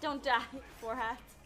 Don't die, four hats.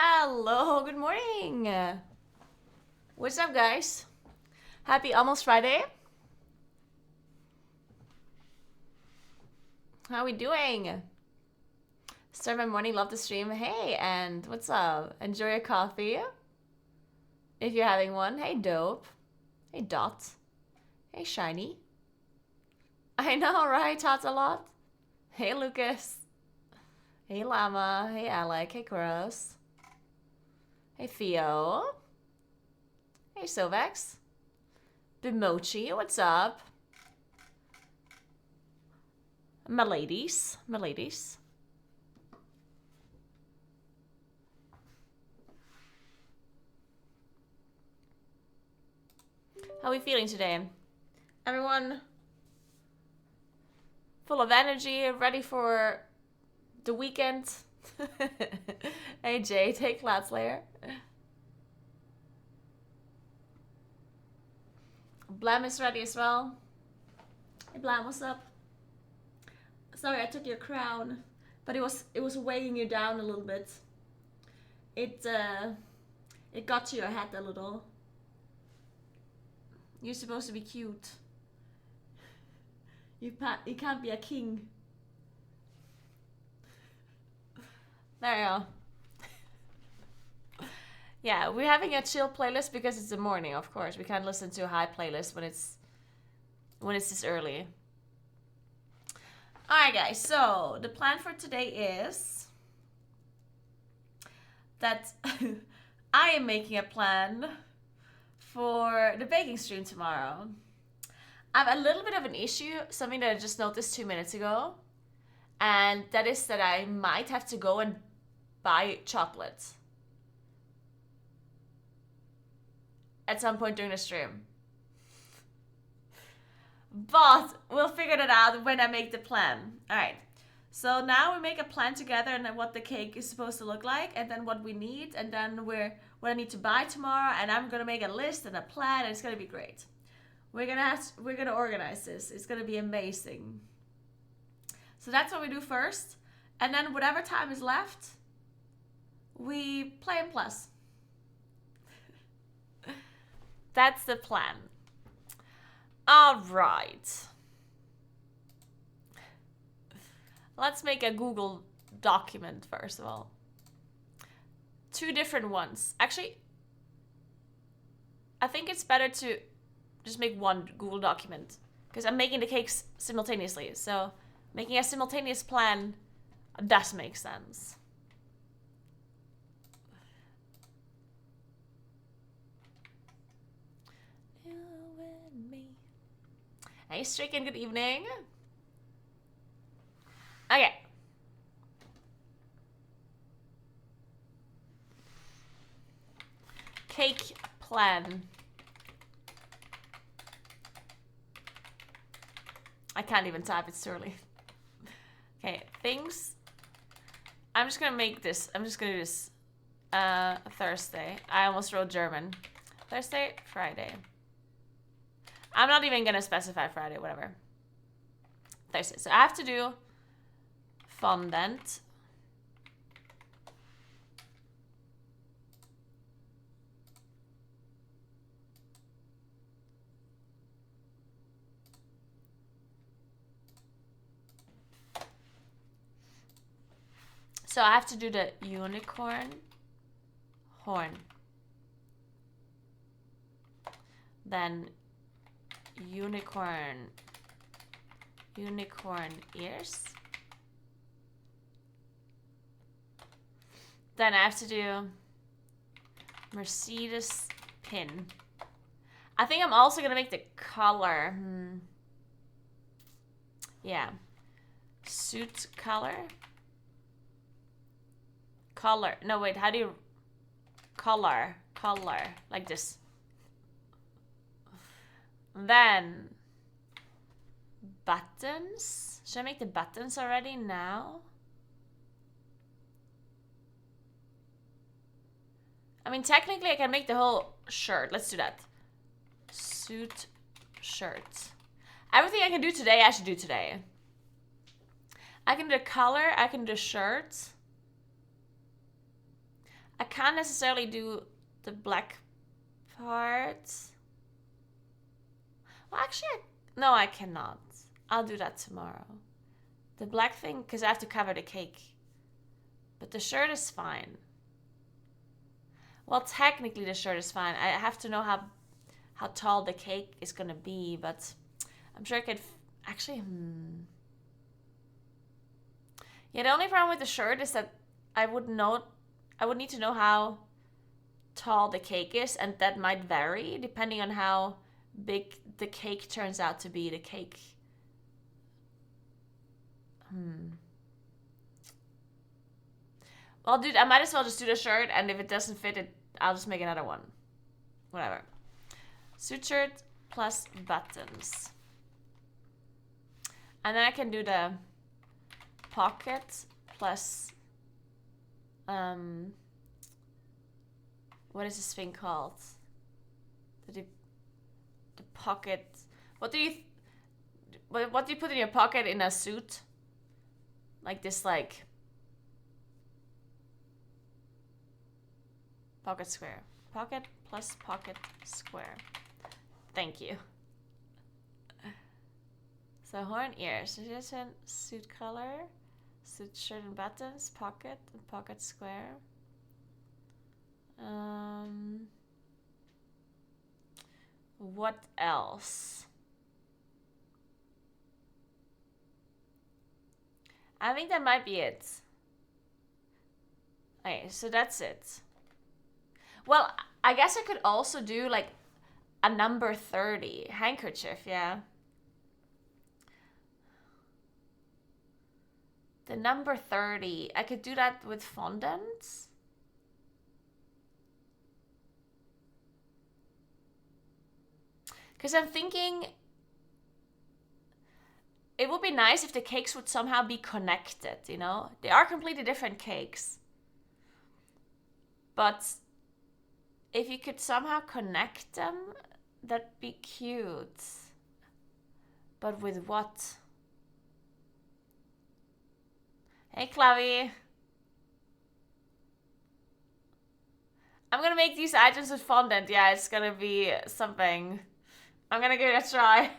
Hello, good morning. What's up, guys? Happy almost Friday. How are we doing? Start my morning, love the stream. Hey, and what's up? Enjoy your coffee. If you're having one. Hey, Dope. Hey, Dot. Hey, Shiny. I know, right? Tots a lot. Hey, Lucas. Hey, Llama. Hey, Alec. Hey, Gross. Hey, Theo. Hey, Sovex. Bimochi, what's up? My ladies. How are we feeling today? Everyone full of energy, ready for the weekend? Hey Jay, take Cloud Slayer. Blam is ready as well. Hey Blam, what's up? Sorry I took your crown, but it was weighing you down a little bit. It got to your head a little. You're supposed to be cute. You can't be a king. There you go. Yeah, we're having a chill playlist because it's the morning, of course. We can't listen to a high playlist when it's this early. Alright guys, so the plan for today is that I am making a plan for the baking stream tomorrow. I have a little bit of an issue, something that I just noticed 2 minutes ago. And that is that I might have to go and buy chocolate at some point during the stream. But we'll figure that out when I make the plan. Alright, so now we make a plan together and then what the cake is supposed to look like, and then what we need, and then what I need to buy tomorrow, and I'm gonna make a list and a plan, and it's gonna be great. We're gonna organize this. It's gonna be amazing. So that's what we do first, and then whatever time is left, we play in plus. That's the plan. All right. Let's make a Google document first of all. 2 different ones. Actually, I think it's better to just make one Google document because I'm making the cakes simultaneously. So making a simultaneous plan does make sense. You and me. Hey, Stricken, good evening. Okay. Cake plan. I can't even type, it's too early. Okay, things. I'm just gonna make this. I'm just gonna do this Thursday. I almost wrote German. Thursday, Friday. I'm not even gonna specify Friday, whatever. Thursday. So I have to do fondant. So I have to do the unicorn horn. Then unicorn ears. Then I have to do Mercedes pin. I think I'm also gonna make the color. Yeah. Suit color. Color. No, wait, how do you... Color. Like this. Then... buttons. Should I make the buttons already now? I mean, technically I can make the whole shirt. Let's do that. Suit shirt. Everything I can do today, I should do today. I can do the color. I can do shirts. I can't necessarily do the black part. Well, actually, no, I cannot. I'll do that tomorrow. The black thing, because I have to cover the cake. But the shirt is fine. Well, technically the shirt is fine. I have to know how tall the cake is going to be, but I'm sure I could... Actually, Yeah, the only problem with the shirt is that I would need to know how tall the cake is, and that might vary depending on how big the cake turns out to be. The cake... Well, dude, I might as well just do the shirt, and if it doesn't fit it, I'll just make another one. Whatever. Suit shirt plus buttons. And then I can do the pocket plus... what is this thing called? The pocket... What do you put in your pocket in a suit? Like this, like... Pocket square. Pocket plus pocket square. Thank you. So horn ears. Suggestion, suit color, suit shirt and buttons, pocket, and pocket square. What else? I think that might be it. Okay, so that's it. Well, I guess I could also do like a number 30 handkerchief, yeah. The number 30, I could do that with fondant. Because I'm thinking it would be nice if the cakes would somehow be connected, you know? They are completely different cakes. But if you could somehow connect them, that'd be cute. But with what? Hey, Clavy. I'm gonna make these items with fondant. Yeah, it's gonna be something. I'm gonna give it a try.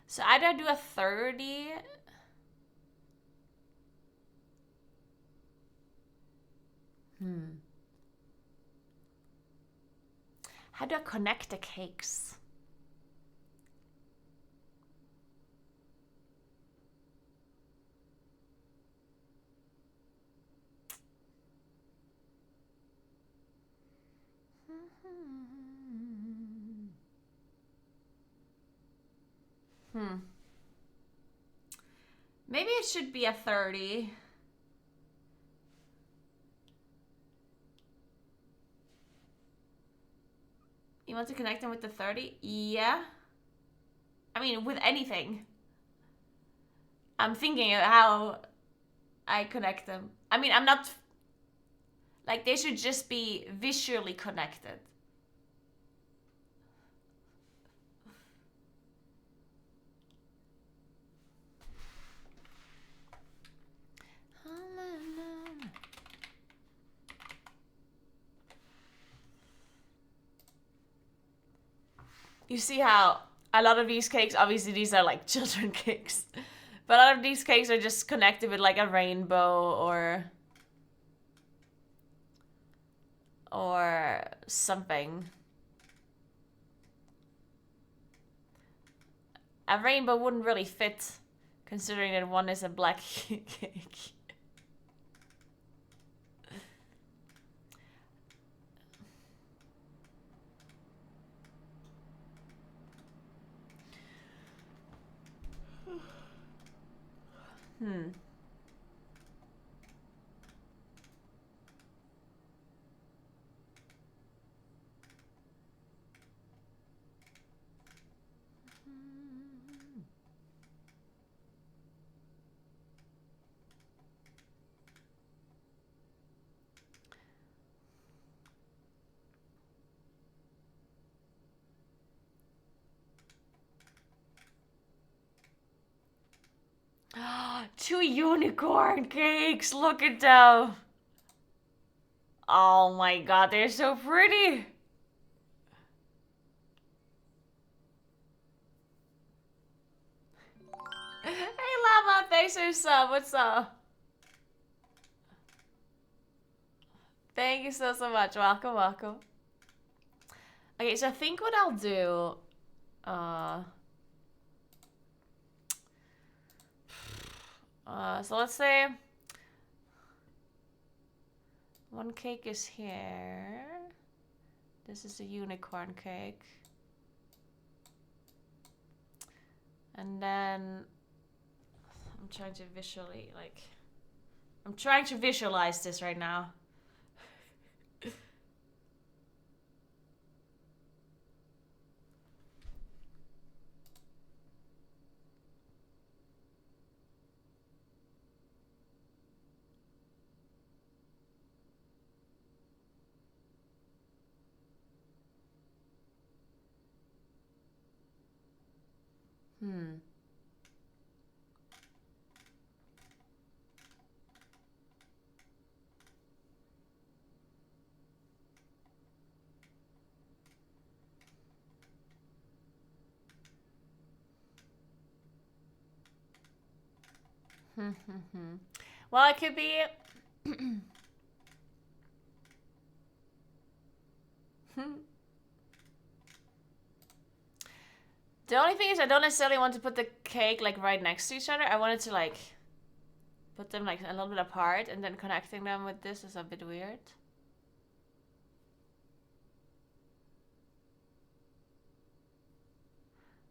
So either I do a 30. How do I connect the cakes? Maybe it should be a 30. You want to connect them with the 30? Yeah. I mean, with anything. I'm thinking of how I connect them. I mean, I'm not... Like, they should just be visually connected. You see how a lot of these cakes, obviously these are like children cakes, but a lot of these cakes are just connected with like a rainbow or something. A rainbow wouldn't really fit, considering that one is a black cake. 2 unicorn cakes. Look at them. Oh my god, they're so pretty. Hey Lava, thanks for your sub. What's up? Thank you so much. Welcome, welcome. Okay, so I think what I'll do, so let's say one cake is here. This is a unicorn cake. And then I'm trying to I'm trying to visualize this right now. Well, it could be. The only thing is I don't necessarily want to put the cake like right next to each other. I wanted to like put them like a little bit apart, and then connecting them with this is a bit weird.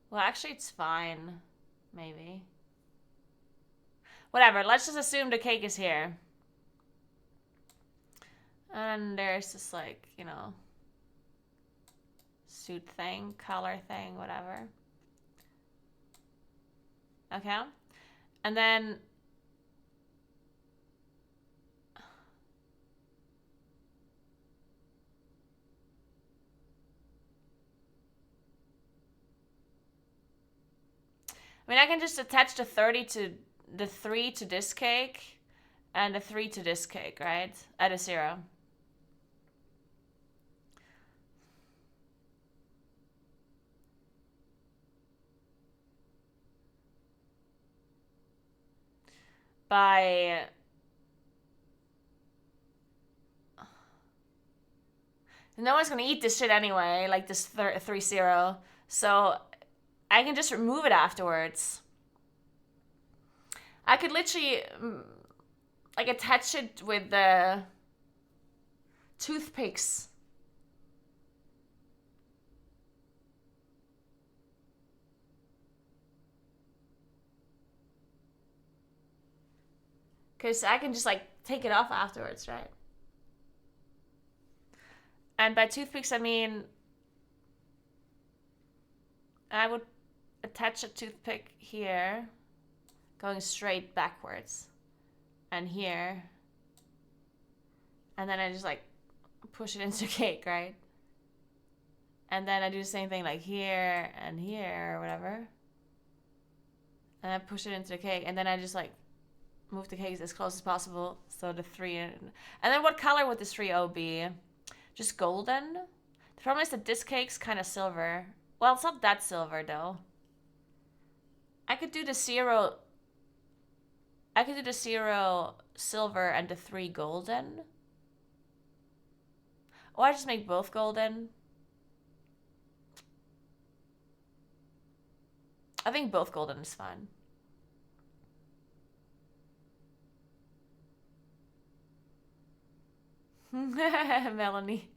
Well, actually it's fine. Maybe. Whatever, let's just assume the cake is here. And there's this like, you know, suit thing, color thing, whatever. Okay. And then I mean, I can just attach the 3 to this cake and the 3 to this cake, right? At a 0. By no one's gonna eat this shit anyway, like this 3-0. So I can just remove it afterwards. I could literally like attach it with the toothpicks. Because I can just like take it off afterwards, right? And by toothpicks, I mean I would attach a toothpick here, going straight backwards, and here, and then I just like push it into cake, right? And then I do the same thing like here and here or whatever, and I push it into the cake, and then I just like move the cake as close as possible, so the 3 and then what color would this 3-0 be? Just golden? The problem is that this cake's kind of silver. Well, it's not that silver though. I could do the 0 silver and the 3 golden. Or I just make both golden. I think both golden is fine. Melanie.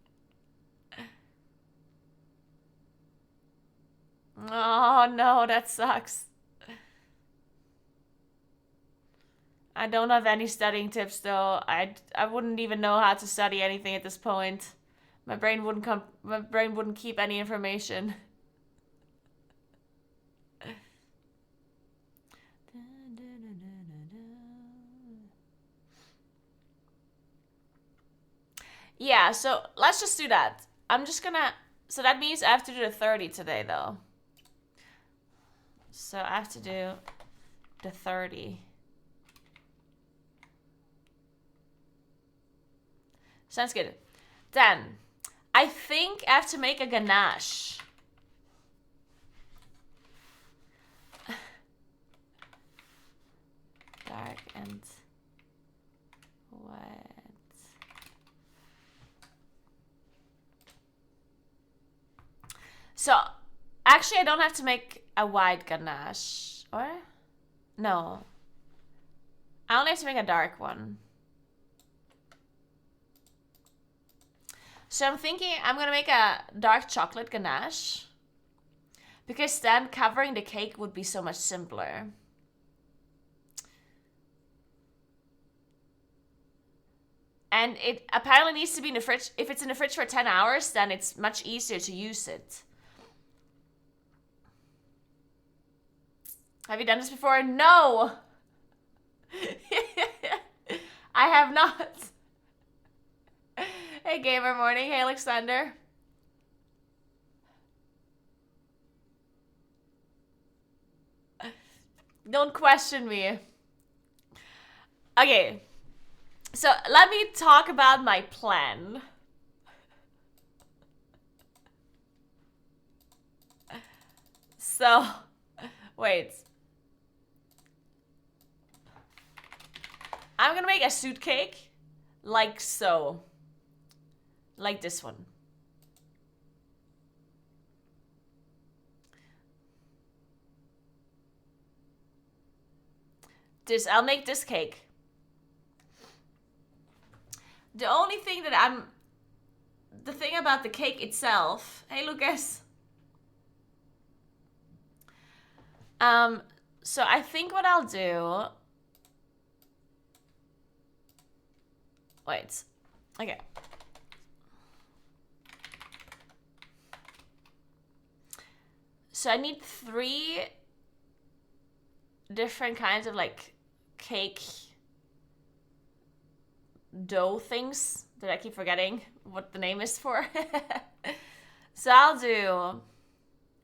Oh no, that sucks. I don't have any studying tips though. I wouldn't even know how to study anything at this point. My brain wouldn't keep any information. Yeah, so let's just do that. I'm just gonna... So that means I have to do the 30 today, though. So I have to do the 30. Sounds good. Then, I think I have to make a ganache. Dark and wet. So, actually, I don't have to make a white ganache. Or? No. I only have to make a dark one. So I'm thinking I'm gonna make a dark chocolate ganache. Because then covering the cake would be so much simpler. And it apparently needs to be in the fridge. If it's in the fridge for 10 hours, then it's much easier to use it. Have you done this before? No! I have not. Hey, Gamer Morning. Hey, Alexander. Don't question me. Okay. So, let me talk about my plan. So, wait. I'm gonna make a suit cake. Like so. Like this one. I'll make this cake. The only thing that the thing about the cake itself. Hey, Lucas. So I think what I'll do. Wait. Okay. So I need 3 different kinds of like cake dough things that I keep forgetting what the name is for. So I'll do,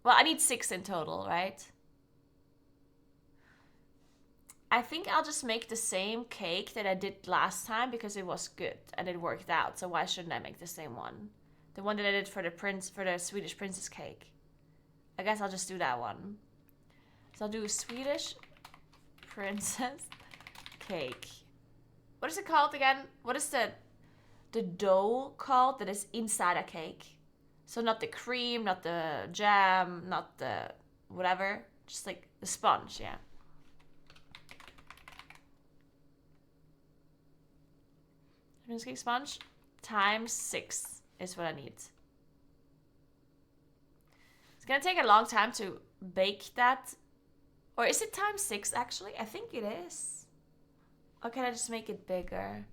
well, I need 6 in total, right? I think I'll just make the same cake that I did last time because it was good and it worked out. So why shouldn't I make the same one? The one that I did for the Swedish princess cake. I guess I'll just do that one. So I'll do a Swedish princess cake. What is it called again? What is the dough called that is inside a cake? So not the cream, not the jam, not the whatever. Just like the sponge, yeah. Princess cake sponge times 6 is what I need. It's gonna take a long time to bake that. Or is it times 6 actually? I think it is. Or can I just make it bigger?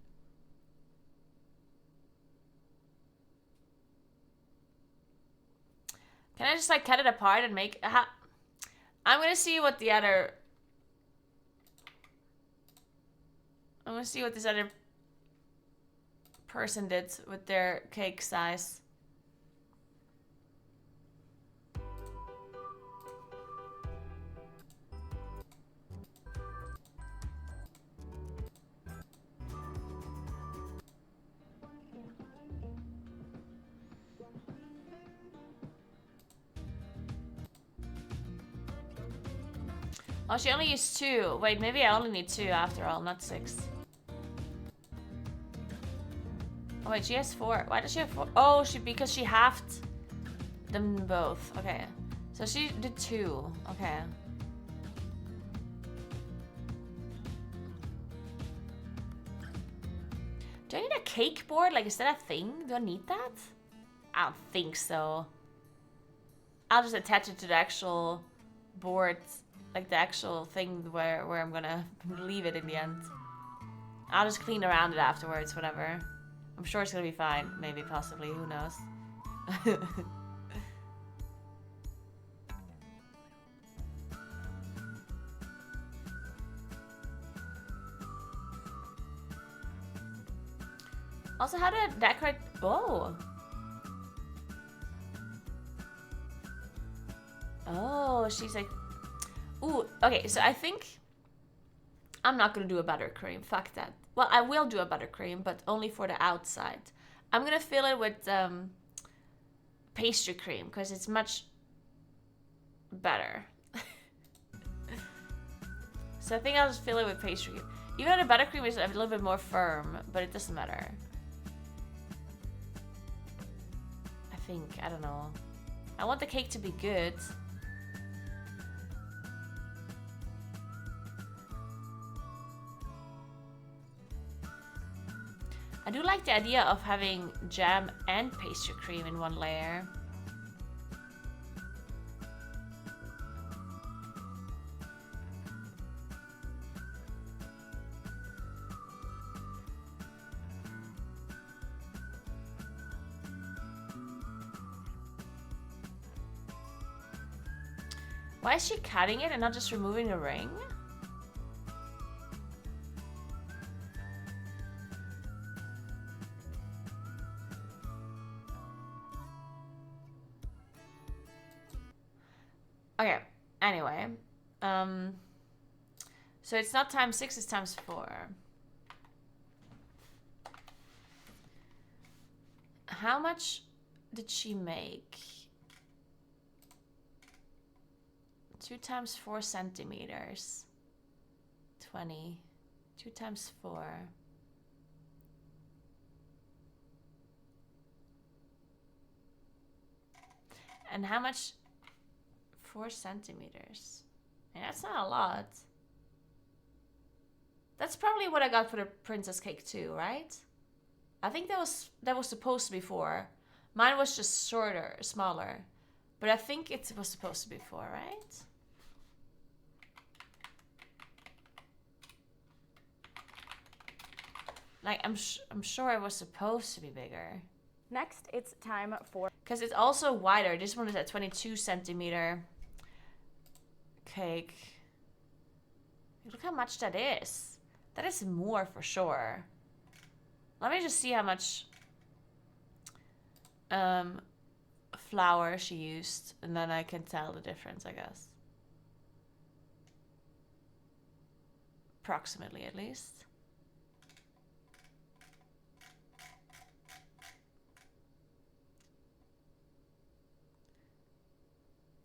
Can I just like cut it apart and make... I'm gonna see what the other... I'm gonna see what this other person did with their cake size. Oh, she only used 2. Wait, maybe I only need 2 after all, not 6. Oh wait, she has 4. Why does she have 4? Oh, because she halved them both. Okay. So she did 2. Okay. Do I need a cake board? Like, is that a thing? Do I need that? I don't think so. I'll just attach it to the actual board. Like the actual thing where I'm gonna leave it in the end. I'll just clean around it afterwards, whatever. I'm sure it's gonna be fine. Maybe, possibly, who knows. Also, how do I decorate? Oh. Oh, she's like... Ooh, okay, so I think... I'm not gonna do a buttercream. Fuck that. Well, I will do a buttercream, but only for the outside. I'm gonna fill it with pastry cream because it's much better. So I think I'll just fill it with pastry cream. Even though the buttercream is a little bit more firm, but it doesn't matter. I think, I don't know. I want the cake to be good. I do like the idea of having jam and pastry cream in one layer. Why is she cutting it and not just removing the ring? Okay, anyway. So it's not times 6, it's times 4. How much did she make? 2 times 4 centimeters. 20. 2 times 4. And how much? 4 centimeters. And that's not a lot. That's probably what I got for the princess cake too, right? I think that was supposed to be 4. Mine was just shorter, smaller. But I think it was supposed to be 4, right? Like, I'm sure it was supposed to be bigger. Next, it's time for... Because it's also wider. This one is at 22 centimeter cake. Look how much that is. That is more for sure. Let me just see how much flour she used. And then I can tell the difference, I guess. Approximately, at least.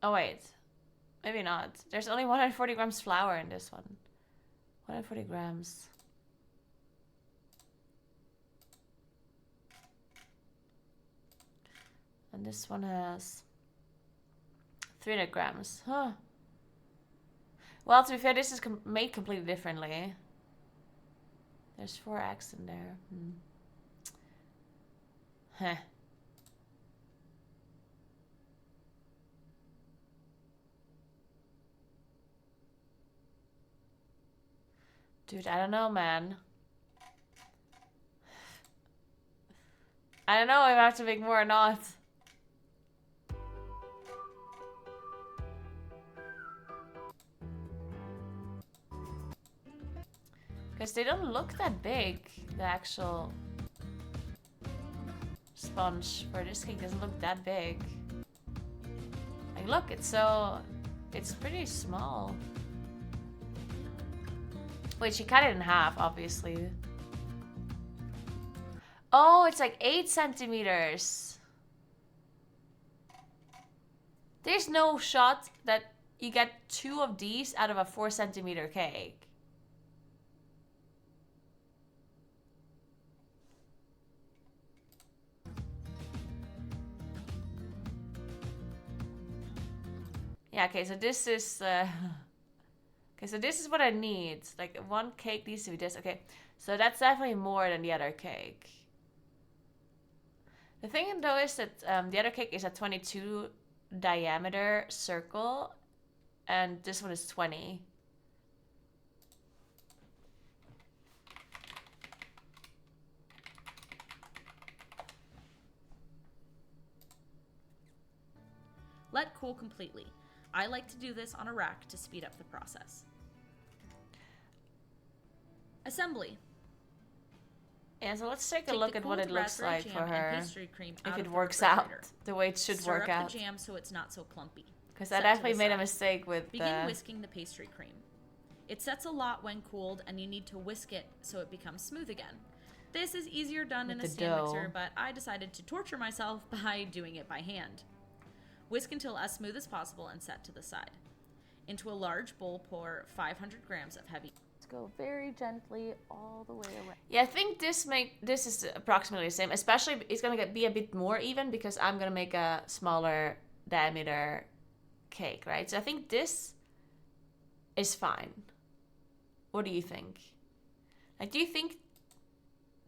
Oh, wait. Maybe not. There's only 140 grams flour in this one. 140 grams. And this one has 300 grams. Huh. Well, to be fair, this is made completely differently. There's 4 eggs in there. Huh. Dude, I don't know, man. I don't know if I have to make more or not. Because they don't look that big, the actual sponge for this cake doesn't look that big. Like, look, it's pretty small. Wait, she cut it in half, obviously. Oh, it's like 8 centimeters. There's no shot that you get 2 of these out of a 4 centimeter cake. Yeah, okay, so this is... Okay, so this is what I need. Like, one cake needs to be this. Okay, so that's definitely more than the other cake. The thing, though, is that the other cake is a 22 diameter circle, and this one is 20. Let cool completely. I like to do this on a rack to speed up the process. Assembly. Yeah, so let's take a look at what it looks like for her. If it works out out the way it should work out. Stir up the jam so it's not so clumpy. Because I definitely made a mistake with Begin whisking the pastry cream. It sets a lot when cooled and you need to whisk it so it becomes smooth again. This is easier done in a stand mixer, but I decided to torture myself by doing it by hand. Whisk until as smooth as possible and set to the side. Into a large bowl, pour 500 grams of heavy. Let's go very gently all the way around. Yeah, I think this is approximately the same. Especially, it's gonna be a bit more even because I'm gonna make a smaller diameter cake, right? So I think this is fine. What do you think? Like, do you think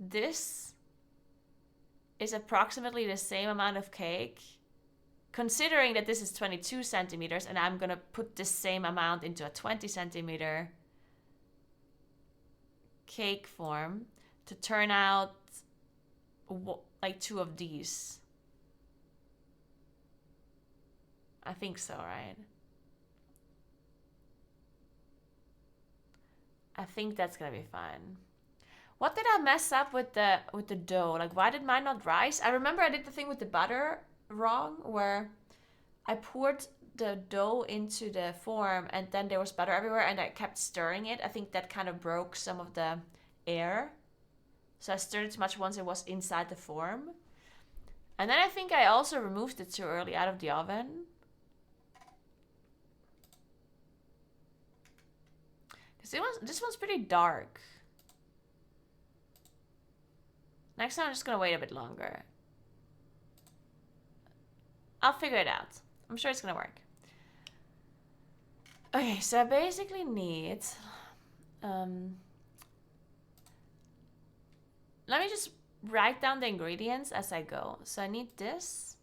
this is approximately the same amount of cake? Considering that this is 22 centimeters and I'm gonna put the same amount into a 20 centimeter cake form to turn out like 2 of these. I think so, right? I think that's gonna be fine. What did I mess up with the dough? Like, why did mine not rise? I remember I did the thing with the butter wrong, where I poured the dough into the form and then there was butter everywhere and I kept stirring it. I think that kind of broke some of the air. So I stirred it too much once it was inside the form. And then I think I also removed it too early out of the oven. Because this one's pretty dark. Next time I'm just gonna wait a bit longer. I'll figure it out. I'm sure it's gonna work. Okay, so I basically need... let me just write down the ingredients as I go. So I need this.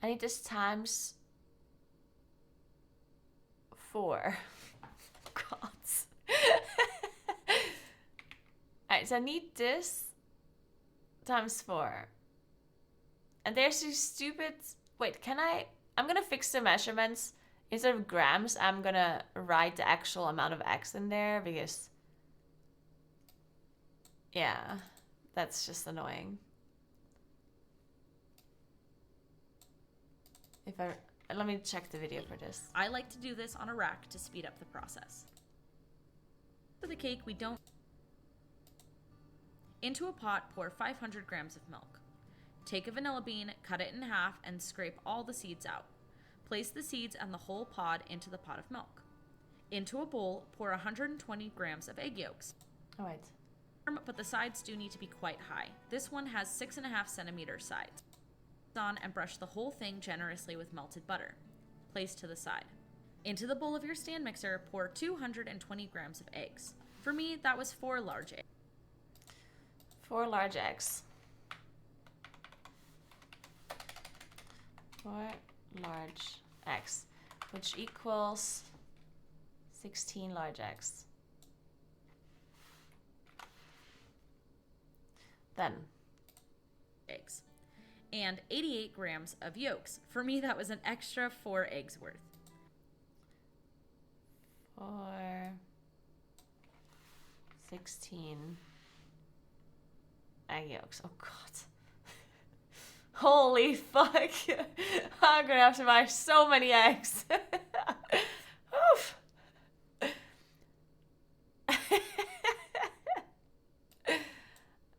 I need this times 4. God. Alright, so I need this times 4. And there's these stupid... Wait, can I... I'm gonna fix the measurements. Instead of grams, I'm gonna write the actual amount of eggs in there because... Yeah, that's just annoying. Let me check the video for this. I like to do this on a rack to speed up the process. For the cake, we don't... Into a pot, pour 500 grams of milk. Take a vanilla bean, cut it in half, and scrape all the seeds out. Place the seeds and the whole pod into the pot of milk. Into a bowl, pour 120 grams of egg yolks. All right. But the sides do need to be quite high. This one has 6.5 centimeter sides. On and brush the whole thing generously with melted butter. Place to the side. Into the bowl of your stand mixer, pour 220 grams of eggs. For me, that was 4 large eggs. 4 large eggs. 4 large eggs, which equals 16 large eggs. Then eggs. And 88 grams of yolks. For me, that was an extra 4 eggs worth. 4, 16 egg yolks. Oh God. Holy fuck. I'm gonna have to buy so many eggs. Oof.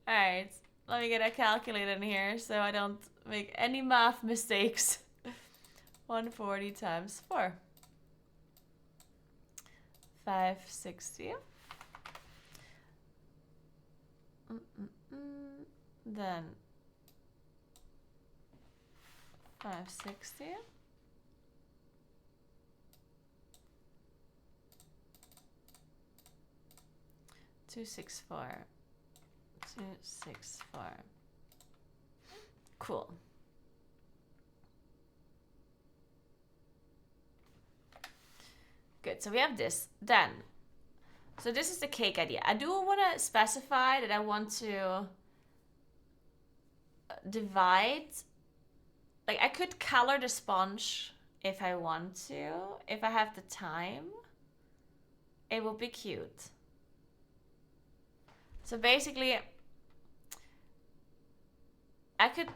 Alright, let me get a calculator in here so I don't make any math mistakes. 140 times 4. 560. Then 560. 264. 264. Cool. Good, so we have this. Then, so this is the cake idea. I do want to specify that I want to divide, like I could color the sponge if I want to, if I have the time. It would be cute. So basically, I could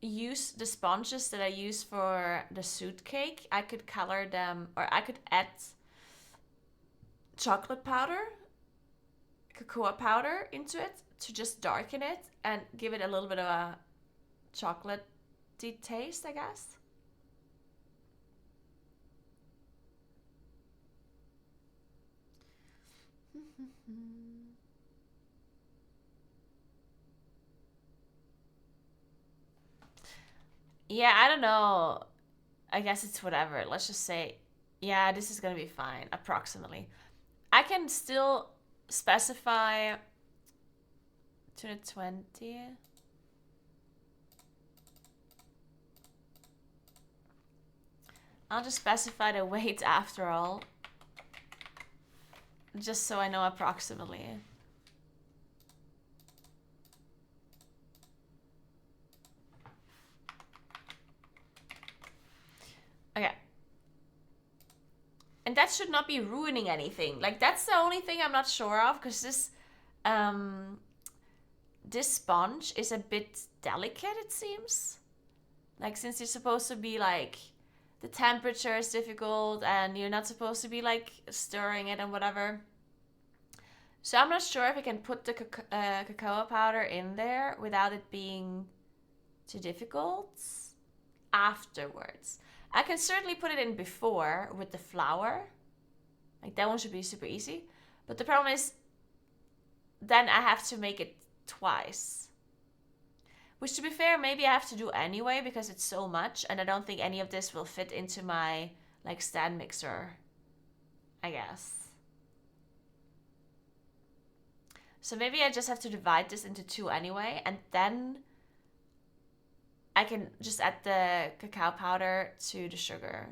use the sponges that I use for the suit cake. I could color them, or I could add chocolate powder, cocoa powder into it to just darken it and give it a little bit of a chocolatey taste, I guess. Yeah, I don't know. I guess it's whatever. Let's just say, yeah, this is gonna be fine, approximately. I can still specify to the 20. I'll just specify the weight after all, just so I know approximately. Okay. And that should not be ruining anything. Like, that's the only thing I'm not sure of, because this sponge is a bit delicate, it seems. Like, since you're supposed to be, like, the temperature is difficult, and you're not supposed to be, like, stirring it and whatever. So I'm not sure if I can put the cocoa powder in there without it being too difficult afterwards. I can certainly put it in before with the flour. Like, that one should be super easy. But the problem is, then I have to make it twice. Which, to be fair, maybe I have to do anyway because it's so much. And I don't think any of this will fit into my, like, stand mixer, I guess. So maybe I just have to divide this into two anyway. And then I can just add the cacao powder to the sugar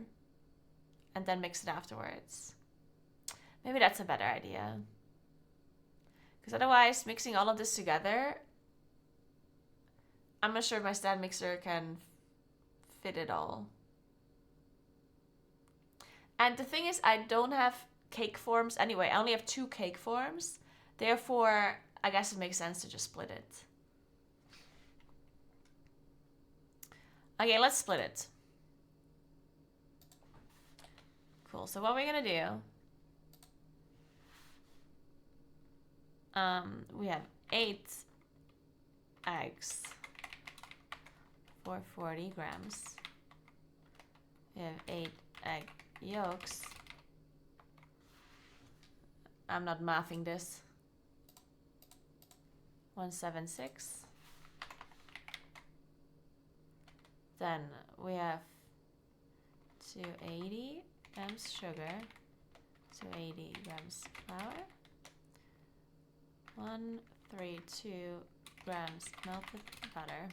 and then mix it afterwards. Maybe that's a better idea. Because otherwise, mixing all of this together, I'm not sure if my stand mixer can fit it all. And the thing is, I don't have cake forms anyway. I only have 2 cake forms. Therefore, I guess it makes sense to just split it. Okay, let's split it. Cool. So what we're gonna do, we have 8 eggs for 40 grams. We have 8 egg yolks. I'm not mathing this. 176. Then we have 280 grams sugar, 280 grams flour, 132 grams melted butter,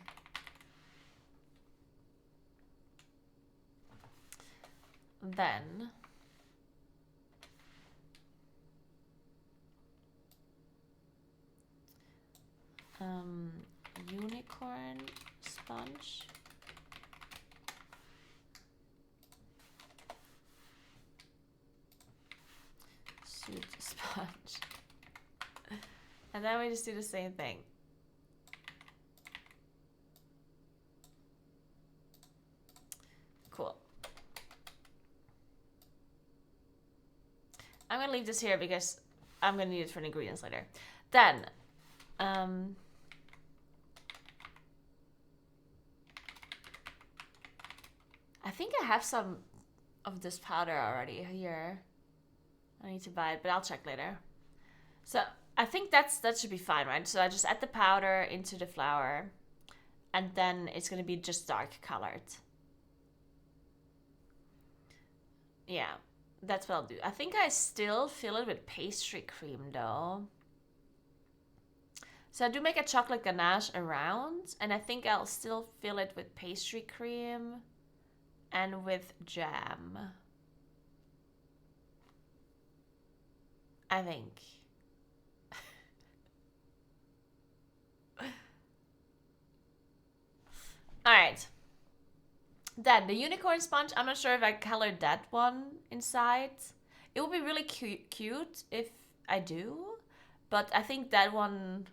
then unicorn sponge, suit sponge, and then we just do the same thing. Cool. I'm gonna leave this here because I'm gonna need it for the ingredients later. Then, I think I have some of this powder already here. I need to buy it, but I'll check later. So I think that should be fine, right? So I just add the powder into the flour, and then it's gonna be just dark colored. Yeah, that's what I'll do. I think I still fill it with pastry cream though. So I do make a chocolate ganache around, and I think I'll still fill it with pastry cream and with jam. I think. Alright. Then, the unicorn sponge, I'm not sure if I colored that one inside. It would be really cute if I do. But I think that one,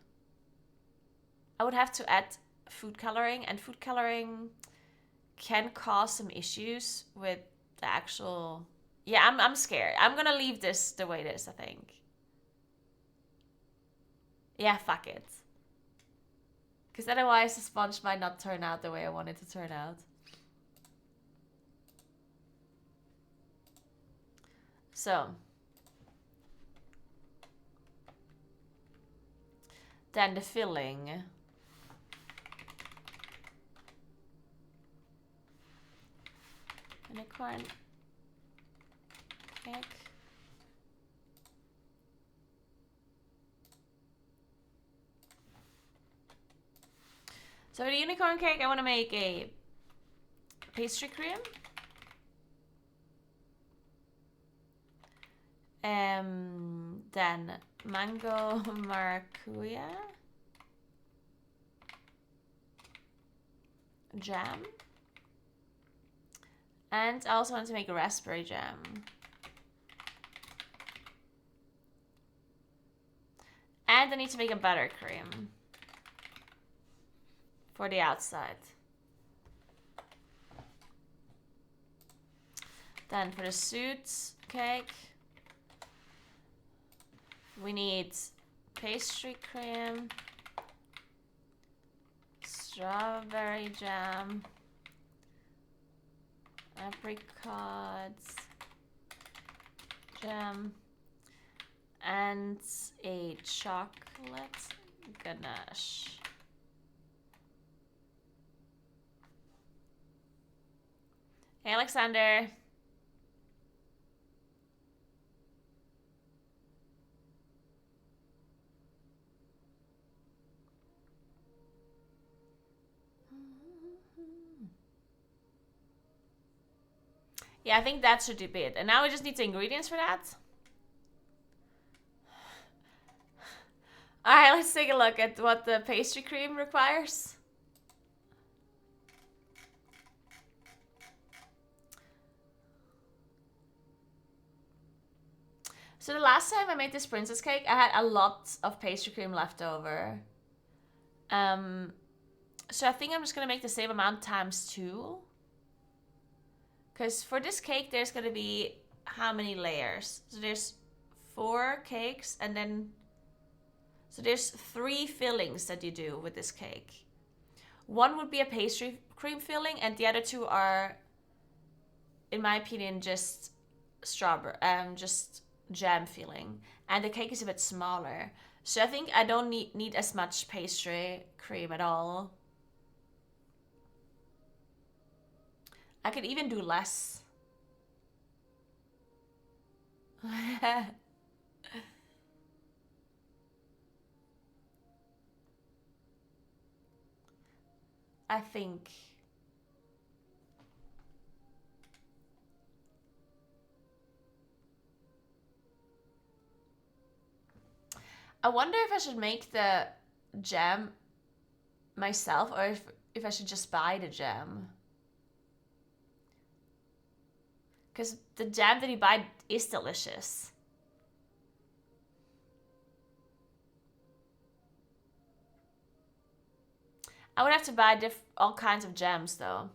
I would have to add food coloring, and food coloring can cause some issues with the actual... Yeah, I'm scared. I'm gonna leave this the way it is, I think. Yeah, fuck it. Because otherwise the sponge might not turn out the way I want it to turn out. So. Then the filling. Unicorn cake. So for the unicorn cake, I want to make a pastry cream. Then mango maracuja jam. And I also want to make a raspberry jam. And I need to make a buttercream for the outside. Then for the suit cake, we need pastry cream, strawberry jam, apricots jam, and a chocolate ganache. Hey, Alexander. Yeah, I think that should be it. And now we just need the ingredients for that. Alright, let's take a look at what the pastry cream requires. So the last time I made this princess cake, I had a lot of pastry cream left over. So I think I'm just gonna make the same amount times 2. Because for this cake, there's gonna be how many layers? So there's 4 cakes, and then... So there's 3 fillings that you do with this cake. One would be a pastry cream filling, and the other 2 are, in my opinion, just strawberry, just jam filling. And the cake is a bit smaller. So I think I don't need as much pastry cream at all. I could even do less. I think... I wonder if I should make the jam myself, or if I should just buy the jam. Because the jam that you buy is delicious. I would have to buy all kinds of jams though.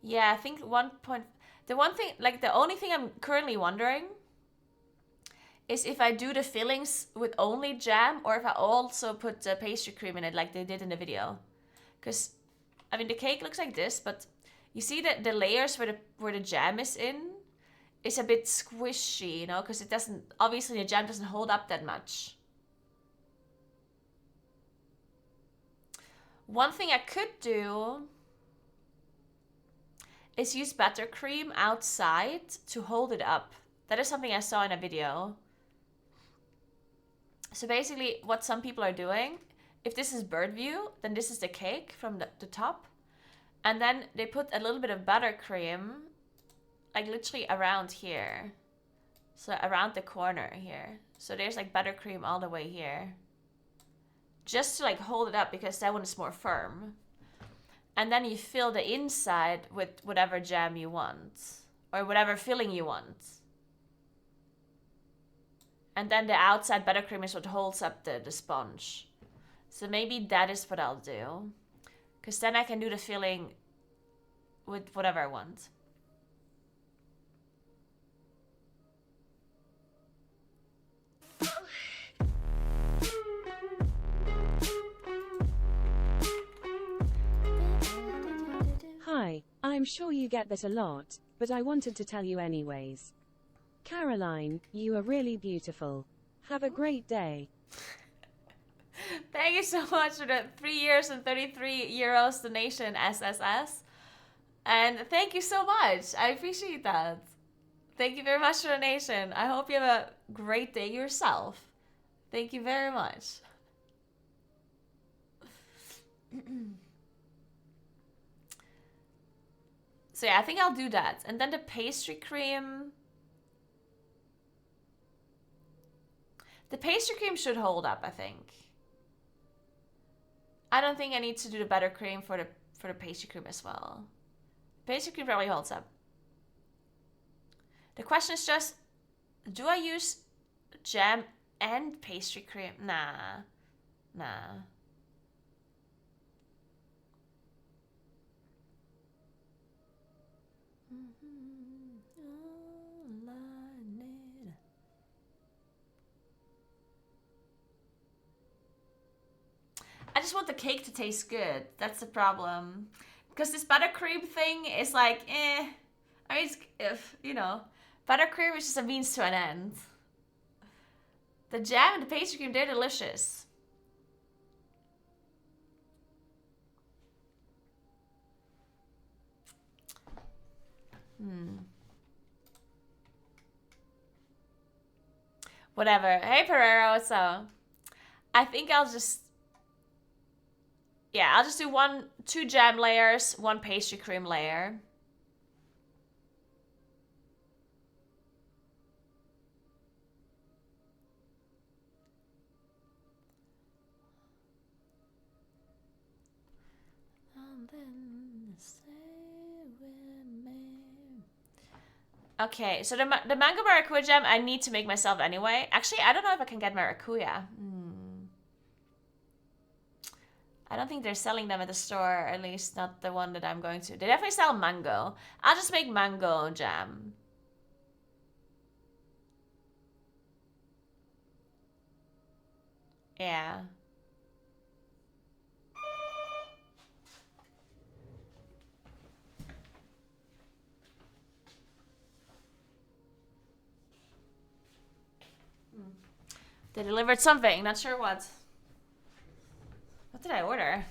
Yeah, I think the only thing I'm currently wondering is if I do the fillings with only jam, or if I also put the pastry cream in it like they did in the video. Because, I mean, the cake looks like this, but you see that the layers where the jam is in is a bit squishy, you know, because it doesn't, obviously the jam doesn't hold up that much. One thing I could do is use buttercream outside to hold it up. That is something I saw in a video. So basically what some people are doing, if this is bird view, then this is the cake from the top. And then they put a little bit of buttercream, like literally around here. So around the corner here. So there's like buttercream all the way here. Just to like hold it up, because that one is more firm. And then you fill the inside with whatever jam you want. Or whatever filling you want. And then the outside buttercream is what holds up the sponge. So maybe that is what I'll do. Because then I can do the filling with whatever I want. Hi, I'm sure you get that a lot, but I wanted to tell you anyways. Caroline, you are really beautiful. Have a great day. Thank you so much for the 3 years and 33 euros donation, SSS. And thank you so much. I appreciate that. Thank you very much for the donation. I hope you have a great day yourself. Thank you very much. So yeah, I think I'll do that. And then the pastry cream. The pastry cream should hold up, I think. I don't think I need to do the buttercream for the pastry cream as well. Pastry cream probably holds up. The question is just, do I use jam and pastry cream? Nah. I just want the cake to taste good. That's the problem. Because this buttercream thing is like, I mean, if, you know, buttercream is just a means to an end. The jam and the pastry cream, they're delicious. Whatever. Hey, Pereiro, so I think I'll just... Yeah, I'll just do 2 jam layers, 1 pastry cream layer. Okay, so the mango maracuja jam I need to make myself anyway. Actually, I don't know if I can get maracuja. I don't think they're selling them at the store, at least not the one that I'm going to. They definitely sell mango. I'll just make mango jam. Yeah. They delivered something, not sure what. What did I order?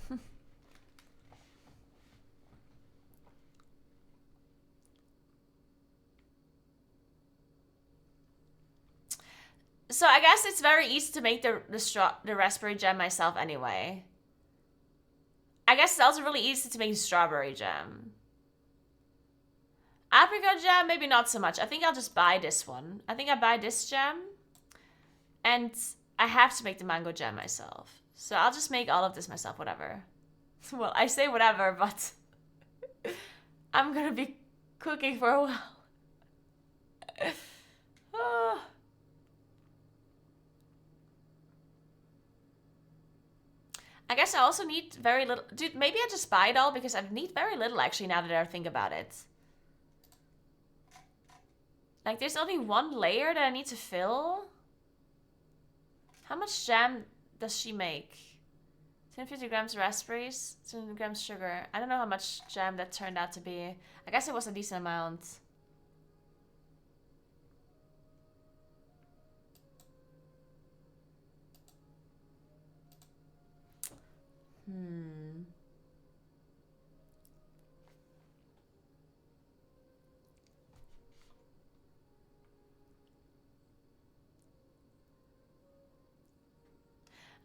So I guess it's very easy to make the raspberry jam myself anyway. I guess it's also really easy to make strawberry jam. Apricot jam, maybe not so much. I think I'll just buy this one. I think I buy this jam. And I have to make the mango jam myself. So I'll just make all of this myself, whatever. Well, I say whatever, but I'm gonna be cooking for a while. I guess I also need very little. Dude, maybe I just buy it all because I need very little actually now that I think about it. Like, there's only 1 layer that I need to fill. How much jam does she make? 250 grams raspberries, 200 grams sugar. I don't know how much jam that turned out to be. I guess it was a decent amount.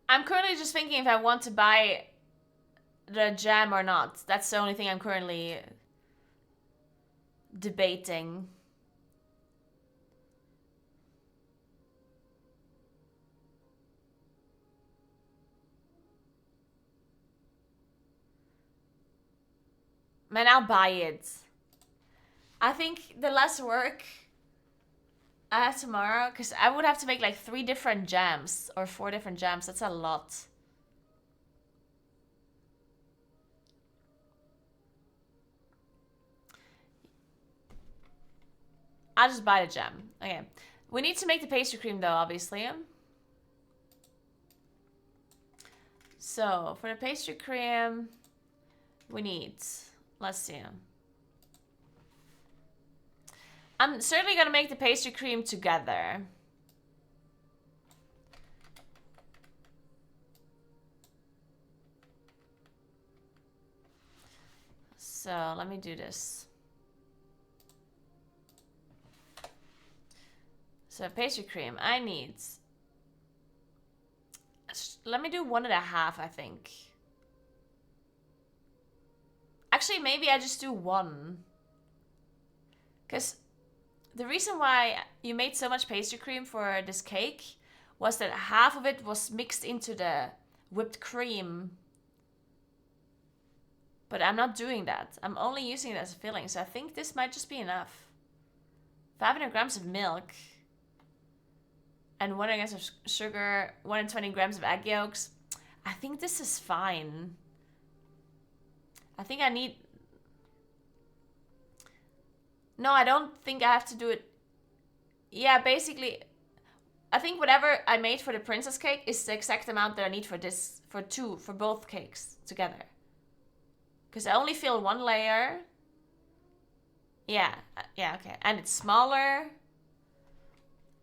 I'm currently just thinking if I want to buy the jam or not. That's the only thing I'm currently debating. Man, I'll buy it. I think the less work I have tomorrow, because I would have to make like 3 different jams or 4 different jams. That's a lot. I'll just buy the jam. Okay. We need to make the pastry cream though, obviously. So for the pastry cream, we need, let's see. I'm certainly gonna make the pastry cream together. So let me do this. So pastry cream, I need, let me do 1.5, I think. Actually, maybe I just do 1. Because the reason why you made so much pastry cream for this cake was that half of it was mixed into the whipped cream. But I'm not doing that. I'm only using it as a filling, so I think this might just be enough. 500 grams of milk. And 100 grams of sugar, 120 grams of egg yolks. I think this is fine. I think I need... No, I don't think I have to do it... Yeah, basically... I think whatever I made for the princess cake is the exact amount that I need for this, for both cakes together. Because I only fill 1 layer. Yeah, okay. And it's smaller.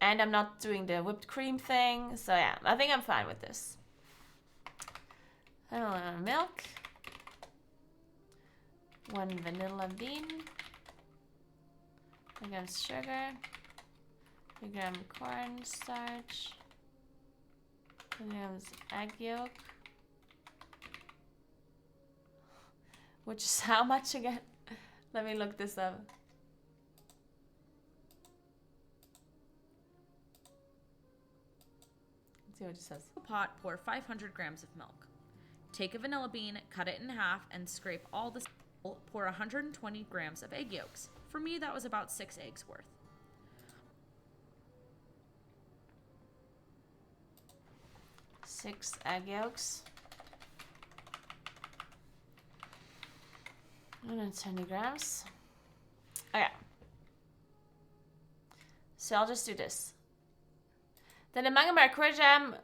And I'm not doing the whipped cream thing. So yeah, I think I'm fine with this. Milk. 1 vanilla bean. 1 gram sugar. 1 gram cornstarch. 1 grams egg yolk. Which is how much again? Let me look this up. Let's see what it says. In a pot, pour 500 grams of milk. Take a vanilla bean, cut it in half, and scrape all the... Pour 120 grams of egg yolks. For me, that was about 6 eggs worth. Six egg yolks. 120 grams. Okay. So I'll just do this. Then the mango maracuja jam.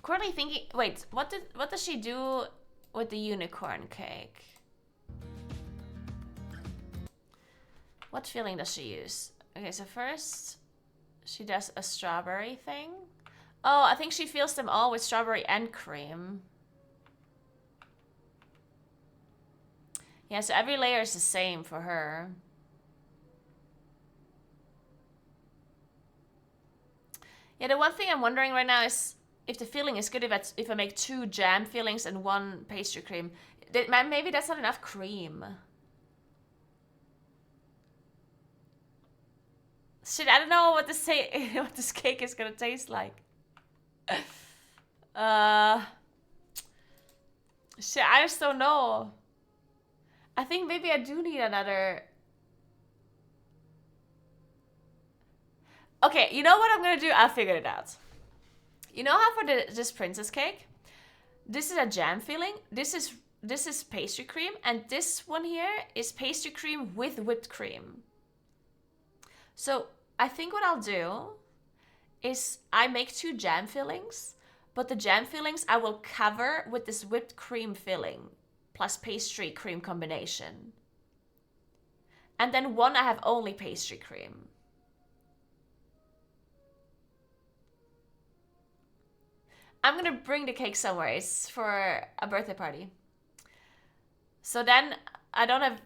Currently thinking, wait, what does she do with the unicorn cake? What filling does she use? Okay, so first she does a strawberry thing. Oh, I think she fills them all with strawberry and cream. Yeah, so every layer is the same for her. Yeah, the one thing I'm wondering right now is if the filling is good, if I make 2 jam fillings and 1 pastry cream. Maybe that's not enough cream. Shit, I don't know what this cake is gonna taste like. Shit, I just don't know. I think maybe I do need another... Okay, you know what I'm gonna do? I'll figure it out. You know how for this princess cake, this is a jam filling, this is pastry cream, and this one here is pastry cream with whipped cream. So I think what I'll do is I make 2 jam fillings, but the jam fillings I will cover with this whipped cream filling plus pastry cream combination. And then one I have only pastry cream. I'm gonna bring the cake somewhere. It's for a birthday party. So then I don't have,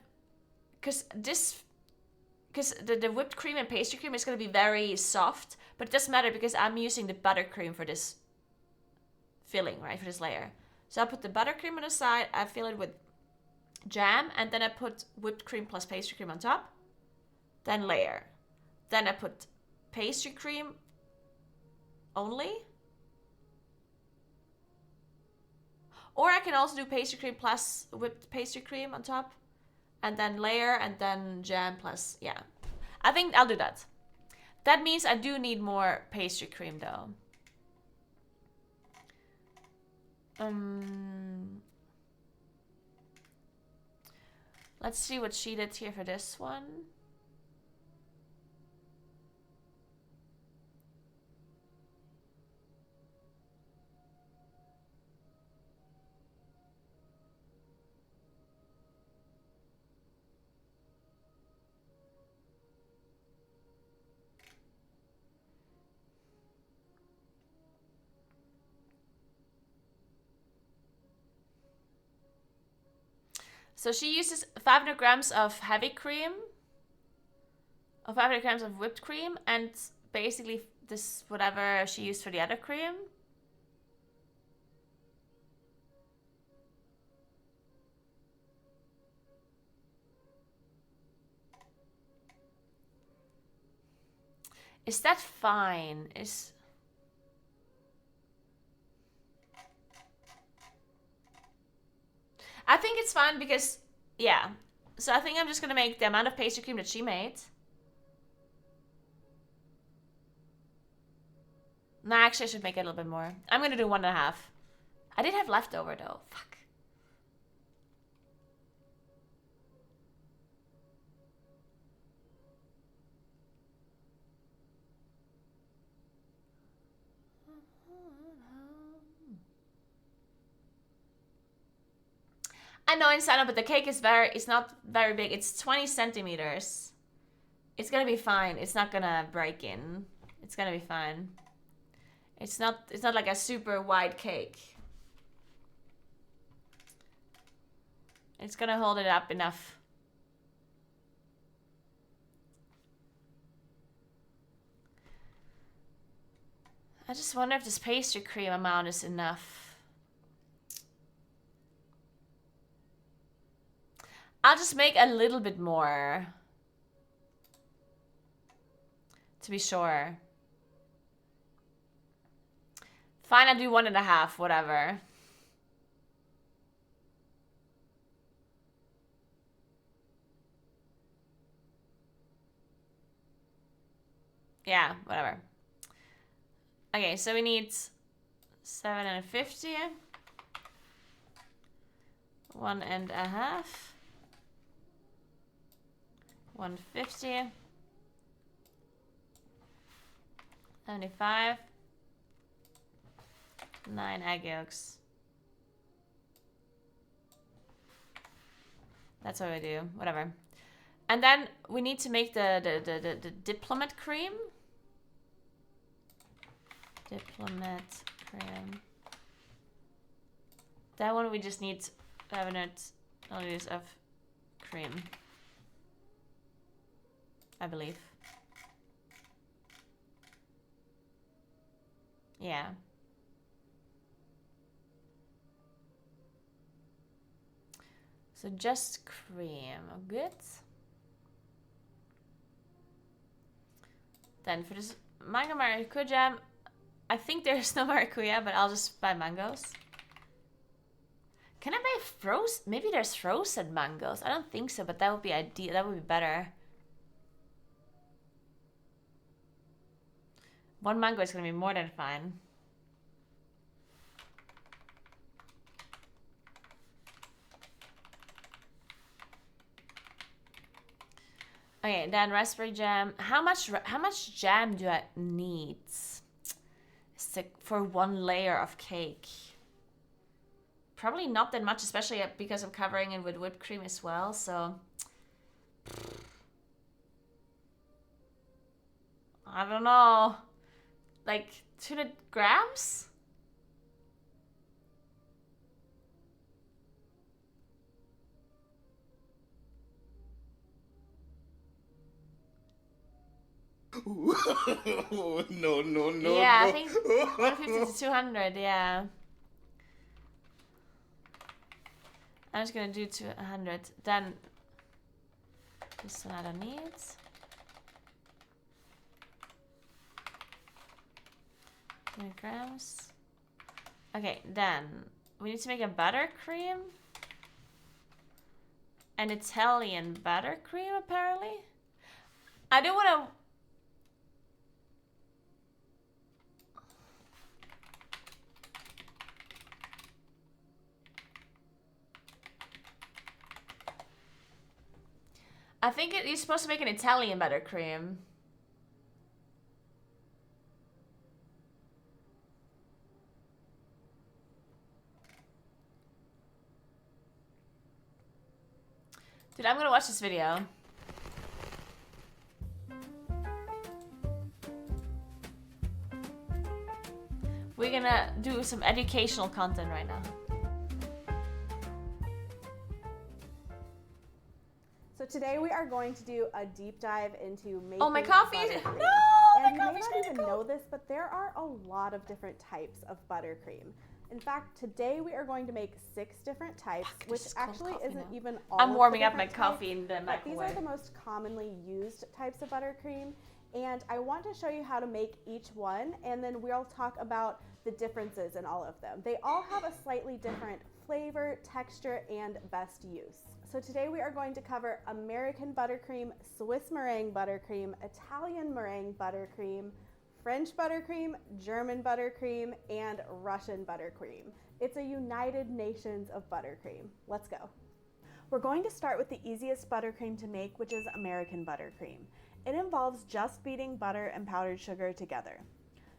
because the whipped cream and pastry cream is gonna be very soft, but it doesn't matter because I'm using the buttercream for this filling, right, for this layer. So I put the buttercream on the side, I fill it with jam, and then I put whipped cream plus pastry cream on top, then layer. Then I put pastry cream only. Or I can also do pastry cream plus whipped pastry cream on top. And then layer and then jam plus, yeah. I think I'll do that. That means I do need more pastry cream though. Let's see what she did here for this one. So she uses 500 grams of heavy cream, or 500 grams of whipped cream, and basically this whatever she used for the other cream. Is that fine? I think it's fine because, yeah. So I think I'm just gonna make the amount of pastry cream that she made. No, actually I should make it a little bit more. I'm gonna do 1.5. I did have leftover though. Fuck. I know, Insano, but the cake is it's not very big. It's 20 centimeters. It's gonna be fine. It's not gonna break in. It's gonna be fine. It's not like a super wide cake. It's gonna hold it up enough. I just wonder if this pastry cream amount is enough. I'll just make a little bit more. To be sure. Fine, I'll do 1.5, whatever. Yeah, whatever. Okay, so we need 750. 1.5. 150. 75. 9 egg yolks. That's what we do. Whatever. And then we need to make the diplomat cream. Diplomat cream. That one we just need 500 milliliters of cream. I believe. Yeah. So just cream, good. Then for this mango maracuja jam, I think there's no maracuja, but I'll just buy mangoes. Can I buy frozen? Maybe there's frozen mangoes. I don't think so, but that would be ideal. That would be better. 1 mango is gonna be more than fine. Okay, then raspberry jam. How much jam do I need? For 1 layer of cake. Probably not that much, especially because I'm covering it with whipped cream as well, so I don't know. Like 200 grams? No. Yeah, I think 150 to 200, yeah. I'm just gonna do 200. Then this one I don't need. 20 grams. Okay, then we need to make a buttercream. An Italian buttercream, apparently. I do want to. I think you're supposed to make an Italian buttercream. Dude, I'm gonna watch this video. We're gonna do some educational content right now. So today we are going to do a deep dive into making Oh, my coffee! buttercream. No, And my you may coffee's not gonna even go. know this, but there are a lot of different types of buttercream. In fact, today we are going to make 6 different types, Fuck, which this is cold actually coffee isn't now. even all I'm of the warming up my different coffee types, in the but these are microwave. the most commonly used types of buttercream. And I want to show you how to make each one, and then we'll talk about the differences in all of them. They all have a slightly different flavor, texture, and best use. So today we are going to cover American buttercream, Swiss meringue buttercream, Italian meringue buttercream, French buttercream, German buttercream, and Russian buttercream. It's a United Nations of buttercream. Let's go. We're going to start with the easiest buttercream to make, which is American buttercream. It involves just beating butter and powdered sugar together.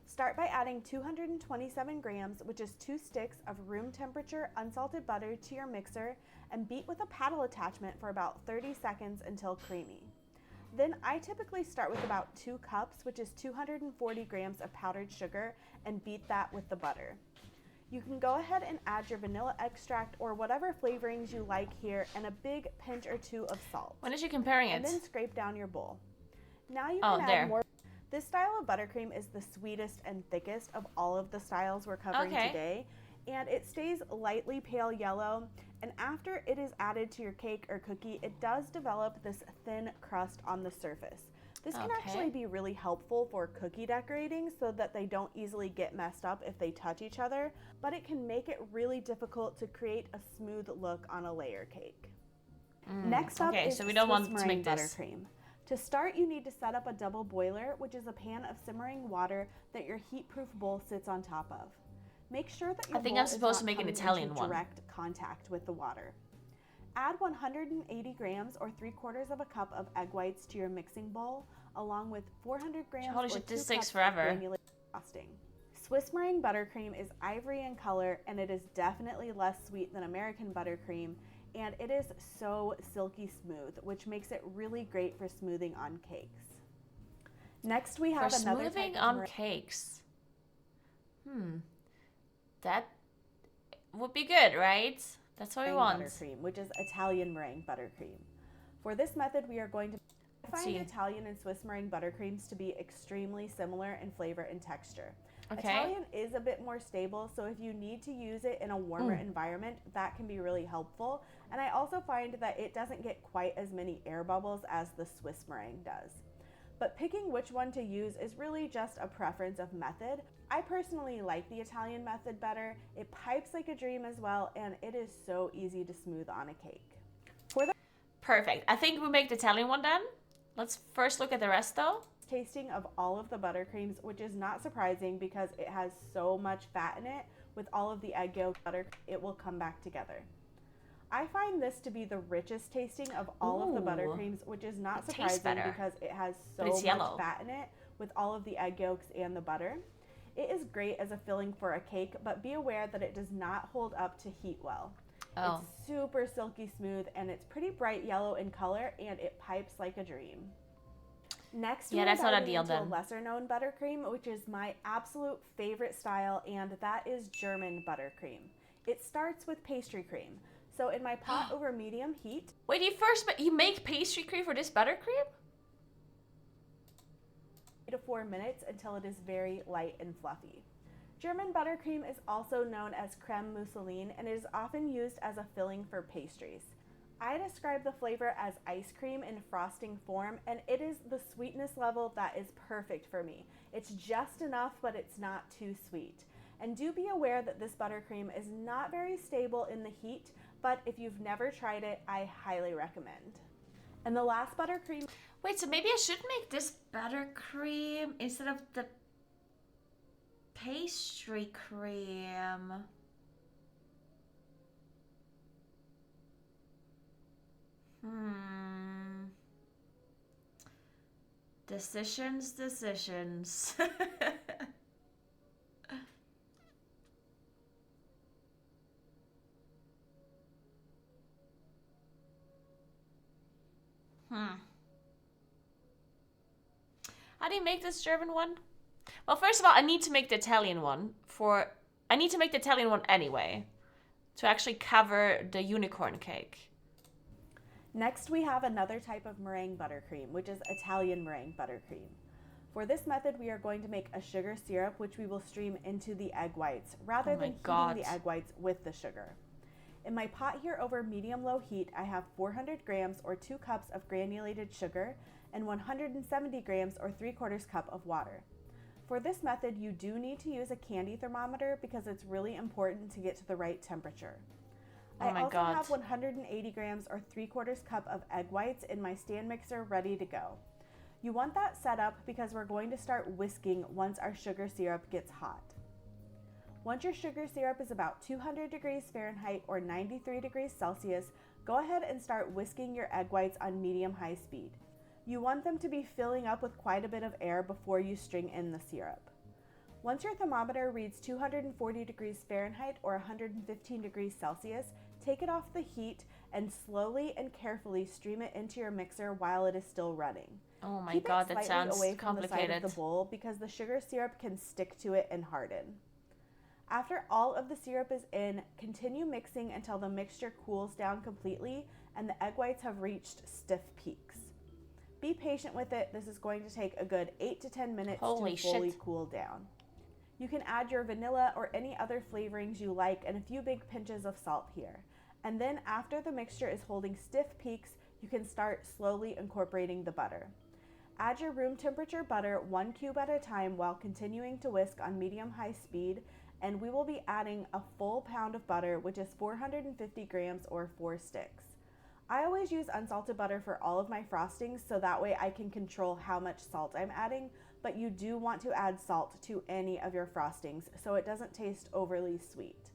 Start by adding 227 grams, which is 2 sticks of room temperature unsalted butter, to your mixer and beat with a paddle attachment for about 30 seconds until creamy. Then I typically start with about 2 cups, which is 240 grams of powdered sugar, and beat that with the butter. You can go ahead and add your vanilla extract or whatever flavorings you like here, and a big pinch or 2 of salt. When is she comparing it? And then scrape down your bowl. Now you Oh, can there. add more. This style of buttercream is the sweetest and thickest of all of the styles we're covering Okay. today, and it stays lightly pale yellow, and after it is added to your cake or cookie, it does develop this thin crust on the surface. This can Okay. actually be really helpful for cookie decorating so that they don't easily get messed up if they touch each other, but it can make it really difficult to create a smooth look on a layer cake. Next up okay, is so we don't want Swiss to make meringue this. buttercream. To start, you need to set up a double boiler, which is a pan of simmering water that your heat-proof bowl sits on top of. Make sure that your I think bowl I'm supposed is to not make an coming Italian into one. direct contact with the water. Add 180 grams or 3/4 of a cup of egg whites to your mixing bowl, along with 400 grams Holy or shit, 2 this takes cups forever. of granulated frosting. Swiss meringue buttercream is ivory in color, and it is definitely less sweet than American buttercream, and it is so silky smooth, which makes it really great for smoothing on cakes. Next, we For have another smoothing type of on meringue cakes. That would be good, right? That's what we want. buttercream, which is Italian meringue buttercream. For this method, we are going to find see. Italian and Swiss meringue buttercreams to be extremely similar in flavor and texture. Okay. Italian is a bit more stable, so if you need to use it in a warmer environment, that can be really helpful. And I also find that it doesn't get quite as many air bubbles as the Swiss meringue does. But picking which one to use is really just a preference of method. I personally like the Italian method better. It pipes like a dream as well, and it is so easy to smooth on a cake. For the Perfect. I think we make the Italian one then. Let's first look at the rest though. tasting of all of the buttercreams, which is not surprising because it has so much fat in it, with all of the egg yolk butter, it will come back together. I find this to be the richest tasting of all of the Ooh. buttercreams, which is not It tastes surprising better. because it has so But it's much yellow. fat in it with all of the egg yolks and the butter. It is great as a filling for a cake, but be aware that it does not hold up to heat well. Oh. It's super silky smooth, and it's pretty bright yellow in color, and it pipes like a dream. Next, Yeah, we're that's not diving ideal into a then. lesser known buttercream, which is my absolute favorite style, and that is German buttercream. It starts with pastry cream. So in my pot over medium heat, Wait, you make pastry cream for this buttercream? 3 to 4 minutes until it is very light and fluffy. German buttercream is also known as creme mousseline and is often used as a filling for pastries. I describe the flavor as ice cream in frosting form, and it is the sweetness level that is perfect for me. It's just enough, but it's not too sweet. And do be aware that this buttercream is not very stable in the heat, but if you've never tried it, I highly recommend. And the last buttercream. Wait, so maybe I should make this buttercream instead of the pastry cream. Decisions. How do you make this German one? Well, first of all, I need to make the Italian one anyway, to actually cover the unicorn cake. Next, we have another type of meringue buttercream, which is Italian meringue buttercream. For this method, we are going to make a sugar syrup, which we will stream into the egg whites, rather than heating the egg whites with the sugar. In my pot here over medium-low heat, I have 400 grams or 2 cups of granulated sugar and 170 grams or 3/4 cup of water. For this method, you do need to use a candy thermometer because it's really important to get to the right temperature. I also have 180 grams or 3/4 cup of egg whites in my stand mixer ready to go. You want that set up because we're going to start whisking once our sugar syrup gets hot. Once your sugar syrup is about 200 degrees Fahrenheit or 93 degrees Celsius, go ahead and start whisking your egg whites on medium-high speed. You want them to be filling up with quite a bit of air before you string in the syrup. Once your thermometer reads 240 degrees Fahrenheit or 115 degrees Celsius, take it off the heat and slowly and carefully stream it into your mixer while it is still running. Oh my Keep god, it that slightly sounds away from complicated. the side of the bowl because the sugar syrup can stick to it and harden. After all of the syrup is in, continue mixing until the mixture cools down completely and the egg whites have reached stiff peaks. Be patient with it. This is going to take a good 8 to 10 minutes to fully cool down. You can add your vanilla or any other flavorings you like and a few big pinches of salt here. And then after the mixture is holding stiff peaks, you can start slowly incorporating the butter. Add your room temperature butter 1 cube at a time while continuing to whisk on medium-high speed, and we will be adding a full pound of butter, which is 450 grams or 4 sticks. I always use unsalted butter for all of my frostings so that way I can control how much salt I'm adding, but you do want to add salt to any of your frostings so it doesn't taste overly sweet.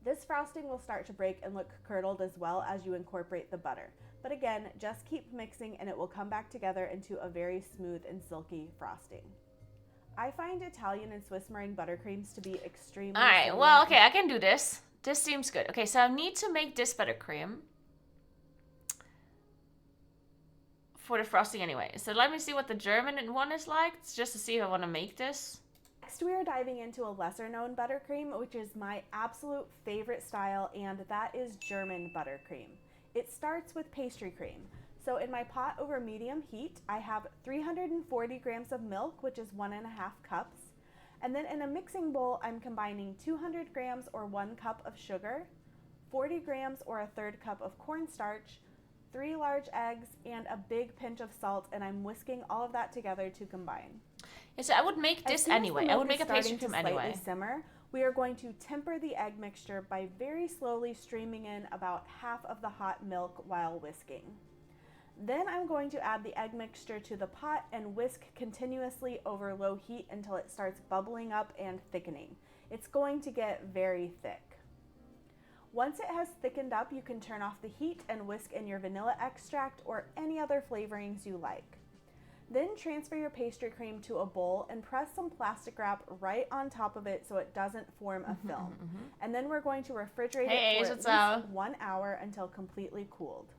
This frosting will start to break and look curdled as well as you incorporate the butter. But again, just keep mixing and it will come back together into a very smooth and silky frosting. I find Italian and Swiss meringue buttercreams to be extremely Alright, well, okay, I can do this. This seems good. Okay, so I need to make this buttercream for the frosting anyway. So let me see what the German one is like, just to see if I want to make this. Next, we are diving into a lesser known buttercream, which is my absolute favorite style, and that is German buttercream. It starts with pastry cream. So in my pot over medium heat, I have 340 grams of milk, which is 1.5 cups. And then in a mixing bowl, I'm combining 200 grams or 1 cup of sugar, 40 grams or 1/3 cup of cornstarch, 3 large eggs, and a big pinch of salt, and I'm whisking all of that together to combine. Yeah, so I would make this anyway. I would make a pastry cream anyway. Simmer, we are going to temper the egg mixture by very slowly streaming in about half of the hot milk while whisking. Then I'm going to add the egg mixture to the pot and whisk continuously over low heat until it starts bubbling up and thickening. It's going to get very thick. Once it has thickened up, you can turn off the heat and whisk in your vanilla extract or any other flavorings you like. Then transfer your pastry cream to a bowl and press some plastic wrap right on top of it so it doesn't form a film. And then we're going to refrigerate it for at least 1 hour until completely cooled.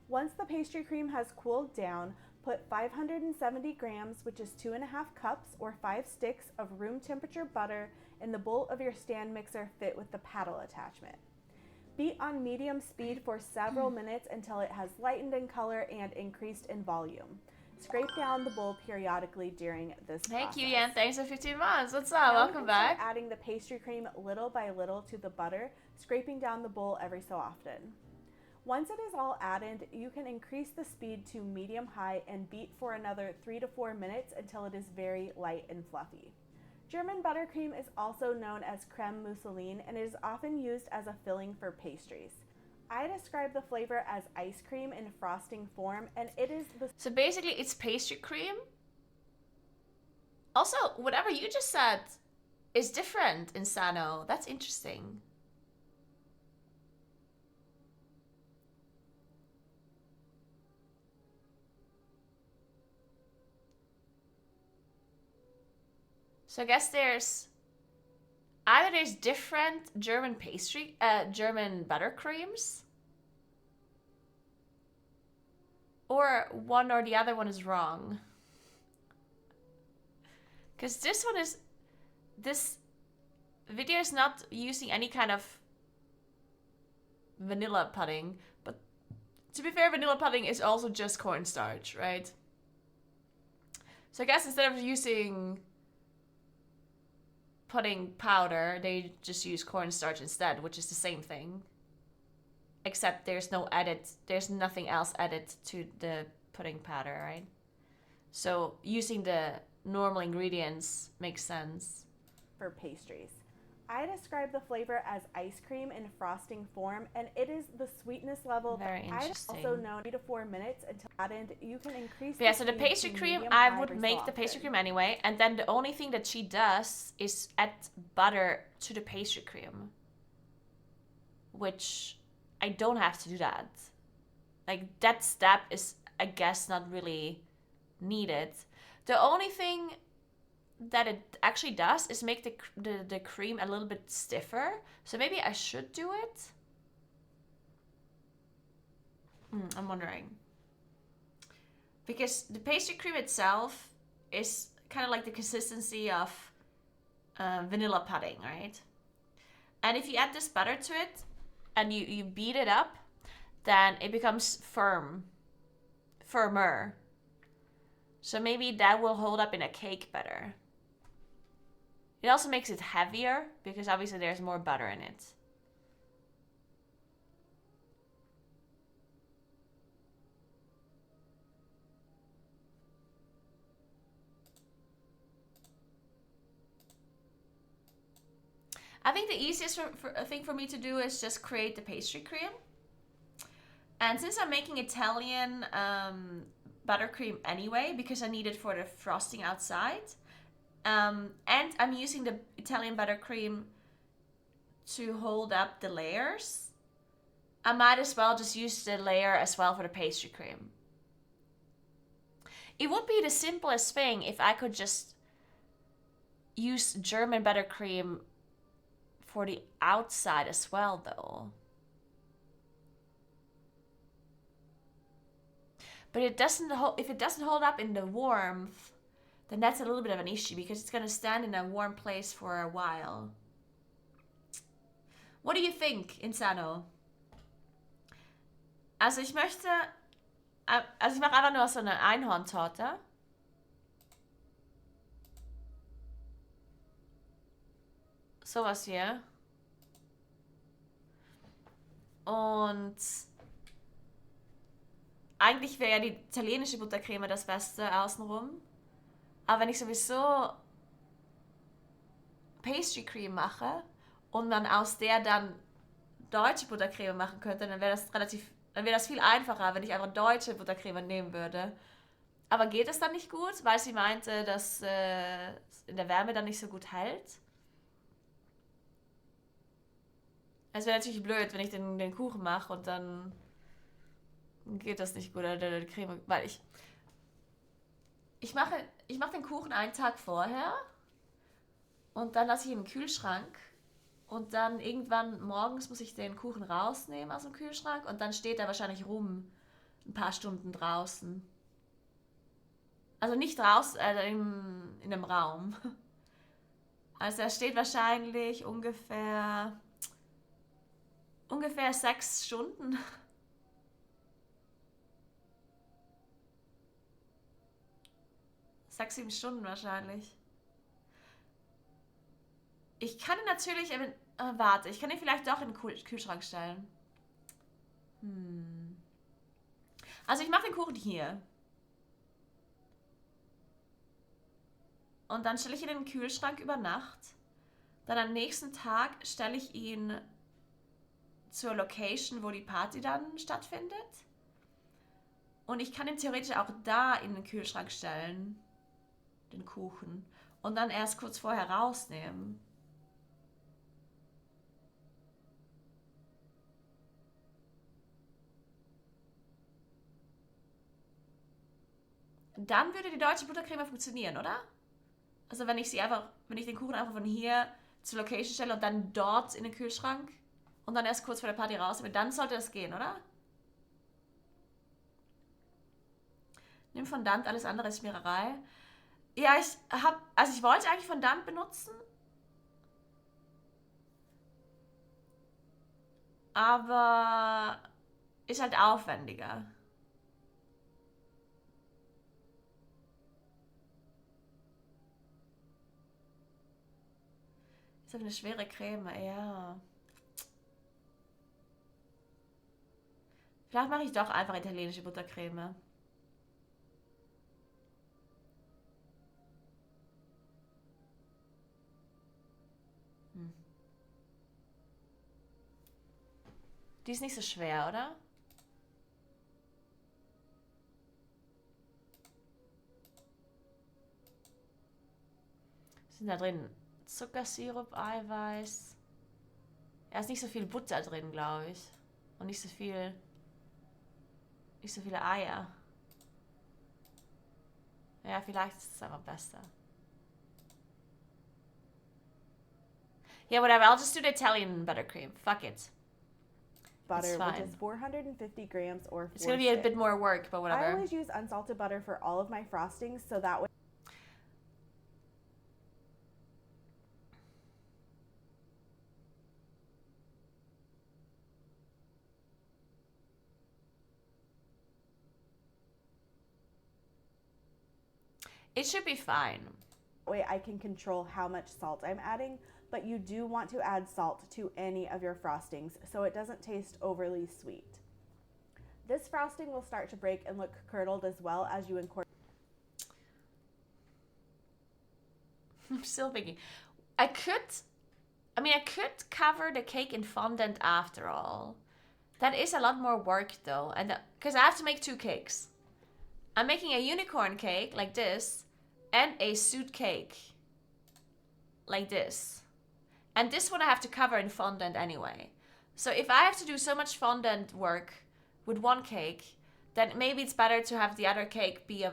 Once the pastry cream has cooled down, put 570 grams, which is 2.5 cups or 5 sticks of room temperature butter in the bowl of your stand mixer fit with the paddle attachment. Beat on medium speed for several minutes until it has lightened in color and increased in volume. Scrape down the bowl periodically during this process. Thank you, Yan. Thanks for 15 months. What's up? Welcome back. Adding the pastry cream little by little to the butter, scraping down the bowl every so often. Once it is all added, you can increase the speed to medium-high and beat for another 3 to 4 minutes until it is very light and fluffy. German buttercream is also known as creme mousseline and is often used as a filling for pastries. I describe the flavor as ice cream in frosting form, and it is the... So basically it's pastry cream. Also, whatever you just said is different in Sano. That's interesting. So I guess there's different German German buttercreams, or one or the other one is wrong. Because this video is not using any kind of vanilla pudding, but to be fair, vanilla pudding is also just cornstarch, right? So I guess instead of using pudding powder, they just use cornstarch instead, which is the same thing. Except there's nothing else added to the pudding powder, right? So using the normal ingredients makes sense. For pastries. I describe the flavor as ice cream in frosting form, and it is the sweetness level Very that I interesting. also known 3 to 4 minutes until added. You can increase. But yeah, so the pastry to cream, medium I high would every make so the pastry often. cream anyway, and then the only thing that she does is add butter to the pastry cream, which I don't have to do that. Like, that step is, I guess, not really needed. The only thing that it actually does is make the cream a little bit stiffer. So maybe I should do it. I'm wondering. Because the pastry cream itself is kind of like the consistency of vanilla pudding, right? And if you add this butter to it and you beat it up, then it becomes firmer. So maybe that will hold up in a cake better. It also makes it heavier because obviously there's more butter in it. I think the easiest thing for me to do is just create the pastry cream. And since I'm making Italian buttercream anyway, because I need it for the frosting outside, and I'm using the Italian buttercream to hold up the layers, I might as well just use the layer as well for the pastry cream. It would be the simplest thing if I could just use German buttercream for the outside as well, though. But if it doesn't hold up in the warmth, then that's a little bit of an issue because it's going to stand in a warm place for a while. What do you think, Insano? Also ich mache einfach nur so eine Einhorntorte. Sowas hier. Und eigentlich wäre ja die italienische Buttercreme das Beste außenrum. Aber wenn ich sowieso Pastry Cream mache und man aus der dann deutsche Buttercreme machen könnte, dann wäre das viel einfacher, wenn ich einfach deutsche Buttercreme nehmen würde. Aber geht es dann nicht gut, weil sie meinte, dass es in der Wärme dann nicht so gut hält? Es wäre natürlich blöd, wenn ich den Kuchen mache und dann geht das nicht gut, oder die Creme, weil ich mache den Kuchen einen Tag vorher und dann lasse ich ihn im Kühlschrank und dann irgendwann morgens muss ich den Kuchen rausnehmen aus dem Kühlschrank und dann steht er wahrscheinlich rum ein paar Stunden draußen. Also nicht draußen, in einem Raum. Also er steht wahrscheinlich ungefähr 6 Stunden. 6, 7 Stunden wahrscheinlich. Ich kann ihn natürlich, warte, ich kann ihn vielleicht doch in den Kühlschrank stellen. Also ich mache den Kuchen hier. Und dann stelle ich ihn in den Kühlschrank über Nacht. Dann am nächsten Tag stelle ich ihn zur Location, wo die Party dann stattfindet. Und ich kann ihn theoretisch auch da in den Kühlschrank stellen, den Kuchen. Und dann erst kurz vorher rausnehmen. Dann würde die deutsche Buttercreme funktionieren, oder? Also wenn ich den Kuchen einfach von hier zur Location stelle und dann dort in den Kühlschrank und dann erst kurz vor der Party rausnehme, dann sollte das gehen, oder? Nimm Fondant, alles andere ist Schmiererei. Ja, ich wollte eigentlich Fondant benutzen. Aber ist halt aufwendiger. Ist aber eine schwere Creme, ja. Vielleicht mache ich doch einfach italienische Buttercreme. Die ist nicht so schwer, oder? Was sind da drin? Zuckersirup, Eiweiß. Da ist nicht so viel Butter drin, glaube ich. Und nicht so viele Eier. Ja, vielleicht ist es einfach besser. Yeah, whatever. I'll just do the Italian buttercream. Fuck it. Butter, which is 450 grams or 4 It's gonna be a bit more work, but whatever. I always use unsalted butter for all of my frostings, so that way. It should be fine. Way I can control how much salt I'm adding, but you do want to add salt to any of your frostings so it doesn't taste overly sweet. This frosting will start to break and look curdled as well as you incorporate. I'm still thinking. I could cover the cake in fondant after all. That is a lot more work though, and because I have to make 2 cakes. I'm making a unicorn cake like this and a suit cake like this. And this one I have to cover in fondant anyway. So if I have to do so much fondant work with one cake, then maybe it's better to have the other cake be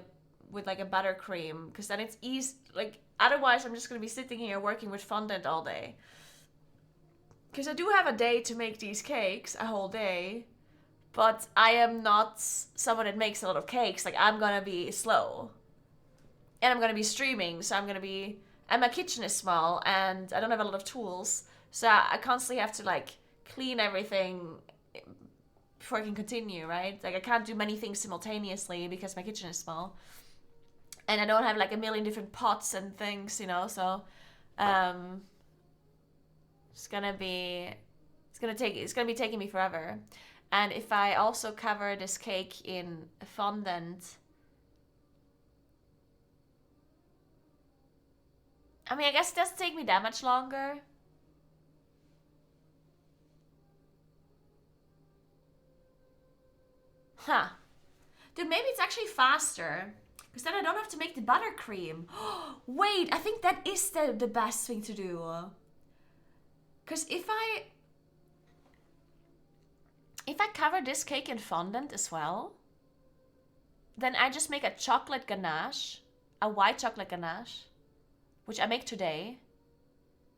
with like a buttercream, because then it's easy. Like otherwise, I'm just gonna be sitting here working with fondant all day. Because I do have a day to make these cakes, a whole day, but I am not someone that makes a lot of cakes. Like I'm gonna be slow, and I'm gonna be streaming, so and my kitchen is small, and I don't have a lot of tools, so I constantly have to like clean everything before I can continue, right? Like I can't do many things simultaneously because my kitchen is small, and I don't have like a million different pots and things, so it's gonna be taking me forever. And if I also cover this cake in fondant, I mean, I guess it doesn't take me that much longer. Huh. Dude, maybe it's actually faster. Because then I don't have to make the buttercream. Wait, I think that is the best thing to do. Because if I cover this cake in fondant as well, then I just make a chocolate ganache, a white chocolate ganache, which I make today,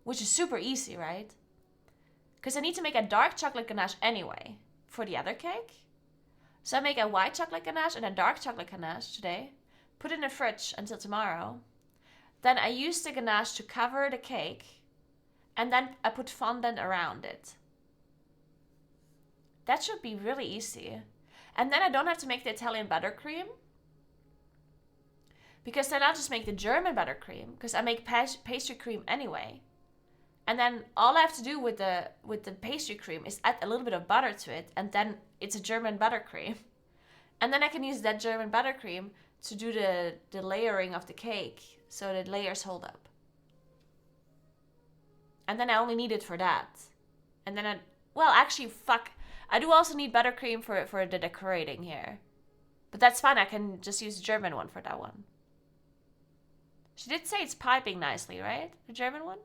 which is super easy, right? Because I need to make a dark chocolate ganache anyway for the other cake. So I make a white chocolate ganache and a dark chocolate ganache today, put it in the fridge until tomorrow. Then I use the ganache to cover the cake, and then I put fondant around it. That should be really easy. And then I don't have to make the Italian buttercream, because then I'll just make the German buttercream, because I make pastry cream anyway. And then all I have to do with the pastry cream is add a little bit of butter to it, and then it's a German buttercream. And then I can use that German buttercream to do the layering of the cake so the layers hold up. And then I only need it for that. And then well, actually, fuck. I do also need buttercream for the decorating here. But that's fine, I can just use the German one for that one. She did say it's piping nicely, right? The German one?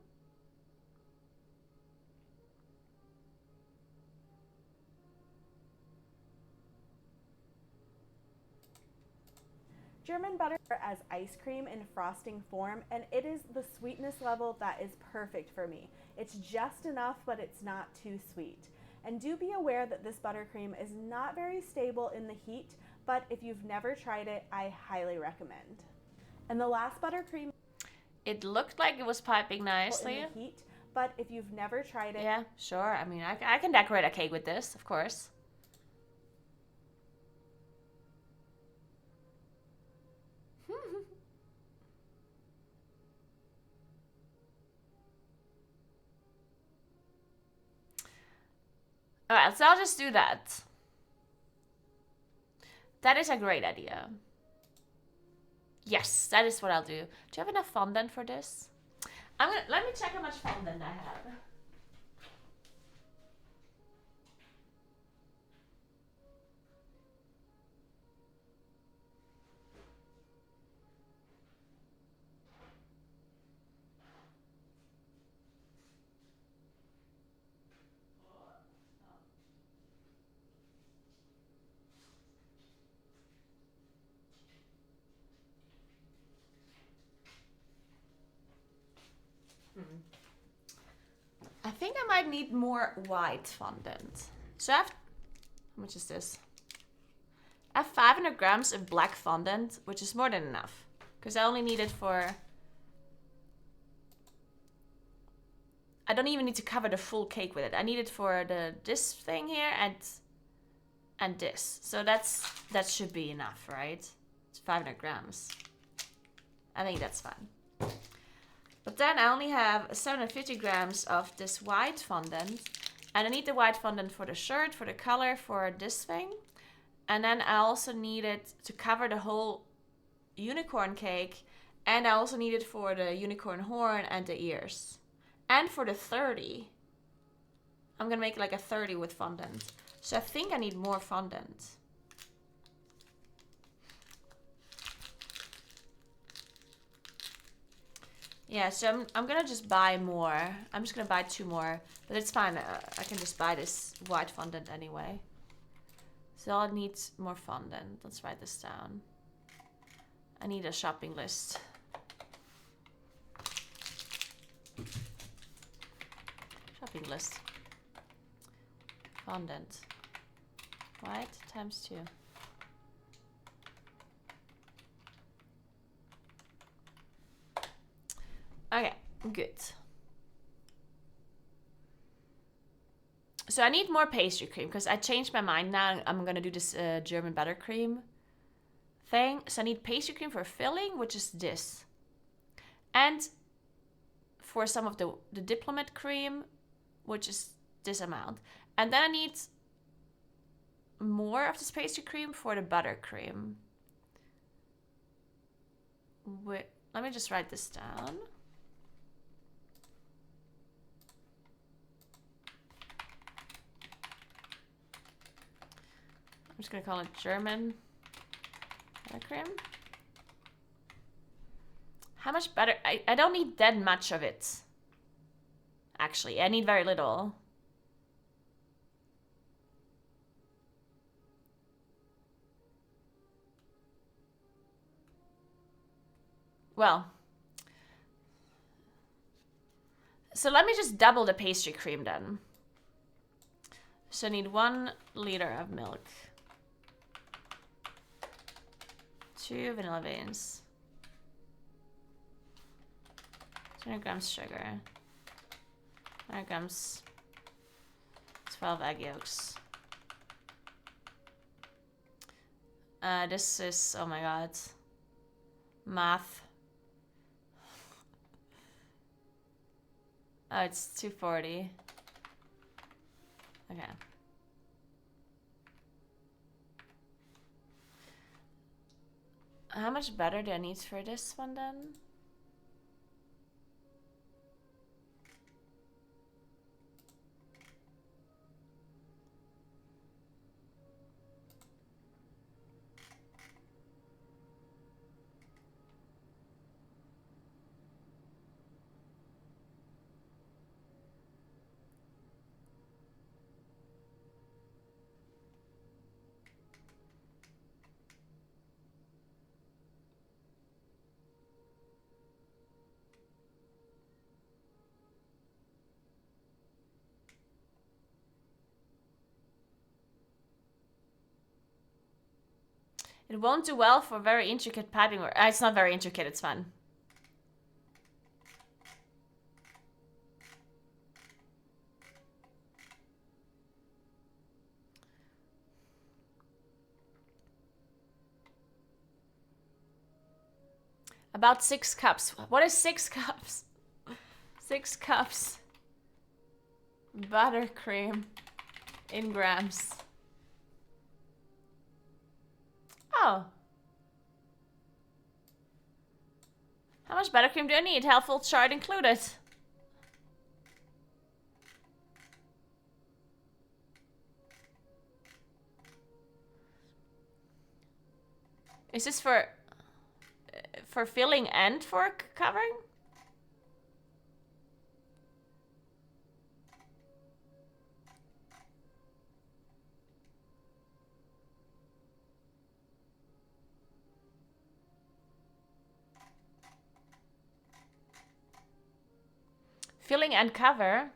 German butter as ice cream in frosting form, and it is the sweetness level that is perfect for me. It's just enough, but it's not too sweet. And do be aware that this buttercream is not very stable in the heat, but if you've never tried it, I highly recommend. And the last buttercream, it looked like it was piping nicely. In the heat, but if you've never tried it, yeah, sure. I mean, I can decorate a cake with this, of course. Alright, so I'll just do that. That is a great idea. Yes, that is what I'll do. Do you have enough fondant for this? Let me check how much fondant I have. I think I might need more white fondant. So I have, how much is this? I have 500 grams of black fondant, which is more than enough. Because I only need it for, I don't even need to cover the full cake with it. I need it for this thing here and this. So that should be enough, right? It's 500 grams. I think that's fine. But then I only have 750 grams of this white fondant. And I need the white fondant for the shirt, for the color, for this thing. And then I also need it to cover the whole unicorn cake. And I also need it for the unicorn horn and the ears. And for the 30. I'm gonna make like a 30 with fondant. So I think I need more fondant. Yeah, so I'm gonna just buy more. I'm just gonna buy 2 more, but it's fine. I can just buy this white fondant anyway. So I'll need more fondant. Let's write this down. I need a shopping list. Shopping list. Fondant. White times 2. Okay, good. So I need more pastry cream because I changed my mind now. I'm gonna do this German buttercream thing. So I need pastry cream for filling, which is this. And for some of the diplomat cream, which is this amount. And then I need more of this pastry cream for the buttercream. Wait, let me just write this down. I'm just gonna call it German buttercream. How much butter? I don't need that much of it. Actually, I need very little. Well, so let me just double the pastry cream then. So I need 1 liter of milk. 2 vanilla beans. 200 grams sugar. 100 grams. 12 egg yolks. This is, oh my god. Math. Oh, it's 240. Okay. How much butter do I need for this one then? It won't do well for very intricate piping work. It's not very intricate, it's fun. About 6 cups. What is 6 cups? 6 cups. Buttercream in grams. Oh. How much buttercream do I need? Helpful chart included. Is this for filling and for covering? Filling and cover.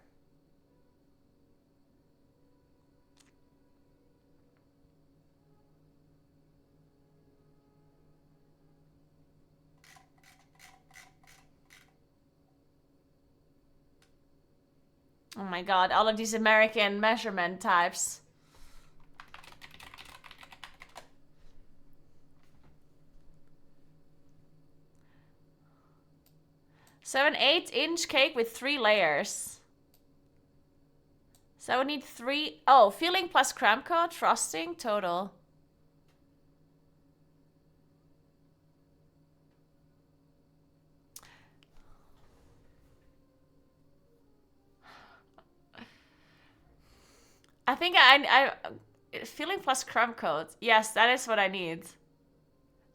Oh my god, all of these American measurement types. So an 8-inch cake with 3 layers. So I would need 3. Oh, filling plus crumb coat, frosting, total. I think filling plus crumb coat. Yes, that is what I need.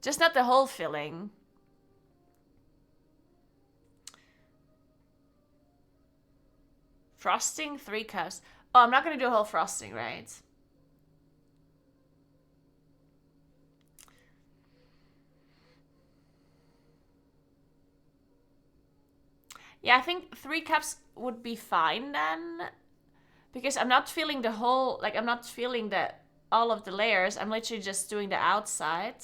Just not the whole filling. Frosting, 3 cups. Oh, I'm not gonna do a whole frosting, right? Yeah, I think 3 cups would be fine then. Because I'm not feeling the whole, like I'm not feeling all of the layers. I'm literally just doing the outside.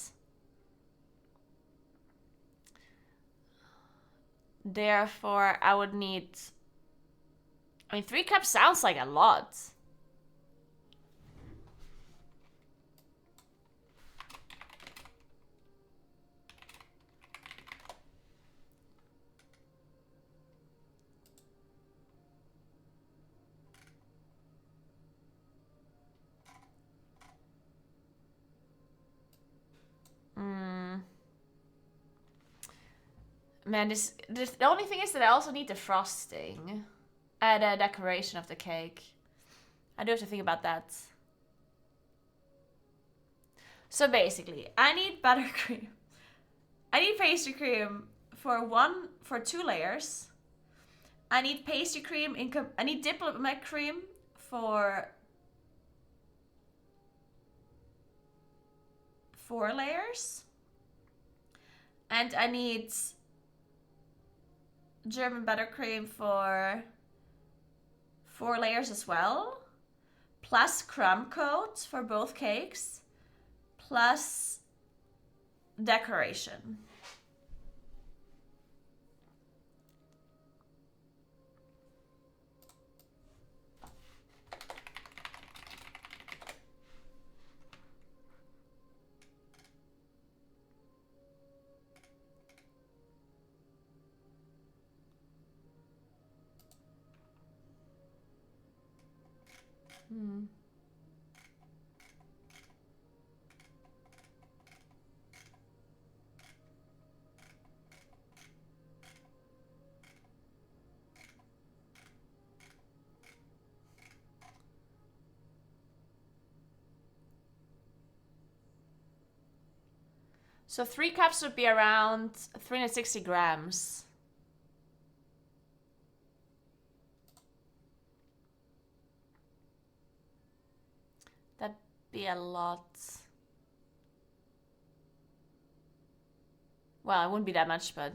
Therefore, I would need, I mean, 3 cups sounds like a lot. Man, the only thing is that I also need the frosting. The decoration of the cake. I do have to think about that. So basically, I need buttercream. I need pastry cream for 2 layers. I need pastry cream I need diplomat cream for 4 layers. And I need German buttercream for 4 layers as well. Plus crumb coat for both cakes. Plus decoration. So 3 cups would be around 360 grams. That'd be a lot. Well, it wouldn't be that much, but...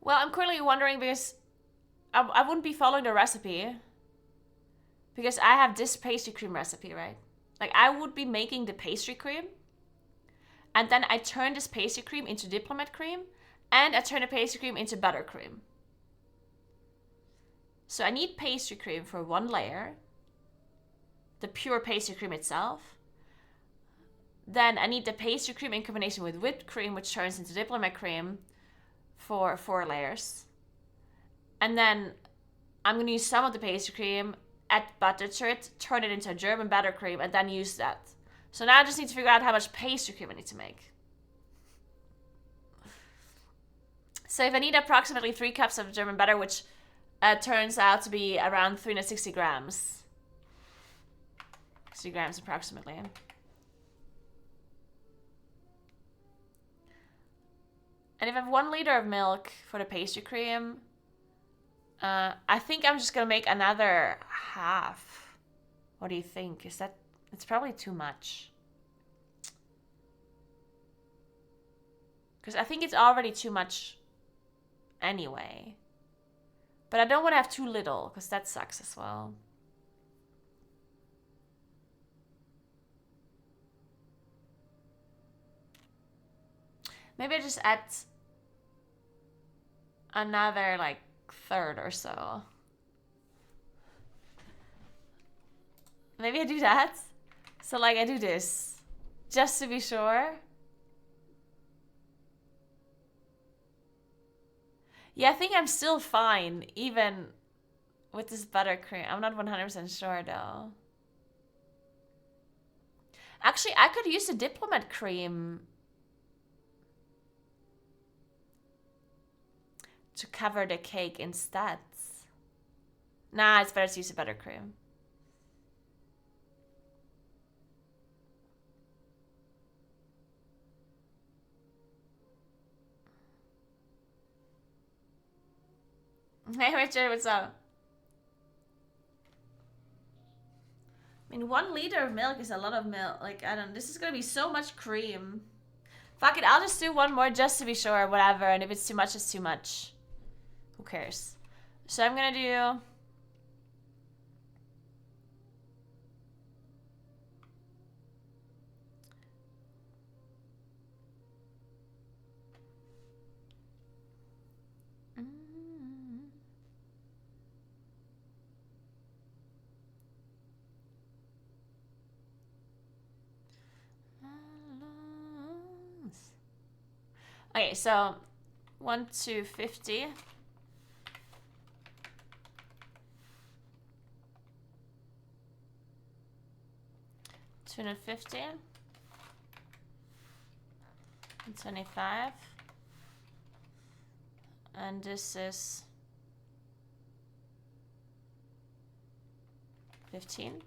Well, I'm currently wondering because I wouldn't be following the recipe. Because I have this pastry cream recipe, right? Like, I would be making the pastry cream. And then I turn this pastry cream into diplomat cream. And I turn the pastry cream into buttercream. So I need pastry cream for 1 layer. The pure pastry cream itself. Then I need the pastry cream in combination with whipped cream, which turns into diplomat cream, for 4 layers. And then I'm going to use some of the pastry cream, add butter to it, turn it into a German buttercream, and then use that. So now I just need to figure out how much pastry cream I need to make. So if I need approximately 3 cups of German butter, which turns out to be around 360 grams. 60 grams approximately. And if I have 1 liter of milk for the pastry cream, I think I'm just gonna make another half. What do you think? Is that... It's probably too much. Because I think it's already too much anyway. But I don't want to have too little, because that sucks as well. Maybe I just add another, like, third or so. Maybe I do that. So, like, I do this. Just to be sure. Yeah, I think I'm still fine, even with this buttercream. I'm not 100% sure, though. Actually, I could use the diplomat cream to cover the cake instead. Nah, it's better to use the buttercream. Hey Richard, what's up? I mean, 1 liter of milk is a lot of milk. Like, I don't... This is gonna be so much cream. Fuck it, I'll just do 1 more just to be sure, whatever. And if it's too much, it's too much. Who cares? So I'm gonna do... Okay, so 1 to 50. $250 and 25, and this is 15.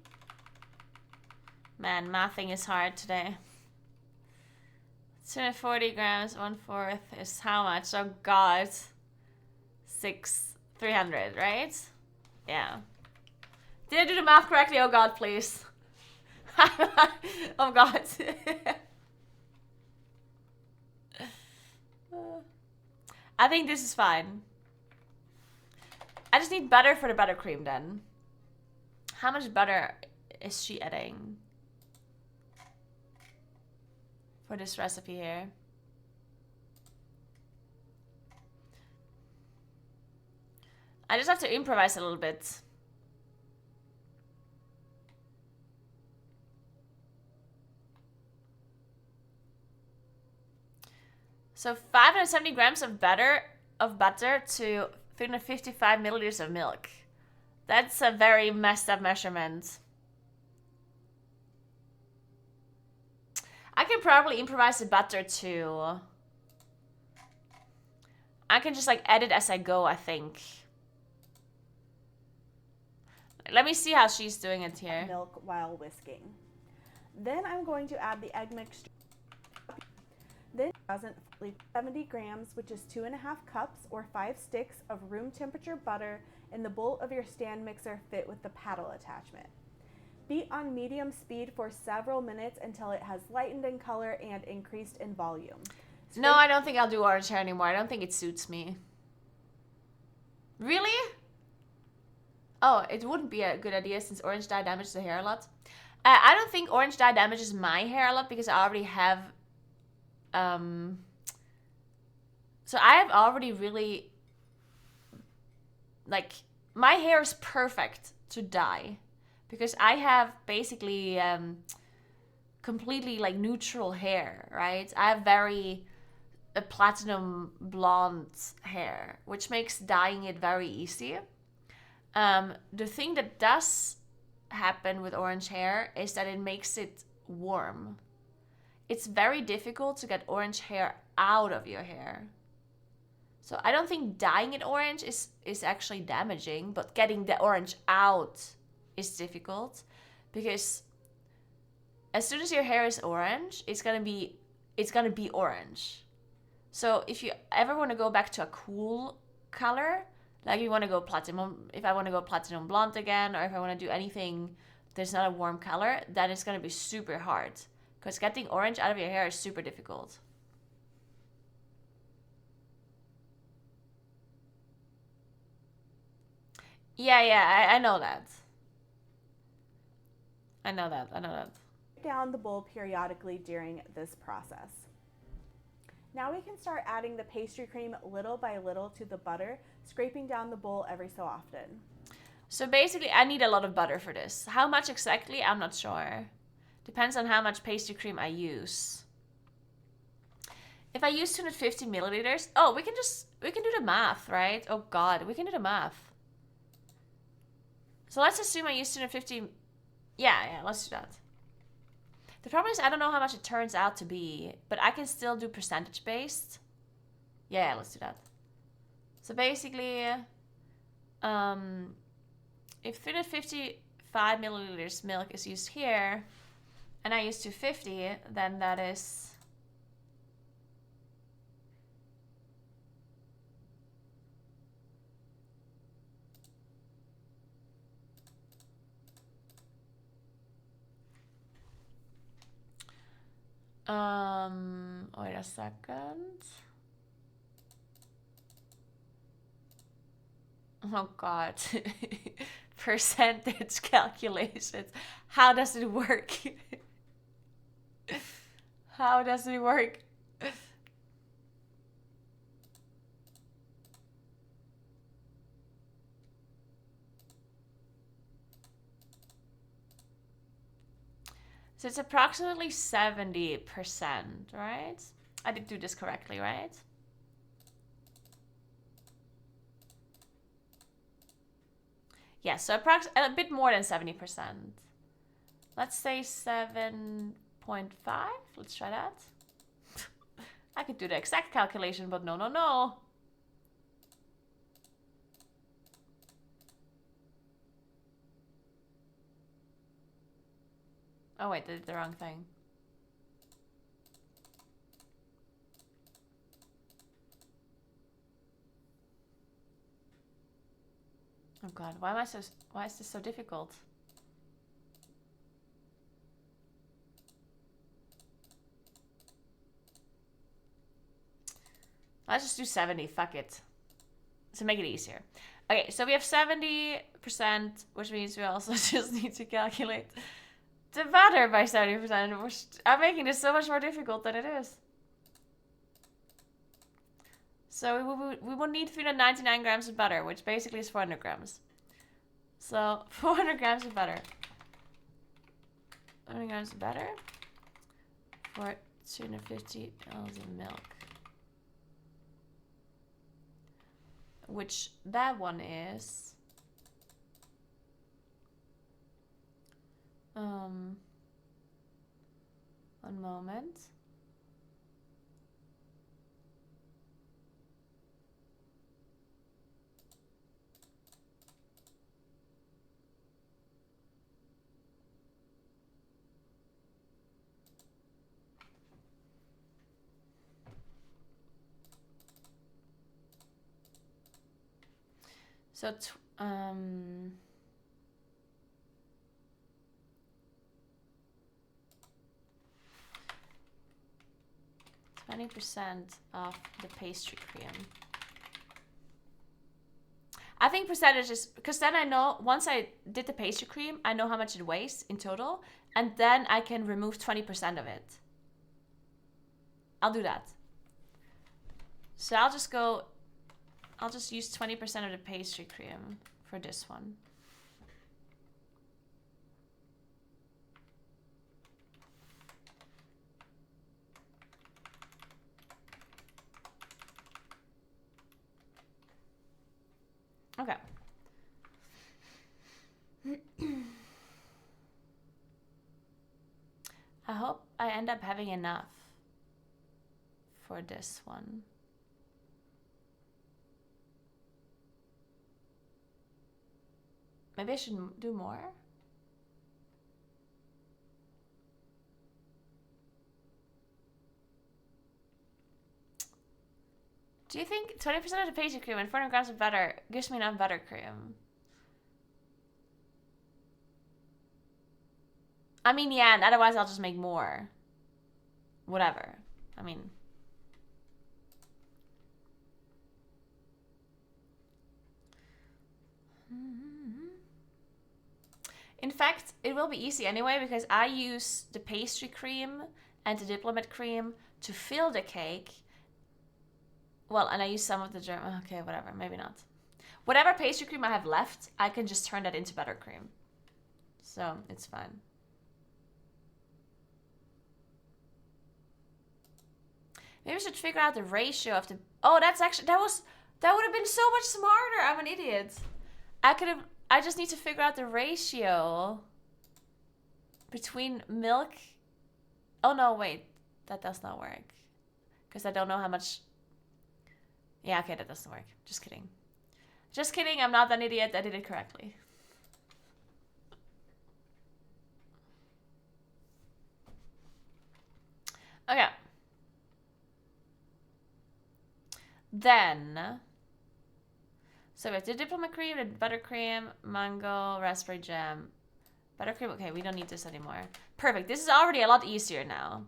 Man, mathing is hard today. 240 grams, 1/4 is how much? Oh god. 300, right? Yeah. Did I do the math correctly? Oh god, please. Oh god. I think this is fine. I just need butter for the buttercream then. How much butter is she adding for this recipe here? I just have to improvise a little bit. So 570 grams of butter to 355 milliliters of milk. That's a very messed up measurement. I can probably improvise the butter too. I can just like edit as I go, I think. Let me see how she's doing it here. Milk while whisking. Then I'm going to add the egg mixture. Then 70 grams, which is 2.5 cups or 5 sticks of room temperature butter in the bowl of your stand mixer fit with the paddle attachment. Beat on medium speed for several minutes until it has lightened in color and increased in volume. No, I don't think I'll do orange hair anymore. I don't think it suits me. Really? Oh, it wouldn't be a good idea since orange dye damages the hair a lot. I don't think orange dye damages my hair a lot because I already have... So I have already really... Like, my hair is perfect to dye. Because I have basically completely like neutral hair, right? I have very platinum blonde hair, which makes dyeing it very easy. The thing that does happen with orange hair is that it makes it warm. It's very difficult to get orange hair out of your hair. So I don't think dyeing it orange is actually damaging, but getting the orange out is difficult because as soon as your hair is orange, it's gonna be orange. So if you ever want to go back to a cool color, like you want to go platinum, if I want to go platinum blonde again, or if I want to do anything that's not a warm color, then it's gonna be super hard because getting orange out of your hair is super difficult. Yeah, I know that. I know that. Down the bowl periodically during this process. Now we can start adding the pastry cream little by little to the butter, scraping down the bowl every so often. So basically I need a lot of butter for this. How much exactly? I'm not sure. Depends on how much pastry cream I use. If I use 250 milliliters, oh, we can do the math, right? Oh God, we can do the math. So let's assume I use 250. Yeah, let's do that. The problem is I don't know how much it turns out to be, but I can still do percentage based. Yeah, let's do that. So basically, if 355 milliliters milk is used here, and I use 250, then that is... Wait a second. Oh God. Percentage calculations. How does it work? How does it work? So it's approximately 70%, right? I did do this correctly, right? Yeah, so a bit more than 70%. Let's say 7.5. Let's try that. I could do the exact calculation, but no. Oh wait, I did the wrong thing. Oh God, why is this so difficult? Let's just do 70, fuck it. To make it easier. Okay, so we have 70%, which means we also just need to calculate the butter by 70%, which I'm making this so much more difficult than it is. So we will need 399 grams of butter, which basically is 400 grams. So 400 grams of butter. 400 grams of butter for 250 ml of milk. Which that one is... One moment. So, 20% of the pastry cream. I think percentage is, because then I know, once I did the pastry cream, I know how much it weighs in total, and then I can remove 20% of it. I'll do that. So I'll just use 20% of the pastry cream for this one. Okay. I hope I end up having enough for this one. Maybe I should do more. Do you think 20% of the pastry cream and 400 grams of butter gives me enough buttercream? I mean, yeah, and otherwise I'll just make more. Whatever. I mean... In fact, it will be easy anyway because I use the pastry cream and the diplomat cream to fill the cake. Well, and I use some of the German... Okay, whatever. Maybe not. Whatever pastry cream I have left, I can just turn that into buttercream. So, it's fine. Maybe I should figure out the ratio of the... Oh, that's actually... That would have been so much smarter. I'm an idiot. I just need to figure out the ratio between milk... Oh, no, wait. That does not work. Because I don't know how much... Yeah, okay, that doesn't work. Just kidding. Just kidding, I'm not an idiot. I did it correctly. Okay. Then... So we have the diplomat cream, the buttercream, mango, raspberry jam. Buttercream, okay, we don't need this anymore. Perfect, this is already a lot easier now.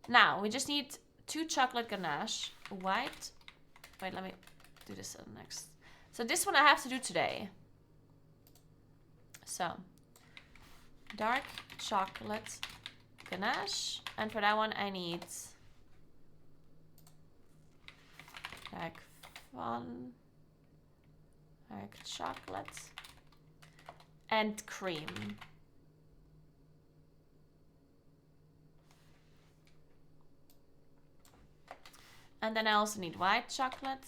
Now, we just need 2 chocolate ganache. White. Wait, let me do this next. So this one I have to do today. So, dark chocolate ganache. And for that one I need like dark chocolate and cream. And then I also need white chocolate.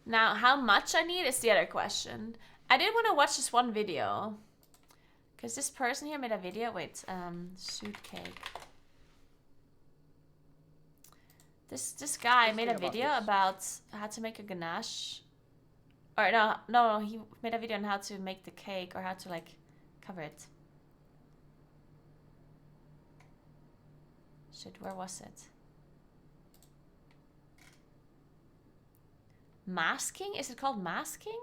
Now, how much I need is the other question. I did want to watch this one video. Because this person here made a video. Wait, suit cake. This guy made a video about how to make a ganache. Or no, he made a video on how to make the cake or how to like cover it. Shit, where was it? Masking? Is it called masking?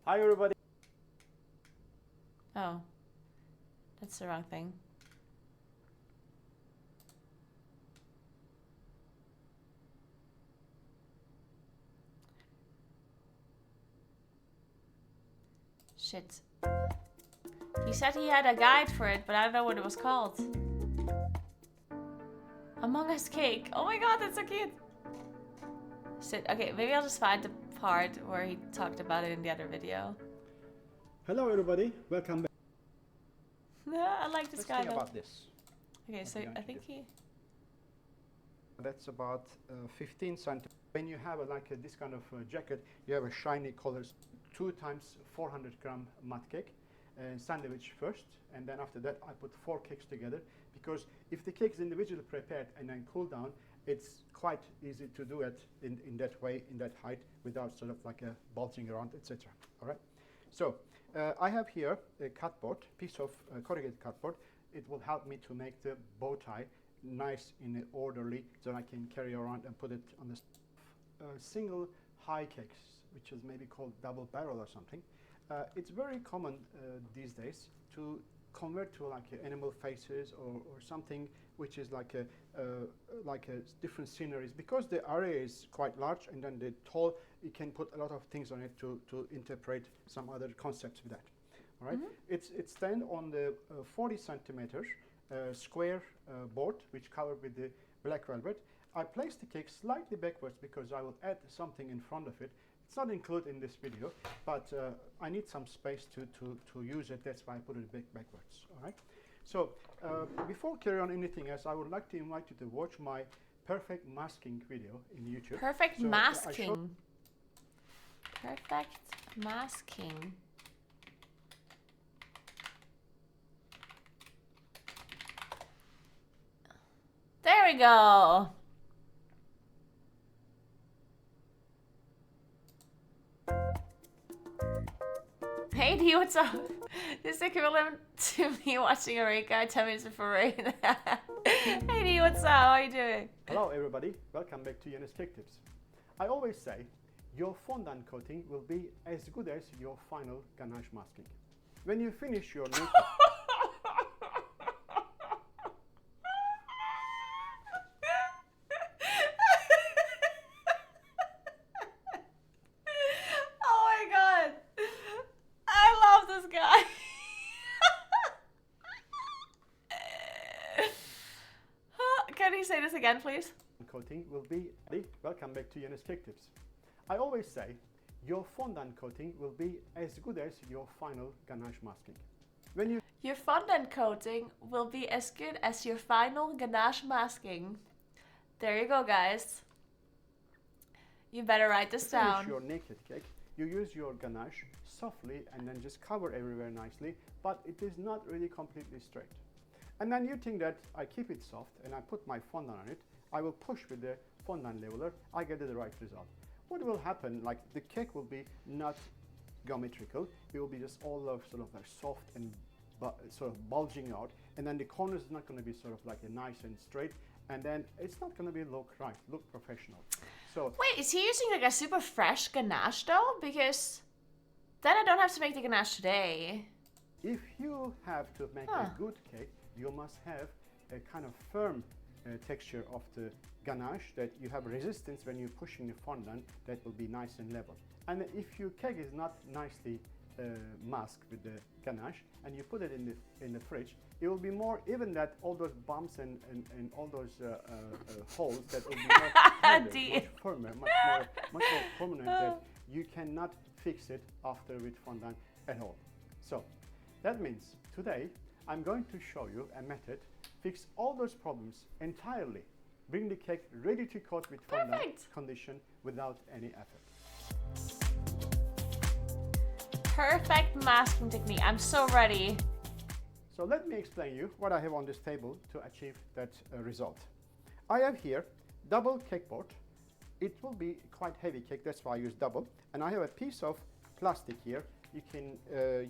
Hi everybody. Oh. That's the wrong thing. Shit. He said he had a guide for it, but I don't know what it was called. Among Us cake. Oh my god, that's so cute. Shit. Okay, maybe I'll just find the part where he talked about it in the other video. Hello everybody, welcome back. I like this Let's guy think though. about this. Okay, so we're going I to think do. he. That's about 15 centimeters. When you have this kind of jacket, you have a shiny colors. 2 times 400 gram mud cake, sandwich first, and then after that I put 4 cakes together, because if the cake is individually prepared and then cool down, it's quite easy to do it in that way, in that height, without sort of like a bulging around, etc. All right. So I have here a cardboard, piece of corrugated cardboard. It will help me to make the bow tie nice and orderly, so I can carry around and put it on the single high cakes, which is maybe called double barrel or something. It's very common these days to convert to like animal faces or something which is like a different sceneries, because the area is quite large and then the tall, you can put a lot of things on it to interpret some other concepts with that. All right. It's stand on the 40 centimeters square board, which covered with the black velvet. I place the cake slightly backwards because I will add something in front of it. It's not included in this video, but I need some space to use it. That's why I put it backwards. All right. So before carry on anything else, I would like to invite you to watch my perfect masking video in YouTube. Perfect So, masking. Perfect masking. There we go. Hey D, what's up? This is equivalent to me watching Eureka 10 minutes before rain. Hey D, what's up? How are you doing? Hello everybody, welcome back to Yunus Cake Tips. I always say your fondant coating will be as good as your final ganache masking. When you finish your naked Oh my god. I love this guy. Can you say this again, please? coating will be, welcome back to Yunus Cake Tips. I always say your fondant coating will be as good as your final ganache masking. When you Your fondant coating will be as good as your final ganache masking. There you go, guys. You better write this finish down. your naked cake, you use your ganache softly and then just cover everywhere nicely, but it is not really completely straight. And then you think that I keep it soft and I put my fondant on it, I will push with the fondant leveler, I get the right result. What will happen, like the cake will be not geometrical, it will be just all of sort of like soft and sort of bulging out, and then the corners is not going to be sort of like a nice and straight, and then it's not going to be look right, look professional. So Wait, is he using like a super fresh ganache though? Because then I don't have to make the ganache today. if you have to make a good cake, you must have a kind of firm texture of the ganache, that you have resistance when you're pushing the fondant, that will be nice and level. And if your cake is not nicely masked with the ganache and you put it in the fridge, it will be more even, that all those bumps and all those holes that will be more tender, much firmer, much more permanent, that you cannot fix it after with fondant at all. So that means today I'm going to show you a method, fix all those problems entirely, bring the cake ready to coat with fondant condition without any effort. Perfect masking technique. I'm so ready. So let me explain you what I have on this table to achieve that result. I have here double cake board. It will be quite heavy cake, that's why I use double. And I have a piece of plastic here. You can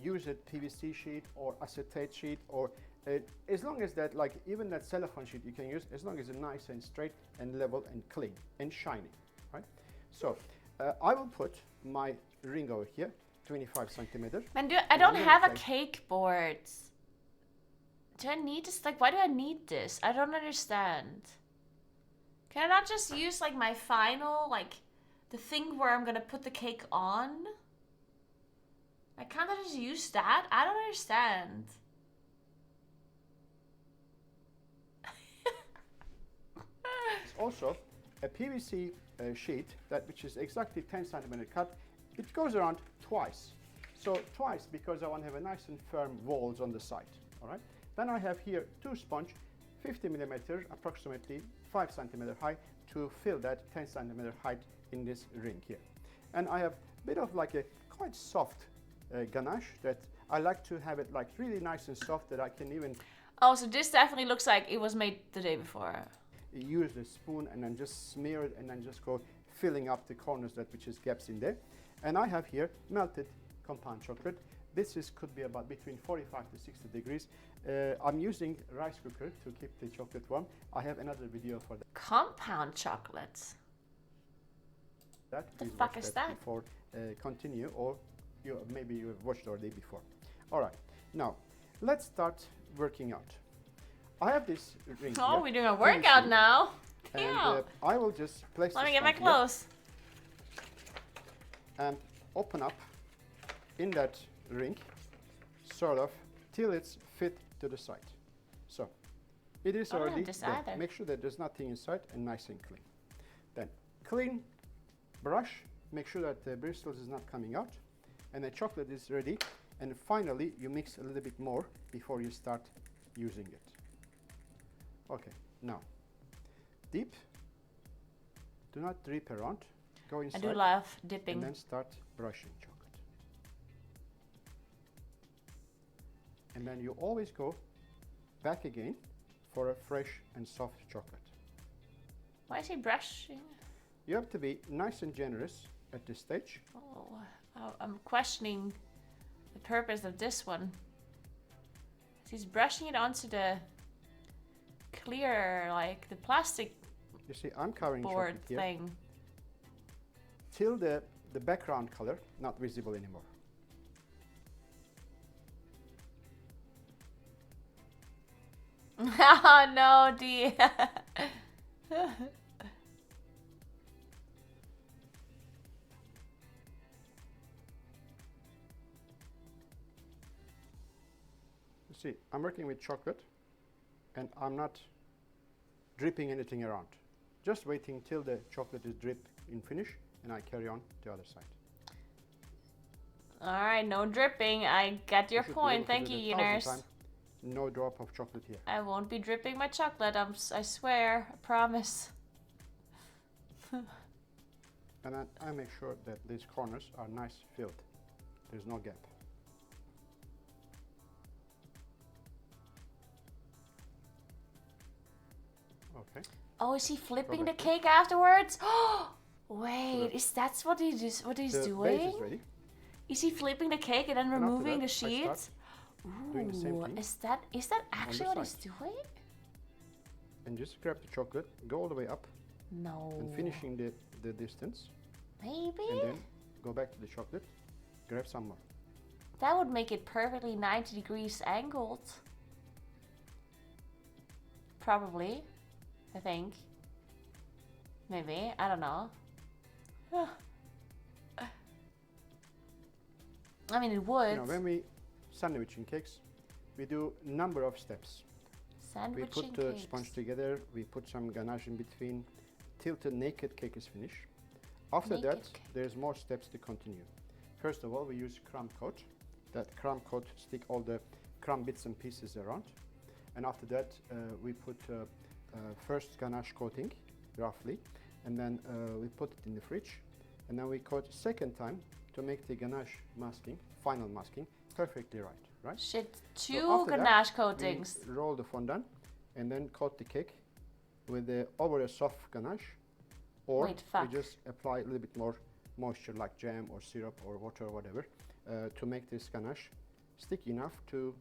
use a PVC sheet or acetate sheet, or as long as that, like even that cellophane sheet you can use, as long as it's nice and straight and level and clean and shiny, right? So I will put my ring over here, 25 centimeters. Man, I don't have a cake board. Do I need this? Like, why do I need this? I don't understand. Can I not just use like my final, like the thing where I'm gonna put the cake on? Like, can't I just use that? I don't understand. It's also a PVC sheet, that which is exactly 10 centimeter cut. It goes around twice. So twice, because I want to have a nice and firm walls on the side. All right. Then I have here 2 sponge, 50 millimeter, approximately 5 centimeter high, to fill that 10 centimeter height in this ring here. And I have a bit of like a quite soft ganache that I like to have it like really nice and soft that I can even Oh, so this definitely looks like it was made the day before. use the spoon and then just smear it and then just go filling up the corners that which is gaps in there. And I have here melted compound chocolate. This is could be about between 45 to 60 degrees. I'm using rice cooker to keep the chocolate warm. I have another video for that. Compound chocolate. Please fuck watch is that that? before continue, or maybe you have watched already before. All right, now let's start working out. I have this ring. Oh, here, we're doing a can you workout see? now. And Yeah. I will just place Let me this get my one here clothes. and open up in that ring, sort of, till it's fit to the side. So it is I don't have already this there. either. Make sure that there's nothing inside and nice and clean. Then clean brush, make sure that the bristles is not coming out, and the chocolate is ready. And finally, you mix a little bit more before you start using it. Okay, now dip. Do not drip around. Go I inside. do love And dipping. then start brushing chocolate. And then you always go back again for a fresh and soft chocolate. Why is he brushing? You have to be nice and generous at this stage. Oh, I'm questioning the purpose of this one. He's brushing it onto the clear, like the plastic You see, I'm covering board chocolate here thing. till the background color not visible anymore. Oh no, D. You see, I'm working with chocolate and I'm not dripping anything around. Just waiting till the chocolate is dripped in finish and I carry on the other side. Alright, no dripping. I get your should be point. able to Thank do you, that 1,000 Eunice. times. No drop of chocolate here. I won't be dripping my chocolate. I swear. I promise. And then I make sure that these corners are nice filled. There's no gap. Okay. Oh, is he flipping the back. cake afterwards? Wait, the- is that what he's The base doing? is ready. Is he flipping the cake and then And after removing that, the I start sheets? doing the same Ooh, thing is that actually what he's side. doing? And just grab the chocolate, go all the way up No. and finishing the distance. Maybe? And then go back to the chocolate, grab some more. That would make it perfectly 90 degrees angled. Probably. I think. Maybe. I don't know. I mean, it would. You know, when we sandwiching cakes, we do number of steps. We Sandwiching put the cakes. sponge together, we put some ganache in between, till the naked cake is finished. After Naked that, cake. there's more steps to continue. First of all, we use crumb coat. That crumb coat stick all the crumb bits and pieces around. And after that, we put first ganache coating, roughly, and then we put it in the fridge. And then we coat second time to make the ganache masking, final masking, perfectly right? Shit, So two after that, ganache coatings. We roll the fondant and then coat the cake with the over a soft ganache, or Wait, fuck. we just apply a little bit more moisture like jam or syrup or water or whatever to make this ganache sticky enough to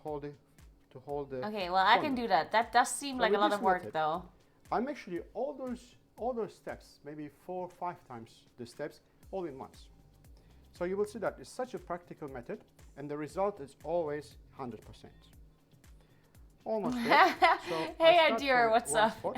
hold the. Okay, well I can fondant. do that. That does seem So like a with lot this of work method, though. I'm actually all those steps, maybe 4 or 5 times the steps, all in once. So you will see that it's such a practical method, and the result is always 100%. Almost there. So Hey, I start Adir, from what's one up? spot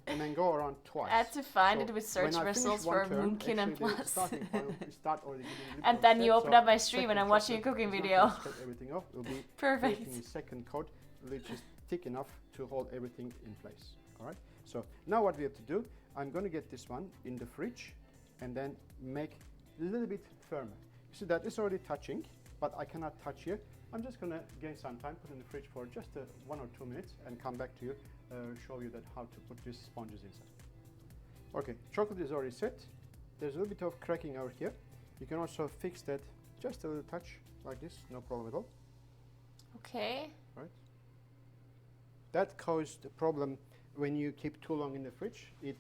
and then go around twice. I had to find So it with search when I finish results one for turn, Moonkin and actually the Plus. starting point will start already giving a little And bit then of you set, open so up my stream and second I'm watching a chocolate cooking is not video. gonna scrape everything off. Will be Perfect. creating a second coat, which is thick enough to hold everything in place. All right. So now what we have to do, I'm going to get this one in the fridge and then make a little bit firmer. You see that it's already touching, but I cannot touch here. I'm just going to gain some time, put in the fridge for just 1 or 2 minutes and come back to you, show you that how to put these sponges inside. Okay, chocolate is already set. There's a little bit of cracking over here. You can also fix that just a little touch like this, no problem at all. Okay. Right. That caused a problem when you keep too long in the fridge. If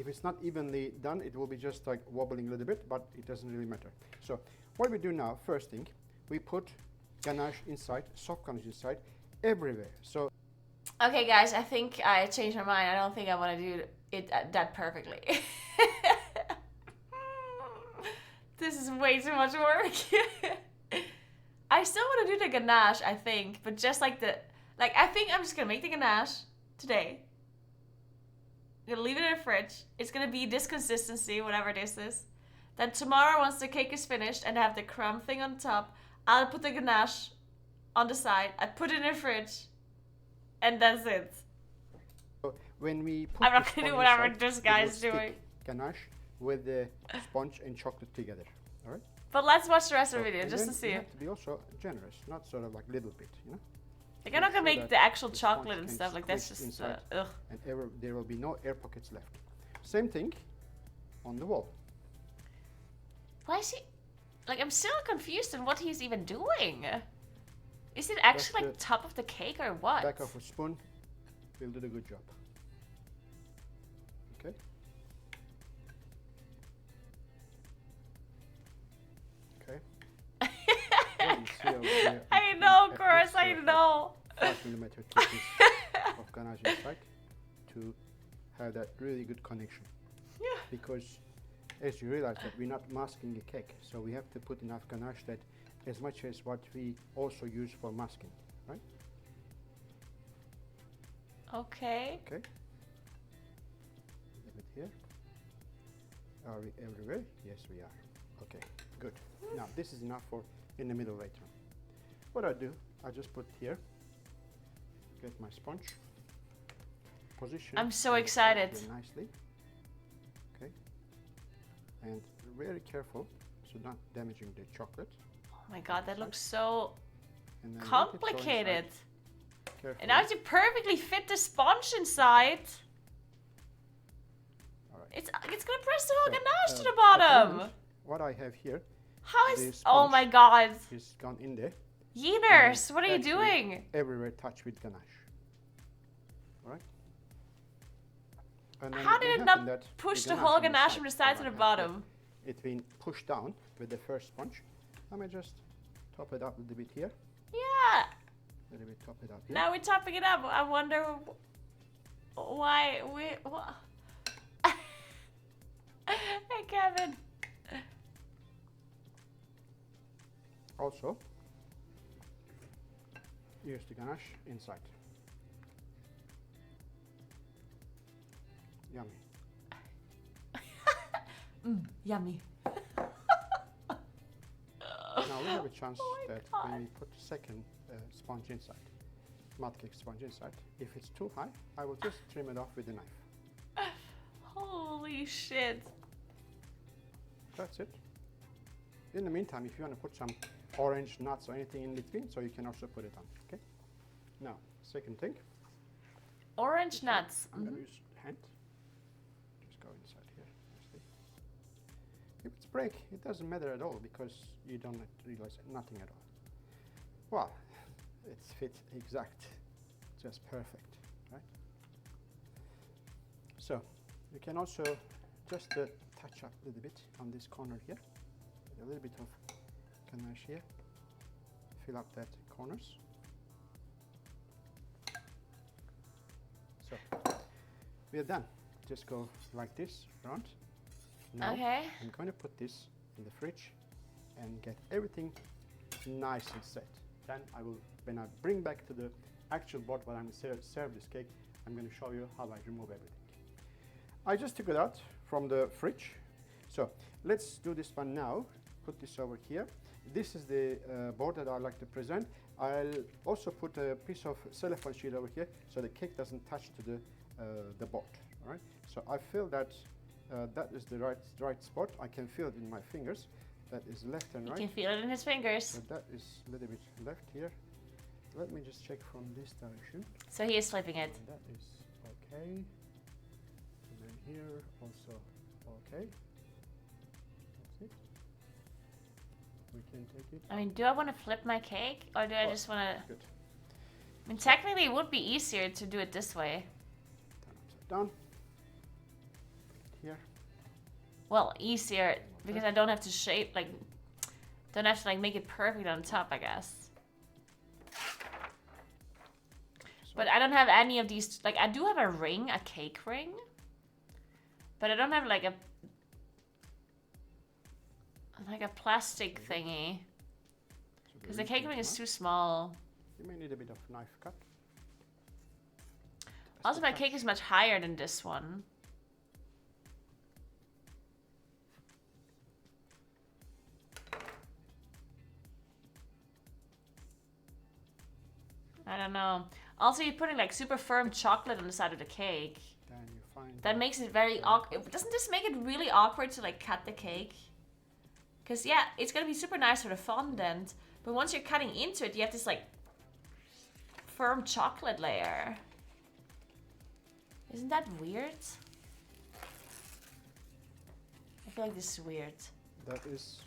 it's not evenly done, it will be just like wobbling a little bit, but it doesn't really matter. So what we do now, first thing, we put ganache inside, soft ganache inside, everywhere. So Okay, guys, I think I changed my mind. I don't think I want to do it that perfectly. This is way too much work. I still want to do the ganache, I think, but just like I think I'm just gonna make the ganache today. I'm gonna leave it in the fridge. It's gonna be this consistency, whatever this is. Then tomorrow, once the cake is finished and I have the crumb thing on top, I'll put the ganache on the side. I put it in the fridge, and that's it. when we put I'm not the gonna do sponge whatever inside, this it guy will is doing. stick ganache with the sponge and chocolate together. All right. But let's watch the rest of So, the video and just then to see you it. have to be also generous, not sort of like little bit, you know. Like, I'm not gonna Make make sure the that actual the sponge chocolate and can stuff. Like, that's squeeze just inside. ugh. And there will be no air pockets left. Same thing on the wall. Why is he? Like, I'm still confused on what he's even doing. Is it actually like the top of the cake or what? Back of a spoon will do the good job. Okay. Okay. Well, you see over here, I we know, have Chris, extra I know. 5mm pieces of ganache inside to have that really good connection. Yeah. Because as you realize that we're not masking a cake, so we have to put enough ganache that as much as what we also use for masking, right? Okay. Okay. A bit here. Are we everywhere? Yes, we are. Okay, good. Now this is enough for in the middle later. What I do, I just put here, get my sponge, position. I'm so and excited. here nicely. Okay. And very careful, so not damaging the chocolate. Oh my god, that looks so And then let it go complicated. inside carefully. And now to perfectly fit the sponge inside. All right. It's gonna press the whole So, ganache to the at bottom. moment, what I have here How the is? Oh sponge my god. is gone in there. Yeeters, what are you Actually, doing? Everywhere touch with ganache. All right. And then How did what it happened not that push the ganache whole on ganache side from the side to that the I have here, bottom? It's been pushed down with the first sponge. I may just top it up a little bit here. Yeah. A little bit top it up here. Now we're topping it up. I wonder why we. What? Hey, Kevin. Also, use the ganache inside. Yummy. Yummy. Now we have a chance Oh my that God. when we put the second sponge inside, mud cake sponge inside, if it's too high, I will just trim it off with a knife. Holy shit. That's it. In the meantime, if you want to put some orange nuts or anything in between, so you can also put it on. Okay. Now, second thing. Orange nuts. I'm going to use hand. Just go inside here. Nicely. If it's break, it doesn't matter at all because you don't realize nothing at all. Well, it's fit exact, just perfect, right? So you can also just touch up a little bit on this corner here. A little bit of ganache here. Fill up that corners. So we are done. Just go like this around. Now Okay. I'm going to put this in the fridge and get everything nice and set. Then I will, when I bring back to the actual board where I'm going to serve this cake, I'm going to show you how I remove everything. I just took it out from the fridge. So let's do this one now. Put this over here. This is the board that I like to present. I'll also put a piece of cellophane sheet over here so the cake doesn't touch to the board. All right. So I feel that that is the right spot. I can feel it in my fingers, That is left and You right. can feel it in his fingers. But that is a little bit left here. Let me just check from this direction. So he is flipping it. And that is okay. And then here also okay. That's it. We can take it. I mean, do I want to flip my cake? Or do I just want to... Good. I mean, technically it would be easier to do it this way. Turn upside down. Put it here. Well, easier because I don't have to shape, like... Don't have to, like, make it perfect on top, I guess. But I don't have any of these... Like, I do have a ring, a cake ring. But I don't have, like, a... Like a plastic thingy. Because the cake ring is too small. You may need a bit of knife cut. Also, my cake is much higher than this one. I don't know. Also, you're putting like super firm chocolate on the side of the cake. Then you find That makes it very awkward. Doesn't this make it really awkward to like cut the cake? Because yeah, it's gonna be super nice for the fondant. But once you're cutting into it, you have this like firm chocolate layer. Isn't that weird? I feel like this is weird. that is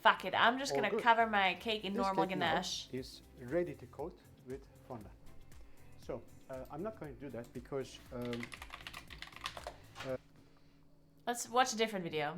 Fuck it, I'm just all gonna good. cover my cake in This normal cake now ganache. is ready to coat with fondant. So I'm not going to do that because Let's watch a different video.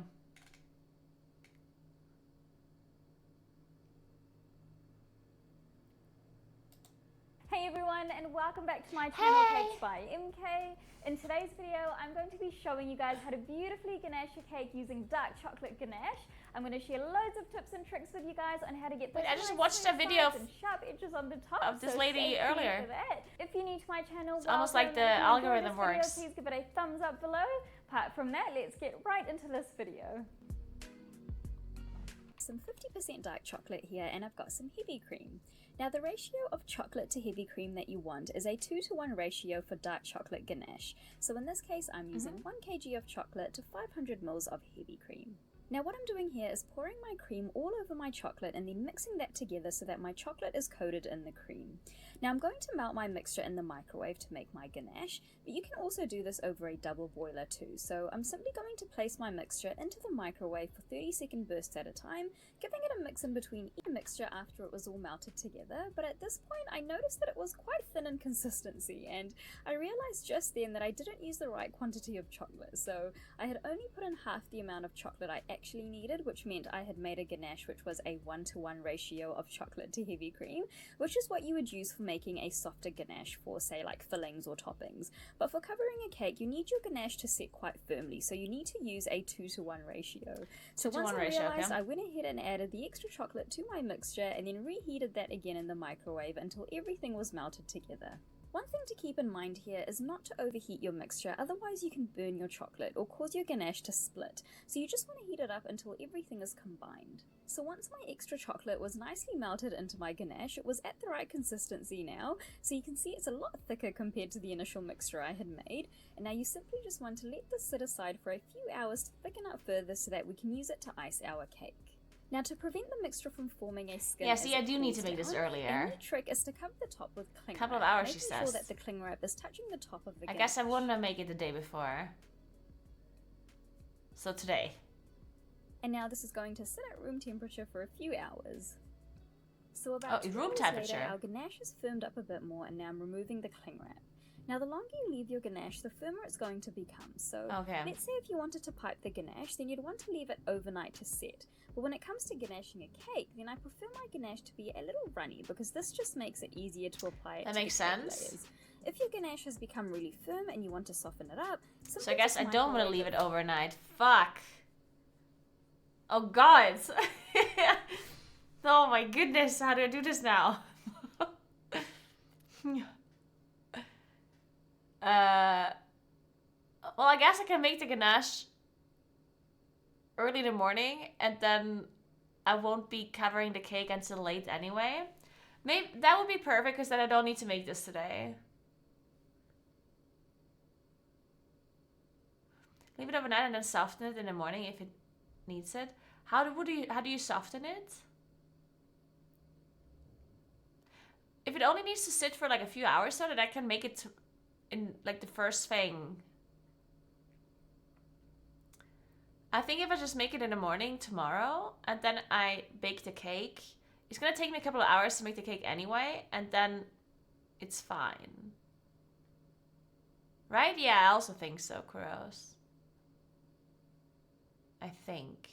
Hey everyone, and welcome back to my channel, Hey! Cakes by MK. In today's video, I'm going to be showing you guys how to beautifully ganache your cake using dark chocolate ganache. I'm going to share loads of tips and tricks with you guys on how to get those Wait, I just nice watched a smooth video sides and sharp edges on the top of this so lady stay tuned earlier. for that. If you're new to my channel, It's almost like welcome. the If you enjoyed algorithm this video, works. Please give it a thumbs up below. Apart from that, let's get right into this video. Some 50% dark chocolate here, and I've got some heavy cream. Now the ratio of chocolate to heavy cream that you want is a 2:1 ratio for dark chocolate ganache. So in this case I'm using 1 kg of chocolate to 500 ml of heavy cream. Now what I'm doing here is pouring my cream all over my chocolate and then mixing that together so that my chocolate is coated in the cream. Now I'm going to melt my mixture in the microwave to make my ganache, but you can also do this over a double boiler too. So I'm simply going to place my mixture into the microwave for 30-second bursts at a time, giving it a mix in between each mixture after it was all melted together. But at this point I noticed that it was quite thin in consistency, and I realized just then that I didn't use the right quantity of chocolate. So I had only put in half the amount of chocolate I actually needed, which meant I had made a ganache which was a 1:1 ratio of chocolate to heavy cream, which is what you would use for making a softer ganache for, say, like fillings or toppings. But for covering a cake, you need your ganache to set quite firmly, so you need to use a 2:1 ratio. So 2:1 once I ratio, realized, okay. I went ahead and added the extra chocolate to my mixture and then reheated that again in the microwave until everything was melted together. One thing to keep in mind here is not to overheat your mixture, otherwise you can burn your chocolate or cause your ganache to split. So you just want to heat it up until everything is combined. So once my extra chocolate was nicely melted into my ganache, it was at the right consistency now, so you can see it's a lot thicker compared to the initial mixture I had made. And now you simply just want to let this sit aside for a few hours to thicken up further so that we can use it to ice our cake. Now to prevent the mixture from forming a skin, Yeah, see, as I it do need to cools make this down, earlier. A neat trick is to cover the top with cling Couple of wrap, hours, she making sure says. that the cling wrap is touching the top of the I guess I ganache. wouldn't have made it the day before. So today. And now this is going to sit at room temperature for a few hours. So about Oh, 2 room hours temperature. later, our ganache has firmed up a bit more, and now I'm removing the cling wrap. Now the longer you leave your ganache, the firmer it's going to become. So Okay. let's say if you wanted to pipe the ganache, then you'd want to leave it overnight to set. But when it comes to ganaching a cake, then I prefer my ganache to be a little runny, because this just makes it easier to apply it That to makes the cake sense. layers. If your ganache has become really firm and you want to soften it up, So I guess I just don't want to microwave leave it overnight. Fuck. Oh god. Oh my goodness, how do I do this now? Well, I guess I can make the ganache early in the morning, and then I won't be covering the cake until late anyway. Maybe that would be perfect, because then I don't need to make this today. Leave it overnight and then soften it in the morning if it needs it. How do you soften it? If it only needs to sit for like a few hours so that I can make it in like the first thing. I think if I just make it in the morning tomorrow and then I bake the cake, it's gonna take me a couple of hours to make the cake anyway, and then it's fine. Right? Yeah, I also think so, Kuros. I think.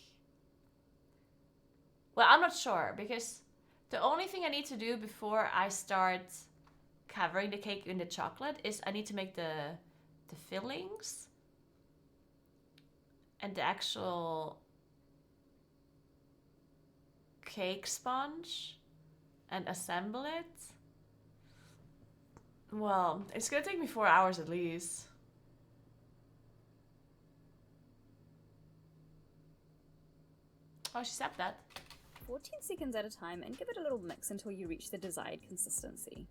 Well, I'm not sure because the only thing I need to do before I start covering the cake in the chocolate is I need to make the fillings and the actual cake sponge and assemble it. Well, it's gonna take me 4 hours at least. Oh, she said that. 14 seconds at a time and give it a little mix until you reach the desired consistency.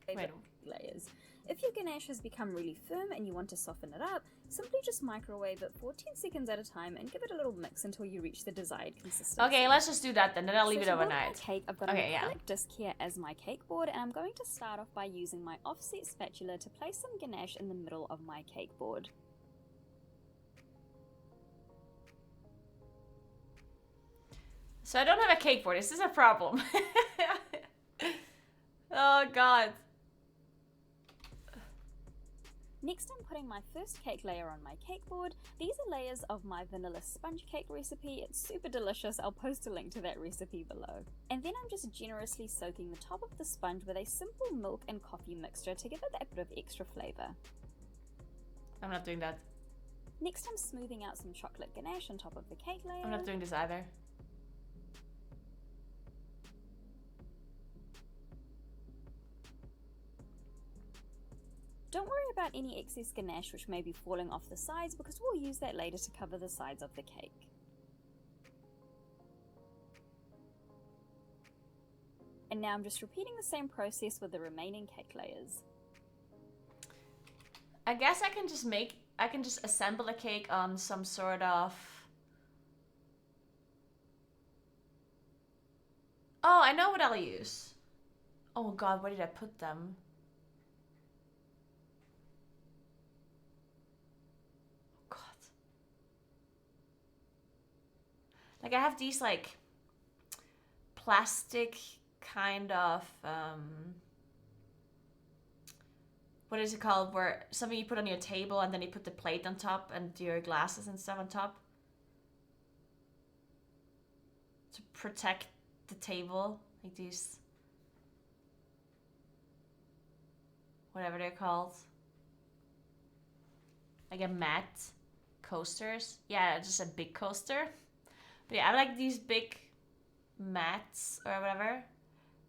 Wait. Layers. If your ganache has become really firm and you want to soften it up, simply just microwave it 14 seconds at a time and give it a little mix until you reach the desired consistency. Okay, let's just do that then I'll leave it to build overnight. my cake, I've got a metallic disc here as my cake board, and I'm going to start off by using my offset spatula to place some ganache in the middle of my cake board. So I don't have a cake board. This is a problem. Oh god. Next, I'm putting my first cake layer on my cake board. These are layers of my vanilla sponge cake recipe. It's super delicious. I'll post a link to that recipe below. And then I'm just generously soaking the top of the sponge with a simple milk and coffee mixture to give it that bit of extra flavor. I'm not doing that. Next, I'm smoothing out some chocolate ganache on top of the cake layer. I'm not doing this either. Don't worry about any excess ganache which may be falling off the sides, because we'll use that later to cover the sides of the cake. And now I'm just repeating the same process with the remaining cake layers. I guess I can just assemble a cake on some sort of... Oh, I know what I'll use. Oh god, where did I put them? Like I have these like plastic kind of what is it called, where something you put on your table and then you put the plate on top and your glasses and stuff on top to protect the table, like these, whatever they're called, like a mat coasters. Yeah, just a big coaster. But yeah, I like these big mats or whatever,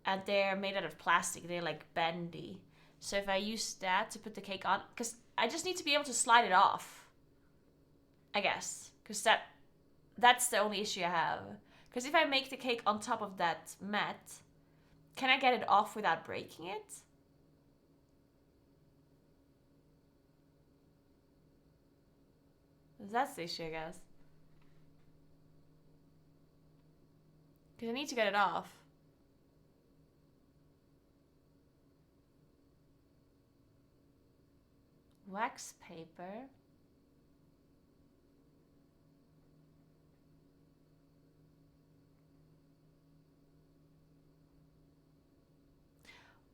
and they're made out of plastic. They're like bendy. So if I use that to put the cake on, because I just need to be able to slide it off, I guess, because that's the only issue I have. Because if I make the cake on top of that mat, can I get it off without breaking it? That's the issue, I guess. Because I need to get it off. Wax paper.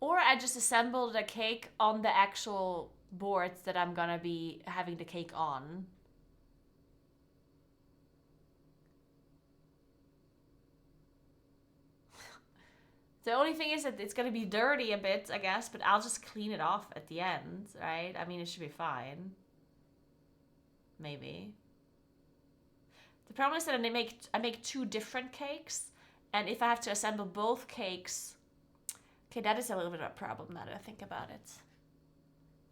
Or I just assembled the cake on the actual boards that I'm gonna be having the cake on. The only thing is that it's going to be dirty a bit, I guess, but I'll just clean it off at the end, right? I mean, it should be fine. Maybe. The problem is that I make two different cakes, and if I have to assemble both cakes... Okay, that is a little bit of a problem now that I think about it.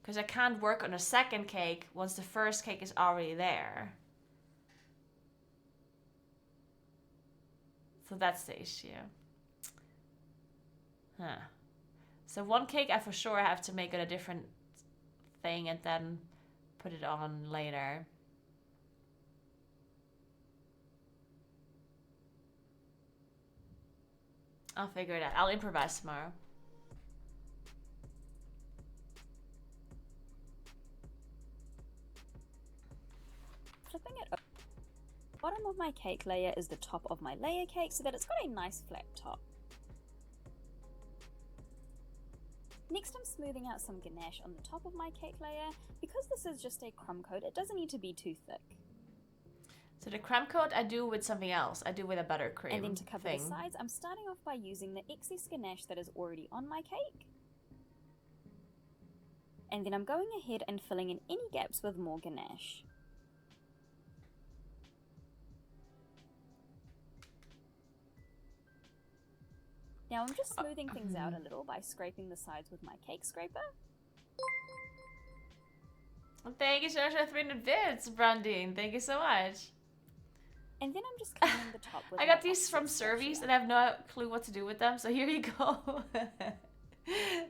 Because I can't work on a second cake once the first cake is already there. So that's the issue. Huh. So one cake I for sure have to make on a different thing and then put it on later. I'll figure it out. I'll improvise tomorrow. Flipping it over. The bottom of my cake layer is the top of my layer cake so that it's got a nice flat top. Next, I'm smoothing out some ganache on the top of my cake layer. Because this is just a crumb coat, it doesn't need to be too thick. So the crumb coat I do with something else. I do with a buttercream. And then to cover thing. the sides, I'm starting off by using the excess ganache that is already on my cake. And then I'm going ahead and filling in any gaps with more ganache. Now I'm just smoothing things out a little by scraping the sides with my cake scraper. Thank you so much for 300 bits, Brandine. Thank you so much. And then I'm just cleaning the top with I got my these from offset Surveys spatula. and I have no clue what to do with them, so here you go.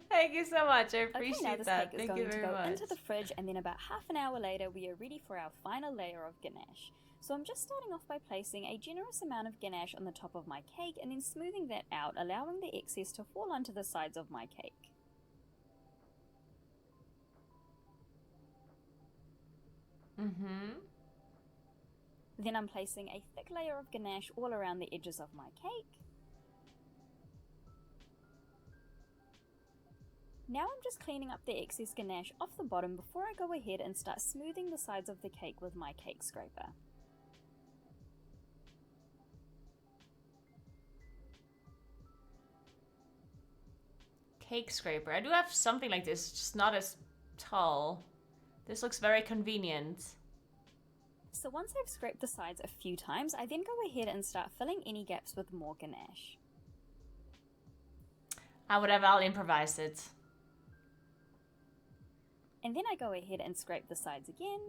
Thank you so much. I appreciate Okay, now this that. cake is Thank you going to very go much. into the fridge, and then about half an hour later we are ready for our final layer of ganache. So I'm just starting off by placing a generous amount of ganache on the top of my cake and then smoothing that out, allowing the excess to fall onto the sides of my cake. Then I'm placing a thick layer of ganache all around the edges of my cake. Now I'm just cleaning up the excess ganache off the bottom before I go ahead and start smoothing the sides of the cake with my cake scraper. Cake scraper. I do have something like this, just not as tall. This looks very convenient. So once I've scraped the sides a few times, I then go ahead and start filling any gaps with more ganache. Whatever, I'll improvise it. And then I go ahead and scrape the sides again.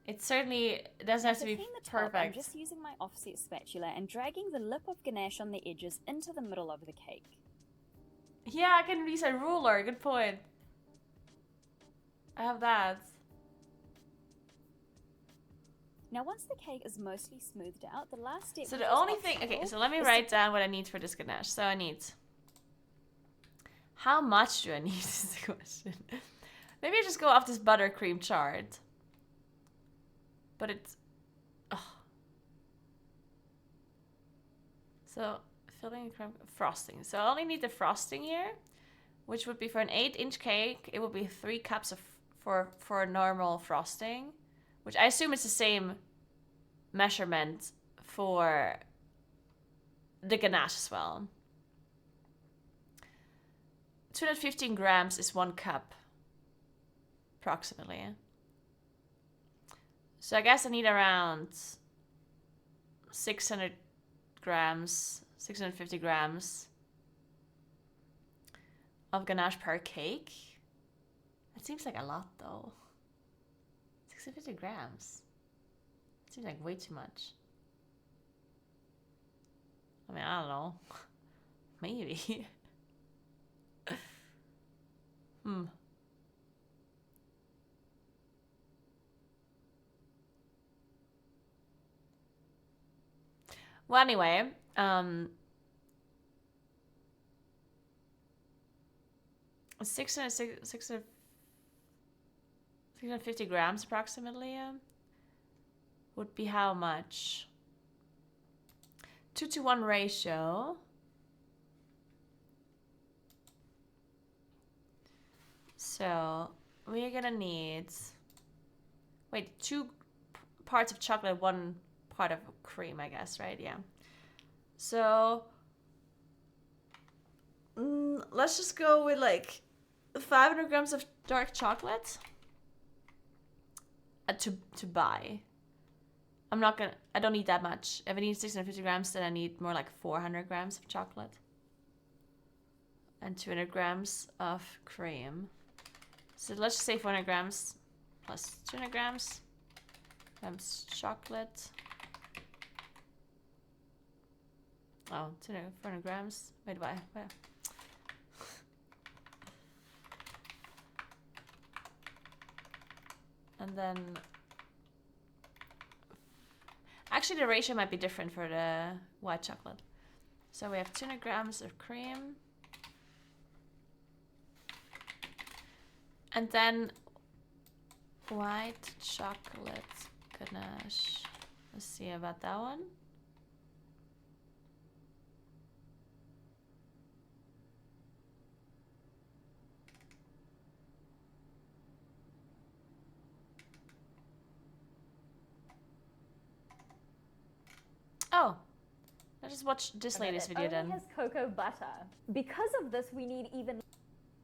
It certainly doesn't have to be clean the top, I'm perfect. just using my offset spatula and dragging the lip of ganache on the edges into the middle of the cake. Yeah, I can use a ruler. Good point. I have that. Now once the cake is mostly smoothed out, the last step... So which the is only thing... Okay, optional, so let me is write down what I need for this ganache. So I need... How much do I need is the question. Maybe I just go off this buttercream chart. But it's... Oh. So, filling crème... Frosting. So I only need the frosting here. Which would be for an 8-inch cake. It would be 3 cups of for normal frosting. Which I assume it's the same measurement for the ganache as well. 215 grams is 1 cup. Approximately. So I guess I need around 600 grams, 650 grams of ganache per cake. That seems like a lot though. 650 grams. Seems like way too much. I mean, I don't know. Maybe. Well, anyway, 650 grams approximately would be how much? 2-to-1 ratio. So we're gonna need, wait, 2 parts of chocolate, 1 part of cream, I guess, right? Yeah. So let's just go with like 500 grams of dark chocolate to buy. I don't need that much. If I need 650 grams, then I need more like 400 grams of chocolate. And 200 grams of cream. So let's just say 400 grams plus 200 grams chocolate. Oh, 400 grams. Wait, why? And then... Actually, the ratio might be different for the white chocolate. So we have 200 grams of cream. And then white chocolate ganache. Let's see about that one. Oh, let's just watch this latest video then. It only has cocoa butter. Because of this, we need even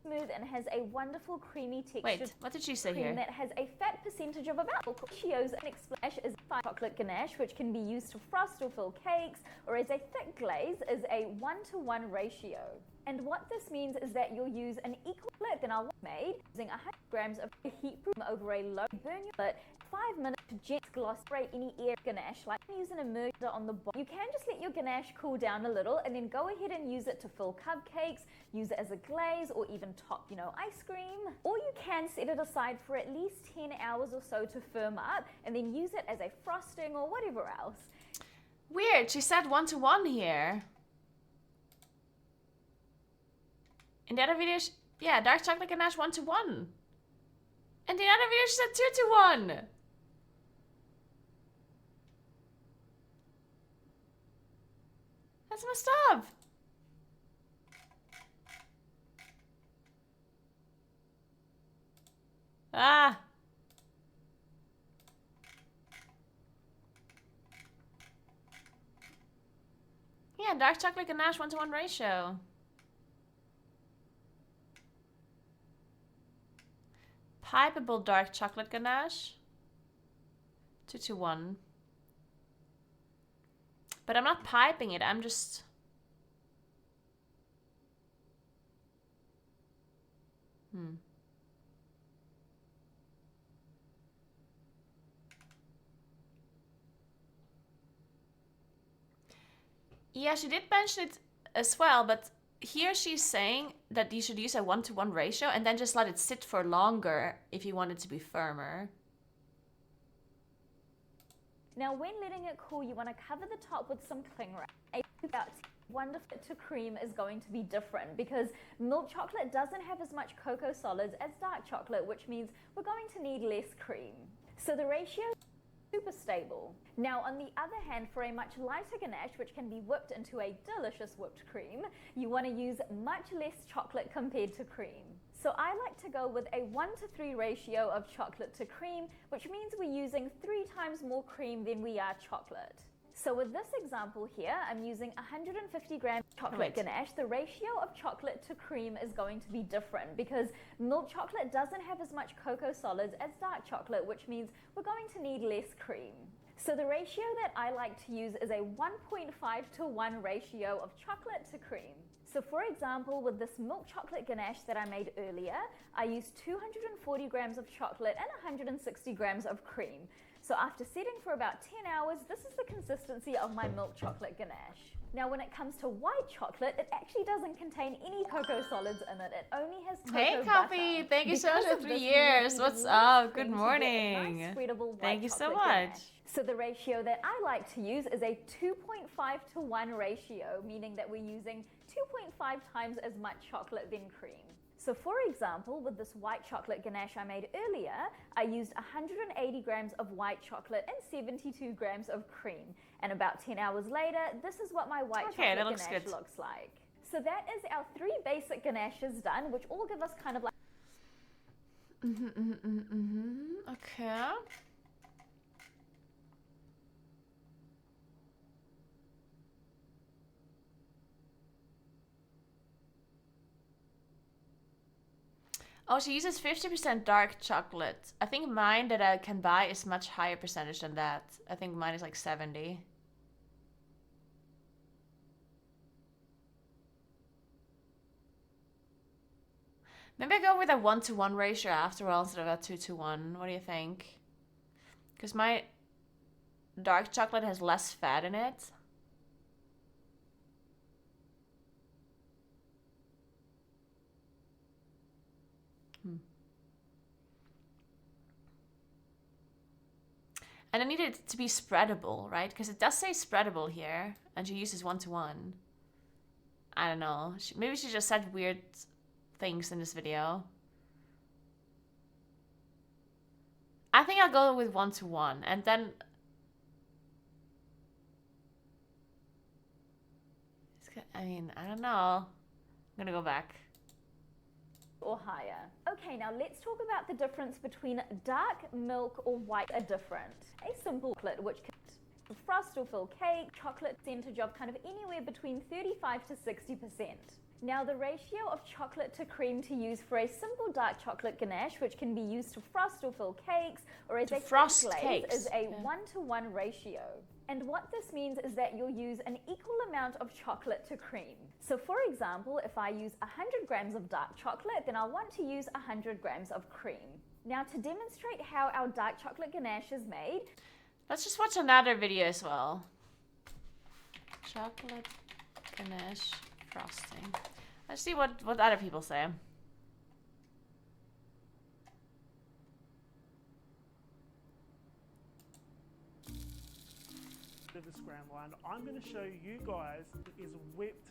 smooth and has a wonderful creamy texture. Wait, what did she say cream here? that has a fat percentage of about ratios. An splash is fine chocolate ganache, which can be used to frost or fill cakes, or as a thick glaze is a 1-to-1 ratio. And what this means is that you'll use an equal split than I made, using 100 grams of heat proof over a low burn your split, 5 minutes to gently gloss spray any air ganache, like use an immerser on the bottom. You can just let your ganache cool down a little and then go ahead and use it to fill cupcakes, use it as a glaze, or even top, ice cream. Or you can set it aside for at least 10 hours or so to firm up and then use it as a frosting or whatever else. Weird, she said 1-to-1 here. In the other video, yeah, dark chocolate ganache 1-to-1. And the other video, she said 2-to-1. That's messed up. Ah. Yeah, dark chocolate ganache 1-to-1 ratio. Pipeable dark chocolate ganache 2-to-1. But I'm not piping it, I'm just... Yeah, she did mention it as well, but here she's saying that you should use a 1-to-1 ratio and then just let it sit for longer if you want it to be firmer. Now, when letting it cool, you want to cover the top with some cling wrap. About wonderful to cream is going to be different because milk chocolate doesn't have as much cocoa solids as dark chocolate, which means we're going to need less cream. So the ratio is super stable. Now, on the other hand, for a much lighter ganache, which can be whipped into a delicious whipped cream, you want to use much less chocolate compared to cream. So I like to go with a 1-to-3 ratio of chocolate to cream, which means we're using 3 times more cream than we are chocolate. So with this example here, I'm using 150 grams chocolate ganache. The ratio of chocolate to cream is going to be different because milk chocolate doesn't have as much cocoa solids as dark chocolate, which means we're going to need less cream. So the ratio that I like to use is a 1.5-to-1 ratio of chocolate to cream. So for example, with this milk chocolate ganache that I made earlier, I used 240 grams of chocolate and 160 grams of cream. So after setting for about 10 hours, this is the consistency of my milk chocolate ganache. Now when it comes to white chocolate, it actually doesn't contain any cocoa solids in it. It only has cocoa Hey Coffee, butter. thank you so much Because for of 3 this, years. you What's need up? cream Good to get a morning. nice, spreadable white Thank you so chocolate much. ganache. So the ratio that I like to use is a 2.5-to-1 ratio, meaning that we're using 2.5 times as much chocolate than cream. So for example, with this white chocolate ganache I made earlier, I used 180 grams of white chocolate and 72 grams of cream. And about 10 hours later, this is what my white chocolate ganache looks like. So that is our 3 basic ganaches done, which all give us kind of like... Okay. Oh, she uses 50% dark chocolate. I think mine that I can buy is much higher percentage than that. I think mine is like 70. Maybe I go with a 1-to-1 ratio after all instead of a 2-to-1. What do you think? Because my dark chocolate has less fat in it. And I need it to be spreadable, right? Because it does say spreadable here, and she uses 1-to-1. I don't know. Maybe she just said weird things in this video. I think I'll go with 1-to-1 and then... I mean, I don't know. I'm gonna go back. Or higher. Okay, now let's talk about the difference between dark, milk, or white are different. A simple chocolate, which can frost or fill cake, chocolate percentage of kind of anywhere between 35 to 60%. Now the ratio of chocolate to cream to use for a simple dark chocolate ganache, which can be used to frost or fill cakes, or as a frost glaze, cakes. is a 1-to-1 ratio. And what this means is that you'll use an equal amount of chocolate to cream. So for example, if I use 100 grams of dark chocolate, then I'll want to use 100 grams of cream. Now to demonstrate how our dark chocolate ganache is made, let's just watch another video as well. Chocolate ganache frosting. Let's see what other people say. The scramble, and I'm going to show you guys it is whipped,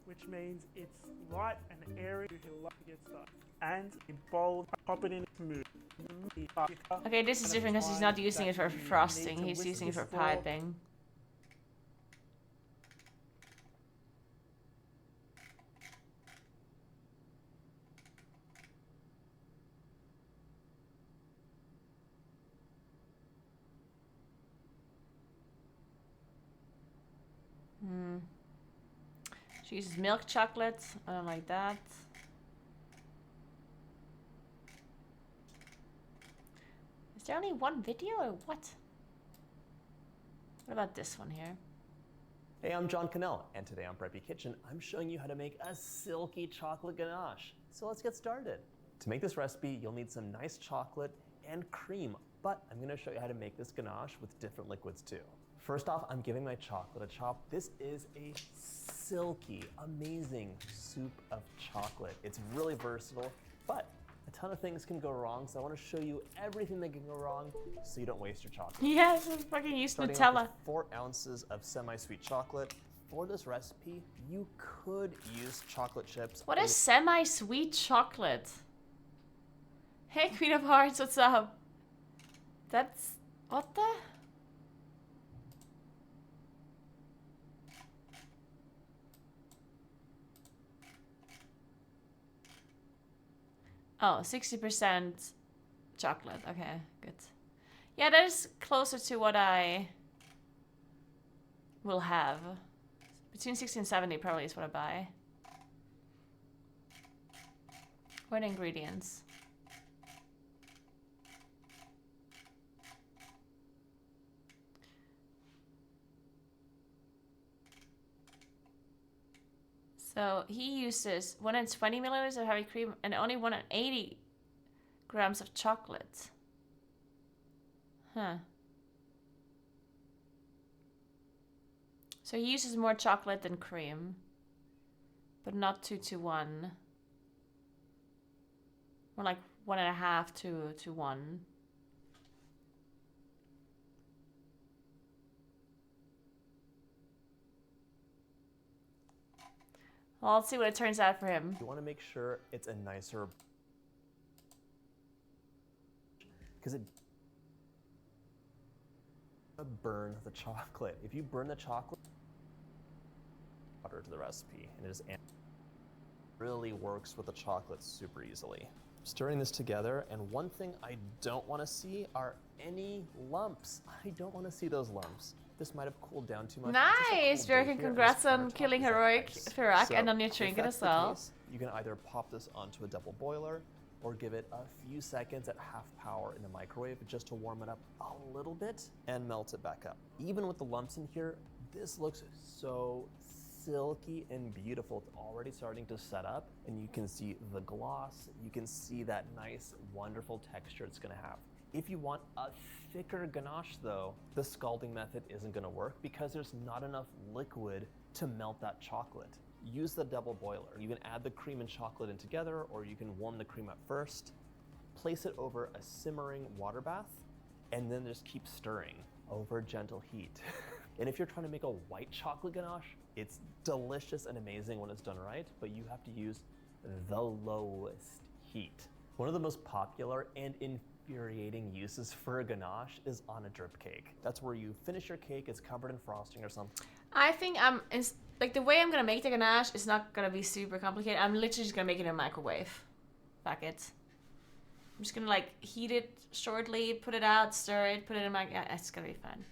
which means it's light and airy. You can love to get stuff, and in bold, pop it in smooth. Okay, this is different because he's not using it for frosting. He's using it for piping. She uses milk chocolate. I don't like that. Is there only one video or what? What about this one here? Hey, I'm John Cannell, and today on Preppy Kitchen, I'm showing you how to make a silky chocolate ganache. So let's get started. To make this recipe, you'll need some nice chocolate and cream, but I'm gonna show you how to make this ganache with different liquids too. First off, I'm giving my chocolate a chop. This is a silky, amazing soup of chocolate. It's really versatile, but a ton of things can go wrong, so I want to show you everything that can go wrong so you don't waste your chocolate. Yes, I fucking used Starting Nutella. off with 4 ounces of semi-sweet chocolate. For this recipe, you could use chocolate chips. What is semi-sweet chocolate? Hey, Queen of Hearts, what's up? That's... what the... Oh, 60% chocolate. Okay, good. Yeah, that is closer to what I will have. Between 60 and 70 probably is what I buy. What are the ingredients? So he uses 120 milliliters of heavy cream and only 180 grams of chocolate. Huh. So he uses more chocolate than cream, but not 2-to-1. More like 1.5 to 1. Well, let's see what it turns out for him. You want to make sure it's a nicer, because it burn the chocolate. If you burn the chocolate, water to the recipe, and it just really works with the chocolate super easily. Stirring this together, and one thing I don't want to see are any lumps. I don't want to see those lumps. This might have cooled down too much. Nice! Very congrats on killing heroic Firak and on your trinket as well. Case, you can either pop this onto a double boiler or give it a few seconds at half power in the microwave just to warm it up a little bit and melt it back up. Even with the lumps in here, this looks so silky and beautiful. It's already starting to set up, and you can see the gloss. You can see that nice, wonderful texture it's gonna have. If you want a thicker ganache though, the scalding method isn't gonna work because there's not enough liquid to melt that chocolate. Use the double boiler. You can add the cream and chocolate in together, or you can warm the cream up first, place it over a simmering water bath, and then just keep stirring over gentle heat. And if you're trying to make a white chocolate ganache, it's delicious and amazing when it's done right, but you have to use the lowest heat. One of the most popular and infuriating uses for a ganache is on a drip cake. That's where you finish your cake, it's covered in frosting or something. I think like the way I'm gonna make the ganache is not gonna be super complicated. I'm literally just gonna make it in a microwave. Fuck it. I'm just gonna like heat it shortly, put it out, stir it, put it in my. Yeah, it's gonna be fun.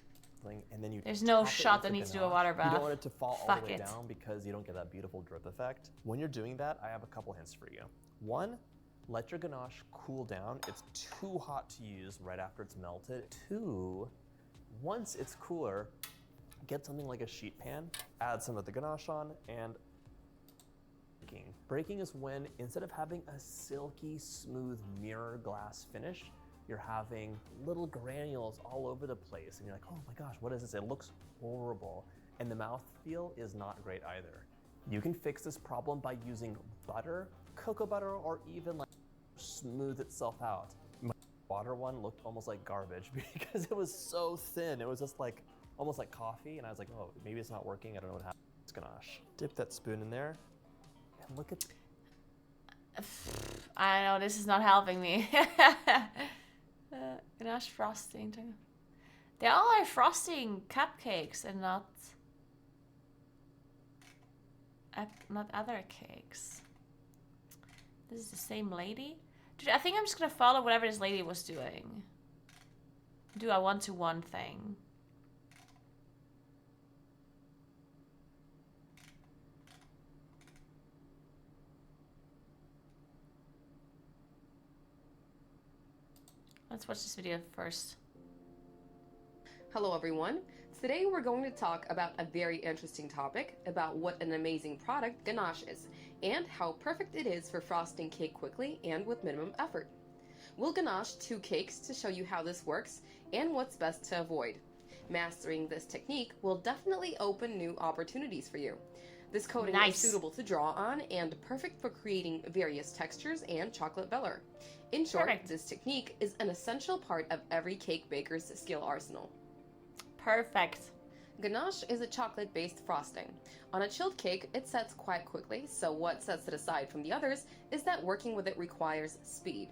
And then you There's no top it shot with that the needs to do a ganache. water bath. You don't want it to fall all Fuck the way it. down because you don't get that beautiful drip effect. When you're doing that, I have a couple hints for you. One, let your ganache cool down. It's too hot to use right after it's melted. Two, once it's cooler, get something like a sheet pan, add some of the ganache on, and breaking. Breaking is when, instead of having a silky, smooth mirror glass finish, you're having little granules all over the place, and you're like, oh my gosh, what is this? It looks horrible. And the mouthfeel is not great either. You can fix this problem by using butter, cocoa butter, or even like smooth itself out. My water one looked almost like garbage because it was so thin. It was just like, almost like coffee, and I was like, oh, maybe it's not working. I don't know what happened. It's ganache. Dip that spoon in there, and look at. I know this is not helping me. Ganache frosting. They all are frosting cupcakes and not other cakes. This is the same lady? Dude, I think I'm just gonna follow whatever this lady was doing. Do a one-to-one thing. Let's watch this video first. Hello everyone. Today we're going to talk about a very interesting topic about what an amazing product ganache is and how perfect it is for frosting cake quickly and with minimum effort. We'll ganache 2 cakes to show you how this works and what's best to avoid. Mastering this technique will definitely open new opportunities for you. This coating is suitable to draw on and perfect for creating various textures and chocolate velour. In short, this technique is an essential part of every cake baker's skill arsenal. Perfect. Ganache is a chocolate-based frosting. On a chilled cake, it sets quite quickly, so what sets it aside from the others is that working with it requires speed.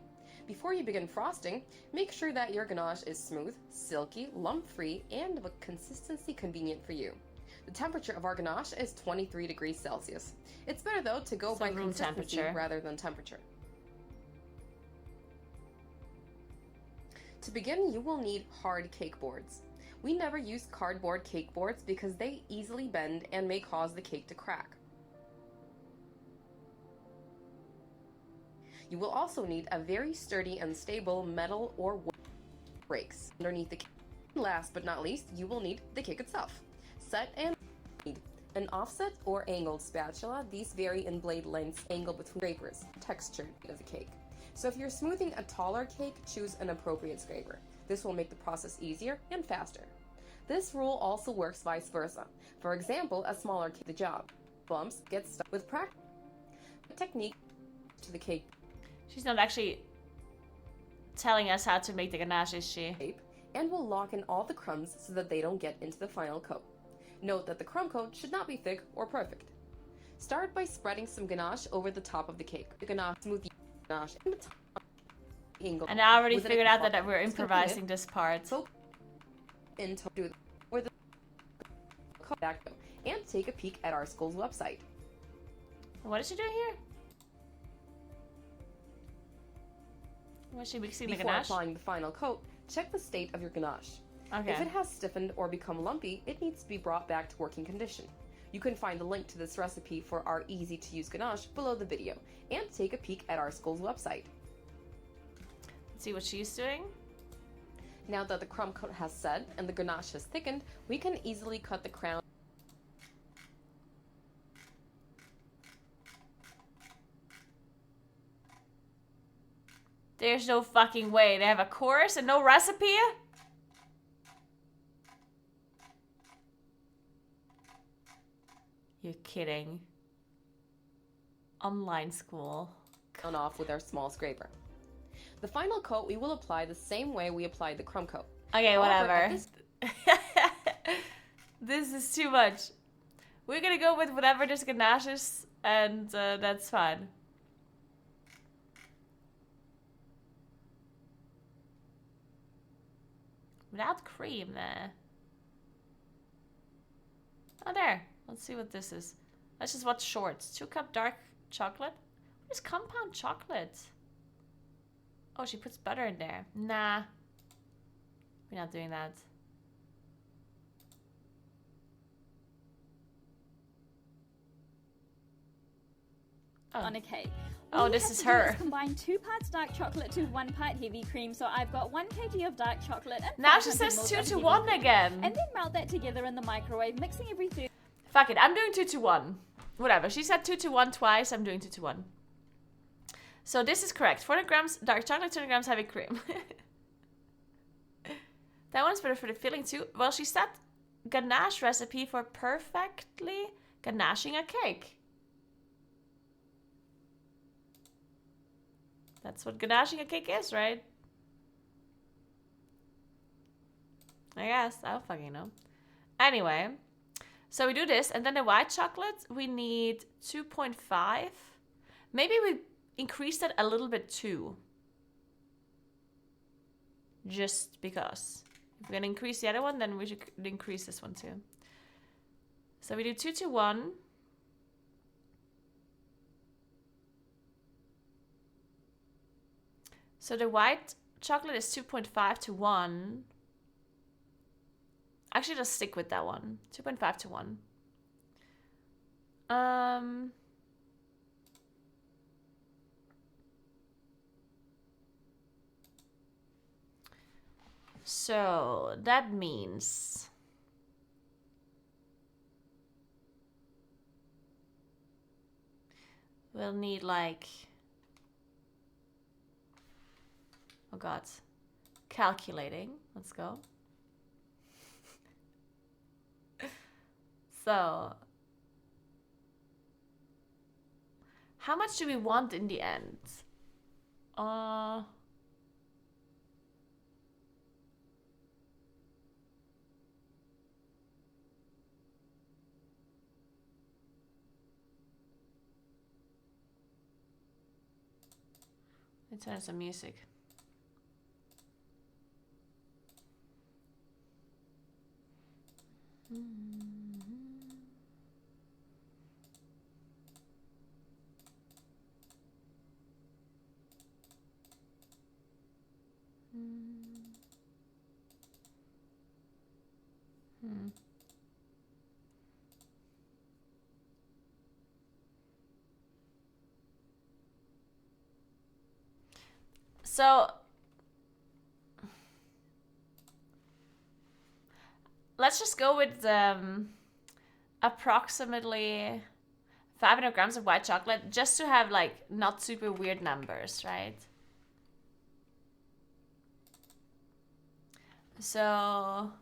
Before you begin frosting, make sure that your ganache is smooth, silky, lump-free, and of a consistency convenient for you. The temperature of our ganache is 23 degrees Celsius. It's better though to go by room consistency temperature rather than temperature. To begin, you will need hard cake boards. We never use cardboard cake boards because they easily bend and may cause the cake to crack. You will also need a very sturdy and stable metal or wood brakes underneath the cake. Last but not least, you will need the cake itself. Set and need an offset or angled spatula. These vary in blade lengths, angle between scrapers, texture of the cake. So if you're smoothing a taller cake, choose an appropriate scraper. This will make the process easier and faster. This rule also works vice versa. For example, a smaller cake, the job. Bumps get stuck with practice. Technique to the cake. She's not actually telling us how to make the ganache, is she? And will lock in all the crumbs so that they don't get into the final coat. Note that the crumb coat should not be thick or perfect. Start by spreading some ganache over the top of the cake. The ganache smooth ganache and the top angle. And I already figured out that we're improvising this part. Into where the and take a peek at our school's website. What is she doing here? Was she mixing the Before ganache? applying the final coat, check the state of your ganache. Okay. If it has stiffened or become lumpy, it needs to be brought back to working condition. You can find the link to this recipe for our easy-to-use ganache below the video, and take a peek at our school's website. Let's see what she's doing. Now that the crumb coat has set and the ganache has thickened, we can easily cut the crown. There's no fucking way. They have a course and no recipe? You're kidding. Online school. Off with our small scraper. The final coat we will apply the same way we applied the crumb coat. Okay, However, whatever. This is too much. We're gonna go with whatever this ganache is, and that's fine. Without cream there. Oh, there. Let's see what this is. Let's just watch shorts. 2-cup dark chocolate. What is compound chocolate? Oh, she puts butter in there. Nah. We're not doing that. Oh. On a cake. Oh, this is her. Combine 2 parts dark chocolate to 1 part heavy cream. So I've got 1 kg of dark chocolate and now she 500 says ml 2 to of 1 heavy cream. again. And then melt that together in the microwave, mixing everything. Fuck it, I'm doing 2 to 1. Whatever. She said 2 to 1 twice. I'm doing 2 to 1. So this is correct. 400 grams dark chocolate, 200 grams heavy cream. That one's better for the filling too. Well, she said ganache recipe for perfectly ganaching a cake. That's what ganaching a cake is, right? I guess. I don't fucking know. Anyway, so we do this, and then the white chocolate, we need 2.5. Maybe we increase that a little bit too. Just because. If we're gonna increase the other one, then we should increase this one too. So we do 2 to 1. So the white chocolate is 2.5 to 1. Actually, just stick with that one. 2.5 to 1. So that means we'll need like, oh god, calculating. Let's go. So how much do we want in the end? Let's turn some music. So let's just go with approximately 500 grams of white chocolate, just to have like not super weird numbers, right? So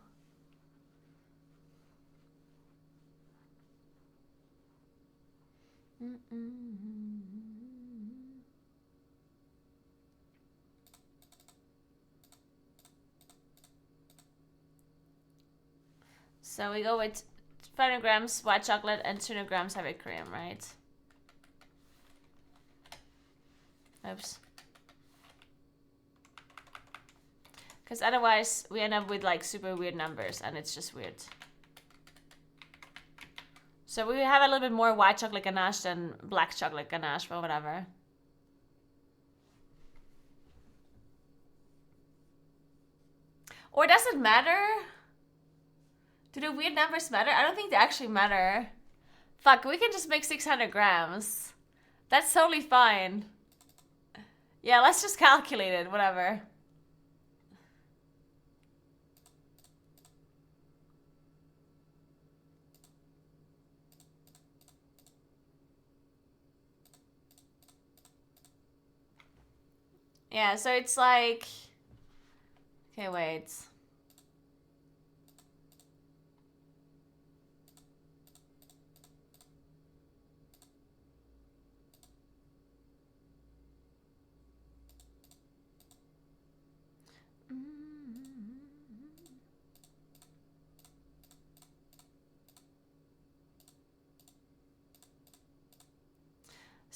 so we go with 500 grams white chocolate and 200 grams heavy cream, right? Oops. Because otherwise we end up with like super weird numbers and it's just weird. So we have a little bit more white chocolate ganache than black chocolate ganache, but whatever. Or does it matter? Do the weird numbers matter? I don't think they actually matter. Fuck, we can just make 600 grams. That's totally fine. Yeah, let's just calculate it, whatever. Yeah, so it's like... Okay, wait.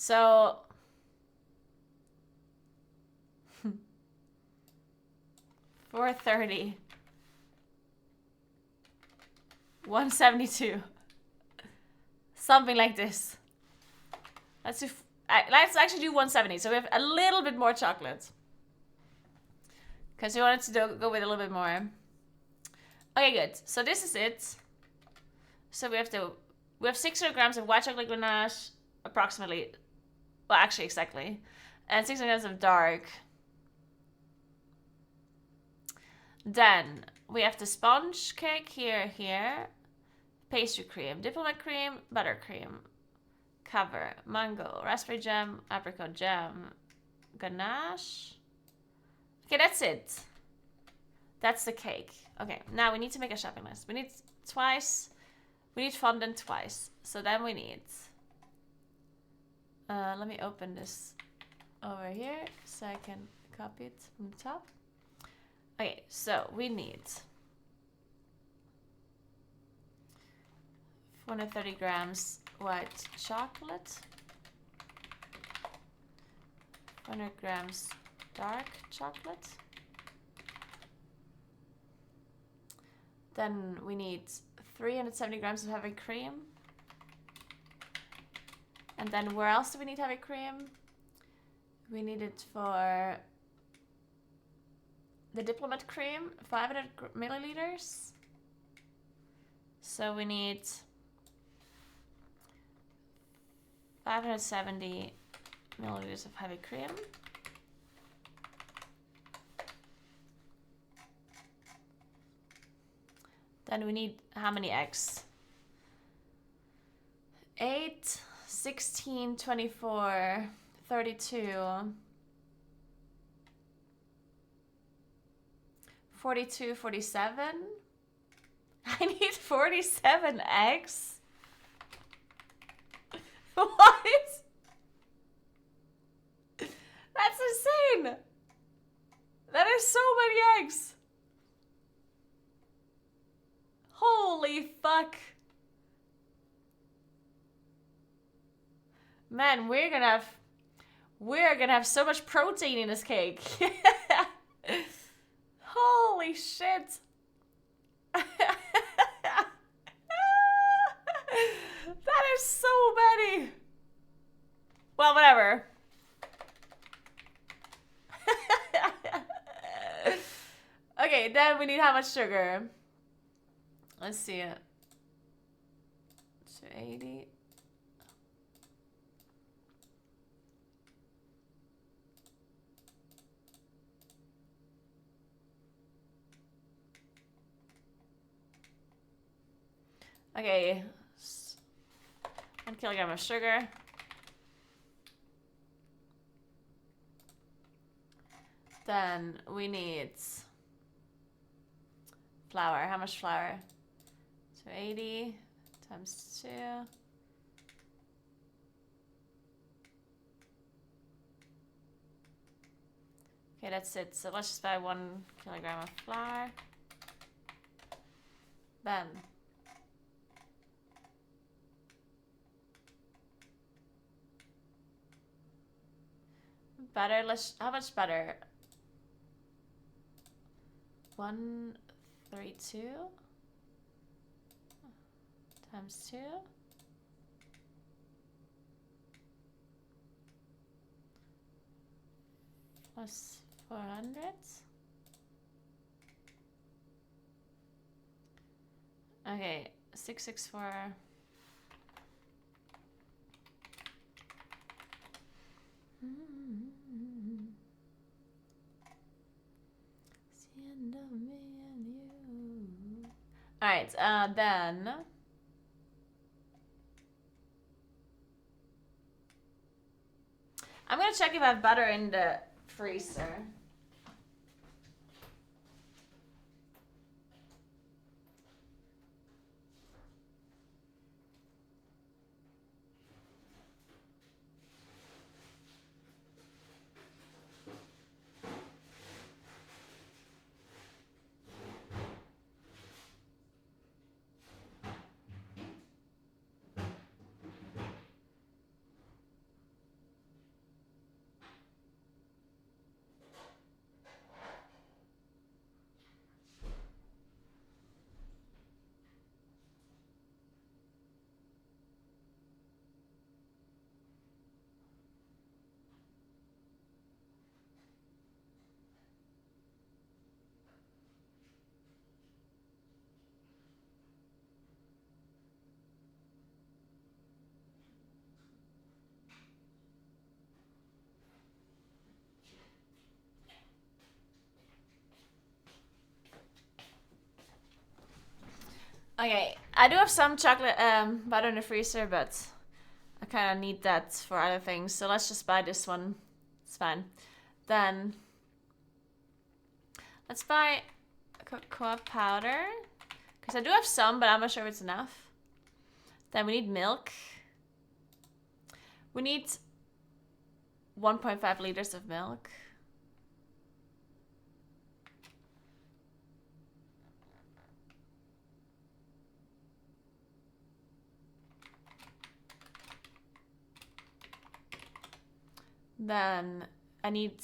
So 430. 172. Something like this. Let's actually do 170. So we have a little bit more chocolate. Because we wanted to go with a little bit more. Okay, good. So this is it. So we have 600 grams of white chocolate ganache, approximately. Well, actually, exactly. And 600 grams of dark. Then we have the sponge cake here. Pastry cream, diplomat cream, buttercream, cover, mango, raspberry jam, apricot jam, ganache. Okay, that's it. That's the cake. Okay, now we need to make a shopping list. We need fondant twice. So then we need... let me open this over here so I can copy it from the top. Okay, so we need 430 grams white chocolate, 100 grams dark chocolate. Then we need 370 grams of heavy cream. And then where else do we need heavy cream? We need it for the diplomat cream, 500 milliliters. So we need 570 milliliters of heavy cream. Then we need how many eggs? 8, 16, 24, 32, 42, 47. I need 47 eggs? What? That's insane! That is so many eggs! Holy fuck! Man, we're gonna have so much protein in this cake. Holy shit! That is so many! Well, whatever. Okay, then we need how much sugar? Let's see it. 280. Okay, 1 kilogram of sugar. Then we need flour. How much flour? 280 times 2. Okay, that's it. So let's just buy 1 kilogram of flour. Then butter. How much butter? 132 times 2. Plus 400. Okay, 664. All right, then I'm gonna check if I have butter in the freezer. Okay, I do have some chocolate butter in the freezer, but I kind of need that for other things. So let's just buy this one. It's fine. Then let's buy cocoa powder. Because I do have some, but I'm not sure if it's enough. Then we need milk. We need 1.5 liters of milk. Then I need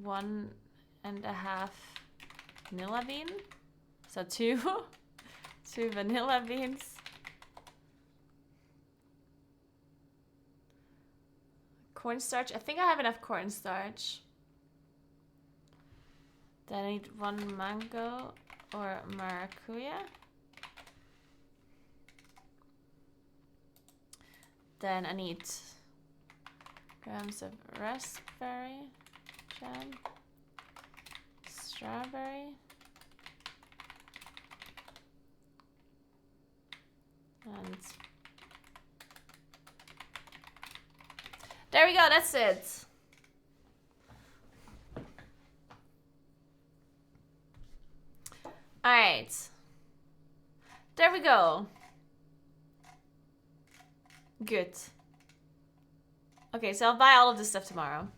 1.5 vanilla bean. So 2 vanilla beans. Cornstarch. I think I have enough cornstarch. Then I need 1 mango or maracuja. Then I need grams of raspberry jam, strawberry, and there we go, that's it. All right, there we go. Good. Okay, so I'll buy all of this stuff tomorrow.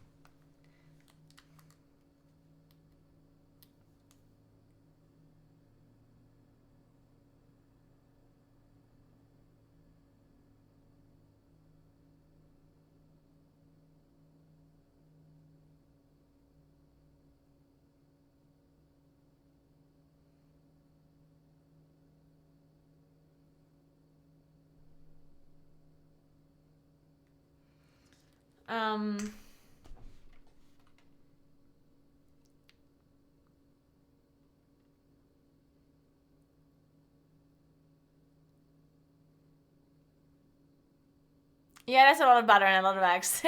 Yeah, that's a lot of butter and a lot of eggs.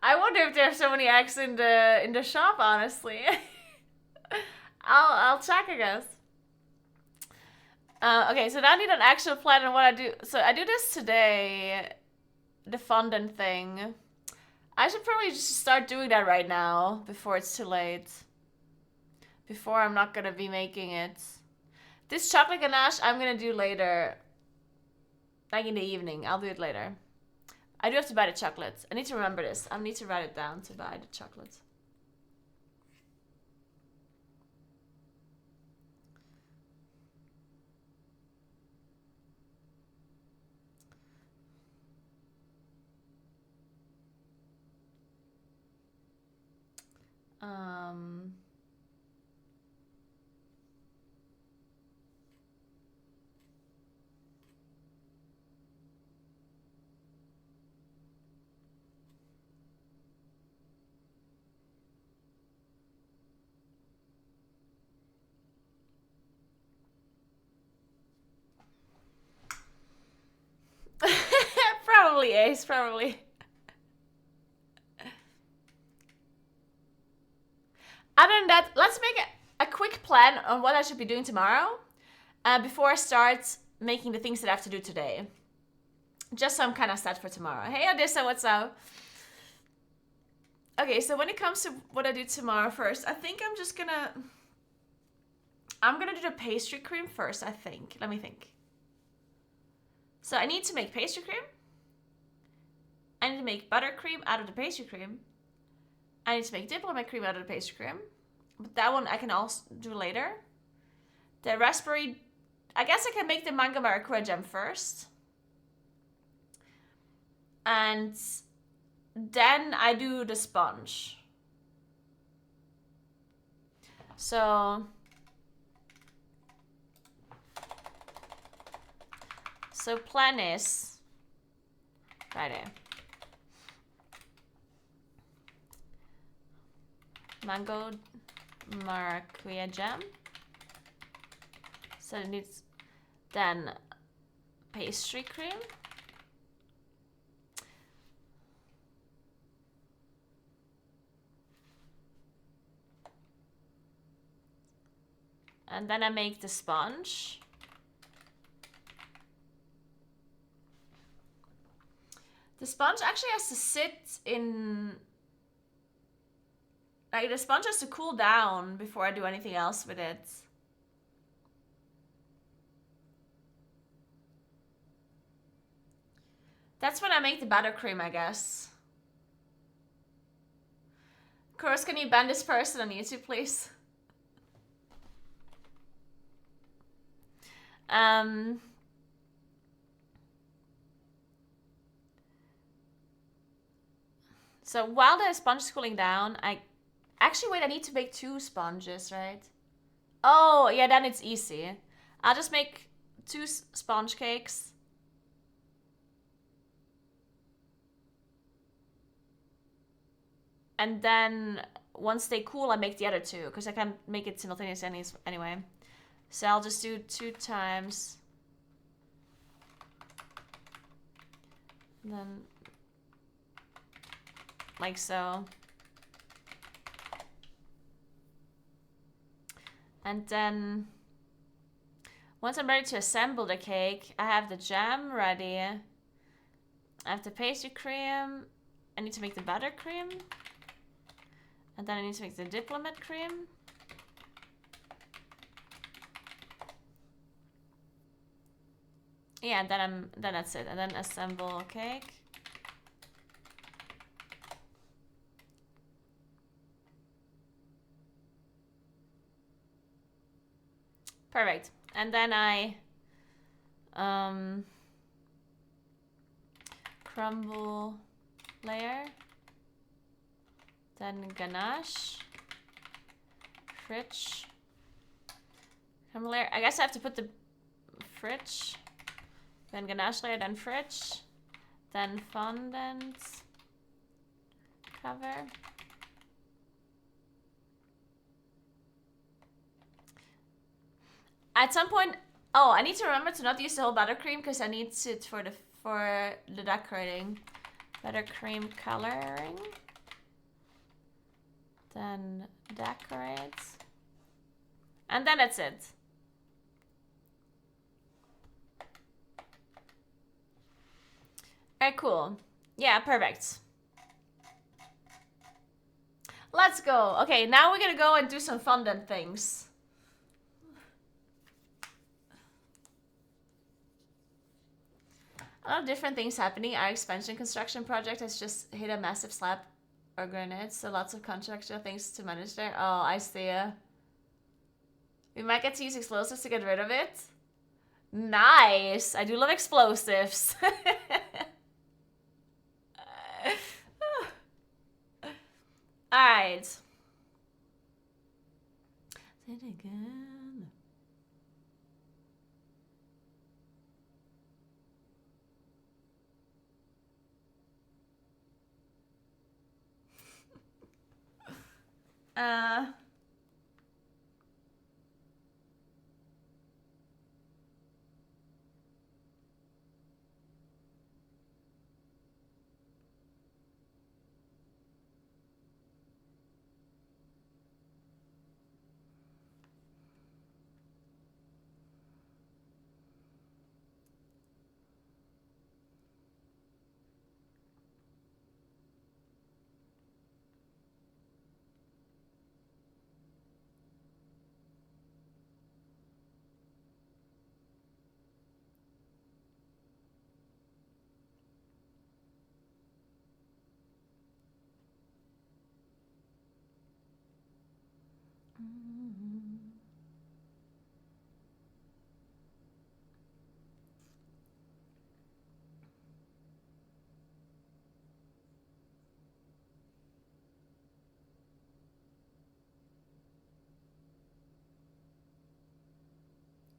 I wonder if there's so many eggs in the shop, honestly. I'll check, I guess. Okay, so now I need an actual plan on what I do. So I do this today, the fondant thing. I should probably just start doing that right now before it's too late. Before I'm not gonna be making it. This chocolate ganache I'm gonna do later. Like in the evening, I'll do it later. I do have to buy the chocolate. I need to remember this. I need to write it down to buy the chocolate. Probably Ace, probably. Other than that, let's make a quick plan on what I should be doing tomorrow before I start making the things that I have to do today. Just so I'm kind of set for tomorrow. Hey Odessa, what's up? Okay, so when it comes to what I do tomorrow first, I think I'm gonna do the pastry cream first, I think. Let me think. So I need to make pastry cream. I need to make buttercream out of the pastry cream. I need to make diplomat cream out of the pastry cream. But that one I can also do later. The raspberry, I guess I can make the mango maracuja jam first. And then I do the sponge. So plan is right there. Mango maracuja jam. So it needs then pastry cream. And then I make the sponge. The sponge actually has to sit in... Like, the sponge has to cool down before I do anything else with it. That's when I make the buttercream, I guess. Chorus, can you ban this person on YouTube, please? So while the sponge is cooling down, actually, wait, I need to make 2 sponges, right? Oh, yeah, then it's easy. I'll just make 2 sponge cakes. And then once they cool, I make the other 2, because I can make it simultaneously anyway. So I'll just do 2 times. And then, like so. And then, once I'm ready to assemble the cake, I have the jam ready. I have the pastry cream. I need to make the buttercream. And then I need to make the diplomat cream. Yeah, and then that's it. And then assemble cake. Perfect. And then I crumble layer. Then ganache. Fridge. Crumble layer. I guess I have to put the fridge. Then ganache layer, then fridge. Then fondant. Cover. At some point, oh, I need to remember to not use the whole buttercream because I need it for the decorating. Buttercream coloring. Then decorate. And then that's it. Okay, cool. Yeah, perfect. Let's go. Okay, now we're gonna go and do some fondant things. A lot of different things happening. Our expansion construction project has just hit a massive slab or granite, so lots of contractual things to manage there. Oh, I see. We might get to use explosives to get rid of it. Nice! I do love explosives. Alright. Say it again.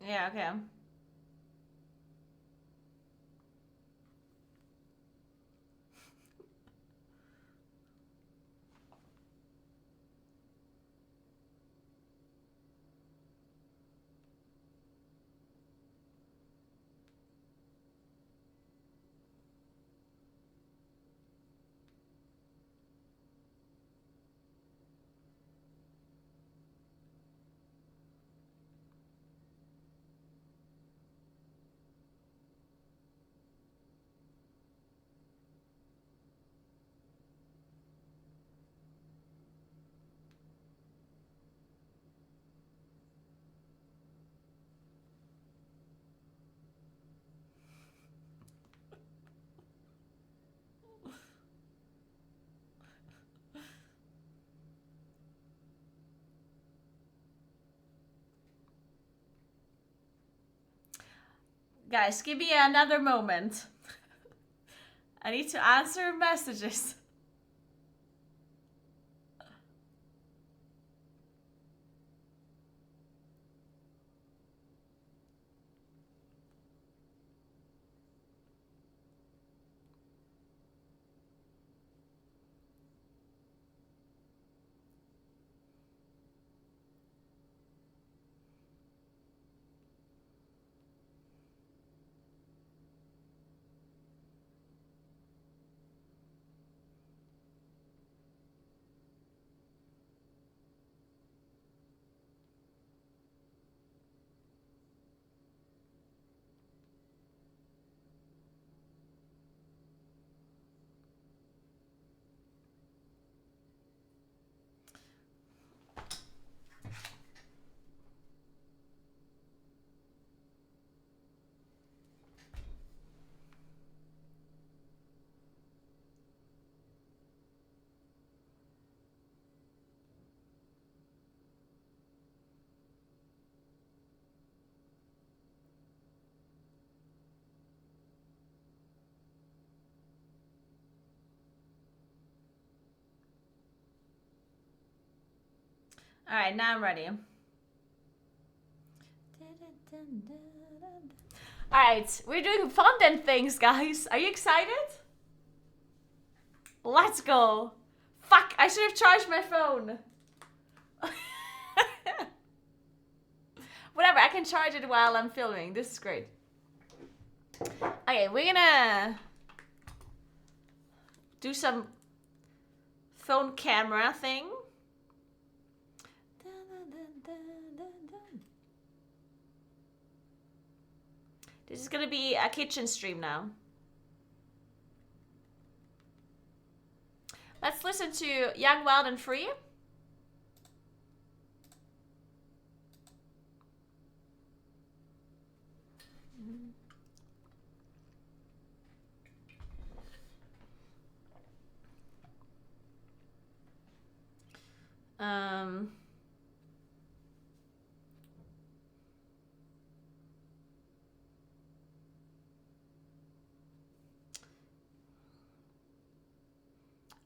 Yeah, okay. Guys, give me another moment. I need to answer messages. All right, now I'm ready. All right, we're doing fondant things, guys. Are you excited? Let's go. Fuck, I should have charged my phone. Whatever, I can charge it while I'm filming. This is great. Okay, we're gonna do some phone camera thing. This is gonna be a kitchen stream now. Let's listen to Young, Wild and Free.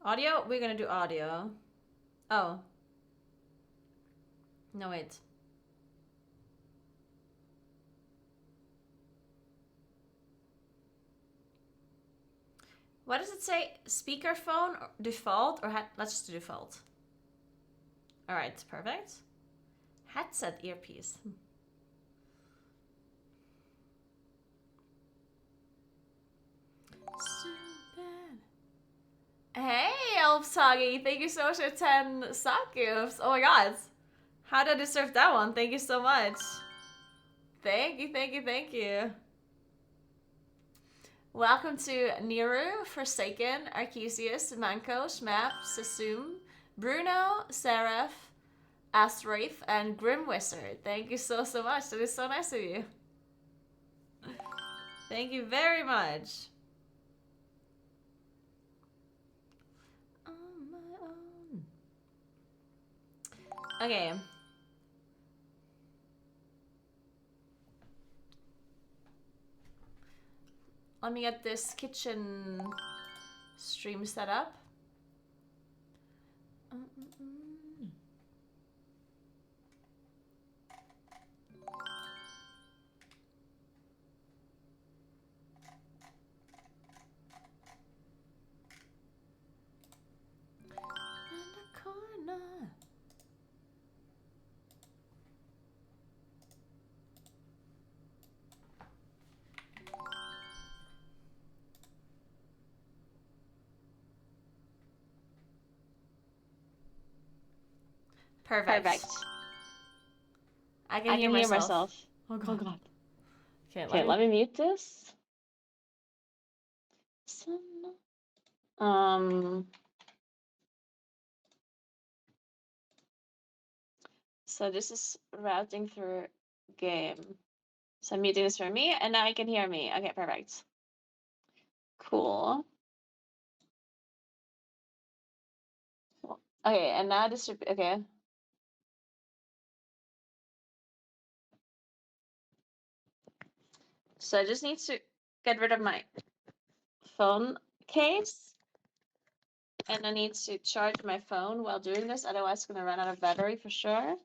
Audio? We're gonna do audio. Oh. No, wait. What does it say? Speakerphone, or default, or let's just do default. All right, perfect. Headset earpiece. Stupid. Hey, Elfsagi, thank you so much for 10 sock gifts. Oh my god. How did I deserve that one? Thank you so much. Thank you, thank you, thank you. Welcome to Niru, Forsaken, Arcesius, Manko, Schmap, Sassoon, Bruno, Seraph, Astraith, and Grim Wizard. Thank you so much. That is so nice of you. Thank you very much. On my own. Okay. Let me get this kitchen stream set up. Perfect. I can hear myself. Oh god. Okay, let me mute this. So this is routing through game. So I'm muting this for me, and now you can hear me. Okay, perfect. Cool. Okay, and now distribute. Okay. So I just need to get rid of my phone case. And I need to charge my phone while doing this, otherwise it's gonna run out of battery for sure.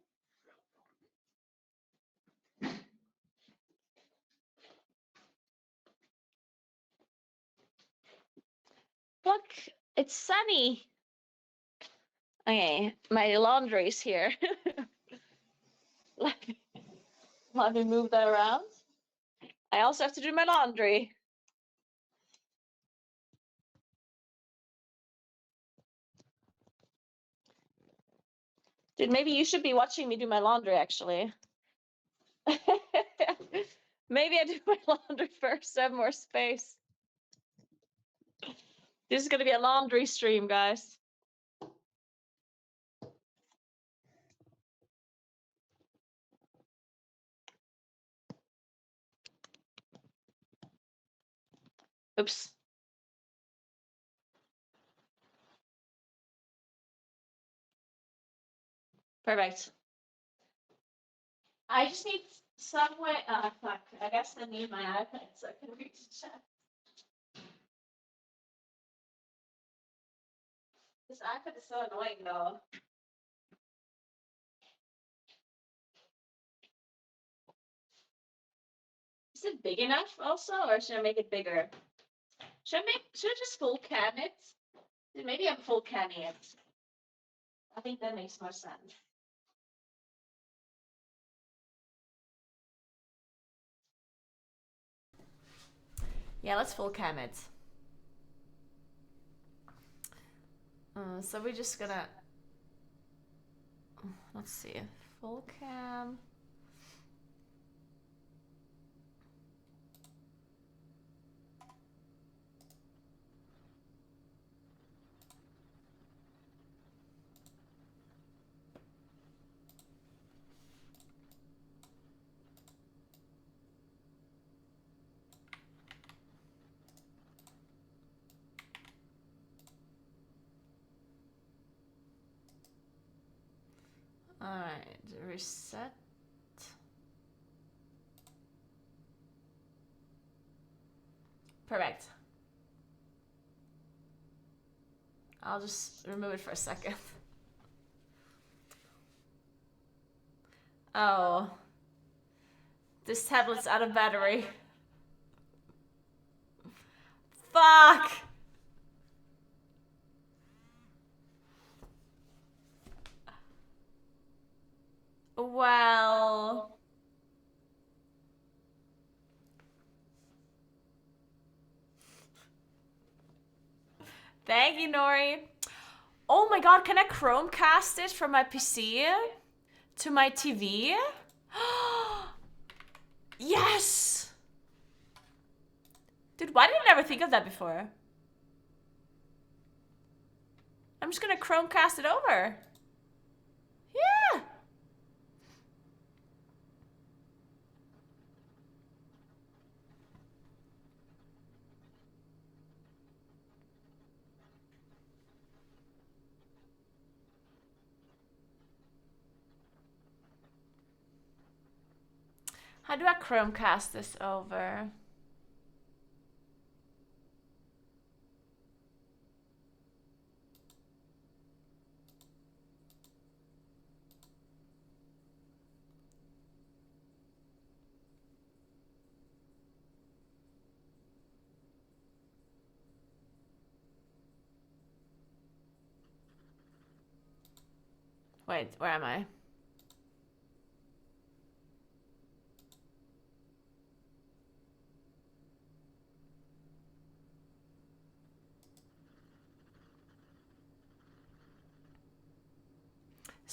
Look, it's sunny. Okay, my laundry's here. let, me, let me move that around. I also have to do my laundry. Dude, maybe you should be watching me do my laundry, actually. Maybe I do my laundry first, so I have more space. This is gonna be a laundry stream, guys. Oops. Perfect. I just need some way. Fuck. I guess I need my iPad so I can read the chat. This iPad is so annoying, though. Is it big enough also, or should I make it bigger? Should I just full can it? Dude, maybe I'm full canning it. I think that makes more sense. Yeah, let's full cam it. So we're just gonna, let's see, full cam. Alright, reset. Perfect. I'll just remove it for a second. Oh. This tablet's out of battery. Fuck! Well... Thank you, Nori. Oh my god, can I Chromecast it from my PC to my TV? Yes! Dude, why did I never think of that before? I'm just gonna Chromecast it over. Yeah! How do I Chromecast this over? Wait, where am I?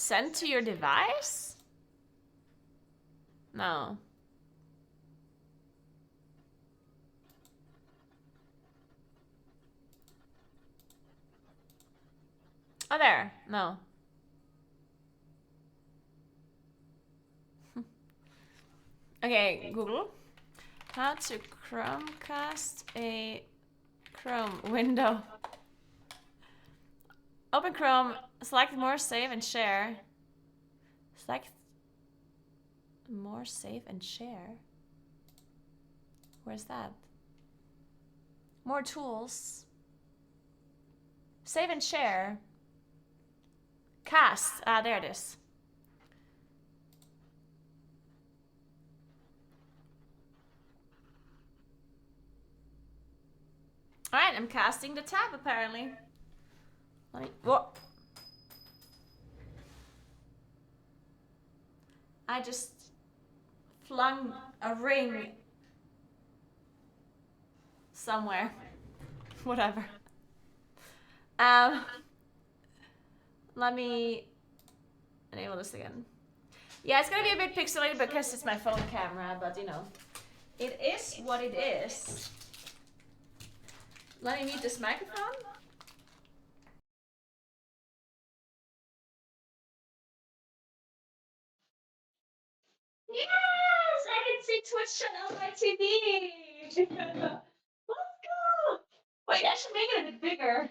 Send to your device? No. Oh, there. No. Okay, Google. How to Chromecast a Chrome window. Open Chrome, select more, save, and share. Select more, save, and share. Where's that? More tools. Save and share. Cast. Ah, there it is. Alright, I'm casting the tab apparently. Let me. Whoa. I just flung a ring somewhere. Whatever. Let me enable this again. Yeah, it's gonna be a bit pixelated because it's my phone camera, but you know, it is what it is. Let me mute this microphone. Yes, I can see Twitch on my TV. Let's go. Wait, I should make it a bit bigger.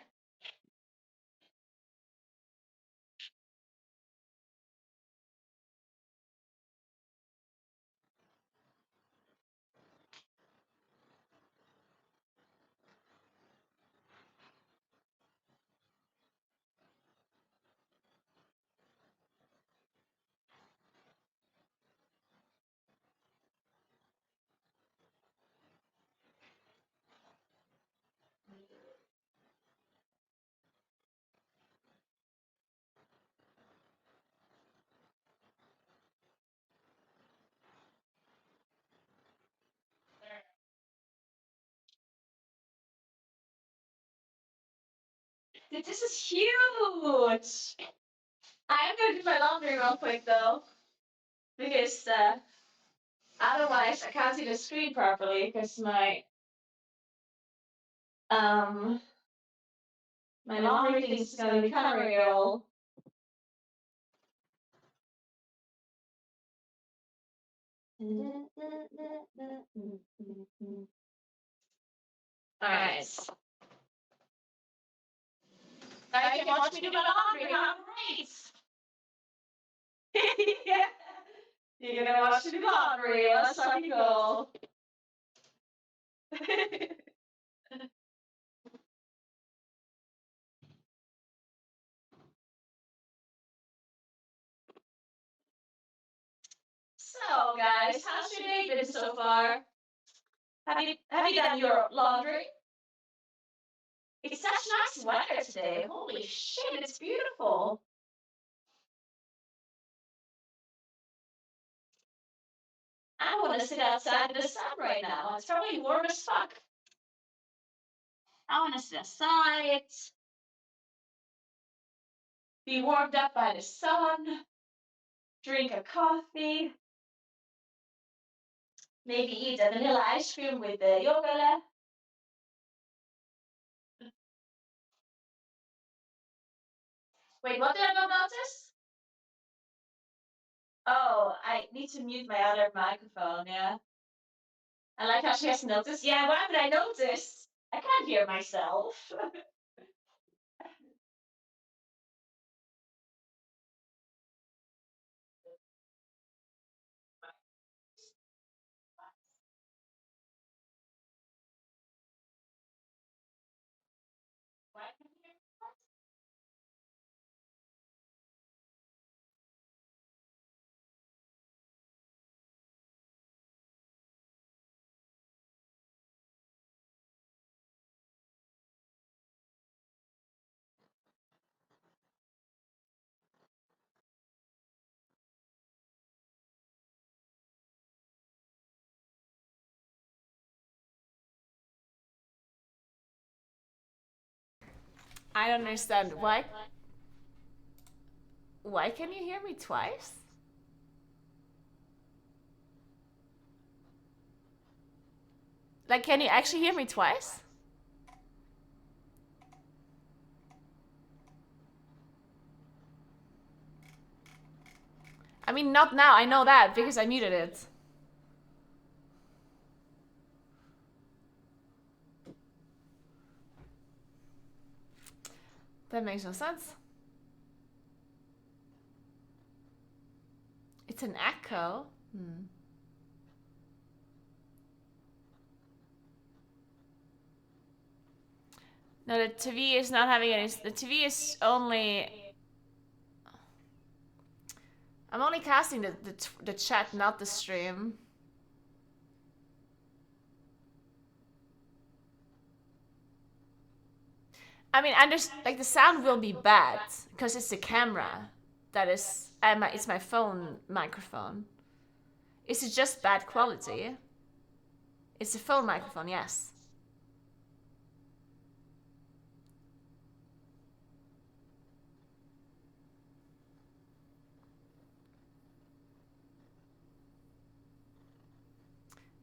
Dude, this is huge. I am gonna do my laundry real quick though, because otherwise I can't see the screen properly because um my laundry thing is gonna be kind of real. Alright. Now you can watch me do my laundry, huh? Great! Yeah. You're gonna watch me do laundry, let's fucking go. So guys, how's your day been so far? Have you done your laundry? It's such nice weather today. Holy shit, it's beautiful. I want to sit outside in the sun right now. It's probably warm as fuck. I want to sit outside, be warmed up by the sun, drink a coffee, maybe eat a vanilla ice cream with the yogurt. Wait, what did I not notice? Oh, I need to mute my other microphone, yeah. I like how she has noticed. Yeah, why would I notice? I can't hear myself. I don't understand. Why can you hear me twice? Like, can you actually hear me twice? I mean, not now. I know that because I muted it. That makes no sense. It's an echo. No, the TV is not having any. The TV is only. I'm only casting the chat, not the stream. I mean, like the sound will be bad because it's the camera that is. It's my phone microphone. Is it just bad quality? It's a phone microphone, yes.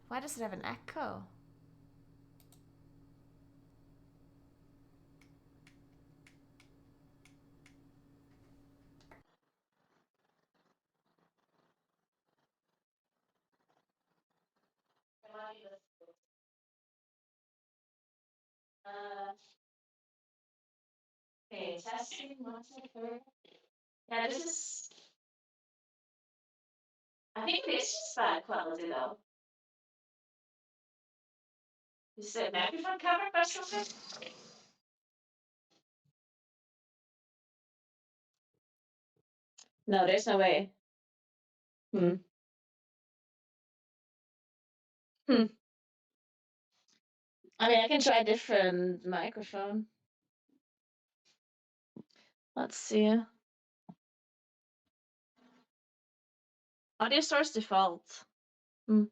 Why does it have an echo? Okay, testing 1 second. Yeah, this is. I think it is just bad quality though. Is the microphone covered by something? No, there's no way. Hmm. Hmm. I mean, I can try a different microphone. Let's see. Audio source default. Hmm.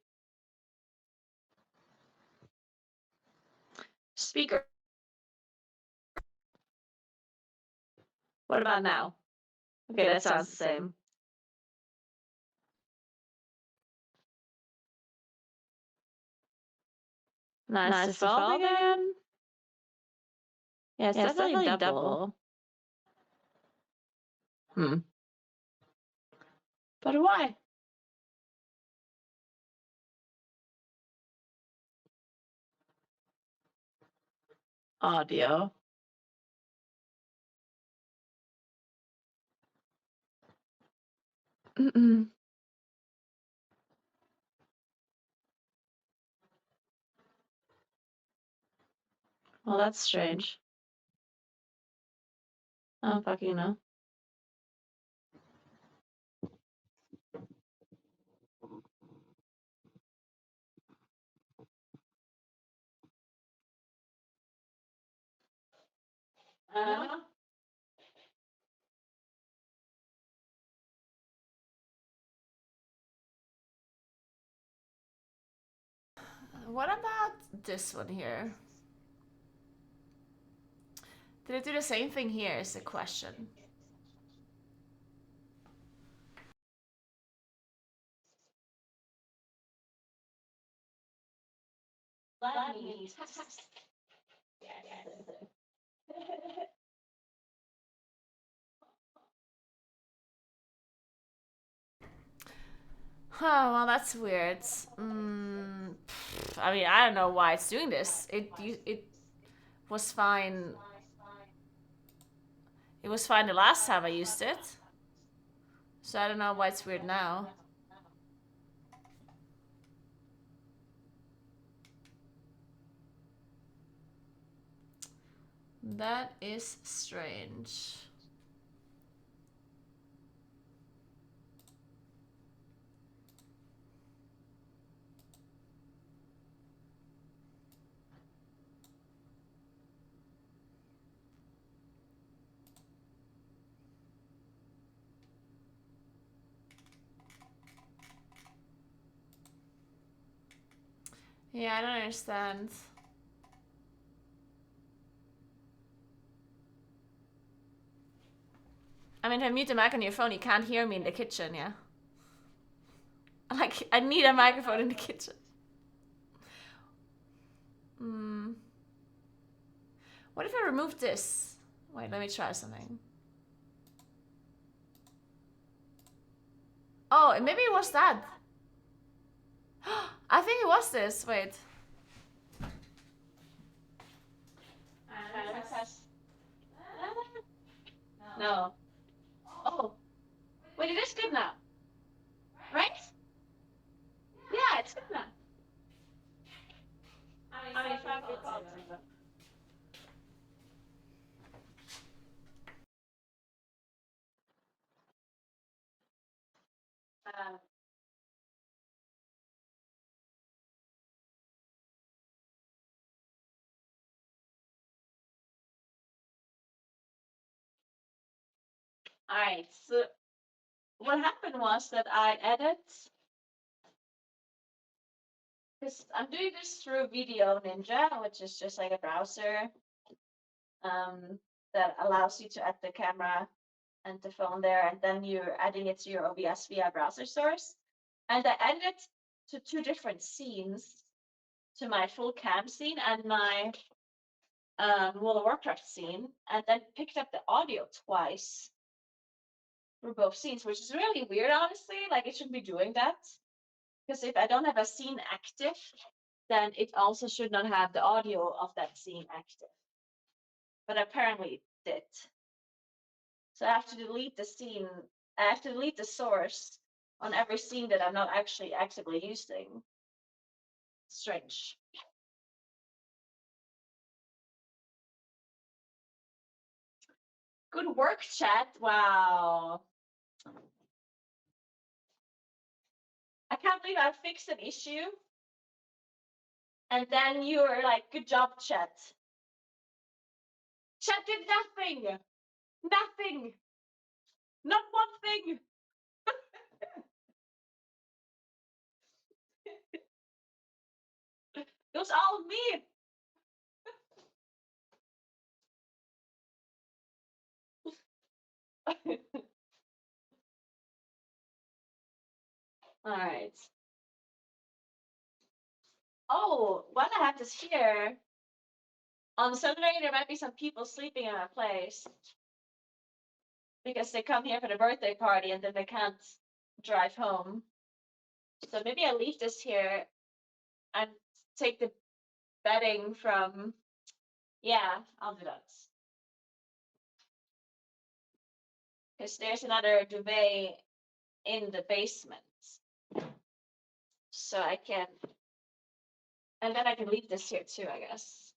Speaker. What about now? Okay, that sounds the same. Nice default again. Yeah, it's definitely double. Hmm. But why? Audio. Mm-mm. Well, that's strange. I don't fucking know. Uh-huh. What about this one here? Did it do the same thing here is the question. Let me test. Oh, well, that's weird. I mean, I don't know why it's doing this. It was fine. It was fine the last time I used it. So I don't know why it's weird now. That is strange. Yeah, I don't understand. I mean, if I mute the mic on your phone, you can't hear me in the kitchen, yeah? Like, I need a microphone in the kitchen. What if I remove this? Wait, let me try something. Oh, maybe it was that. I think it was this. Wait. No. Oh. Wait, it is good now. Right? Yeah, it's good now. I mean, if I put All right. So what happened was that I added, because I'm doing this through Video Ninja, which is just like a browser that allows you to add the camera and the phone there, and then you're adding it to your OBS via browser source. And I added it to two different scenes, to my full cam scene and my World of Warcraft scene, and then picked up the audio twice for both scenes, which is really weird, honestly. Like, it shouldn't be doing that. Because if I don't have a scene active, then it also should not have the audio of that scene active. But apparently it did. So I have to delete the scene, I have to delete the source on every scene that I'm not actually actively using. Strange. Good work, chat. Wow. I can't believe I fixed an issue. And then you were like, good job, chat. Chat did nothing. Nothing. Not one thing. It was all me. All right. Oh, while I have this here, on Sunday there might be some people sleeping in my place because they come here for the birthday party and then they can't drive home. So maybe I leave this here and take the bedding from. Yeah, I'll do that. Because there's another duvet in the basement. So I can, and then I can leave this here too, I guess.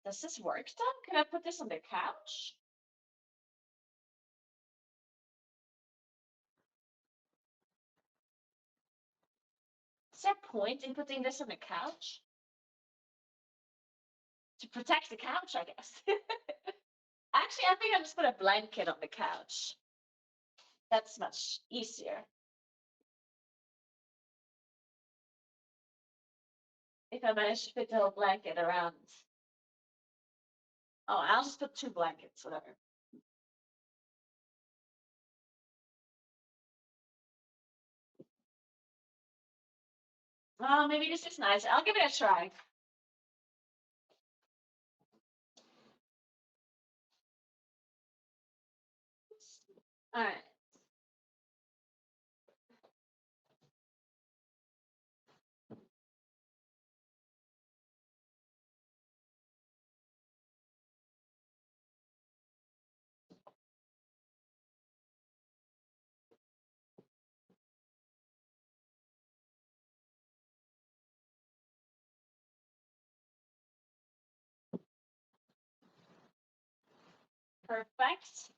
Does this work though? Can I put this on the couch? Is there a point in putting this on the couch? To protect the couch, I guess. Actually, I think I'll just put a blanket on the couch. That's much easier. If I manage to fit the whole blanket around. Oh, I'll just put two blankets, whatever. Oh, maybe this is nice. I'll give it a try. All right. Perfect.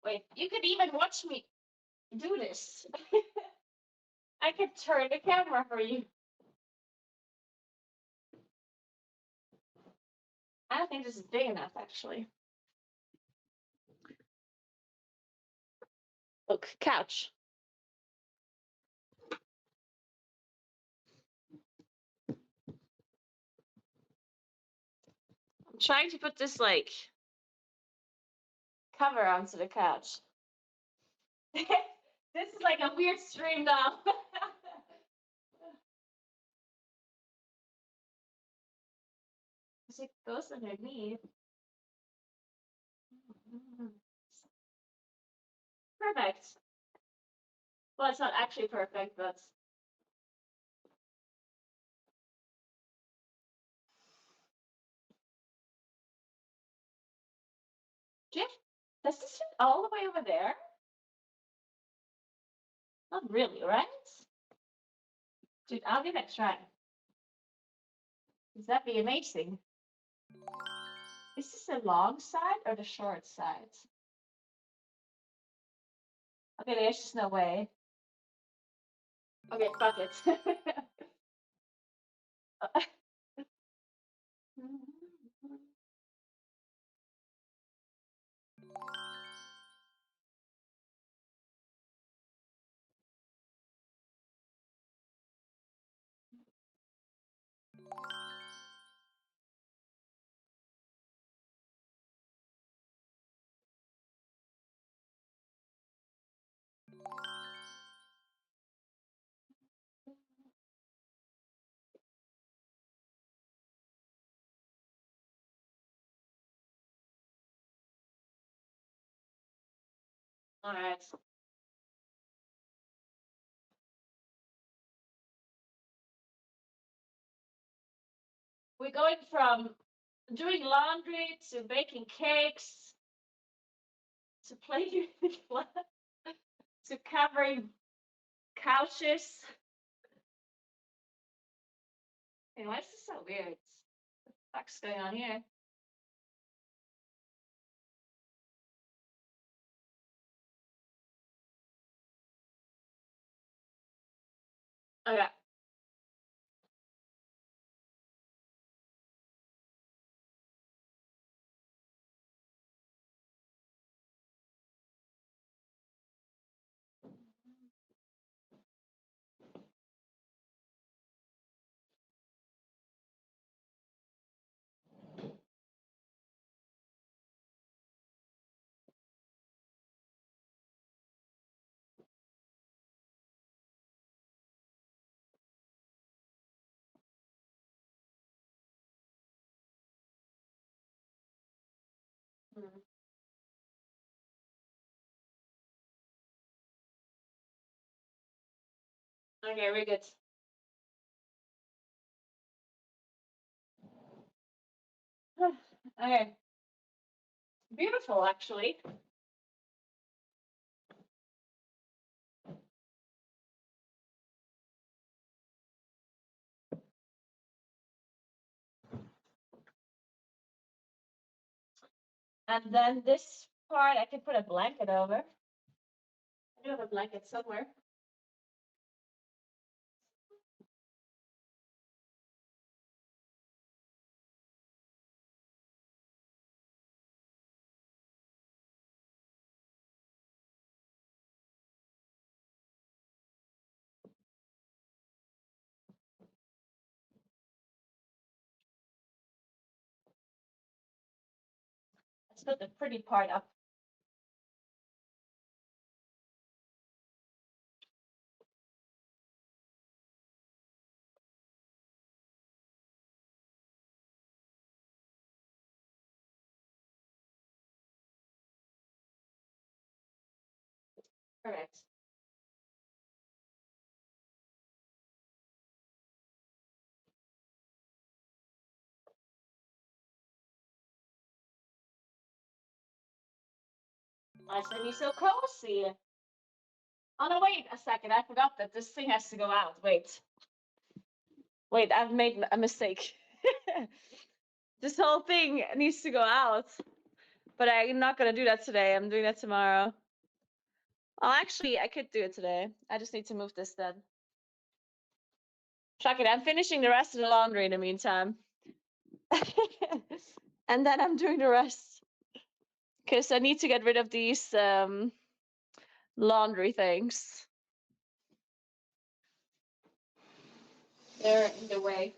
Wait, you could even watch me do this. I could turn the camera for you. I don't think this is big enough, actually. Look, couch. I'm trying to put this, like, cover onto the couch. This is like a weird stream now. It goes underneath. Perfect. Well, it's not actually perfect, but Does this fit all the way over there? Not really, right? Dude, I'll give it a try. Does that be amazing? Is this the long side or the short side? Okay, there's just no way. Okay, fuck it. All right. We're going from doing laundry to baking cakes to playing with flat to covering couches. Hey, why is this so weird? What the fuck's going on here? Okay. Hmm. Okay, we're good. Okay. Beautiful, actually. And then this part, I can put a blanket over. I do have a blanket somewhere. Let's put the pretty part up. Correct. I said you're so cozy. Oh no, wait a second. I forgot that this thing has to go out. Wait. Wait, I've made a mistake. This whole thing needs to go out. But I'm not gonna do that today. I'm doing that tomorrow. Oh, actually, I could do it today. I just need to move this then. Fuck it, I'm finishing the rest of the laundry in the meantime. And then I'm doing the rest. Because I need to get rid of these laundry things. They're in the way.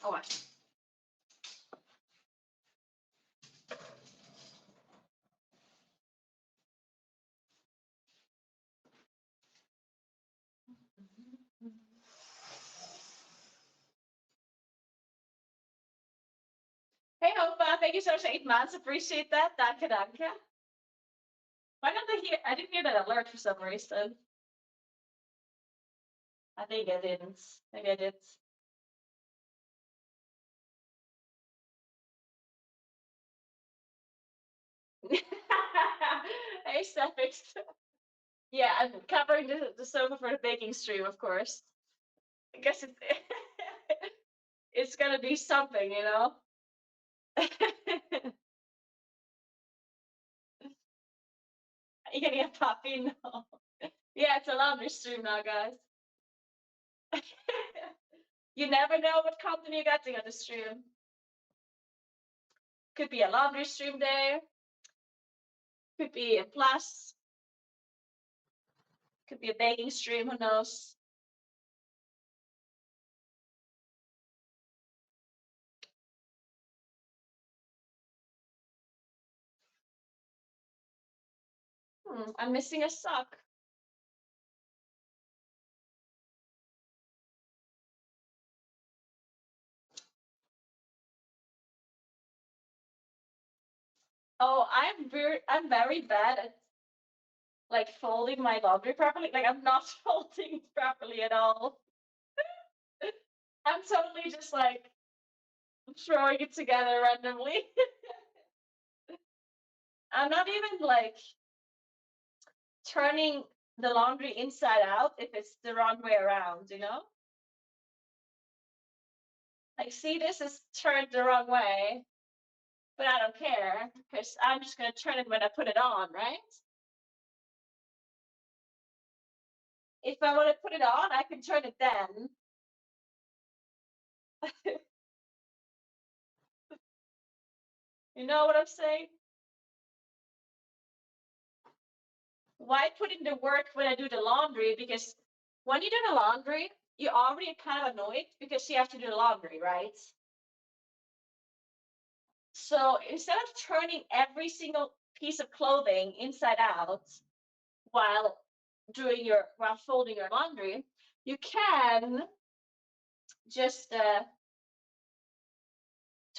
Oh, well. Hey, Hopa, thank you so much for 8 months. Appreciate that. Danke, danke. Why don't I hear? I didn't hear that alert for some reason. I think I didn't. Maybe I did. face that fixed. Yeah, I'm covering the sofa for the baking stream, of course. I guess it's it's gonna be something, you know. You getting a puppy? No. Yeah, it's a laundry stream now, guys. You never know what company you're getting on the stream. Could be a laundry stream day. Could be a plus. Could be a baking stream, who knows? I'm missing a sock. Oh, I'm very bad at like folding my laundry properly. Like I'm not folding properly at all. I'm totally just like throwing it together randomly. I'm not even like turning the laundry inside out if it's the wrong way around, you know? Like, see, this is turned the wrong way, but I don't care because I'm just gonna turn it when I put it on, right? If I want to put it on, I can turn it then. You know what I'm saying? Why put in the work when I do the laundry? Because when you do the laundry, you're already kind of annoyed because you have to do the laundry, right? So instead of turning every single piece of clothing inside out while folding your laundry, you can just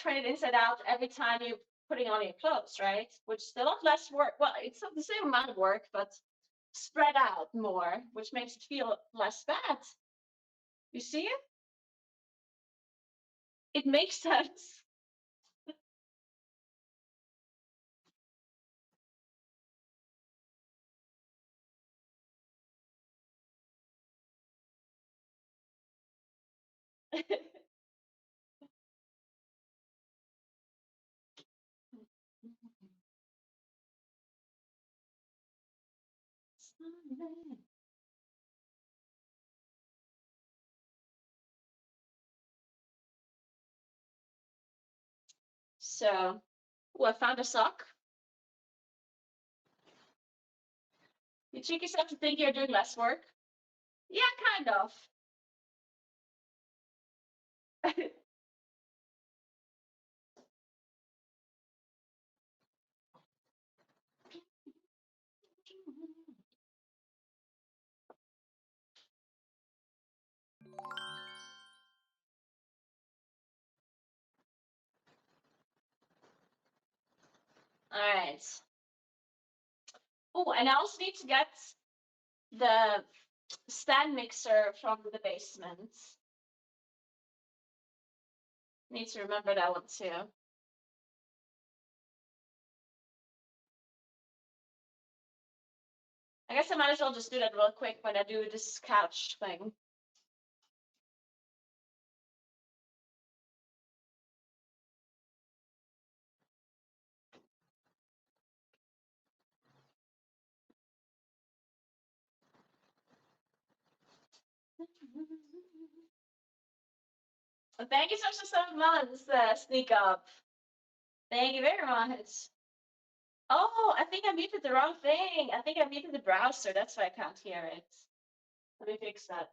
turn it inside out every time you're putting on your clothes, right? Which is a lot less work. Well, it's the same amount of work, but spread out more, which makes it feel less bad. You see it? It makes sense. So, oh, I found a sock. You trick yourself to think you're doing less work. Yeah, kind of. All right. Oh, and I also need to get the stand mixer from the basement. Need to remember that one too. I guess I might as well just do that real quick when I do this couch thing. Thank you so much for 7 months, Sneak Up. Thank you very much. Oh, I think I muted the wrong thing. I think I muted the browser. That's why I can't hear it. Let me fix that.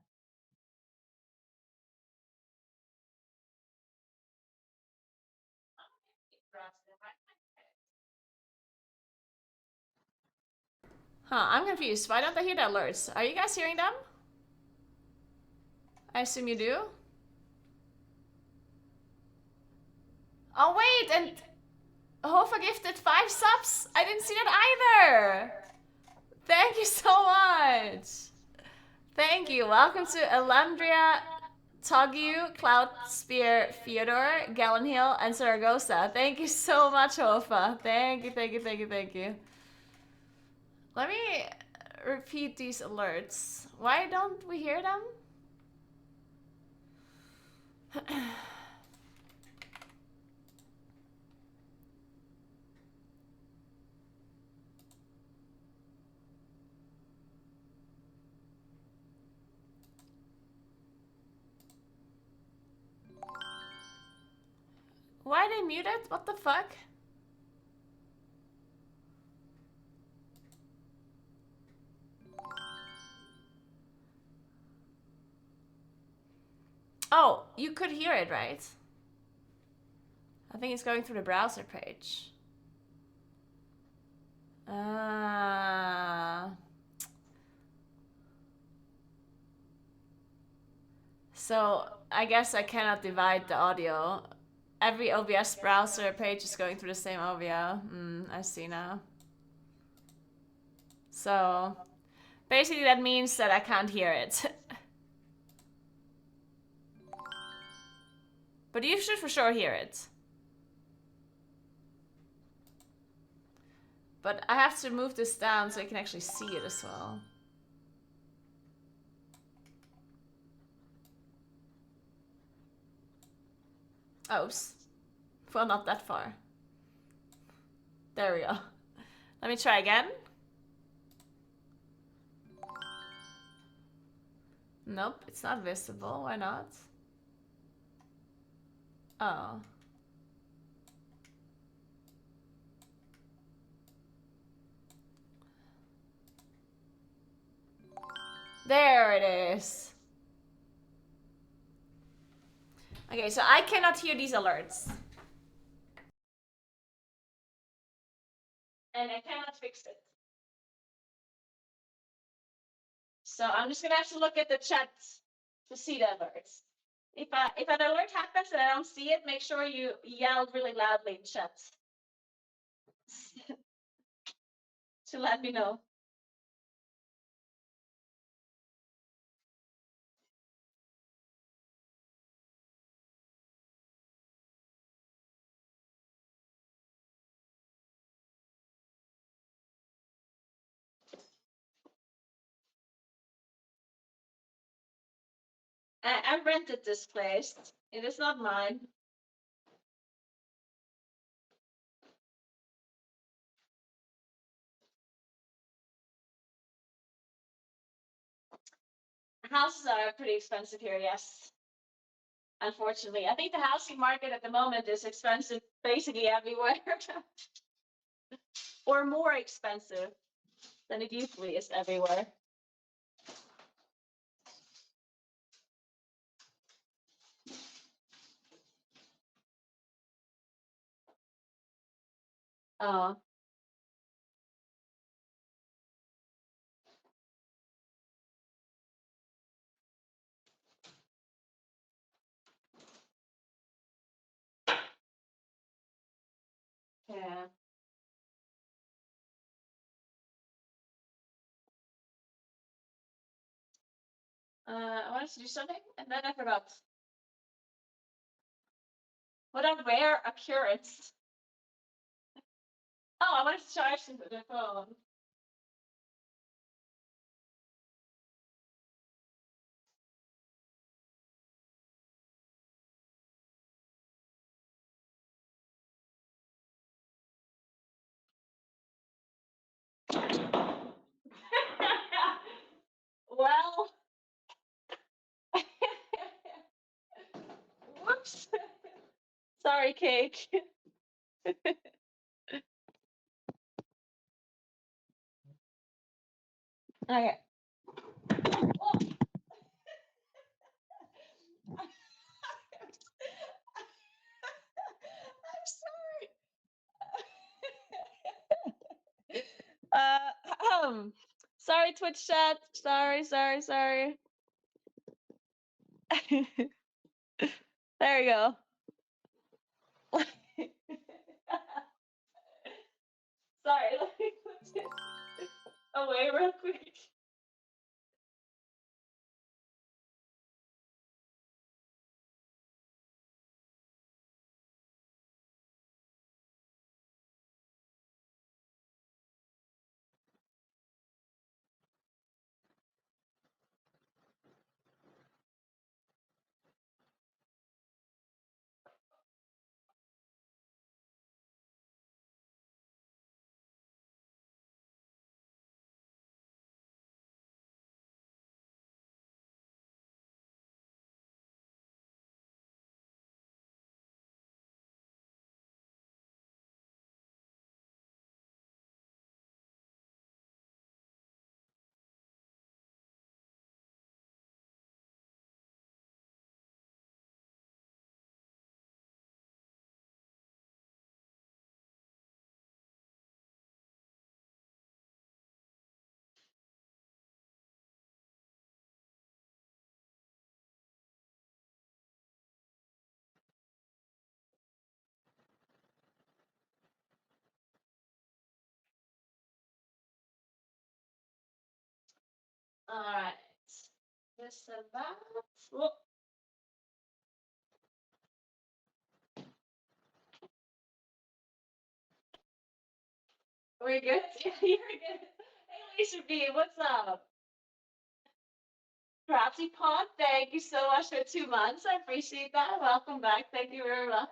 Huh, I'm confused. Why don't I hear the alerts? Are you guys hearing them? I assume you do. Oh wait, and Hofa gifted 5 subs. I didn't see that either. Thank you so much. Thank you. Welcome to Alandria, Togu, Cloud Spear, Fyodor, Gallon Hill, and Saragossa. Thank you so much, Hofa. Thank you, thank you, thank you, thank you. Let me repeat these alerts. Why don't we hear them? Why are they muted? What the fuck? Oh, you could hear it, right? I think it's going through the browser page. So I guess I cannot divide the audio. Every OBS browser page is going through the same audio. I see now. So basically that means that I can't hear it. But you should for sure hear it. But I have to move this down so you can actually see it as well. Oops. Well, not that far. There we go. Let me try again. Nope, it's not visible. Why not? Oh. There it is. Okay, so I cannot hear these alerts. And I cannot fix it. So I'm just gonna have to look at the chat to see the alerts. If an alert happens and I don't see it, make sure you yell really loudly in chat to let me know. I rented this place. It is not mine. Houses are pretty expensive here, yes. Unfortunately, I think the housing market at the moment is expensive basically everywhere. Or more expensive than it usually is everywhere. Oh. Yeah. I wanted to do something and then I forgot. What are rare occurrence? Oh, I wanted to charge the phone. Well, whoops. Sorry, Cake. Okay. Oh. I'm sorry. Sorry, Twitch chat. Sorry. There you go. Sorry, let me put this away real quick. Alright. This and that. Whoop. We're good? Yeah, you're good. Hey, Lisa B, what's up? Crafty Pod, thank you so much for 2 months. I appreciate that. Welcome back. Thank you very much.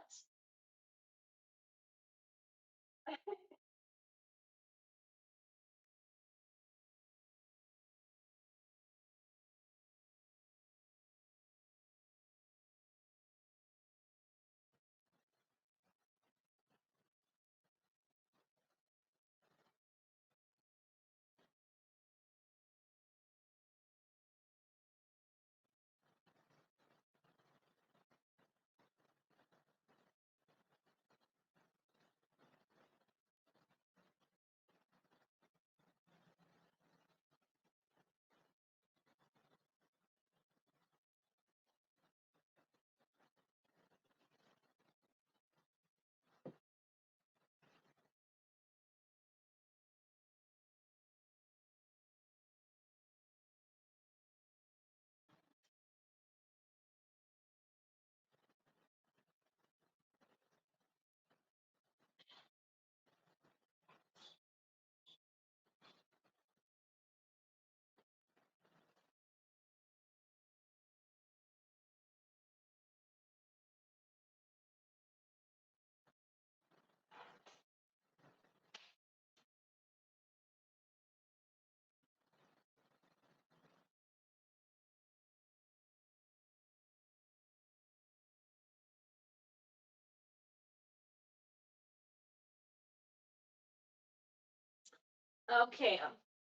Okay, I'm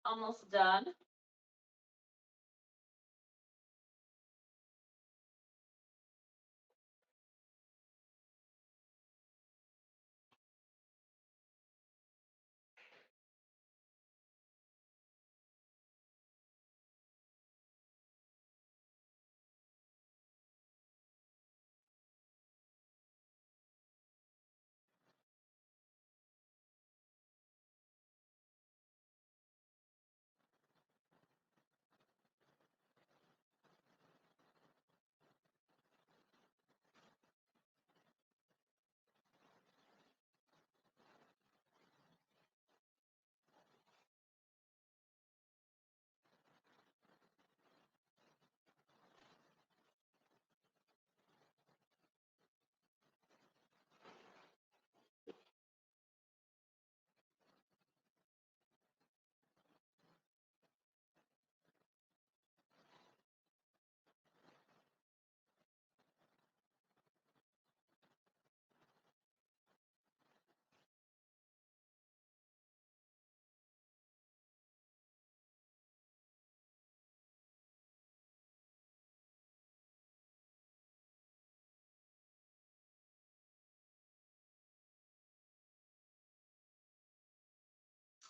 almost done.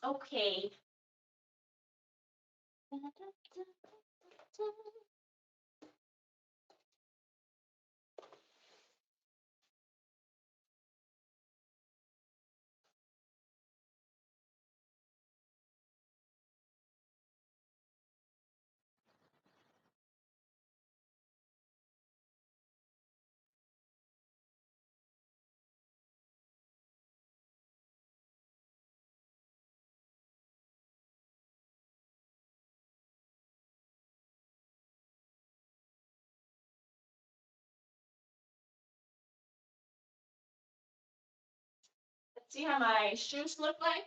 Okay. Let's see how my shoes look like.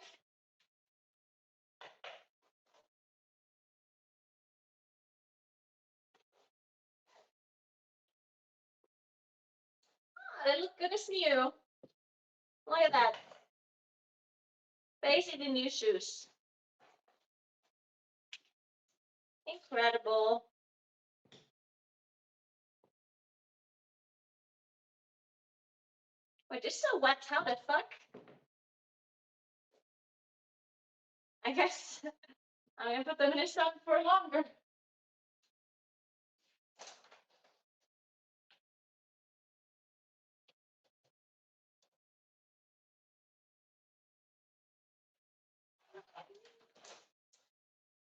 Ah, they look good as new. Look at that. Basically new shoes. Incredible. Wait, this is so wet. How the fuck? I guess I'm gonna put them in the sun for longer.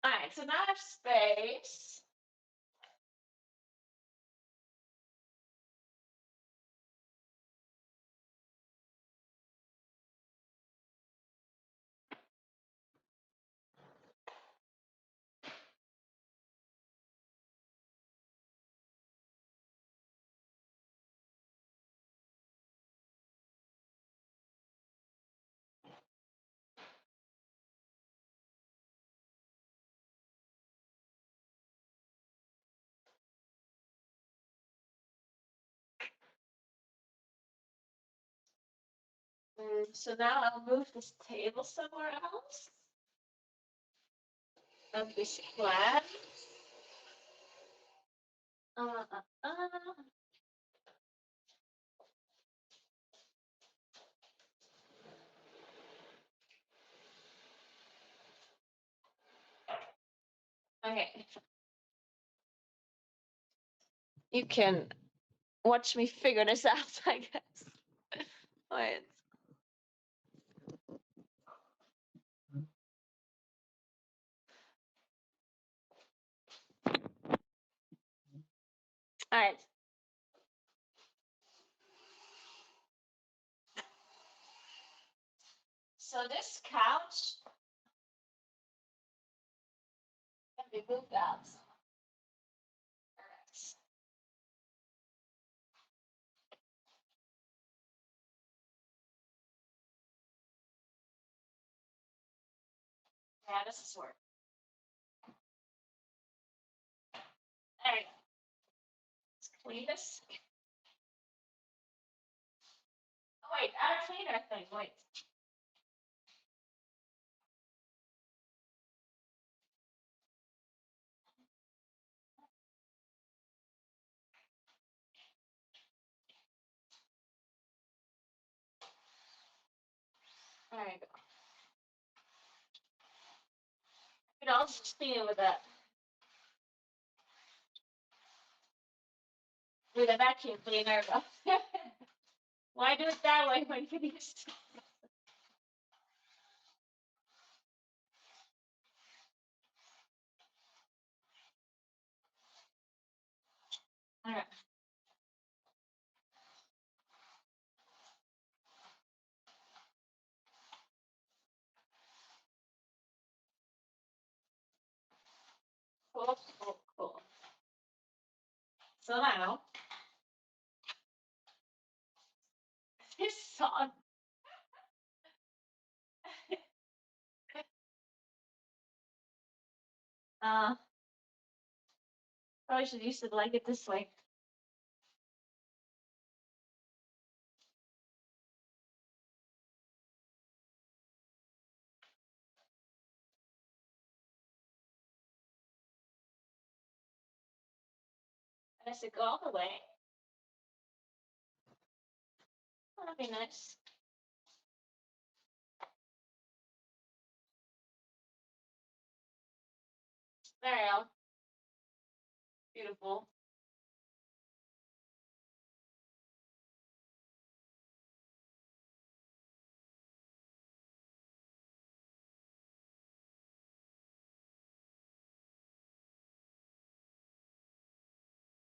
Alright, so now I have space. So now I'll move this table somewhere else. Of this plan. Uh, uh, uh. Okay. You can watch me figure this out, I guess. Wait. All right. So this couch can be moved out. Correct. Yeah, this is work. There you go. Let's clean this. Oh wait, add a cleaner thing. Wait. There you go. You can also clean it with a vacuum cleaner. Why do it that way when you can use? All right. Cool, cool, cool. So now this song. uh, Probably should use it like it this way. Does it go all the way? Oh, that'd be nice. There you go. Beautiful.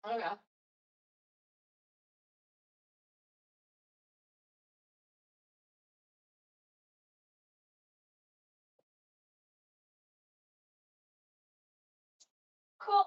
Okay. Cool.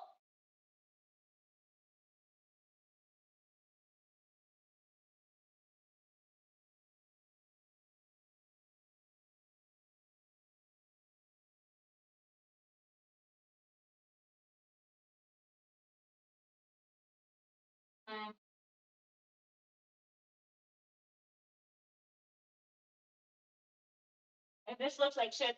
If this looks like shit.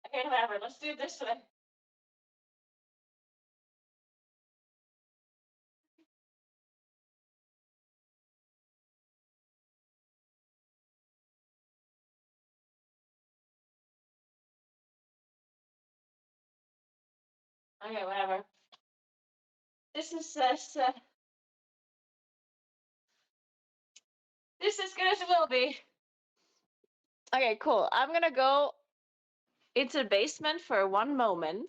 Okay, whatever. Let's do it this way. Okay, whatever. This is this as good as it will be. Okay, cool. I'm gonna go into the basement for one moment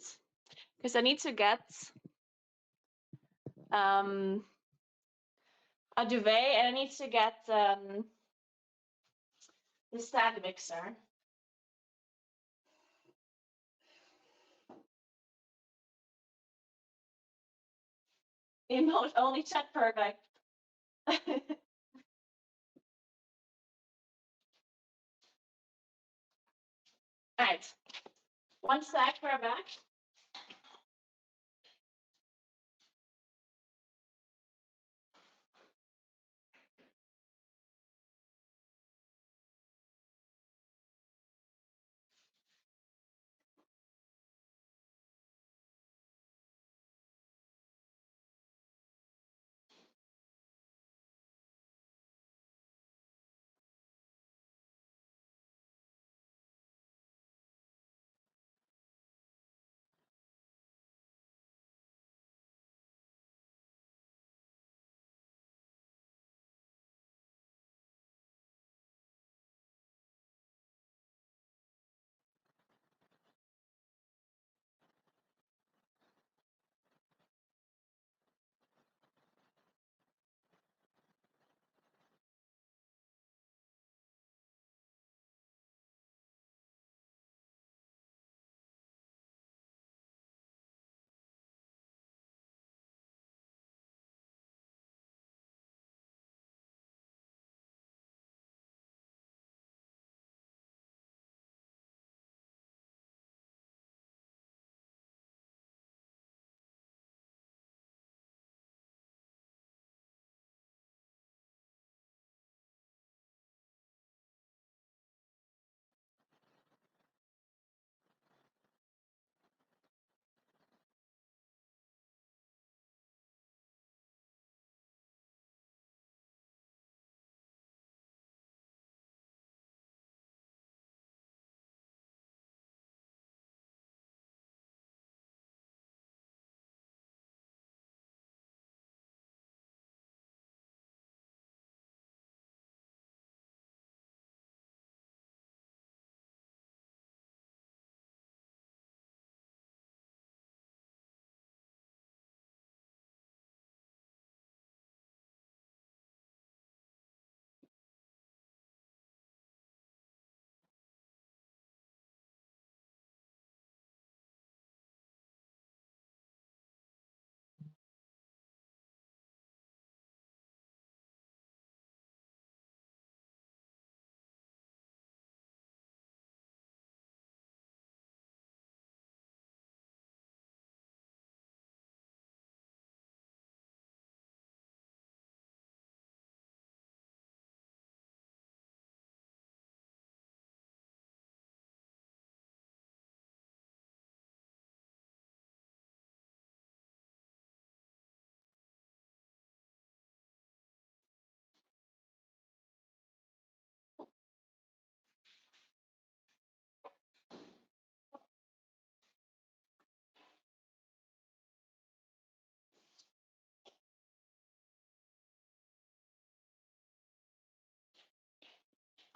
because I need to get a duvet and I need to get the stand mixer. Emote only chat perfect. Alright. One sec, we're back.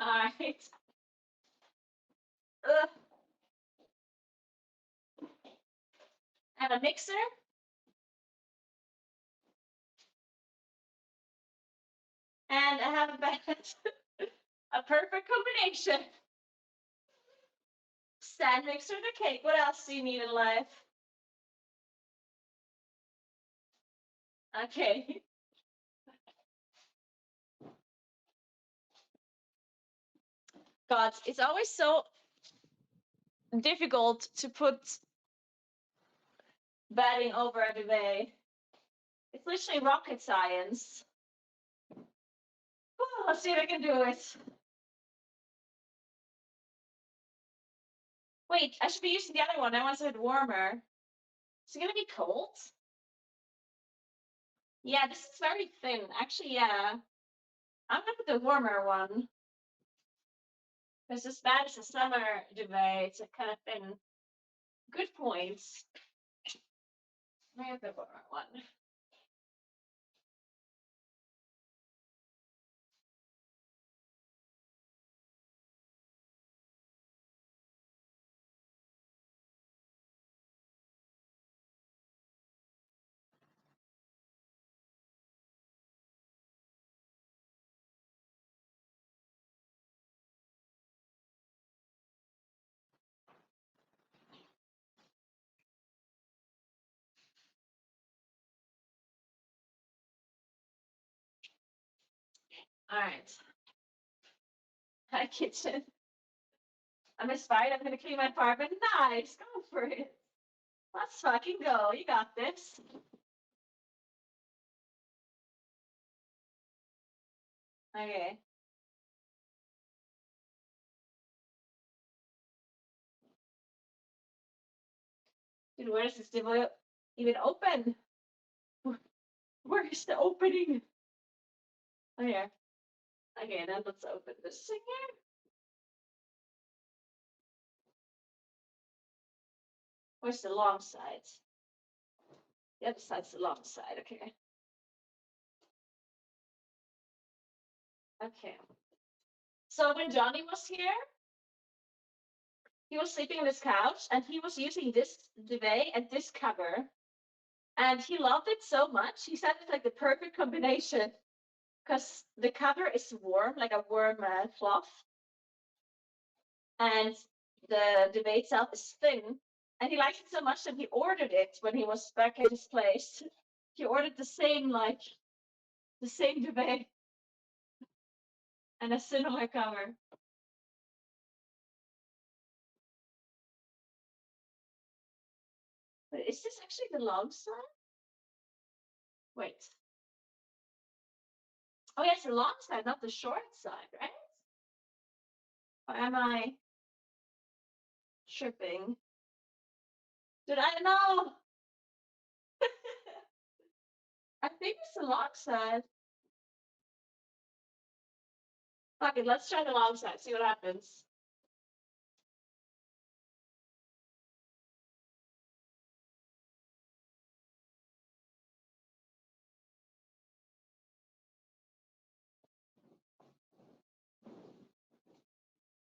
Alright. And a mixer. And I have a bed. A perfect combination. Stand mixer to cake. What else do you need in life? Okay. God, it's always so difficult to put bedding over a duvet. It's literally rocket science. Let's see if I can do it. Wait, I should be using the other one. I want it warmer. Is it gonna be cold? Yeah, this is very thin. Actually, yeah. I'm gonna put the warmer one. Because this bed is a summer duvet. It's a kind of thin. Good points. I have the warmer one. All right. My kitchen. I'm inspired. I'm gonna clean my apartment. Nice. Go for it. Let's fucking go. You got this. Okay. Dude, where is this div even open? Where is the opening? Oh, yeah. Okay, then let's open this thing here. Where's the long side? The other side's the long side, okay. Okay. So when Johnny was here, he was sleeping on his couch and he was using this duvet and this cover. And he loved it so much. He said it's like the perfect combination because the cover is warm, like a warm cloth. And the duvet itself is thin. And he liked it so much that he ordered it when he was back at his place. He ordered the same duvet and a similar cover. But is this actually the long side? Wait. Oh, yes, the long side, not the short side, right? Or am I tripping? Did I know? I think it's the long side. Fuck it, let's try the long side, see what happens.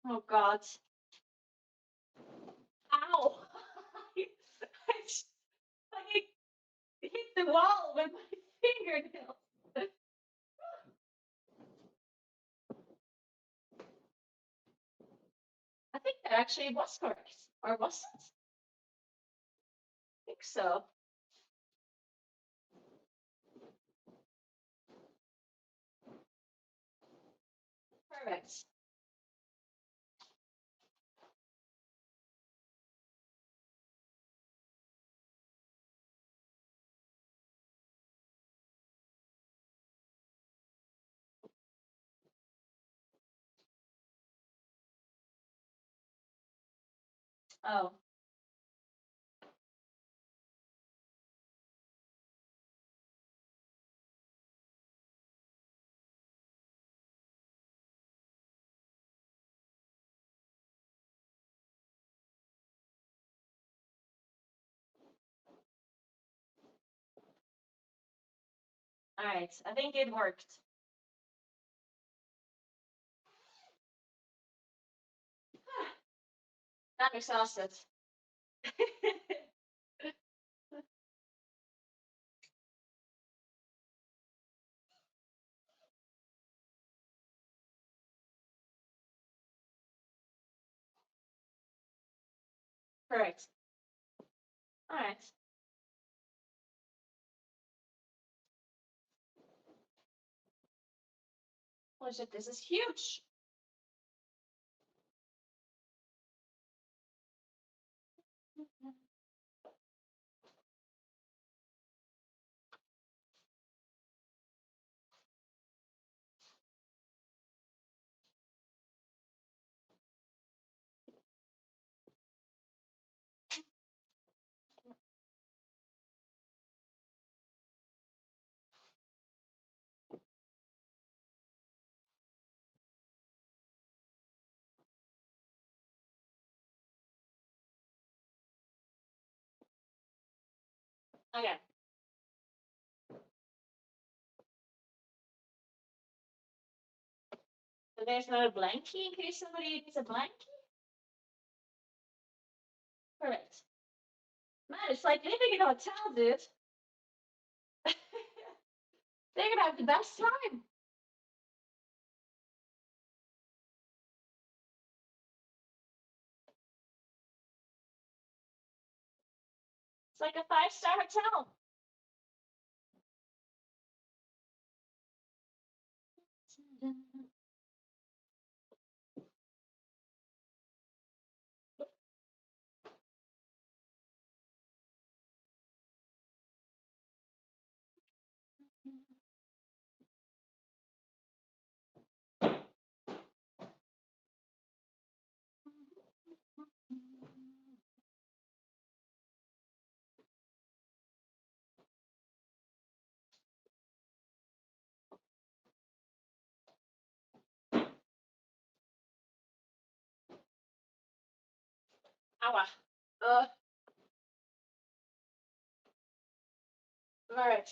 Oh god. Ow! I hit the wall with my fingernails. I think that actually was correct. Or was it? I think so. Perfect. Oh. All right, I think it worked. I'm exhausted. Correct. All right. Holy shit, this is huge. Okay. So there's not a blankie in case somebody needs a blankie? Correct. Man, it's like living in a hotel, dude. They're gonna have the best time. It's like a 5-star hotel. Aua. All right.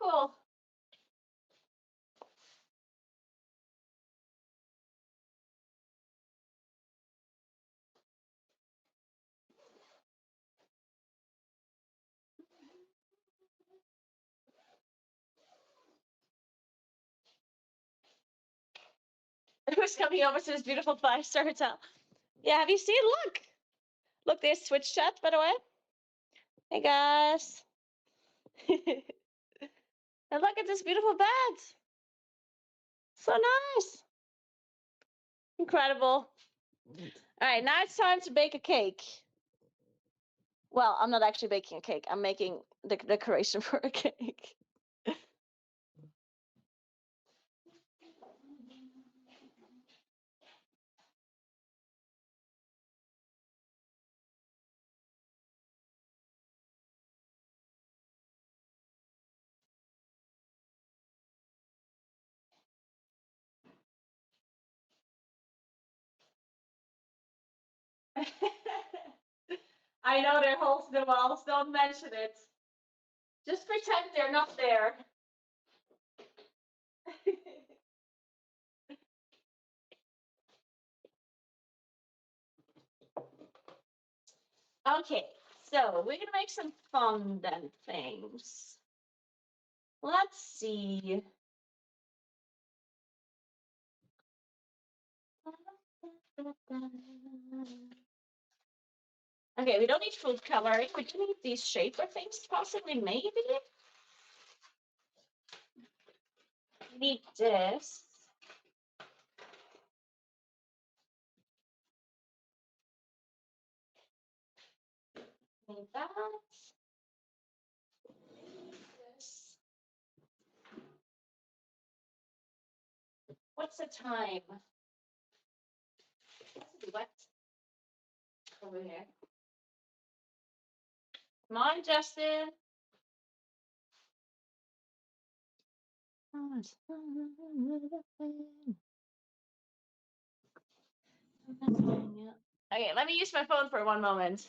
Cool. Who's coming over to this beautiful 5-star hotel? Yeah, have you seen? Look. Look, there's Switch chat, by the way. Hey, guys. And look at this beautiful bed. So nice. Incredible. All right, now it's time to bake a cake. Well, I'm not actually baking a cake. I'm making the decoration for a cake. I know there are holes in the walls. Don't mention it. Just pretend they're not there. Okay, so we're gonna make some fondant things. Let's see. Okay, we don't need food coloring. We do need these shaper things, possibly, maybe. We need this. Need that. This. What's the time? What? Over here. Come on, Justin. Okay, let me use my phone for one moment.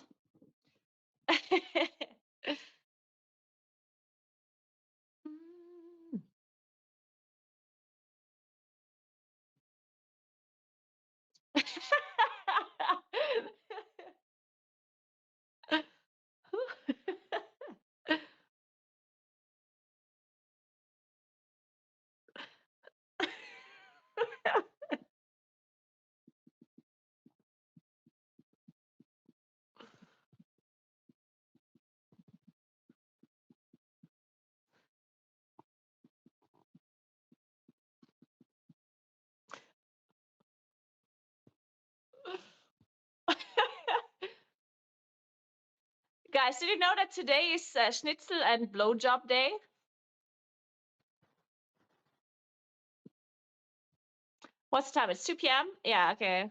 Guys, did you know that today is Schnitzel and Blowjob Day? What's the time? It's 2 p.m.? Yeah, okay.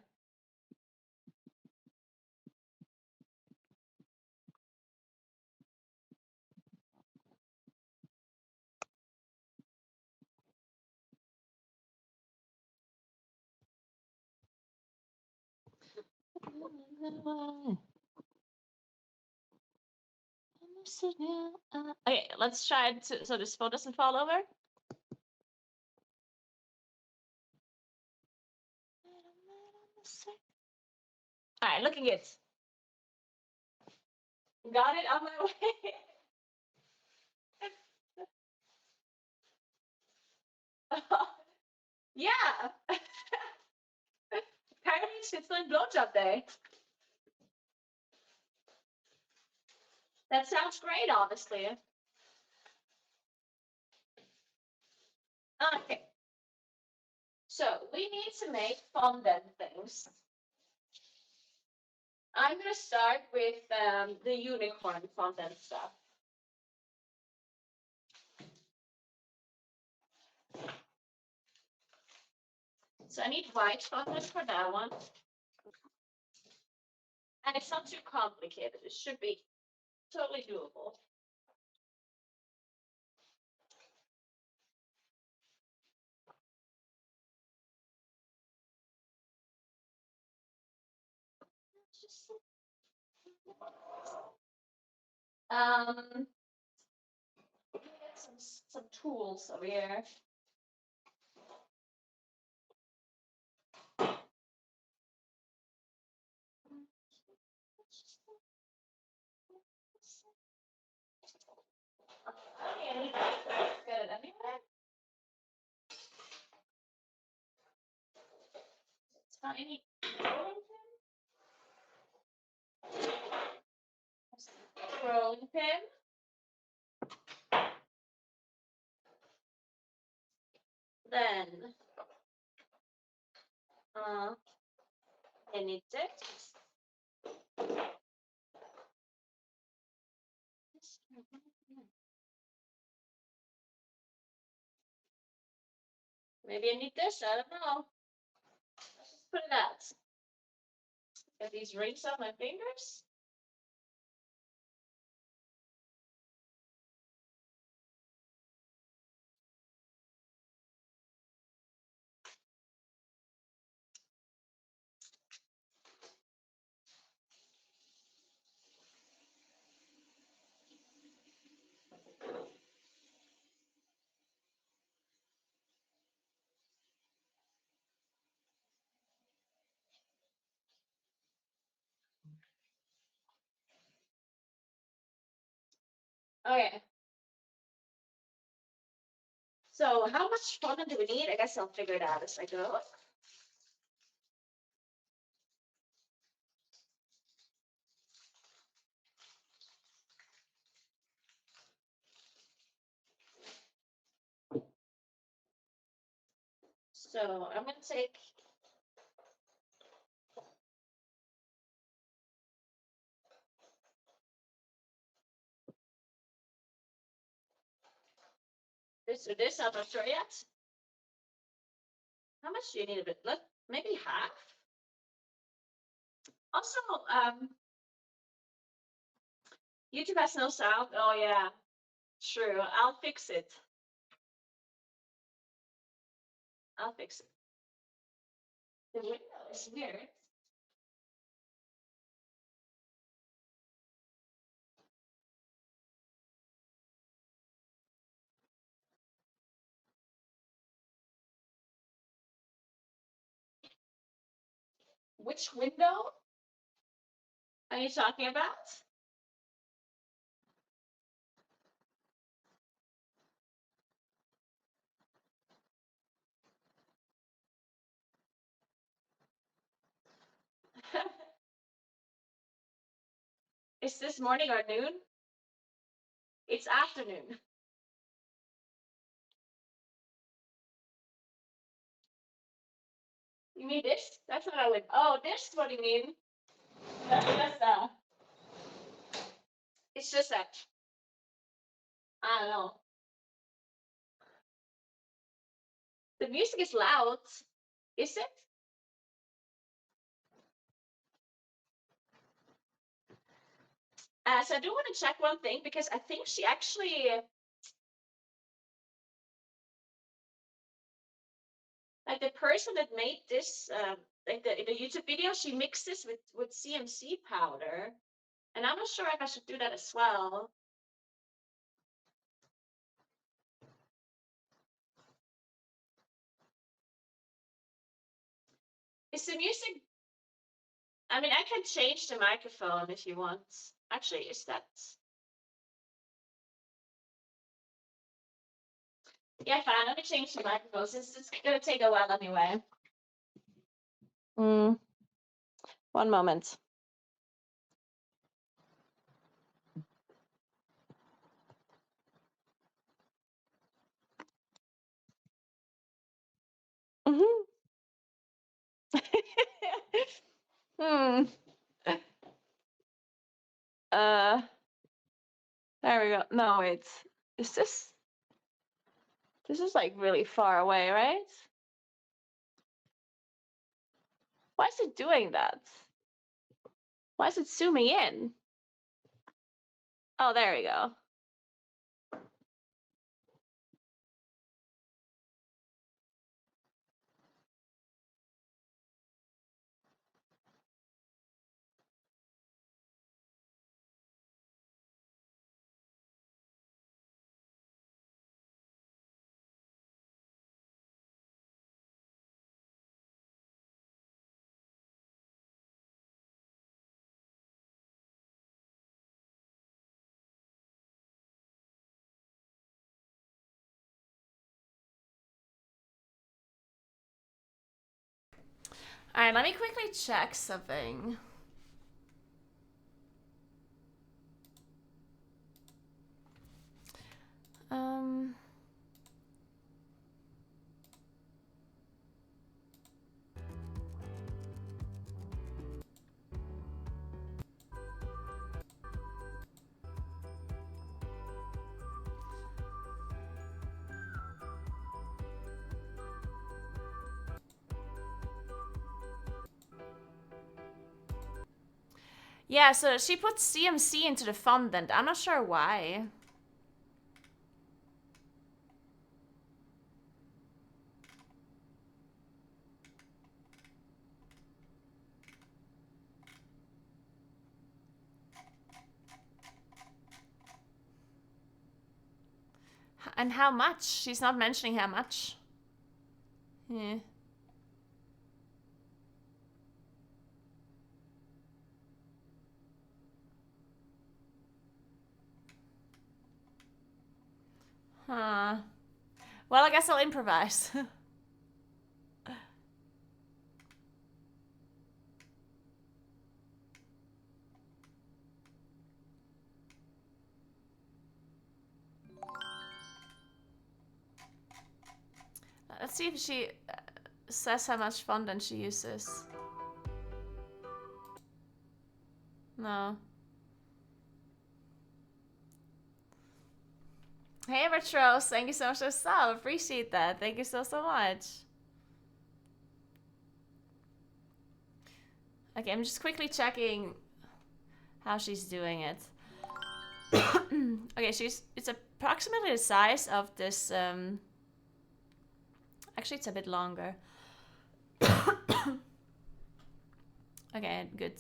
Okay, let's try it so this phone doesn't fall over. All right, looking good. Got it on my way. Yeah. Apparently it's Schnitzel and Blowjob Day. That sounds great, honestly. Okay. So we need to make fondant things. I'm gonna start with the unicorn fondant stuff. So I need white fondant for that one. And it's not too complicated. It should be totally doable. Um, get some tools over here. I need to get it anyway. Tiny rolling pin. Then I need this. Maybe I need this. I don't know. Let's just put it out. Get these rings on my fingers. Okay. So how much fondant do we need? I guess I'll figure it out as I go. So I'm gonna take this or this. I'm not sure yet. How much do you need of it? Maybe half. Also, YouTube has no sound. Oh yeah, true. I'll fix it. I'll fix it. The window is weird. Which window are you talking about? Is this morning or noon? It's afternoon. You mean this? That's what I would. Oh, this is what you mean. It's just that. I don't know. The music is loud. Is it? So I do want to check one thing because I think she actually, like the person that made this, like in the YouTube video, she mixed this with CMC powder, and I'm not sure if I should do that as well. Is the music? I mean, I can change the microphone if you want. Actually, is that? Yeah, fine. Let me change the microphone since it's gonna take a while anyway. One moment. Mm-hmm. hmm. Uh, there we go. No, wait. Is this? This is like really far away, right? Why is it doing that? Why is it zooming in? Oh, there we go. All right, let me quickly check something. Yeah, so she put CMC into the fondant. I'm not sure why. And how much? She's not mentioning how much. Yeah. Huh. Well, I guess I'll improvise. Let's see if she says how much fondant she uses. No. Hey, Retros, thank you so much for the sub. Appreciate that. Thank you so much. Okay, I'm just quickly checking how she's doing it. Okay, it's approximately the size of this. Actually, it's a bit longer. Okay, good.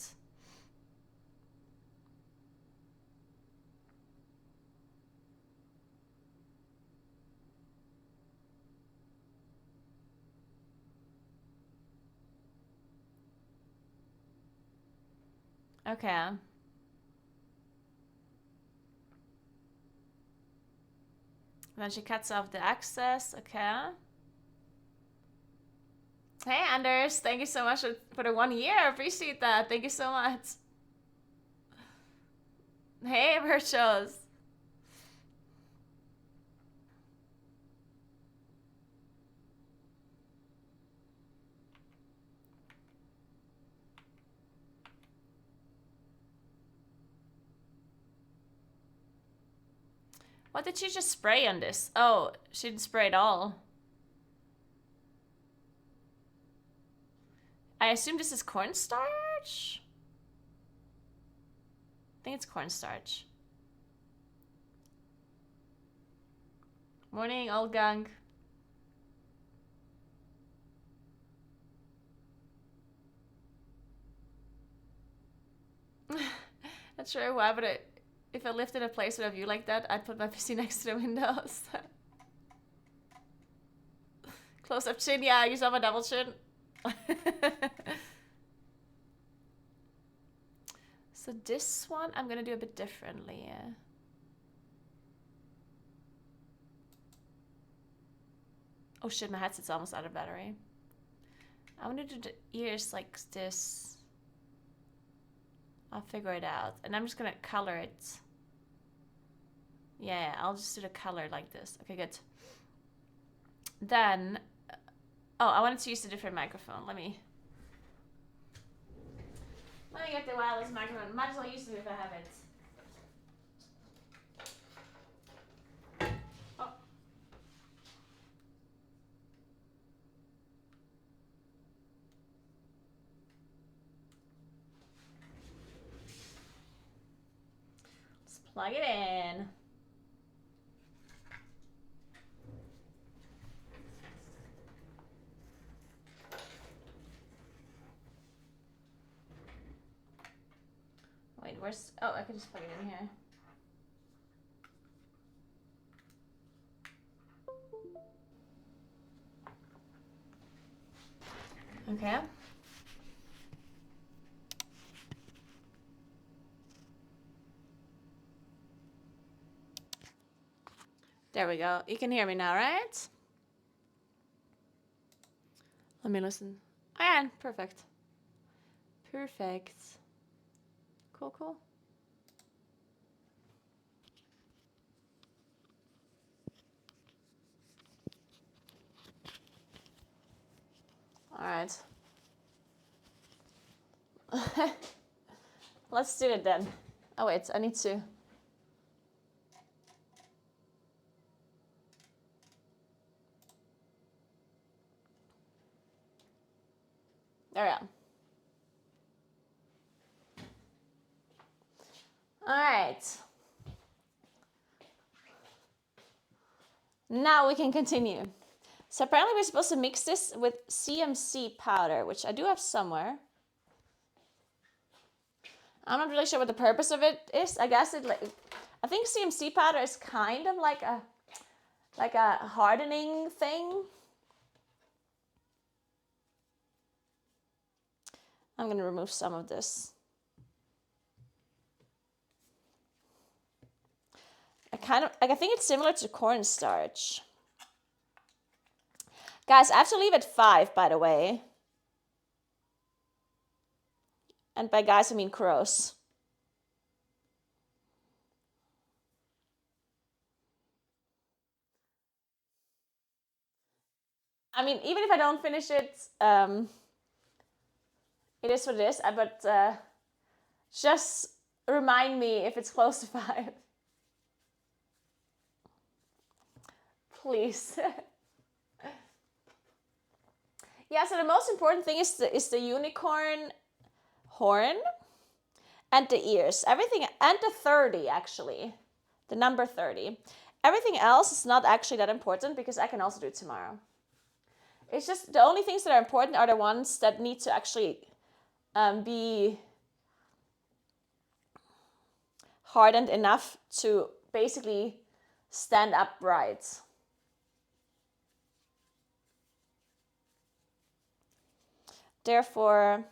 Okay. Then she cuts off the excess. Okay. Hey, Anders. Thank you so much for the 1 year. Appreciate that. Thank you so much. Hey, Virtuos. What did she just spray on this? Oh, she didn't spray at all. I assume this is cornstarch? I think it's cornstarch. Morning, old gang. Not sure why, but if I lived in a place with a view like that, I'd put my PC next to the windows. Close up chin, yeah, you saw my double chin. So this one, I'm gonna do a bit differently, yeah. Oh shit, my headset's almost out of battery. I want to do the ears like this. I'll figure it out. And I'm just gonna color it. Yeah, I'll just do the color like this. Okay, good. Then, oh, I wanted to use a different microphone. Let me get the wireless microphone. Might as well use it if I have it. Oh. Plug it in. Wait, where's... Oh, I can just plug it in here. Okay. There we go. You can hear me now, right? Let me listen. Oh, yeah, perfect. Perfect. Cool, cool. All right. Let's do it then. Oh, wait, I need to... There we go. All right. Now we can continue. So apparently we're supposed to mix this with CMC powder, which I do have somewhere. I'm not really sure what the purpose of it is. I guess I think CMC powder is kind of like a hardening thing. I'm going to remove some of this. I think it's similar to cornstarch. Guys, I have to leave at 5, by the way. And by guys, I mean crows. I mean, even if I don't finish it, it is what it is. But just remind me if it's close to 5. Please. Yeah, so the most important thing is the unicorn horn and the ears. Everything, and the 30 actually. The number 30. Everything else is not actually that important because I can also do it tomorrow. It's just the only things that are important are the ones that need to actually be hardened enough to basically stand upright. Therefore,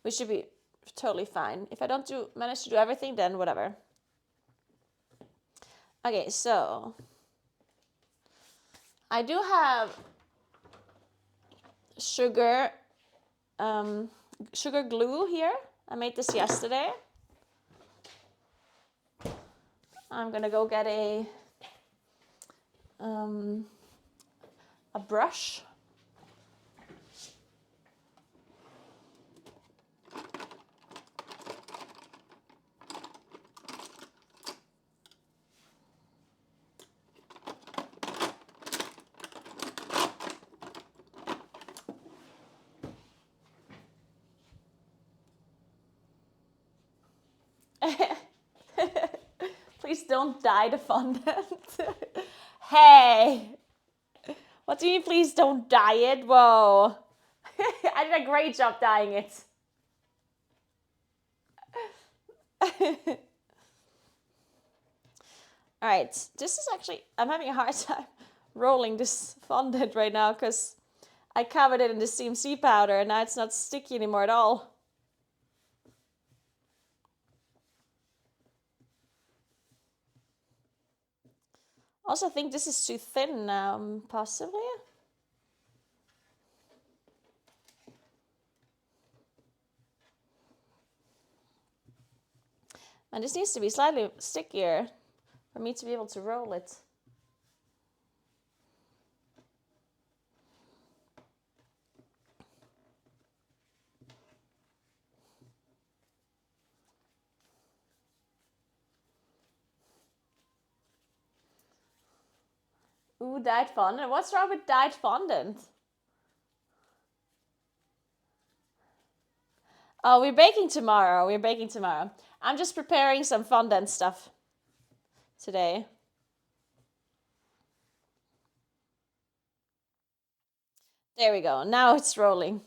we should be totally fine. If I don't manage to do everything, then whatever. Okay, so I do have sugar glue here. I made this yesterday. I'm gonna go get a brush. Please don't dye the fondant. Hey! What do you mean, please don't dye it? Whoa. I did a great job dyeing it. Alright, this is actually, I'm having a hard time rolling this fondant right now because I covered it in the CMC powder and now it's not sticky anymore at all. Also, I think this is too thin now, possibly. And this needs to be slightly stickier for me to be able to roll it. Ooh, dyed fondant. What's wrong with dyed fondant? Oh, we're baking tomorrow. I'm just preparing some fondant stuff. today. There we go. Now it's rolling.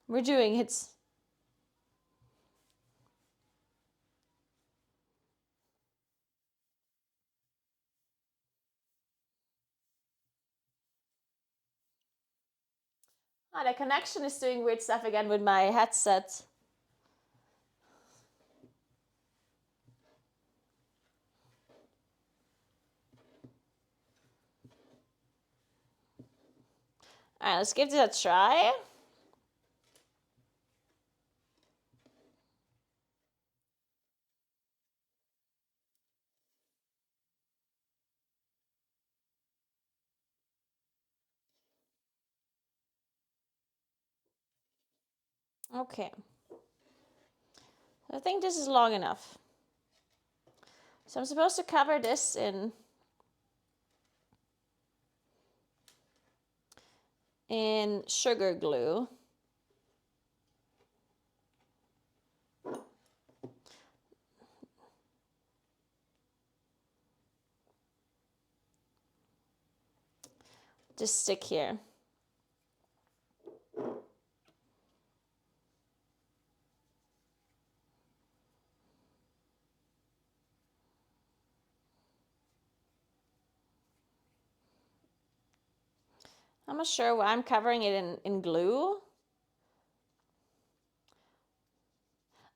We're doing it. Ah, the connection is doing weird stuff again with my headset. Alright, let's give this a try. Okay. I think this is long enough. So I'm supposed to cover this in sugar glue. Just stick here. I'm not sure why I'm covering it in glue.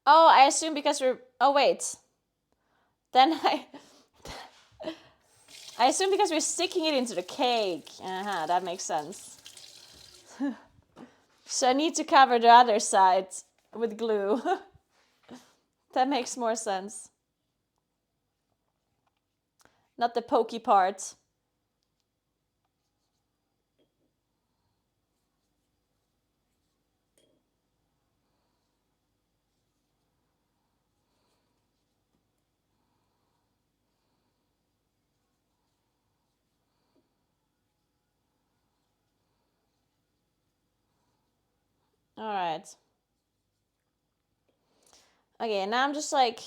Oh, I assume because we're... Oh, wait. Then I assume because we're sticking it into the cake. That makes sense. So I need to cover the other side with glue. That makes more sense. Not the pokey part. All right. Okay, now I'm just like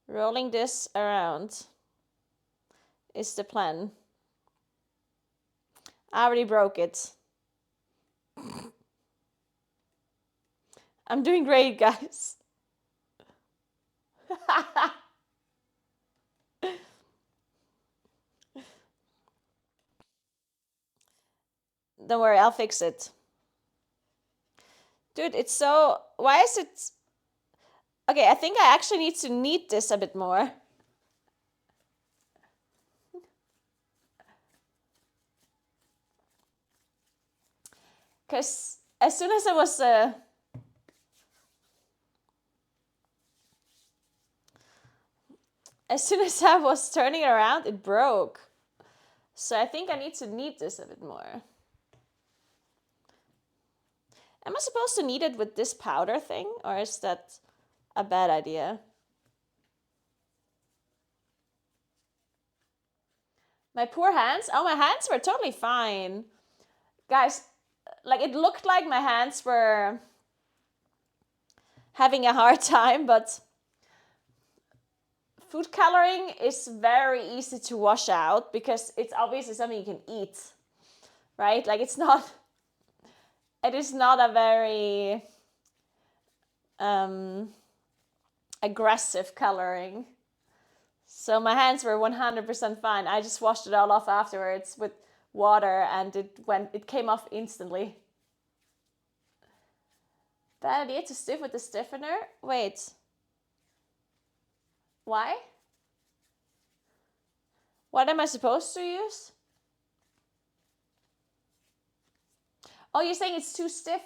rolling this around is the plan. I already broke it. I'm doing great, guys. Don't worry, I'll fix it. Dude, it's so... Why is it... Okay, I think I actually need to knead this a bit more. Because as soon as I was... as soon as I was turning it around, it broke. So I think I need to knead this a bit more. Am I supposed to knead it with this powder thing? Or is that a bad idea? My poor hands? Oh, my hands were totally fine. Guys, like it looked like my hands were having a hard time, but food coloring is very easy to wash out because it's obviously something you can eat, right? Like it is not a very aggressive coloring. So my hands were 100% fine. I just washed it all off afterwards with water and it came off instantly. Bad idea to stiff with the stiffener? Wait. Why? What am I supposed to use? Oh, you're saying it's too stiff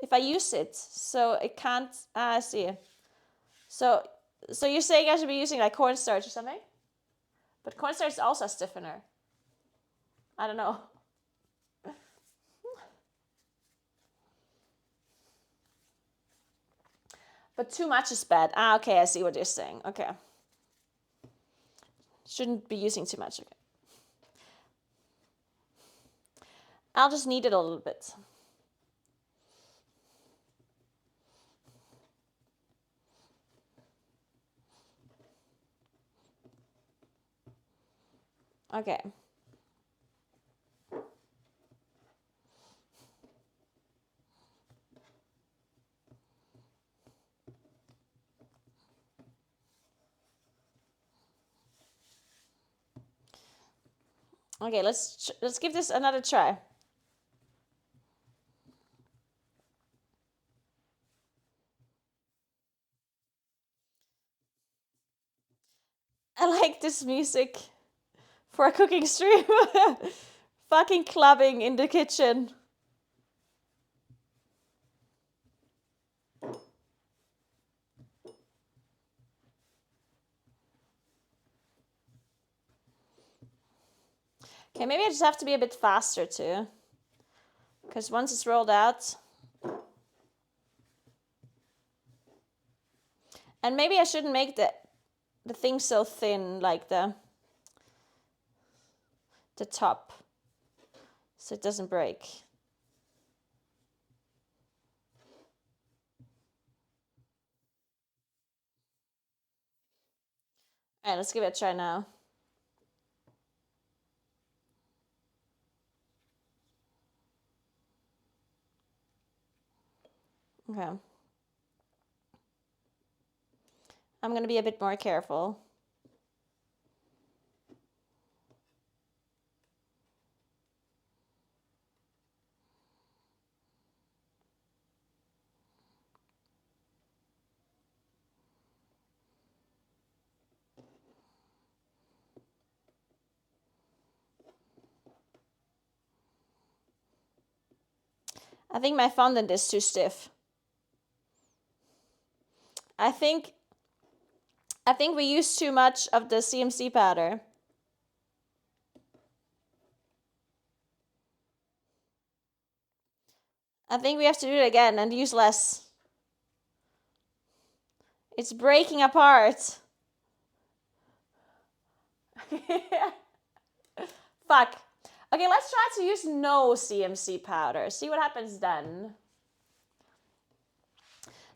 if I use it, so it can't... I see. So you're saying I should be using like cornstarch or something? But cornstarch is also a stiffener. I don't know. But too much is bad. Okay, I see what you're saying. Okay. Shouldn't be using too much. Okay. I'll just knead it a little bit. Okay. Okay, let's give this another try. I like this music for a cooking stream. Fucking clubbing in the kitchen. Okay, maybe I just have to be a bit faster too. Because once it's rolled out. And maybe I shouldn't make the thing so thin, like the top. So it doesn't break. Alright, let's give it a try now. Okay. I'm going to be a bit more careful. I think my fondant is too stiff. I think we used too much of the CMC powder. I think we have to do it again and use less. It's breaking apart. Fuck. Okay, let's try to use no CMC powder. See what happens then.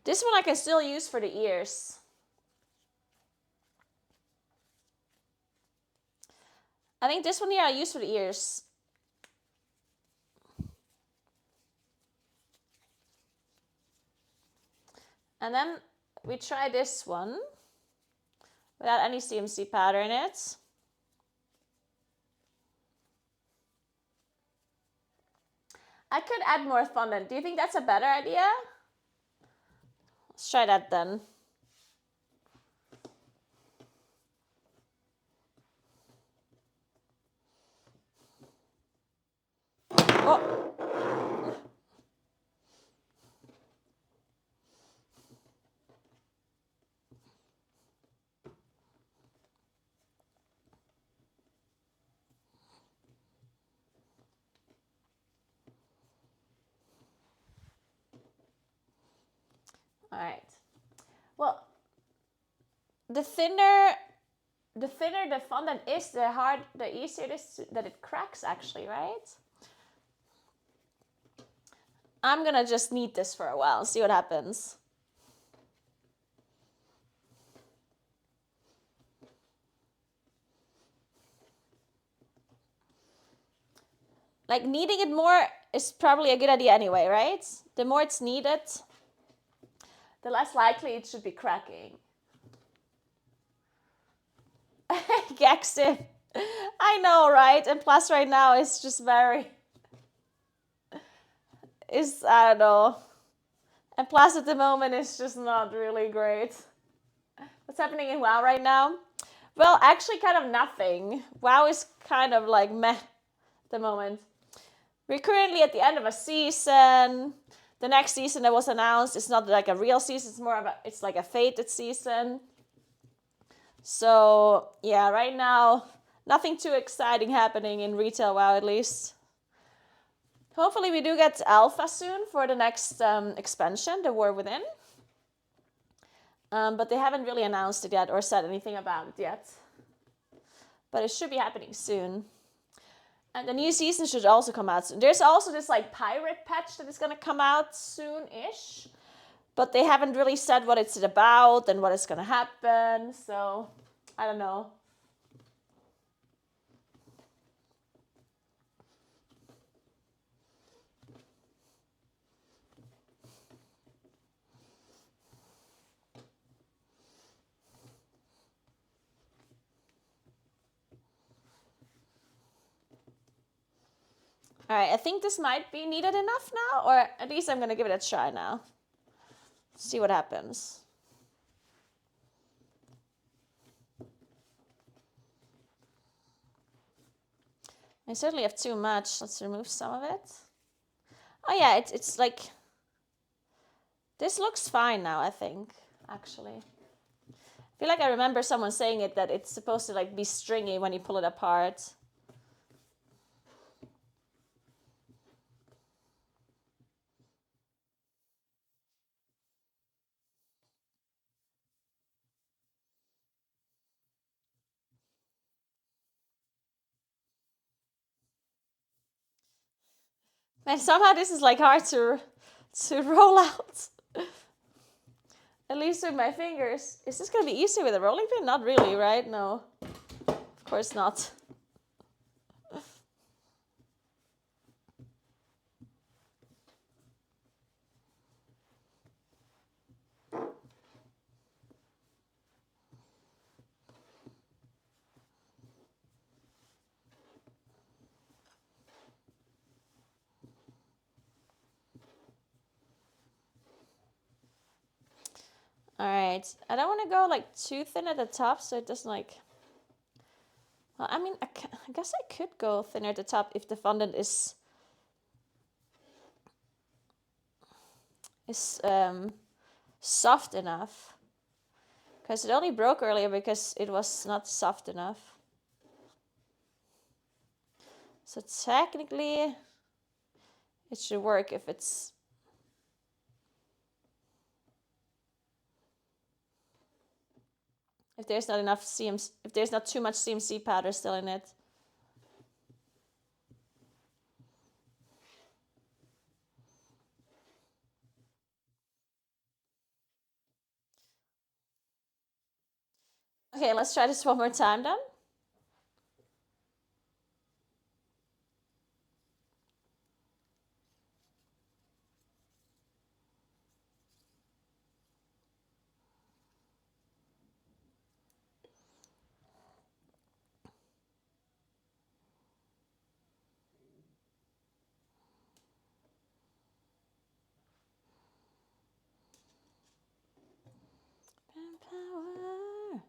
This one I can still use for the ears. I think this one here I use for the ears. And then we try this one without any CMC powder in it. I could add more fondant. Do you think that's a better idea? Let's try that then. Oh. All right. Well, the thinner the fondant is, the easier it is that it cracks actually, right? I'm gonna just knead this for a while, see what happens. Like kneading it more is probably a good idea anyway, right? The more it's kneaded, the less likely it should be cracking. Gaxton. I know, right? And plus right now it's just I don't know. And plus at the moment it's just not really great. What's happening in WoW right now? Well, actually kind of nothing. WoW is kind of like meh at the moment. We're currently at the end of a season. The next season that was announced is not like a real season, it's like a fated season. So yeah, right now, nothing too exciting happening in retail WoW at least. Hopefully we do get alpha soon for the next expansion, the War Within. But they haven't really announced it yet or said anything about it yet. But it should be happening soon. And the new season should also come out soon. There's also this like pirate patch that is gonna come out soon-ish. But they haven't really said what it's about and what is gonna happen. So, I don't know. All right, I think this might be kneaded enough now, or at least I'm gonna give it a try now. See what happens. I certainly have too much. Let's remove some of it. Oh yeah, it's like, this looks fine now, I think, actually. I feel like I remember someone saying it, that it's supposed to like be stringy when you pull it apart. And somehow this is like hard to roll out. At least with my fingers. Is this gonna be easy with a rolling pin? Not really, right? No, of course not. All right, I don't want to go like too thin at the top, so it doesn't like. Well, I mean, I guess I could go thinner at the top if the fondant is soft enough. Because it only broke earlier because it was not soft enough. So technically, it should work if it's. If there's not enough CMC, if there's not too much CMC powder still in it. Okay, let's try this one more time then. Power.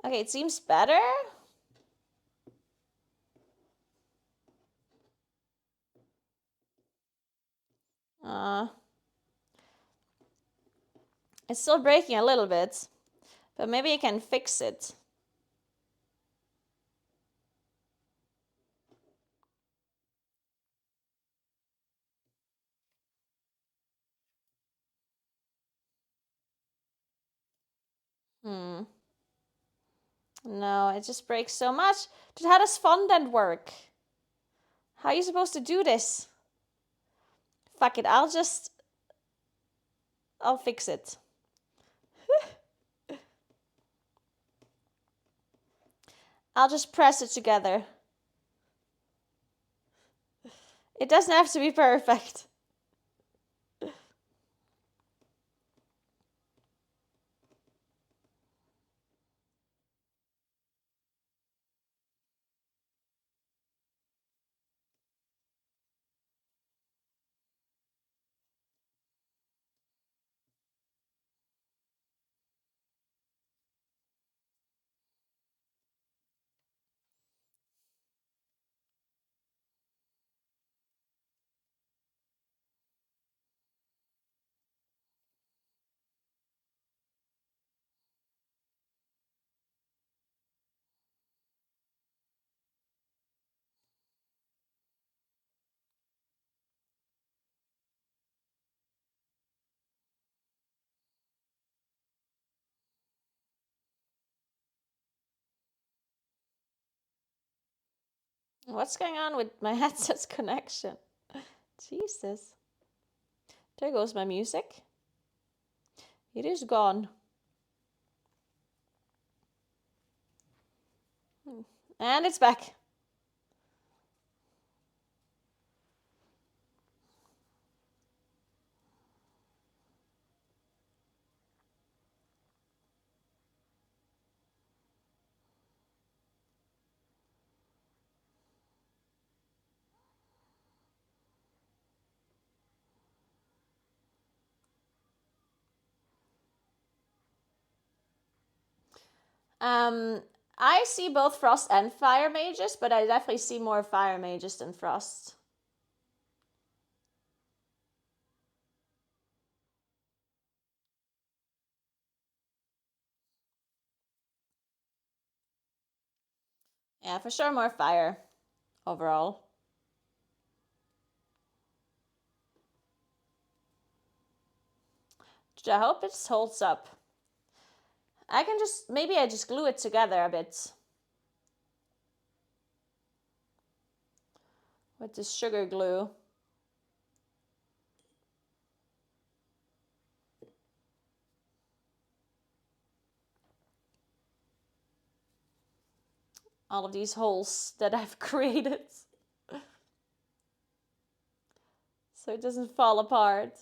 Okay, it seems better. It's still breaking a little bit, but maybe I can fix it. No, it just breaks so much. Dude, how does fondant work? How are you supposed to do this? Fuck it, I'll fix it. I'll just press it together. It doesn't have to be perfect. What's going on with my headset's connection? Jesus. There goes my music. It is gone. And it's back. I see both frost and fire mages, but I definitely see more fire mages than frost. Yeah, for sure more fire overall. I hope it holds up. I can maybe I just glue it together a bit with this sugar glue. All of these holes that I've created so it doesn't fall apart.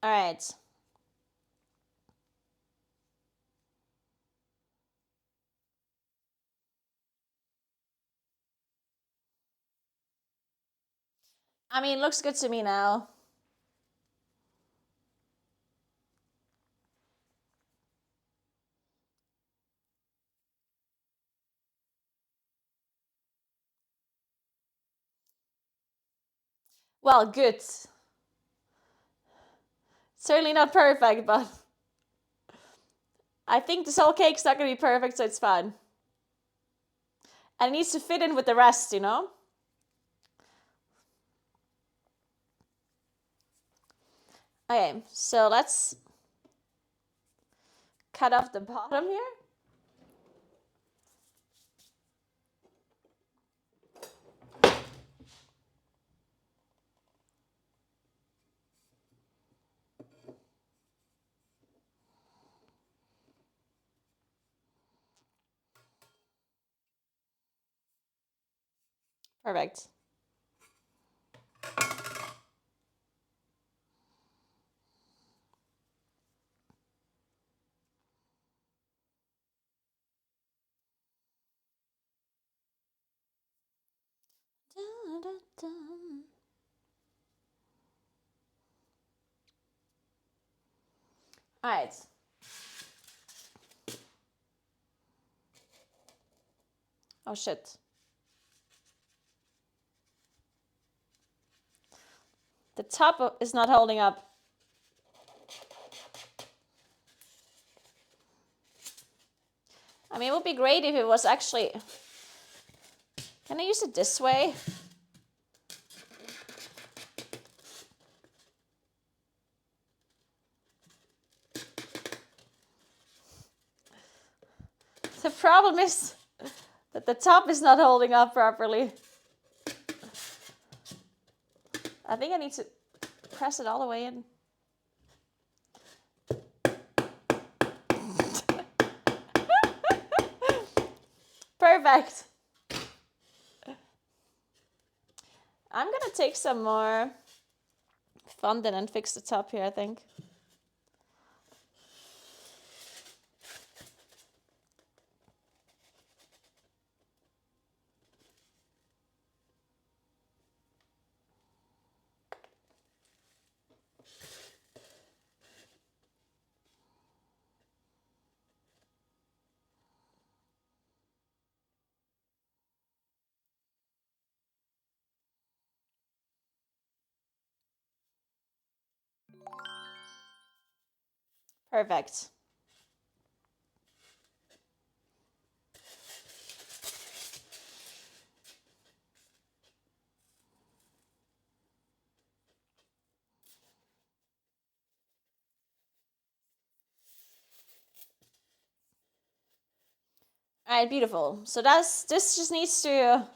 All right. I mean, it looks good to me now. Well, good. Certainly not perfect, but I think this whole cake's not gonna be perfect, so it's fine. And it needs to fit in with the rest, you know? Okay, so let's cut off the bottom here. Perfect. All right. Oh shit. The top is not holding up. I mean, it would be great if it was actually... Can I use it this way? The problem is that the top is not holding up properly. I think I need to press it all the way in. Perfect. I'm gonna take some more fondant and fix the top here, I think. Perfect. All right, beautiful. So this just needs to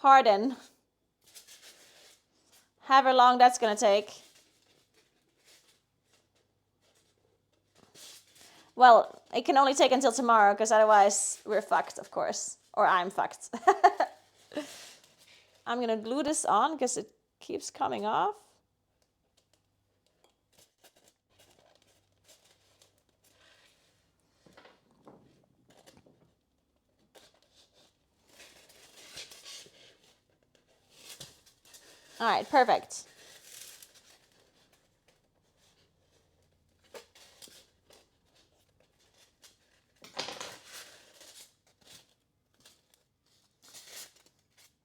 harden. However long that's gonna take. Well, it can only take until tomorrow, because otherwise we're fucked, of course. Or I'm fucked. I'm gonna glue this on because it keeps coming off. All right, perfect.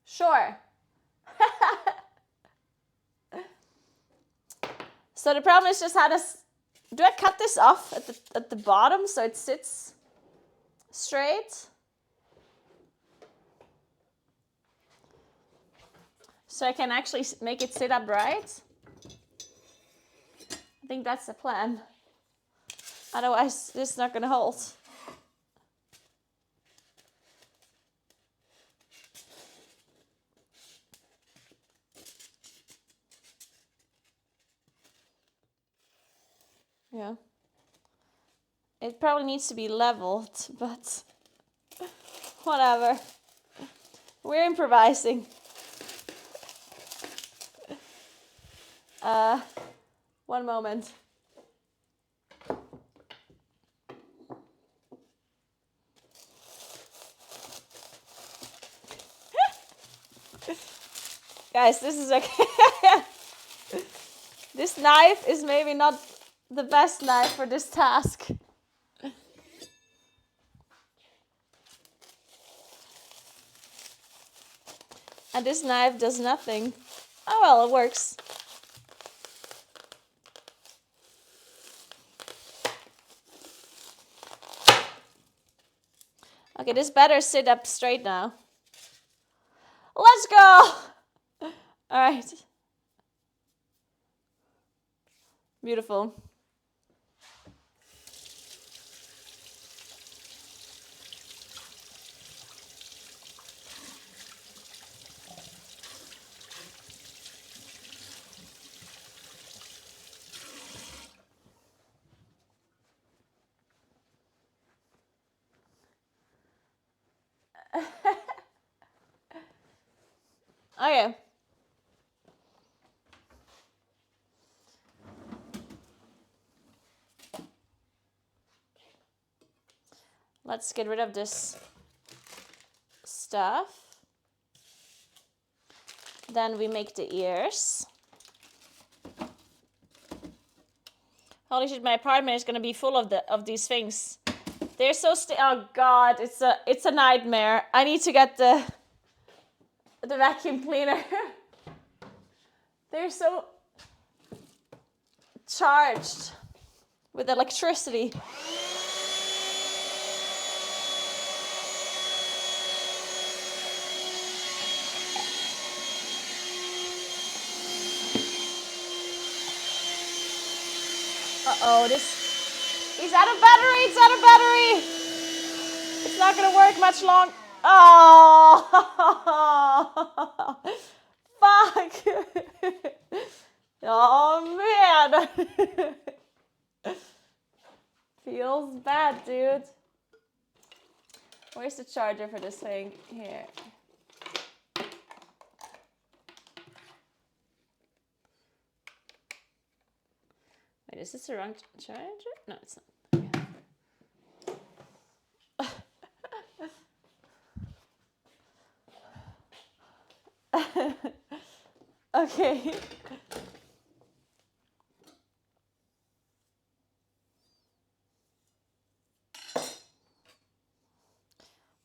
Sure. So the problem is just how this, do I cut this off at the bottom so it sits straight? So I can actually make it sit upright? I think that's the plan. Otherwise, this is not gonna hold. Yeah. It probably needs to be leveled, but whatever. We're improvising. One moment. Guys, this is okay. This knife is maybe not the best knife for this task. And this knife does nothing. Oh well, it works. Okay, this better sit up straight now. Let's go! All right. Beautiful. Okay. Let's get rid of this stuff. Then we make the ears. Holy shit, my apartment is gonna be full of these things. They're so oh god, it's a nightmare. I need to get the vacuum cleaner. They're so charged with electricity. Uh-oh, he's out of battery, it's out of battery. It's not gonna work much long. Oh, fuck. Oh man. Feels bad, dude. Where's the charger for this thing? Here. Wait, is this the wrong charger? No, it's not. Okay.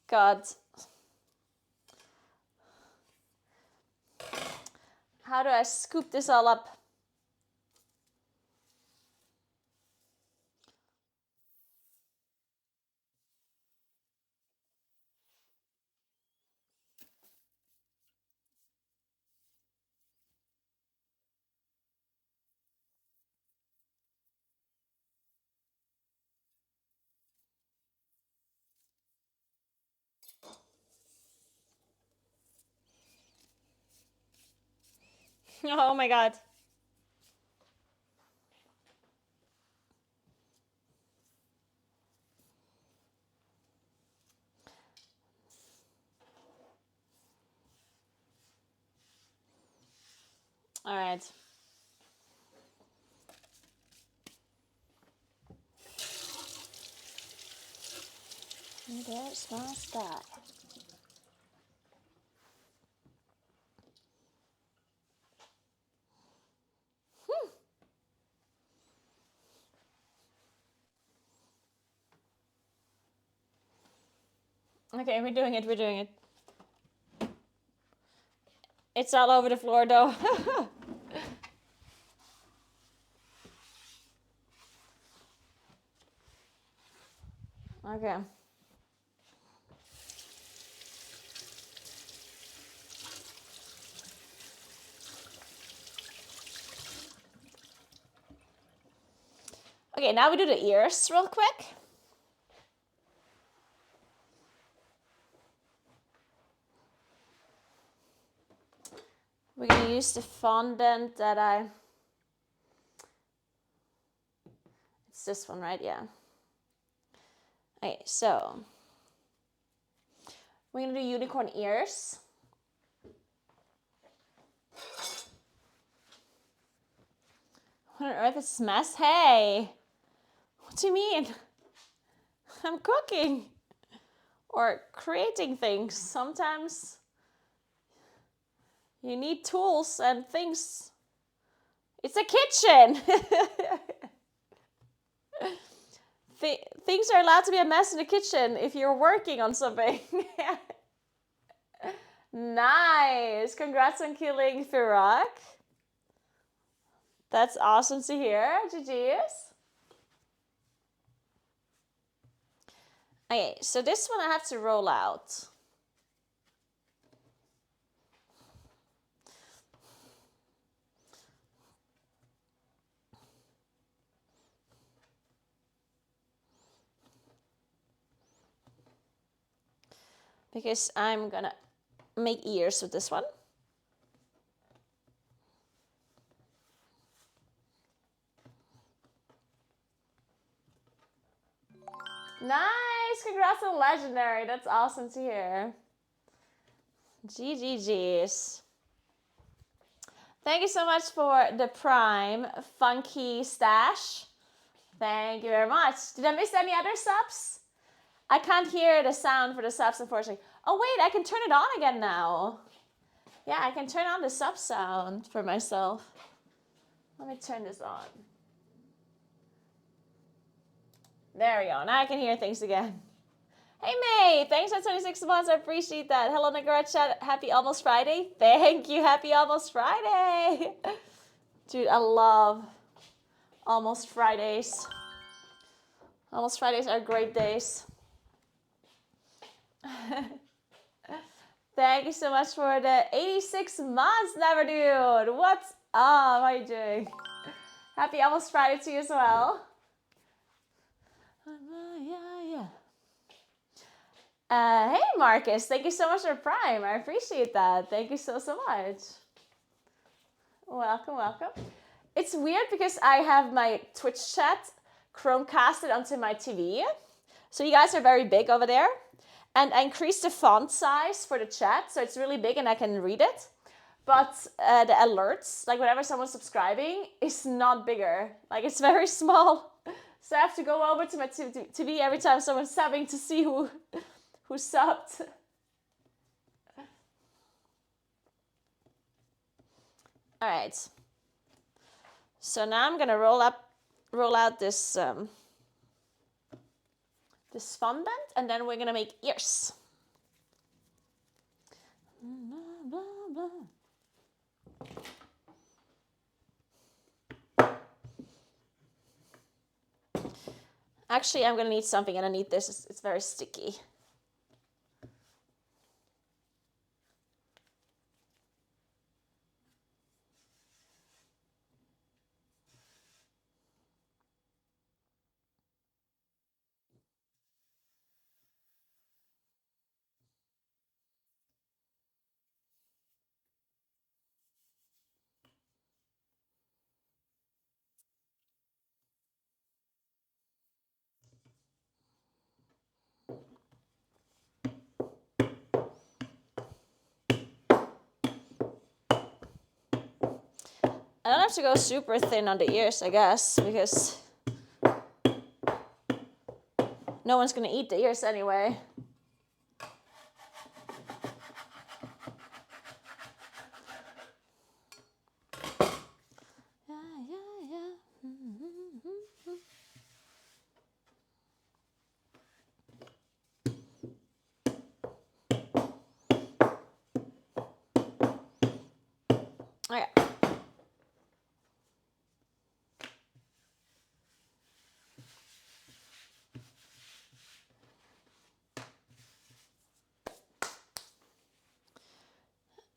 God. How do I scoop this all up? Oh my god. All right. There's my sky. Okay, we're doing it. We're doing it. It's all over the floor though. Okay. Okay, now we do the ears real quick. We're gonna use the fondant that it's this one, right? Yeah. Okay, so we're gonna do unicorn ears. What on earth is this mess? Hey, what do you mean? I'm cooking or creating things. Sometimes you need tools and things. It's a kitchen. Things are allowed to be a mess in the kitchen if you're working on something. Nice. Congrats on killing Firak. That's awesome to hear. GG's. Okay, so this one I have to roll out. Because I'm gonna make ears with this one. Nice! Congrats on Legendary. That's awesome to hear. GGG's. Thank you so much for the Prime Funky Stash. Thank you very much. Did I miss any other subs? I can't hear the sound for the subs, unfortunately. Oh, wait, I can turn it on again now. Yeah, I can turn on the sub sound for myself. Let me turn this on. There we go. Now I can hear things again. Hey, May. Thanks for 26 months. I appreciate that. Hello, Naguura chat. Happy almost Friday. Thank you. Happy almost Friday. Dude, I love almost Fridays. Almost Fridays are great days. Thank you so much for the 86 months, Never Dude. What's up? How are you doing? Happy almost Friday to you as well. Hey, Marcus. Thank you so much for Prime. I appreciate that. Thank you so much. Welcome, welcome. It's weird because I have my Twitch chat Chromecasted onto my TV. So you guys are very big over there. And I increased the font size for the chat, so it's really big and I can read it. But the alerts, like whenever someone's subscribing, is not bigger. Like it's very small. So I have to go over to my TV every time someone's subbing to see who subbed. All right. So now I'm gonna roll out this this fondant, and then we're gonna make ears. Actually, I'm gonna need something underneath this. It's very sticky. I don't have to go super thin on the ears, I guess, because no one's gonna eat the ears anyway. Okay.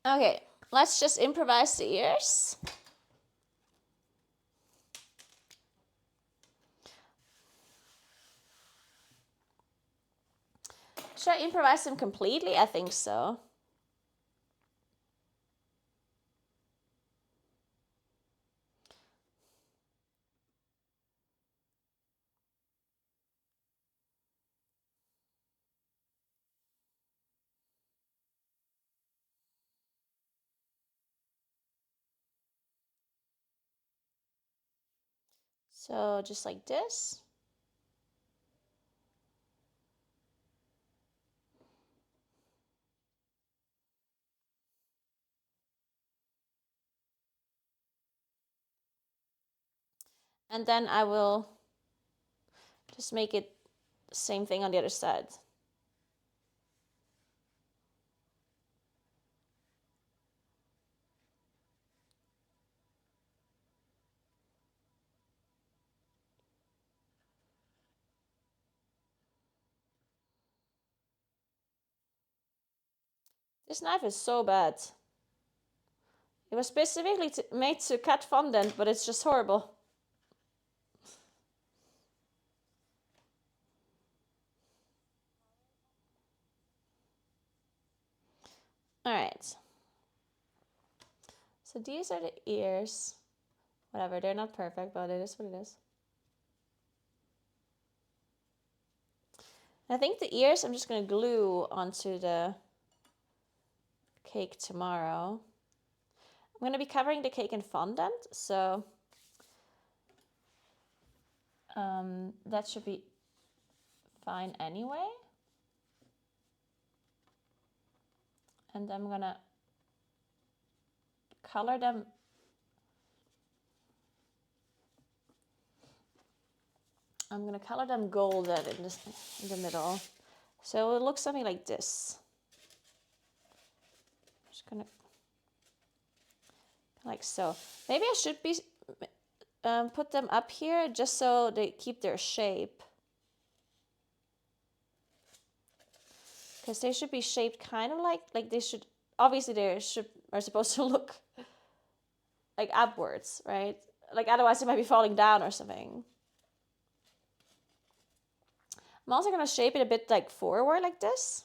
Okay, let's just improvise the ears. Should I improvise them completely? I think so. So just like this. And then I will just make it the same thing on the other side. This knife is so bad. It was specifically made to cut fondant, but it's just horrible. All right. So these are the ears. Whatever, they're not perfect, but it is what it is. I think the ears I'm just going to glue onto the cake tomorrow. I'm going to be covering the cake in fondant, so that should be fine anyway. And I'm going to color them. I'm going to color them golden in the middle. So it looks something like this. Just going to, like so. Maybe I should be put them up here just so they keep their shape. Because they should be shaped kind of like they should, obviously they are supposed to look like upwards, right? Like otherwise they might be falling down or something. I'm also going to shape it a bit like forward like this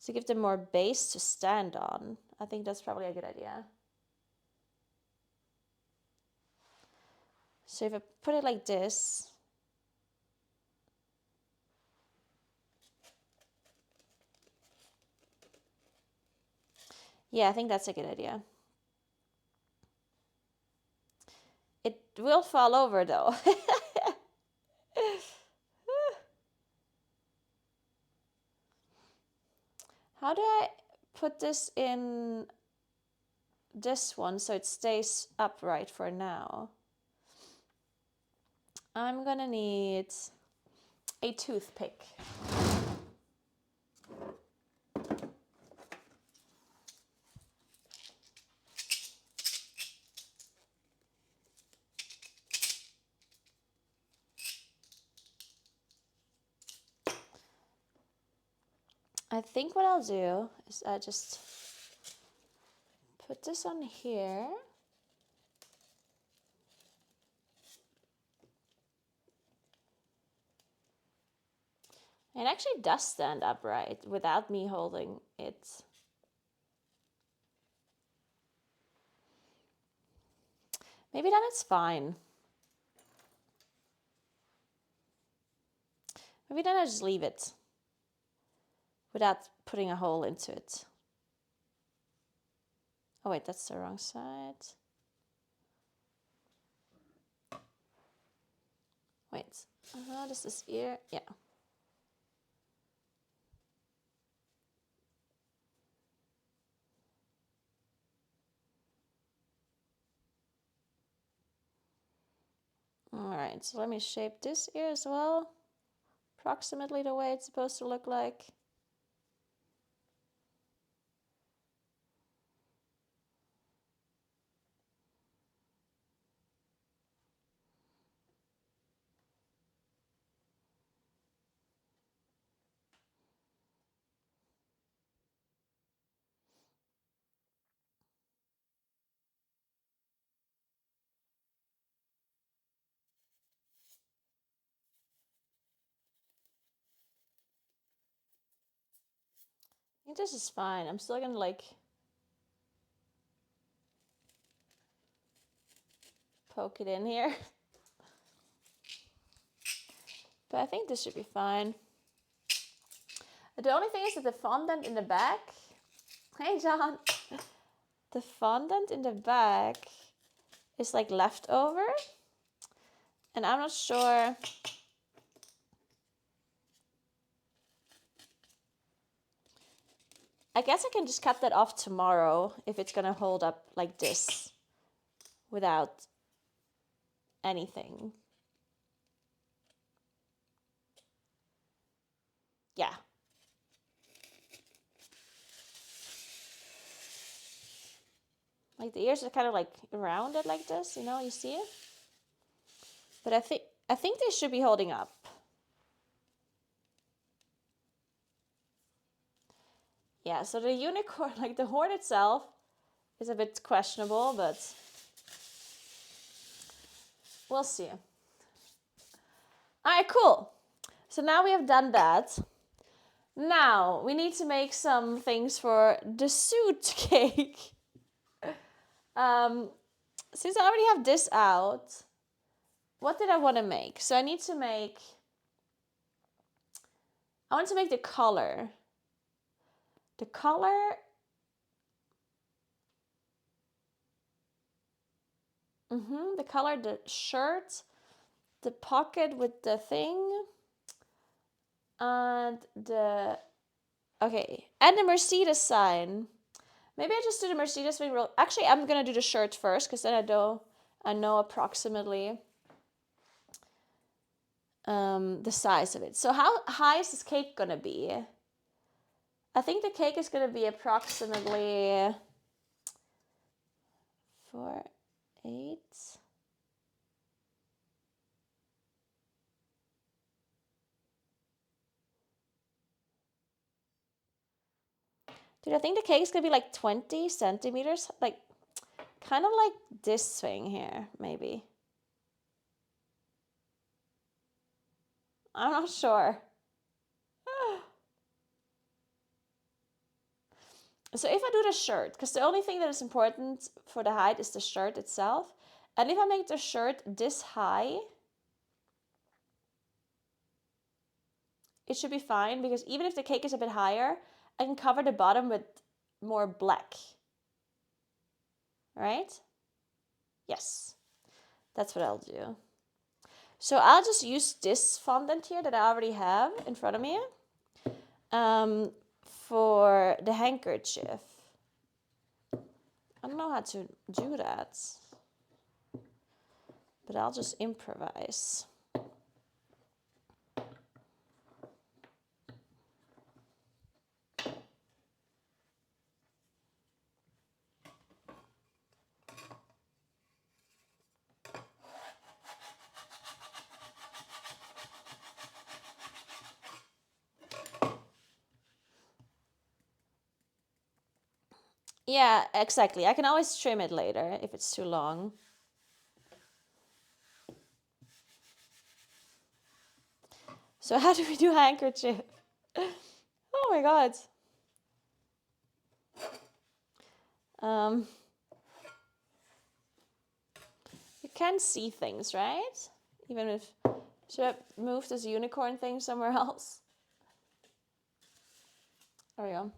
to give them more base to stand on. I think that's probably a good idea. So if I put it like this, yeah, I think that's a good idea. It will fall over though. How do I put this in this one so it stays upright for now? I'm gonna need a toothpick. I think what I'll do is I just put this on here. It actually does stand upright without me holding it. Maybe then it's fine. Maybe then I just leave it without putting a hole into it. Oh wait, that's the wrong side. Wait, this is ear, yeah. All right, so let me shape this ear as well. Approximately the way it's supposed to look like. I think this is fine. I'm still gonna like poke it in here. But I think this should be fine. The only thing is that the fondant in the back, hey John, the fondant in the back is like leftover. And I'm not sure. I guess I can just cut that off tomorrow if it's gonna hold up like this without anything. Yeah. Like the ears are kind of like rounded like this, you know, you see it? But I think they should be holding up. Yeah, so the unicorn, like the horn itself, is a bit questionable, but we'll see. All right, cool. So now we have done that. Now we need to make some things for the suit cake. Since I already have this out, what did I want to make? So I want to make the collar. The collar. The collar, the shirt, the pocket with the thing, and the Mercedes sign. Maybe I just do the Mercedes thing. Actually, I'm gonna do the shirt first because then I know approximately the size of it. So how high is this cake gonna be? I think the cake is gonna be approximately 4, 8. Dude, I think the cake is gonna be like 20 centimeters, like kind of like this thing here, maybe. I'm not sure. So if I do the shirt, because the only thing that is important for the height is the shirt itself, and if I make the shirt this high, it should be fine, because even if the cake is a bit higher, I can cover the bottom with more black. Right? Yes. That's what I'll do. So I'll just use this fondant here that I already have in front of me for the handkerchief. I don't know how to do that, but I'll just improvise. Yeah, exactly. I can always trim it later if it's too long. So how do we do handkerchief? Oh my god. You can see things, right? Even if... Should I move this unicorn thing somewhere else? There we go.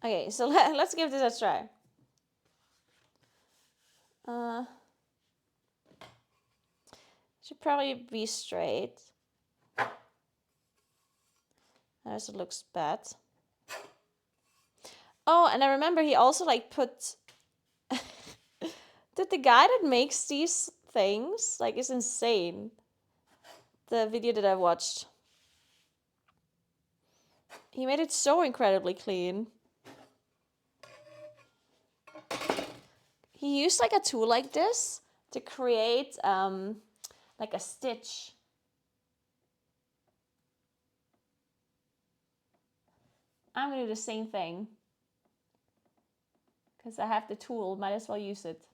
Okay, so let's give this a try. Should probably be straight. As it looks bad. Oh, and I remember he also like put. Did the guy that makes these things like is insane? The video that I watched. He made it so incredibly clean. He used like a tool like this to create like a stitch. I'm gonna do the same thing. Because I have the tool, might as well use it.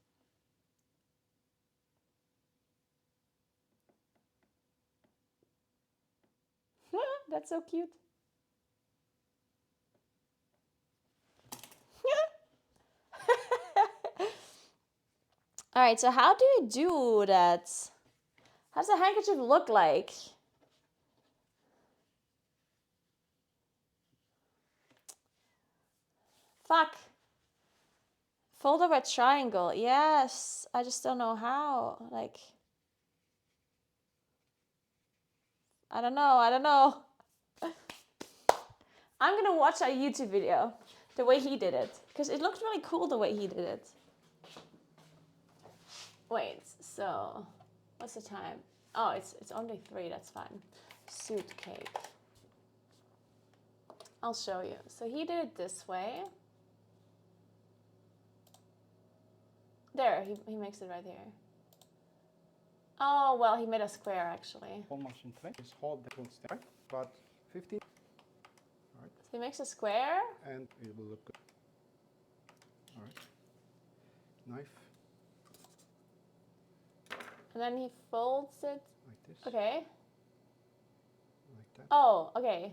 That's so cute. All right, so how do you do that? How does a handkerchief look like? Fuck. Fold over a triangle. Yes, I just don't know how. Like, I don't know. I'm gonna watch a YouTube video, the way he did it. Because it looked really cool the way he did it. Wait, so, what's the time? Oh, it's only 3, that's fine. Suit cake. I'll show you. So he did it this way. There, he makes it right here. Oh, well, he made a square, actually. Almost in place. Just hold the full step, but 15. All right. So he makes a square. And it will look good. All right. Knife. And then he folds it. Like this. Okay. Like that. Oh, okay.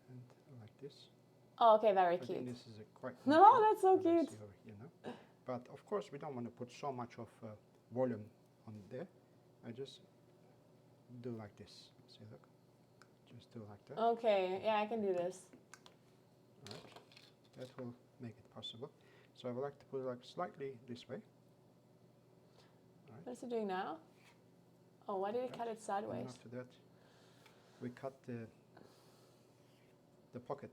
And like this. Oh, okay, very I cute. think this is a quite. No, that's so cute. You know? But of course, we don't want to put so much of volume on there. I just do like this. See, look. Just do like that. Okay, yeah, I can do this. All right. That will make it possible. So I would like to put it like slightly this way. All right. What is he doing now? Oh, why did he cut it sideways? And after that, we cut the pocket.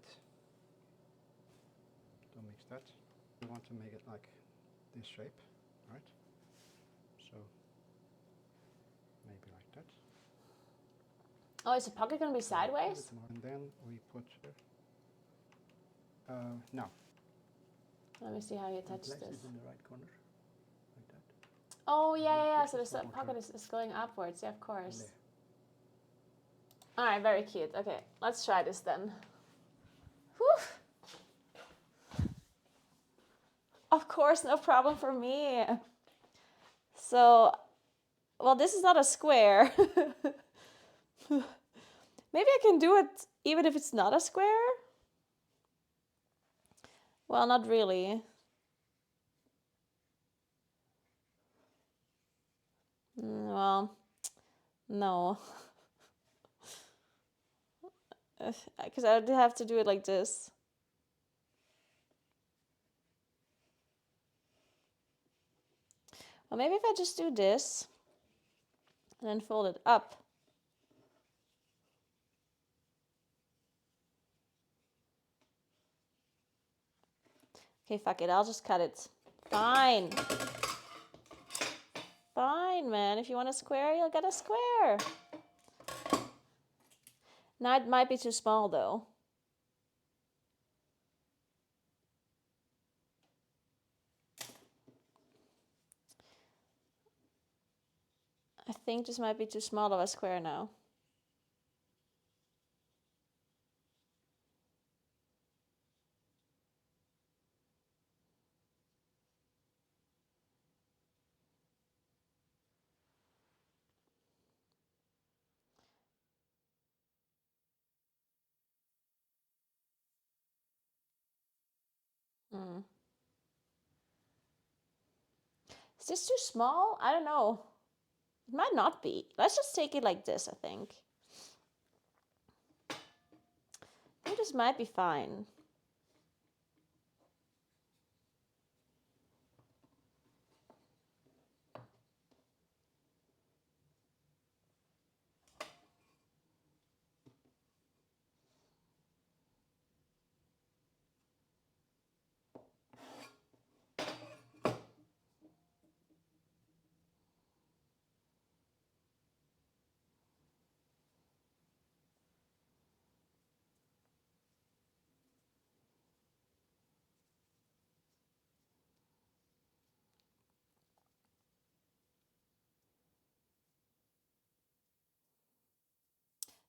Don't mix that. We want to make it like this shape, right? So maybe like that. Oh, is the pocket gonna be sideways? And then we put now. Let me see how you touch Place this. it in the right corner, like that. Oh, yeah. This So is the one more pocket time. is going upwards. Yeah, of course. There. All right, very cute. Okay, let's try this then. Whew. Of course, no problem for me. So, well, this is not a square. Maybe I can do it even if it's not a square? Well, not really. Well, no. Because I would have to do it like this. Well, maybe if I just do this and then fold it up. Okay, fuck it. I'll just cut it. Fine. Fine, man. If you want a square, you'll get a square. Now it might be too small, though. I think this might be too small of a square now. Is this too small? I don't know. It might not be. Let's just take it like this, I think. I think this might be fine.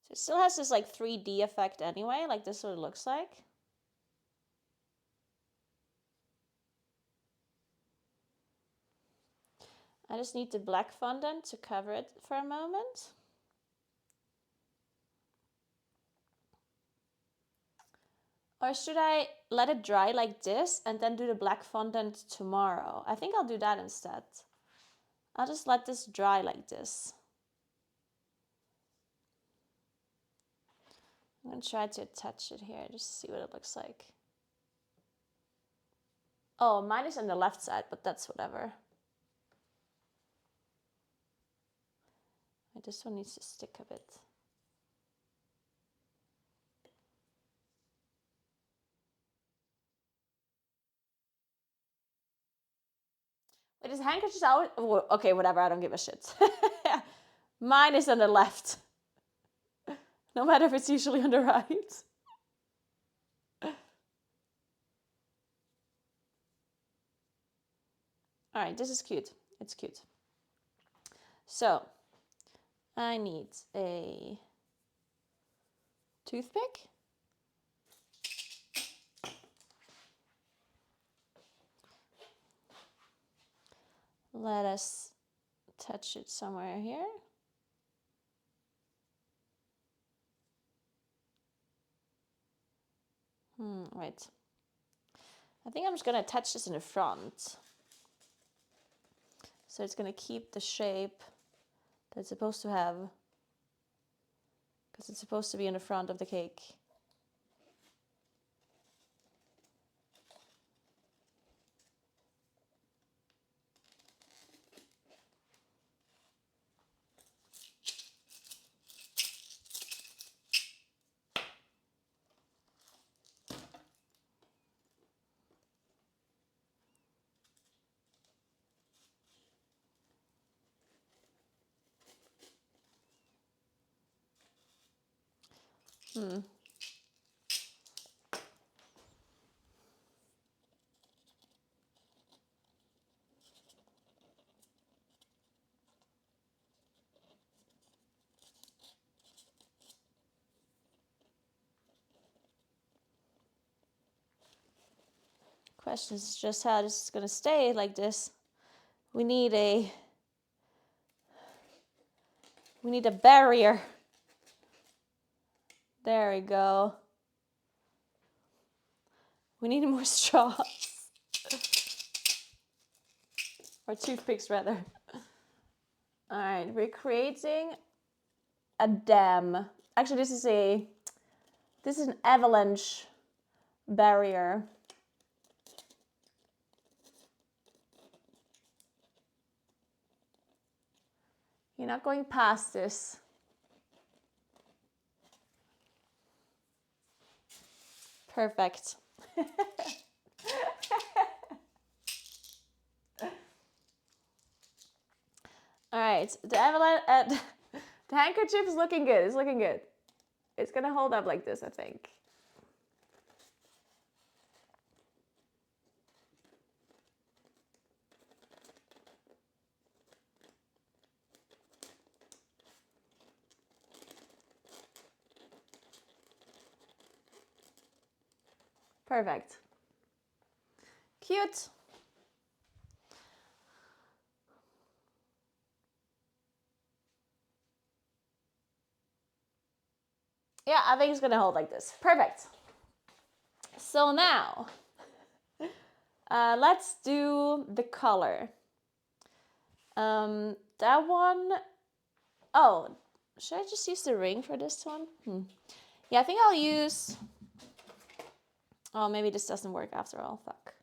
So it still has this like 3D effect anyway, like this is what it looks like. I just need the black fondant to cover it for a moment. Or should I let it dry like this and then do the black fondant tomorrow? I think I'll do that instead. I'll just let this dry like this. I'm going to try to attach it here just to see what it looks like. Oh, mine is on the left side, but that's whatever. This one needs to stick a bit. Wait, is handkerchief out? Oh, okay, whatever, I don't give a shit. Mine is on the left. No matter if it's usually on the right. All right, this is cute. It's cute. So, I need a toothpick. Let us touch it somewhere here. Wait. I think I'm just gonna attach this in the front. So it's gonna keep the shape that it's supposed to have, because it's supposed to be in the front of the cake. Question is just how this is gonna stay like this. We need a barrier. There we go. We need more straws. Or toothpicks, rather. All right, we're creating a dam. Actually, this is an avalanche barrier. You're not going past this. Perfect. All right, the handkerchief is looking good. It's looking good. It's gonna hold up like this, I think. Perfect. Cute. Yeah, I think it's gonna hold like this. Perfect. So now, let's do the color. That one, oh, should I just use the ring for this one? Yeah, I think I'll use, oh, maybe this doesn't work after all, fuck.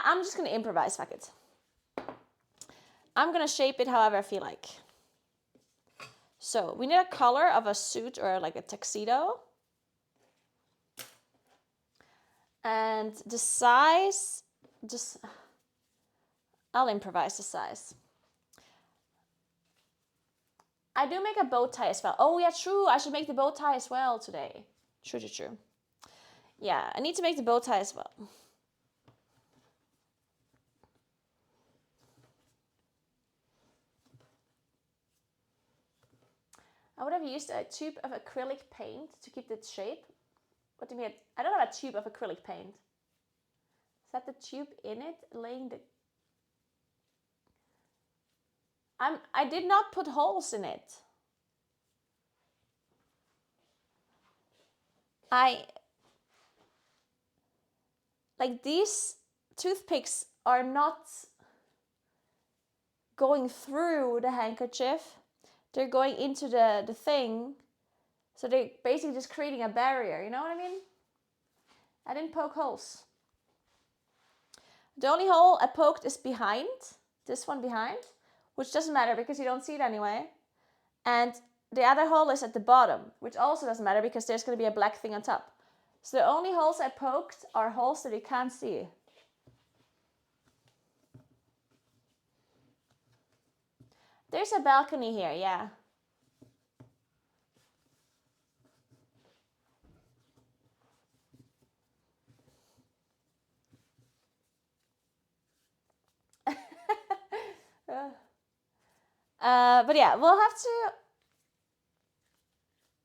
I'm just gonna improvise, fuck it. I'm gonna shape it however I feel like. So we need a color of a suit or like a tuxedo. And the size, I'll improvise the size. I do make a bow tie as well. Oh yeah, true, I should make the bow tie as well today. True. Yeah, I need to make the bow tie as well. I would have used a tube of acrylic paint to keep its shape. What do you mean? I don't have a tube of acrylic paint. Is that the tube in it? Laying the... I did not put holes in it. Like these toothpicks are not going through the handkerchief. They're going into the thing. So they're basically just creating a barrier, you know what I mean? I didn't poke holes. The only hole I poked is behind, this one behind, which doesn't matter because you don't see it anyway. And the other hole is at the bottom, which also doesn't matter because there's going to be a black thing on top. So the only holes I poked are holes that you can't see. There's a balcony here, yeah. But yeah, we'll have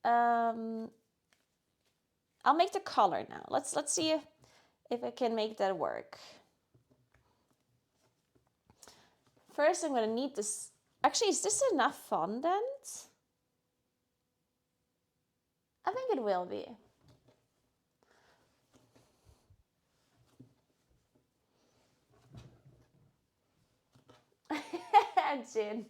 to. I'll make the color now. Let's see if I can make that work. First, I'm gonna need this. Actually, is this enough fondant? I think it will be. Jin.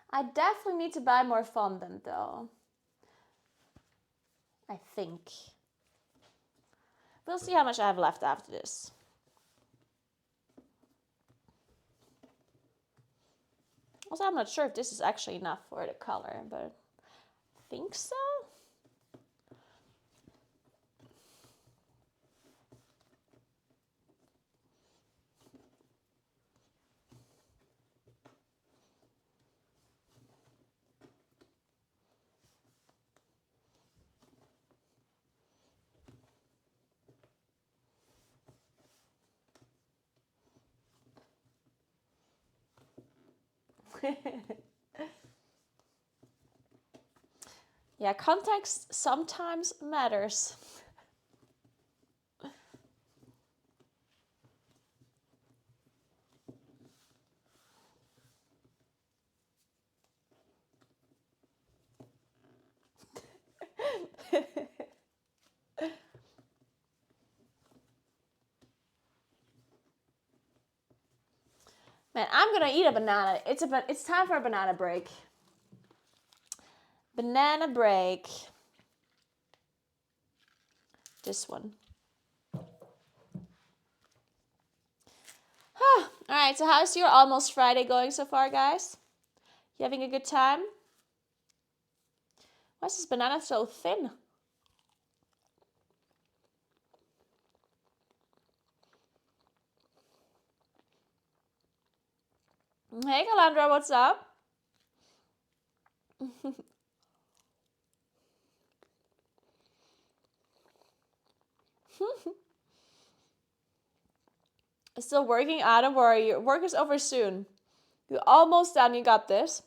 I definitely need to buy more fondant though. I think. We'll see how much I have left after this. Also, I'm not sure if this is actually enough for the color, but I think so. Yeah, context sometimes matters. Man, I'm gonna eat a banana. It's time for a banana break. Banana break. This one. Alright, so how's your almost Friday going so far, guys? You having a good time? Why is this banana so thin? Hey, Calandra, what's up? Still working? Don't worry. Your work is over soon. You're almost done. You got this.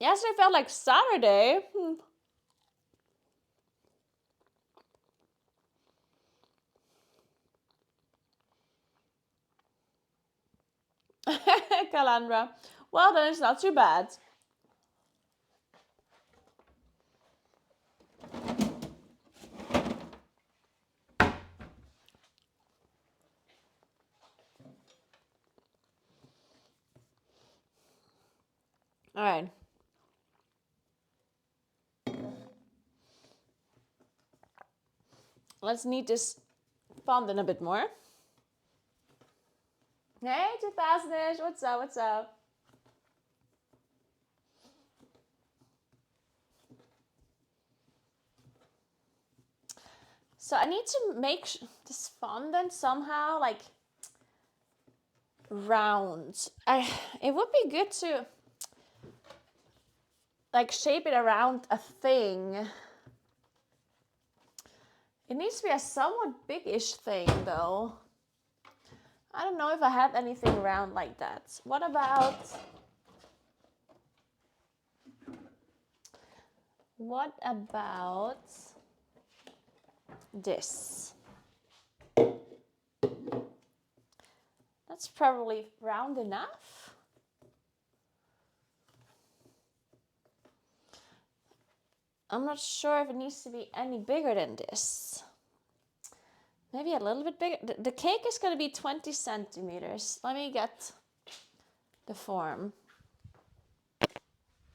Yesterday felt like Saturday. Calandra. Well, then it's not too bad. All right. Let's knead this fondant a bit more. Hey, 2000ish. What's up? What's up? So I need to make this fondant somehow like round. It would be good to like shape it around a thing. It needs to be a somewhat big-ish thing though. I don't know if I have anything round like that. What about this? That's probably round enough. I'm not sure if it needs to be any bigger than this. Maybe a little bit bigger. The cake is going to be 20 centimeters. Let me get the form.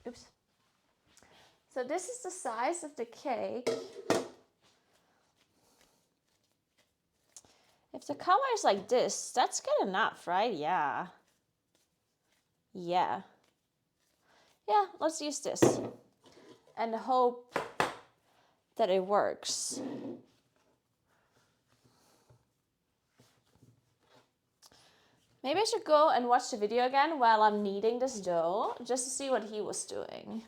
Oops. So this is the size of the cake. If the color is like this, that's good enough, right? Yeah. Yeah. Yeah, let's use this. And hope that it works. Maybe I should go and watch the video again while I'm kneading this dough, just to see what he was doing.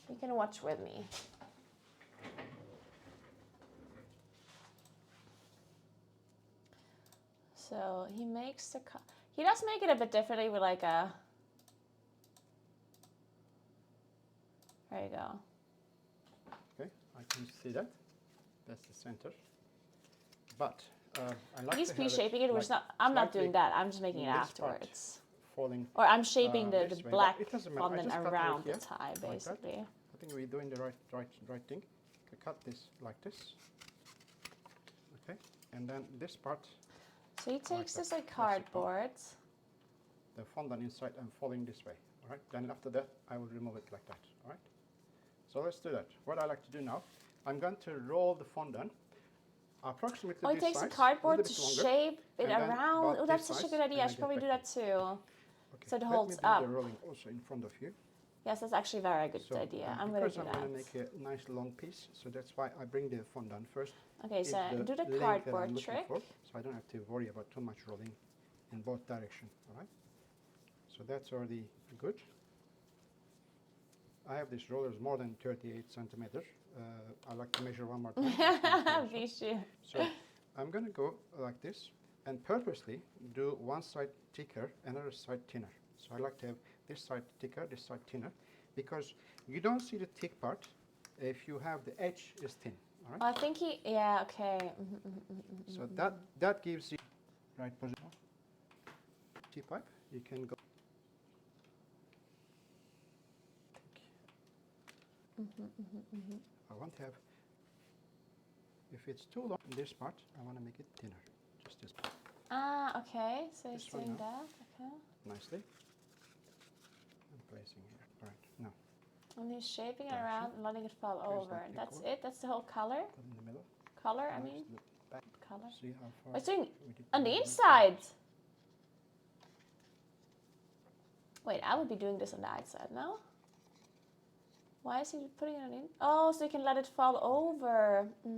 You can watch with me. So he makes he does make it a bit differently with like a, there you go. Okay, I can see that. That's the center. But I like He's to have pre-shaping it, which like I'm not slightly doing that. I'm just making it this part afterwards. falling. Or I'm shaping the this way, black but it doesn't matter. I fondant just cut around it the tie, like basically. that. I think we're doing the right thing. Okay, cut this like this. Okay, and then this part. So he takes that. this like That's the part. cardboard. The fondant inside and folding this way. All right. Then after that, I will remove it like that. All right. So let's do that. What I like to do now, I'm going to roll the fondant approximately Oh, he this takes the size, cardboard a to little bit longer, shape it and then around. about Oh, that's this such a size, good idea. and I I should get probably do back that too. Okay. So it Let holds me do up. the rolling also in front of you. Yes, that's actually a very good So, idea. I'm going to do because I'm that. going to make a nice long piece, so that's why I bring the fondant first. Okay, so in do the length that cardboard I'm looking trick. for, so I don't have to worry about too much rolling in both directions. All right. So that's already good. I have these rollers more than 38 centimeters. I like to measure one more time. Be sure. So I'm going to go like this and purposely do one side thicker, another side thinner. So I like to have this side thicker, this side thinner, because you don't see the thick part if you have the edge is thin. All right? I think yeah, okay. So that gives you right position. T-pipe, you can go. I want to have, if it's too long in this part, I want to make it thinner. Just this part. Ah, okay. So he's This one doing now. that. Okay. Nicely. I'm placing here. Right, now. And he's shaping it Direction. around and letting it fall Here's over. the That's cord. it? That's the whole color? Put in the middle. Color, I Now mean? it's the back. Color. See how far It's doing we did on the movement. inside. Wait, I would be doing this on the outside, no? Why is he putting it in? Oh, so you can let it fall over. Good.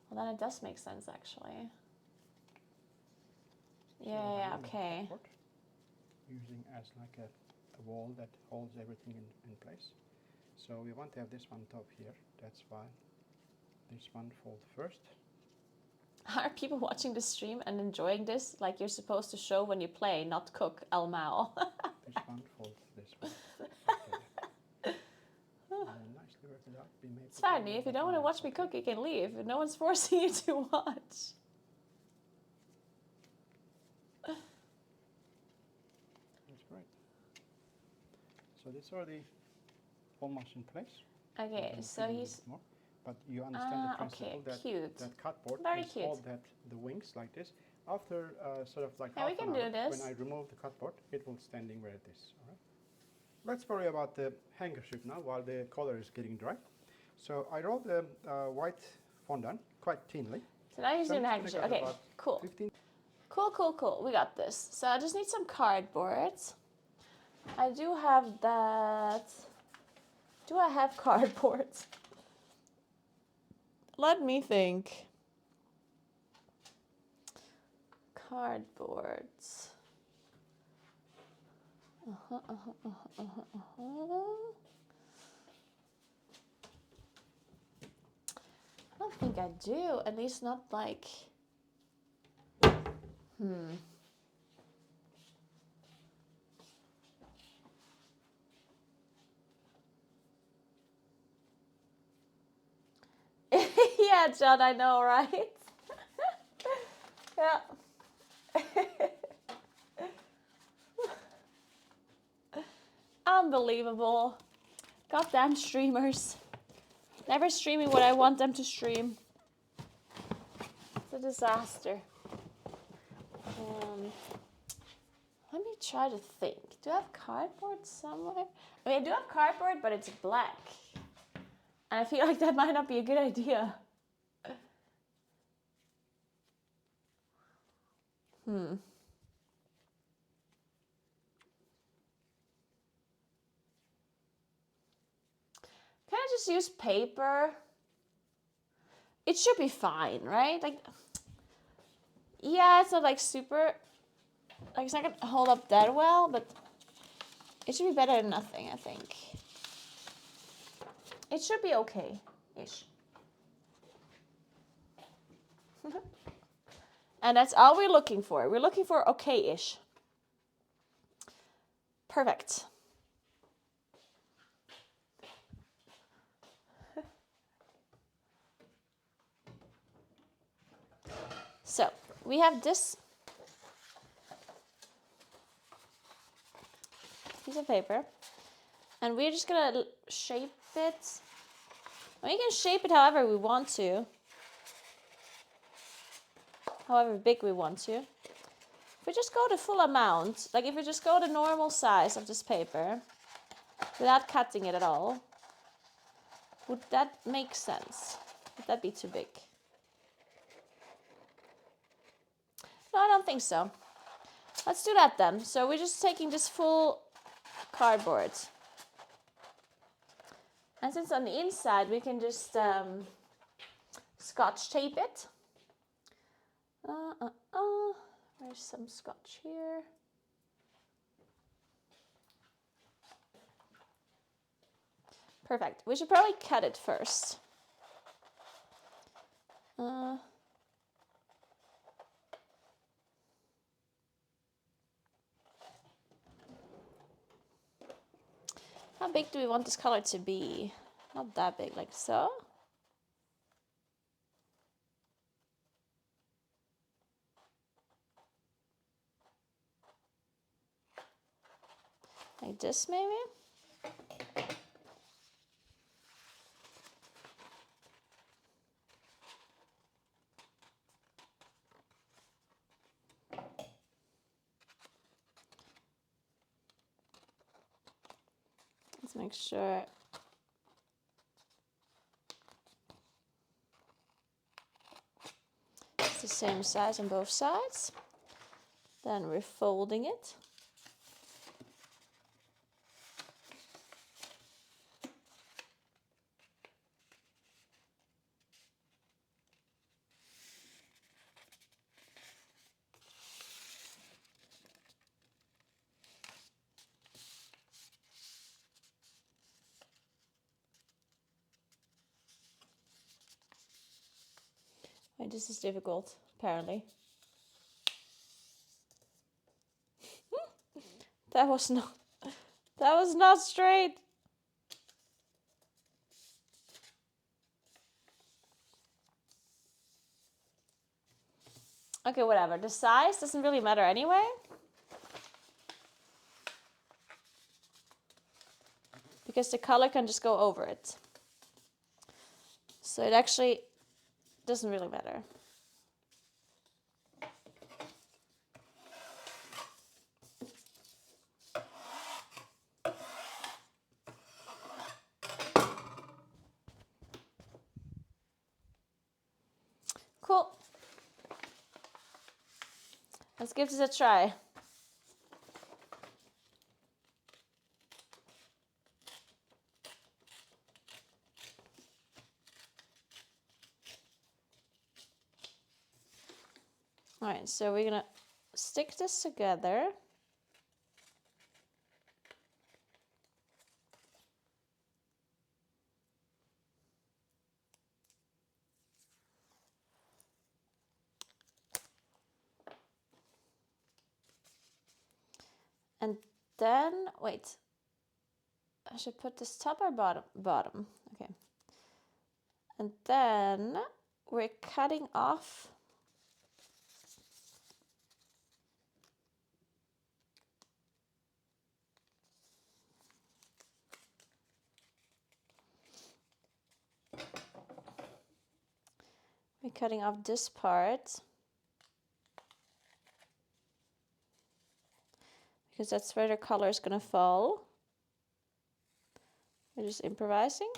Well, then it does make sense, actually. See Yeah, what I yeah, mean with okay. cardboard? Using as like a wall that holds everything in place. So we want to have this one top here. That's fine. This one fold first. Are people watching the stream and enjoying this like you're supposed to show when you play, not cook, El Mao? This one fold this one. And nicely work it out. Be made It's fine. If you don't want to watch me cook, you can leave. No one's forcing you to watch. That's great. So this is already almost in place. Okay, We'll so fill in a he's bit more. But you understand the principle okay, that cute. that cardboard Very is cute. all that the wings like this. After sort of like Yeah, we half can an do hour, this. when I remove the cardboard, it will standing where it is. All right. Let's worry about the handkerchief now while the color is getting dry. So I rolled the white fondant quite thinly. So now he's So doing the I'm just handkerchief. gonna cut Okay, about cool. 15. Cool. We got this. So I just need some cardboard. I do have that. Do I have cardboard? Let me think. Cardboards. I don't think I do. At least not like. Yeah, John, I know, right? Yeah. Unbelievable. Goddamn streamers. Never streaming what I want them to stream. It's a disaster. Let me try to think. Do I have cardboard somewhere? I mean, I do have cardboard, but it's black. And I feel like that might not be a good idea. Can I just use paper? It should be fine, right? Like, yeah, it's not like super, like it's not gonna hold up that well, but it should be better than nothing, I think. It should be okay-ish. And that's all we're looking for. We're looking for okay-ish. Perfect. So we have this piece of paper, and we're just gonna shape it. We can shape it however we want to, however big we want to. If we just go the full amount, like if we just go the normal size of this paper, without cutting it at all, would that make sense? Would that be too big? No, I don't think so. Let's do that then. So we're just taking this full cardboard. And since on the inside we can just scotch tape it. There's some scotch here. Perfect. We should probably cut it first. How big do we want this color to be? Not that big, like so. Like this, maybe? Let's make sure. It's the same size on both sides. Then we're folding it. Wait, this is difficult, apparently. That was not straight. Okay, whatever. The size doesn't really matter anyway. Because the color can just go over it. So it actually doesn't really matter. Cool. Let's give this a try. All right, so we're gonna stick this together. And then, wait, I should put this top or bottom? Bottom, okay. And then we're cutting off this part because that's where the color is gonna fall. We're just improvising.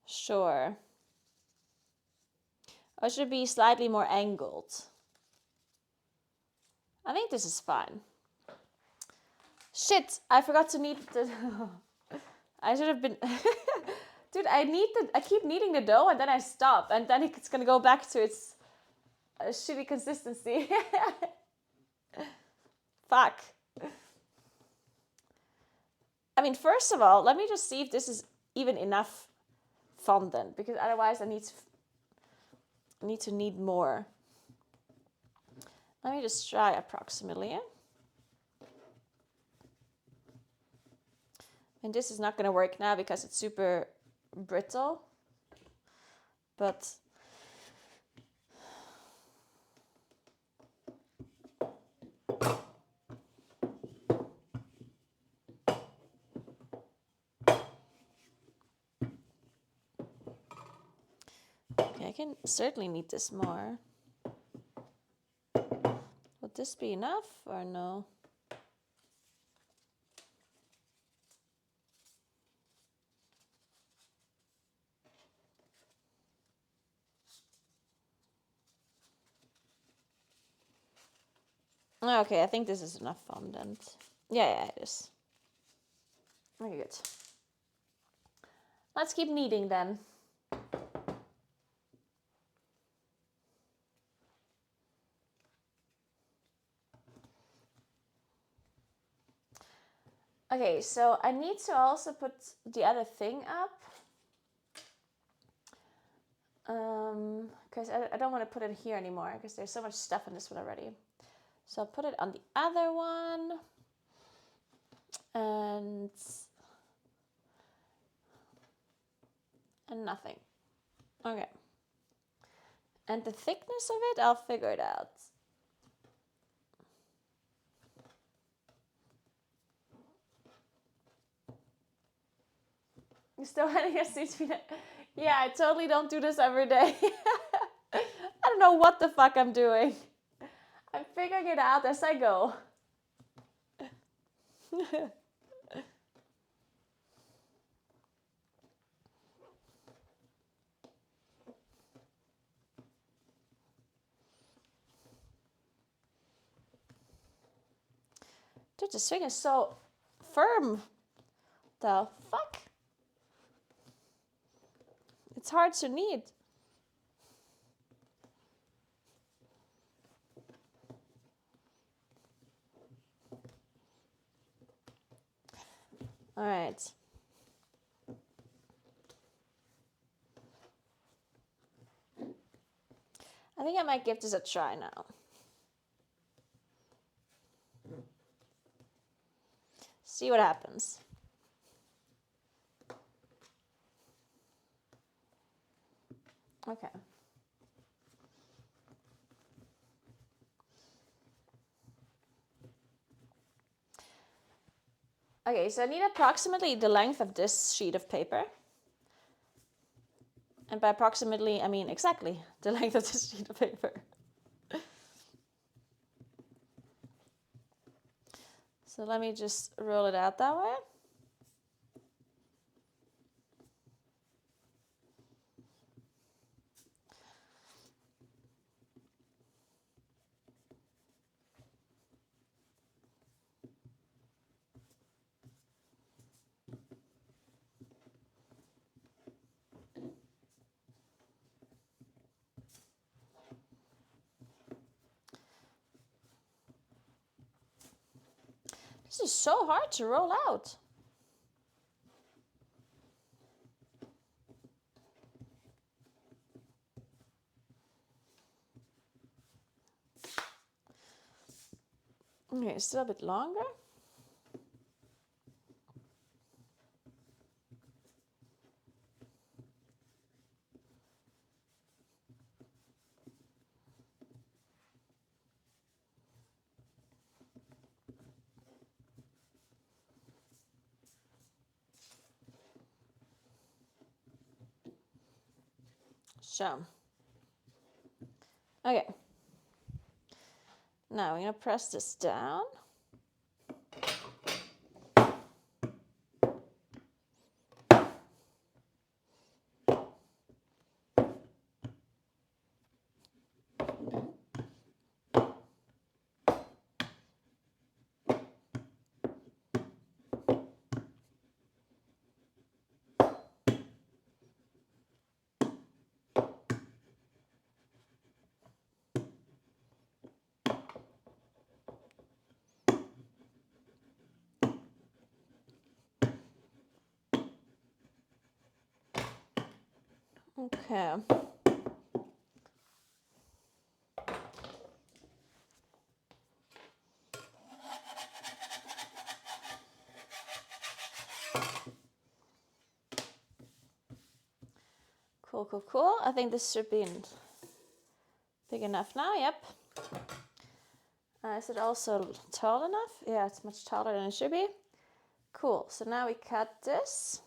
Sure. Or should be slightly more angled. I think this is fine. Shit, I forgot to knead the... I should have been... Dude, I keep kneading the dough and then I stop. And then it's gonna go back to its shitty consistency. Fuck. I mean, first of all, let me just see if this is even enough fondant. Because otherwise I need to knead more. Let me just try approximately. And this is not going to work now because it's super brittle. But okay, I can certainly knead this more. Would this be enough or no? Okay, I think this is enough fondant. Yeah, it is. Okay, good. Let's keep kneading then. Okay, so I need to also put the other thing up. Because I don't want to put it here anymore because there's so much stuff in this one already. So I'll put it on the other one. And nothing. Okay. And the thickness of it, I'll figure it out. You still having a sweet peanut? Yeah, I totally don't do this every day. I don't know what the fuck I'm doing. I'm figuring it out as I go. Dude, this thing is so firm. The fuck? It's hard to knead. All right. I think I might give this a try now. See what happens. Okay. Okay, so I need approximately the length of this sheet of paper. And by approximately, I mean exactly the length of this sheet of paper. So let me just roll it out that way. This is so hard to roll out. Okay, still a bit longer. So, okay. Now we're gonna press this down. Okay. Cool, cool, cool. I think this should be big enough now. Yep. Is it also tall enough? Yeah, it's much taller than it should be. Cool. So now we cut this.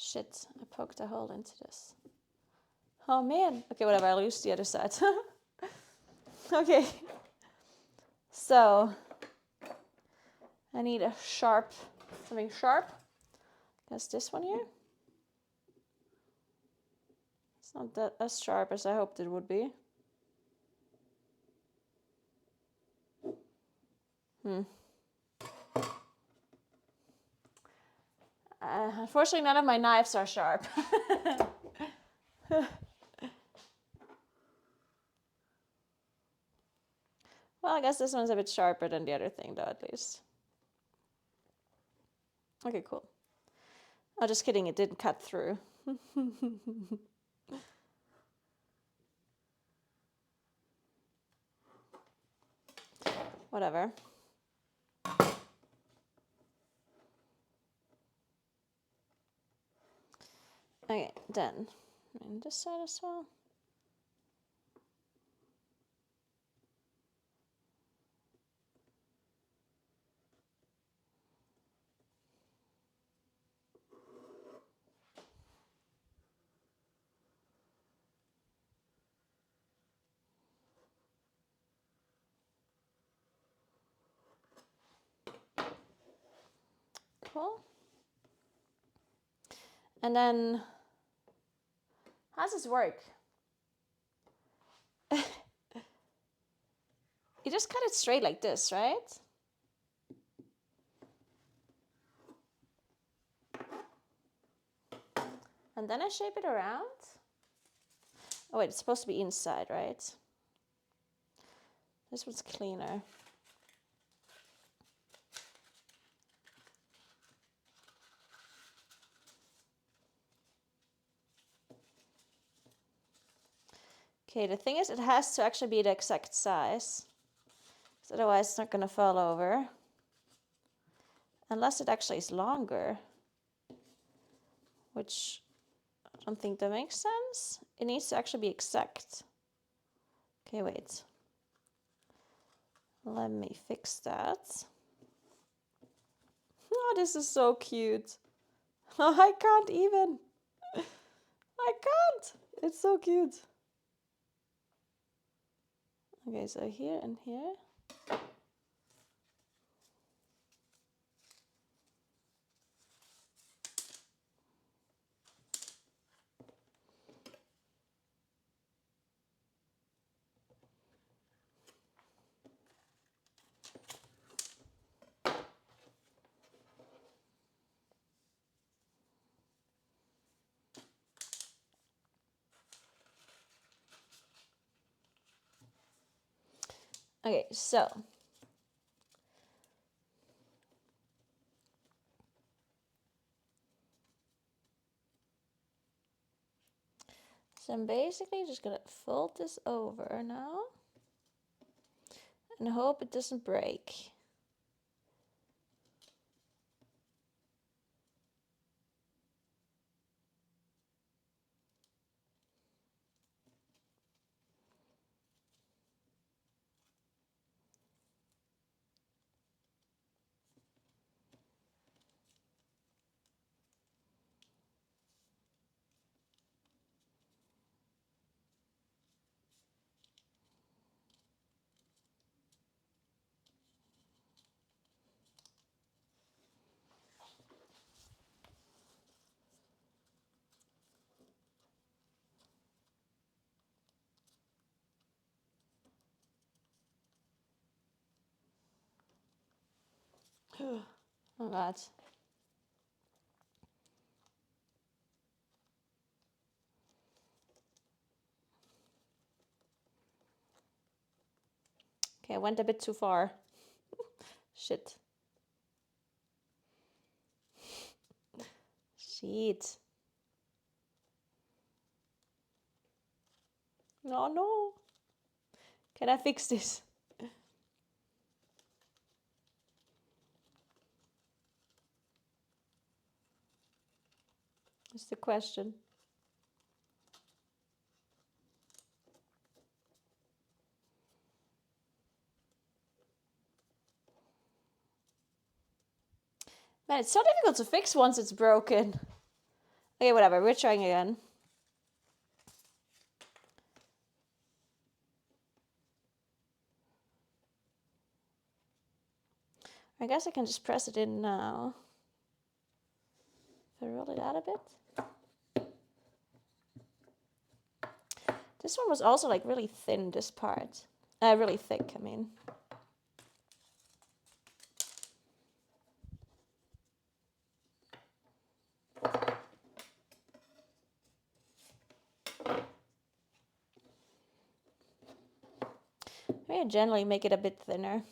Shit, I poked a hole into this. Oh man. Okay, whatever, I'll use the other side. Okay. So, I need a sharp, something sharp. Guess this one here. It's not that as sharp as I hoped it would be. Unfortunately, none of my knives are sharp. Well, I guess this one's a bit sharper than the other thing, though, at least. Okay, cool. Oh, just kidding, it didn't cut through. Whatever. Okay, then. And this side as well. Cool. And then, how does this work? You just cut it straight like this, right? And then I shape it around. Oh wait, it's supposed to be inside, right? This one's cleaner. Okay, the thing is, it has to actually be the exact size. Because otherwise it's not going to fall over. Unless it actually is longer. Which I don't think that makes sense. It needs to actually be exact. Okay, wait. Let me fix that. Oh, this is so cute. I can't even. I can't. It's so cute. Okay, so here and here. Okay, so I'm basically just gonna fold this over now and hope it doesn't break. Oh God. Okay, I went a bit too far. Shit. Shit. No, no. Can I fix this? That's the question. Man, it's so difficult to fix once it's broken. Okay, whatever. We're trying again. I guess I can just press it in now. If I roll it out a bit. This one was also like really thin, this part. Really thick, I mean. Maybe I generally make it a bit thinner.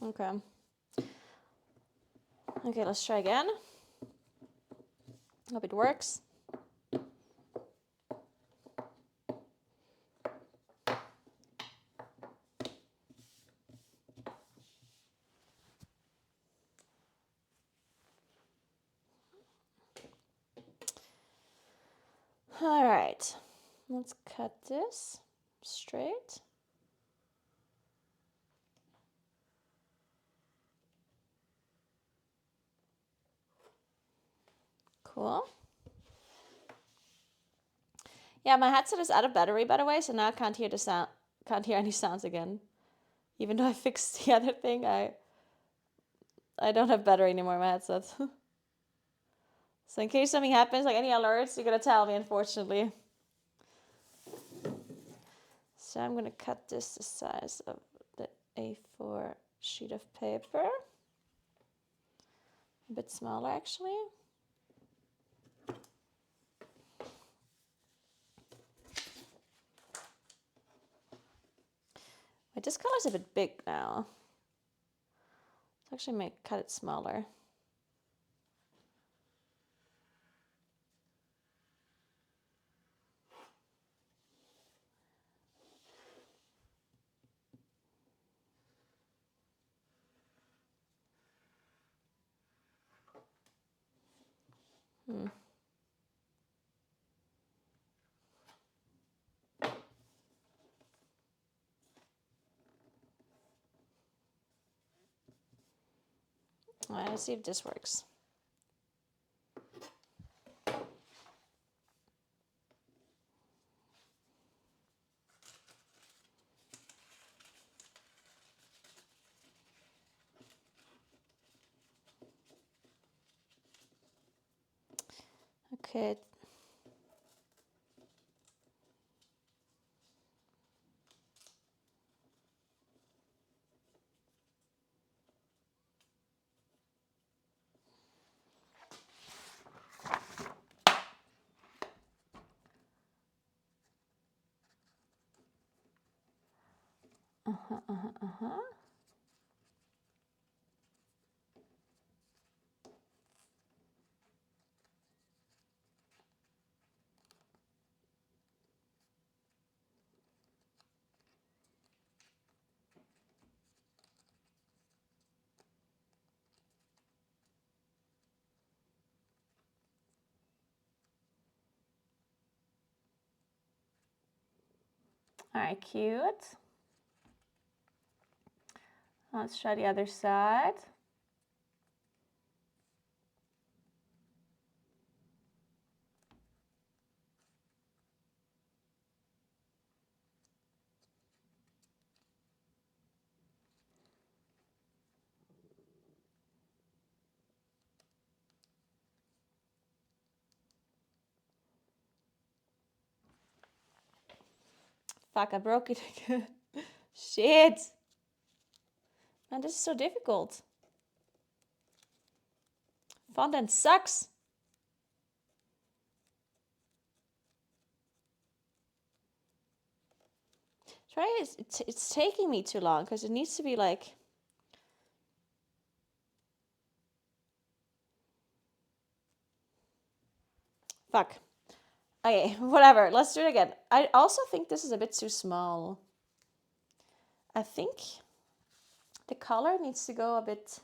Okay. Okay, let's try again. Hope it works. All right, let's cut this straight. Cool. Yeah, my headset is out of battery, by the way, so now I can't hear the sound. Can't hear any sounds again. Even though I fixed the other thing, I don't have battery anymore in my headset. So in case something happens, like any alerts, you're gonna tell me, unfortunately. So I'm gonna cut this the size of the A4 sheet of paper. A bit smaller, actually. Wait, this color's a bit big now. Let's actually cut it smaller. All right, let's see if this works. Okay. All right, cute. Let's try the other side. Fuck, I broke it again. Shit. Man, this is so difficult. Fondant sucks. Try it. It's taking me too long because it needs to be like. Fuck. Okay, whatever. Let's do it again. I also think this is a bit too small. I think the color needs to go a bit.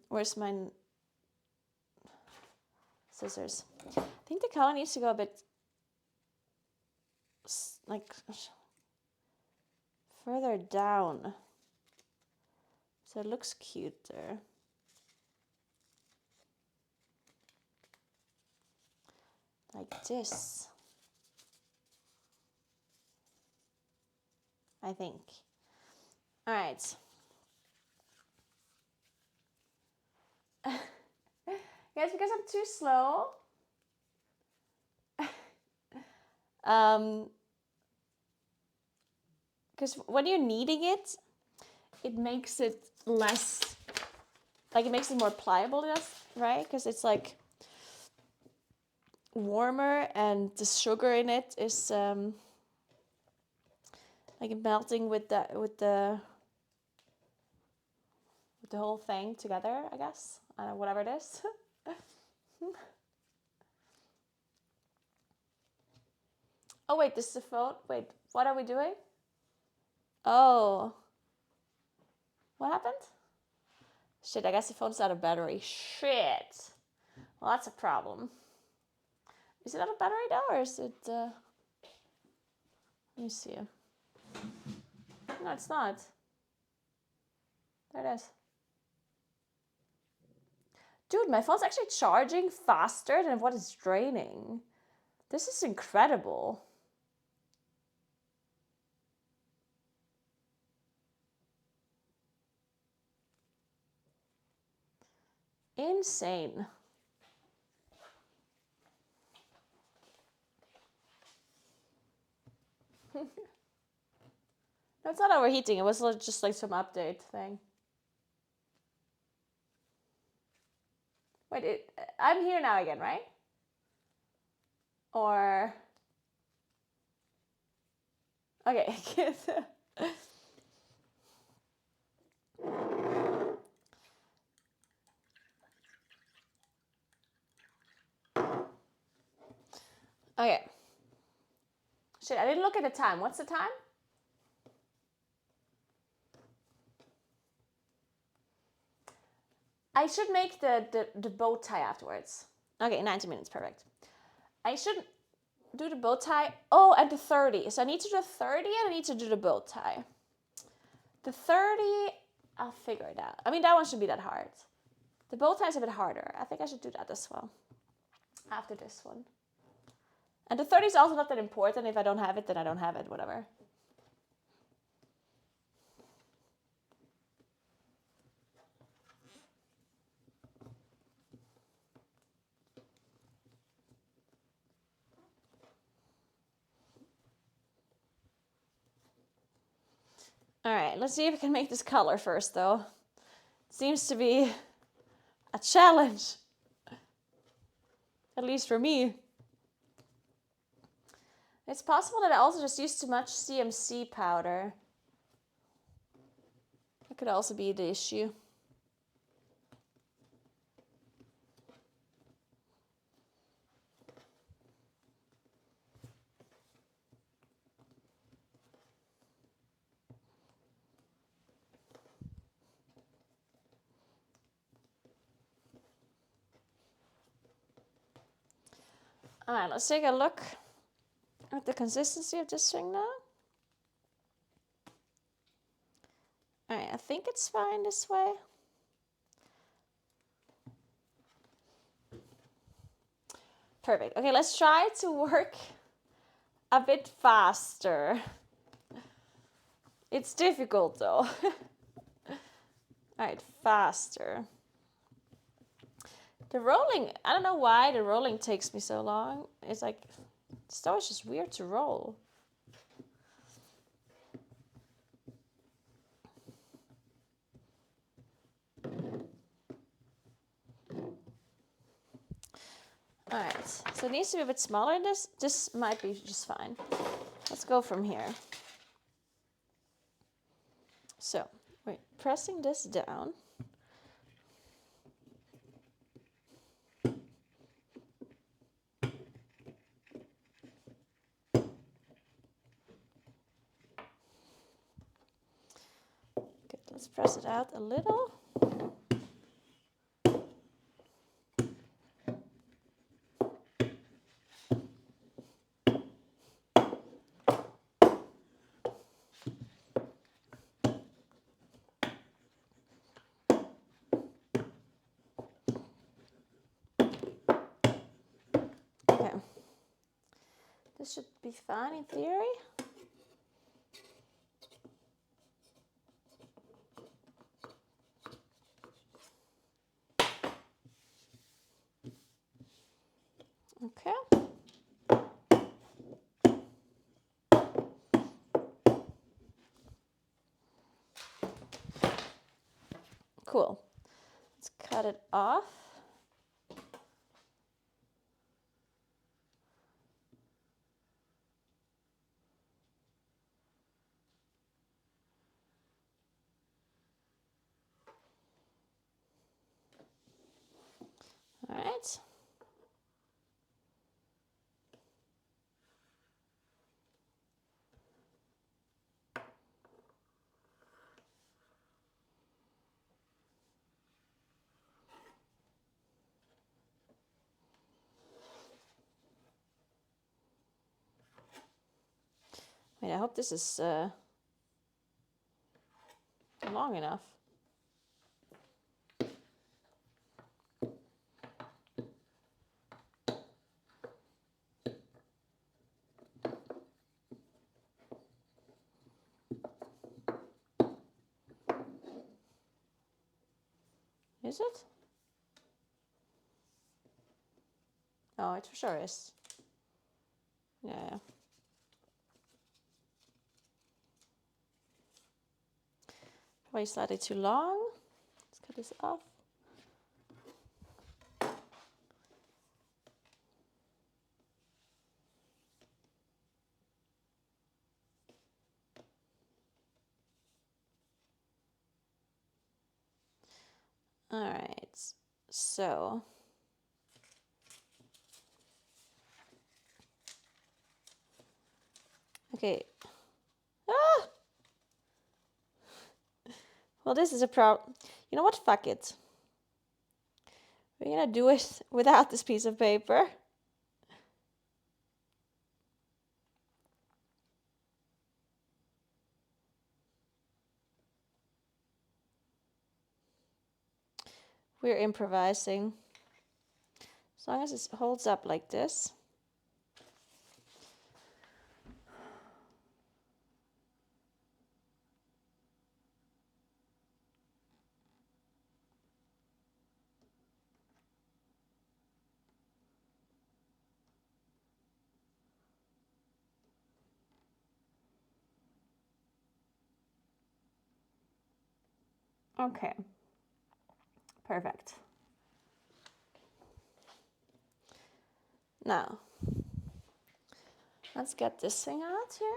Where's my scissors? I think the color needs to go a bit like further down, so it looks cuter. Like this, I think. All right. Guys, because I'm too slow. Because when you're kneading it, it makes it less, like it makes it more pliable, right? Because it's like warmer and the sugar in it is like melting with the whole thing together, I guess. Whatever it is. Oh wait, this is the phone. Wait, what are we doing? Oh. What happened? Shit, I guess the phone's out of battery. Shit. Well, that's a problem. Is it out of battery now, or is it, let me see. No, it's not. There it is. Dude, my phone's actually charging faster than what it's draining. This is incredible. Insane. No, it's not overheating. It was just like some update thing. Wait, I'm here now again, right? Or... Okay. Okay. Shit, I didn't look at the time. What's the time? I should make the bow tie afterwards. Okay, 90 minutes, perfect. I should do the bow tie. Oh, and the 30. So I need to do the 30 and I need to do the bow tie. The 30, I'll figure it out. I mean, that one shouldn't be that hard. The bow tie is a bit harder. I think I should do that as well. After this one. And the 30 is also not that important. If I don't have it, then I don't have it, whatever. All right, let's see if we can make this color first, though. Seems to be a challenge, at least for me. It's possible that I also just used too much CMC powder. That could also be the issue. All right, let's take a look at the consistency of this thing now. All right, I think it's fine this way. Perfect. Okay, let's try to work a bit faster. It's difficult though. All right, faster. The rolling, I don't know why the rolling takes me so long. It's like, it's always just weird to roll. All right, so it needs to be a bit smaller than this. This might be just fine. Let's go from here. So, we're pressing this down. Good, let's press it out a little. Okay, this should be fine in theory. Okay. Cool. Let's cut it off. All right. Wait, I hope this is long enough. Is it? Oh, it for sure is. Yeah. Probably slightly too long. Let's cut this off. All right. So okay. Ah! Well, this is a problem. You know what? Fuck it. We're gonna do it without this piece of paper. We're improvising. As long as it holds up like this. Okay. Perfect. Now, let's get this thing out here.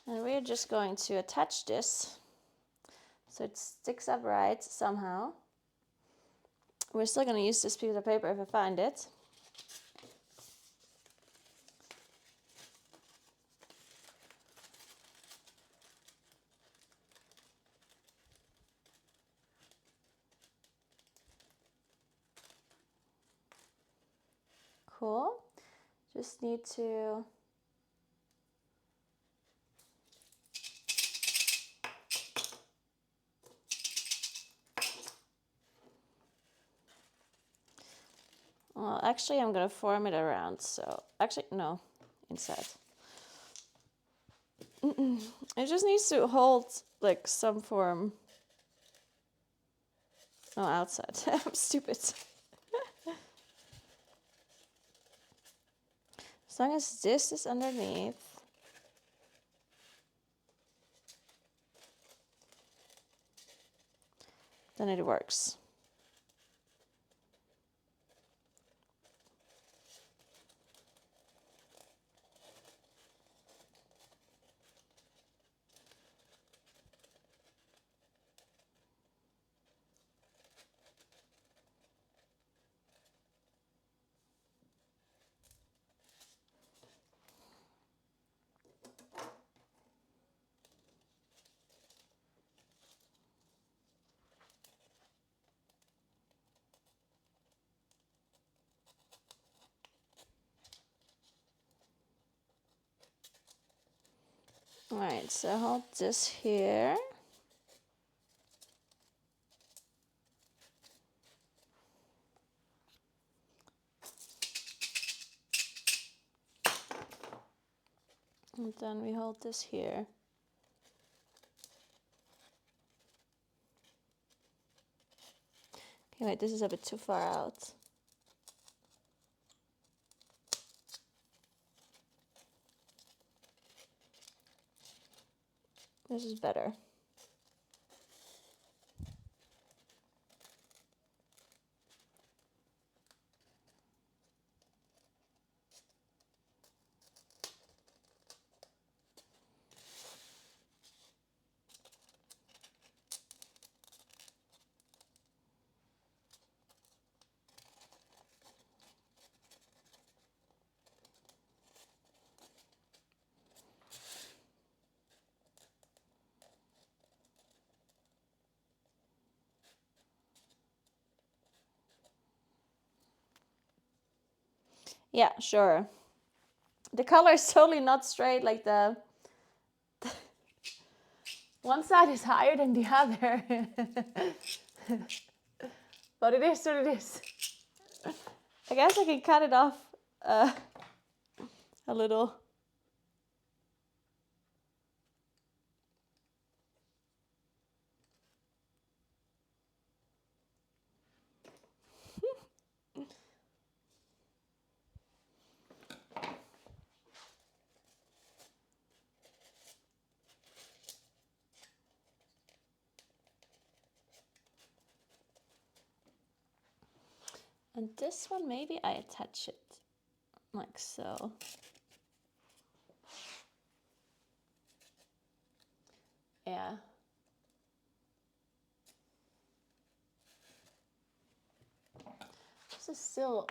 And we're just going to attach this so it sticks up right somehow. We're still going to use this piece of paper if I find it. Cool. Just need to well, actually I'm going to form it around, so actually no, inside. It just needs to hold like some form. Oh, outside. I'm stupid. As long as this is underneath. Then it works. Alright, so hold this here. And then we hold this here. Okay, wait, this is a bit too far out. This is better. Yeah, sure. The color is totally not straight, like the one side is higher than the other. But it is what it is. I guess I can cut it off a little. And this one, maybe I attach it like so. Yeah. This is still...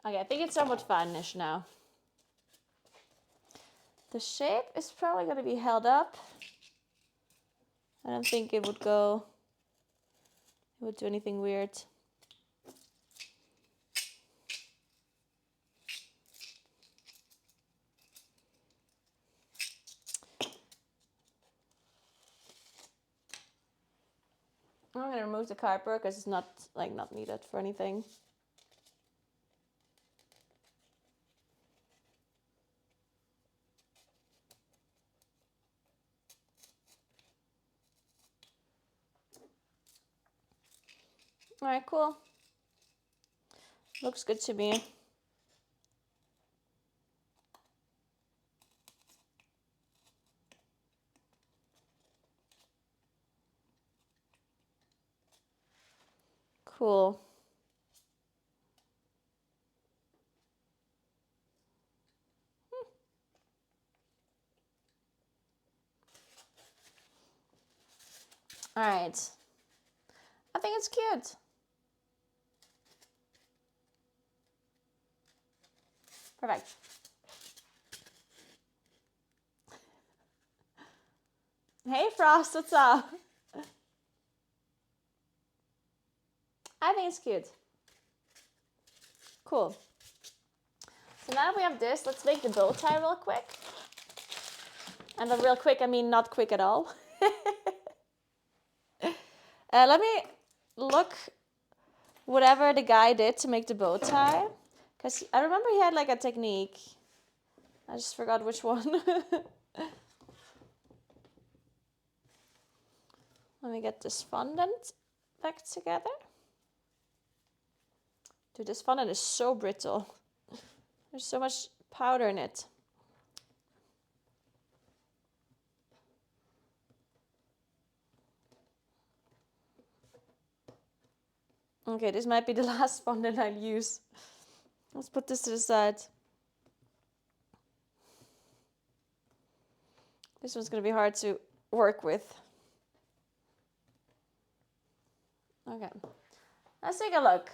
Okay, I think it's somewhat fine-ish now. The shape is probably going to be held up. I don't think it would go... It would do anything weird. gonna remove the cardboard because it's not needed for anything. All right, cool. Looks good to me. Cool. All right. I think it's cute. Perfect. Hey Frost, what's up? I think it's cute. Cool. So now that we have this, let's make the bow tie real quick. And by real quick, I mean not quick at all. Let me look whatever the guy did to make the bow tie. Because I remember he had like a technique. I just forgot which one. Let me get this fondant back together. Dude, this fondant is so brittle. There's so much powder in it. Okay, this might be the last fondant I'll use. Let's put this to the side. This one's gonna be hard to work with. Okay, let's take a look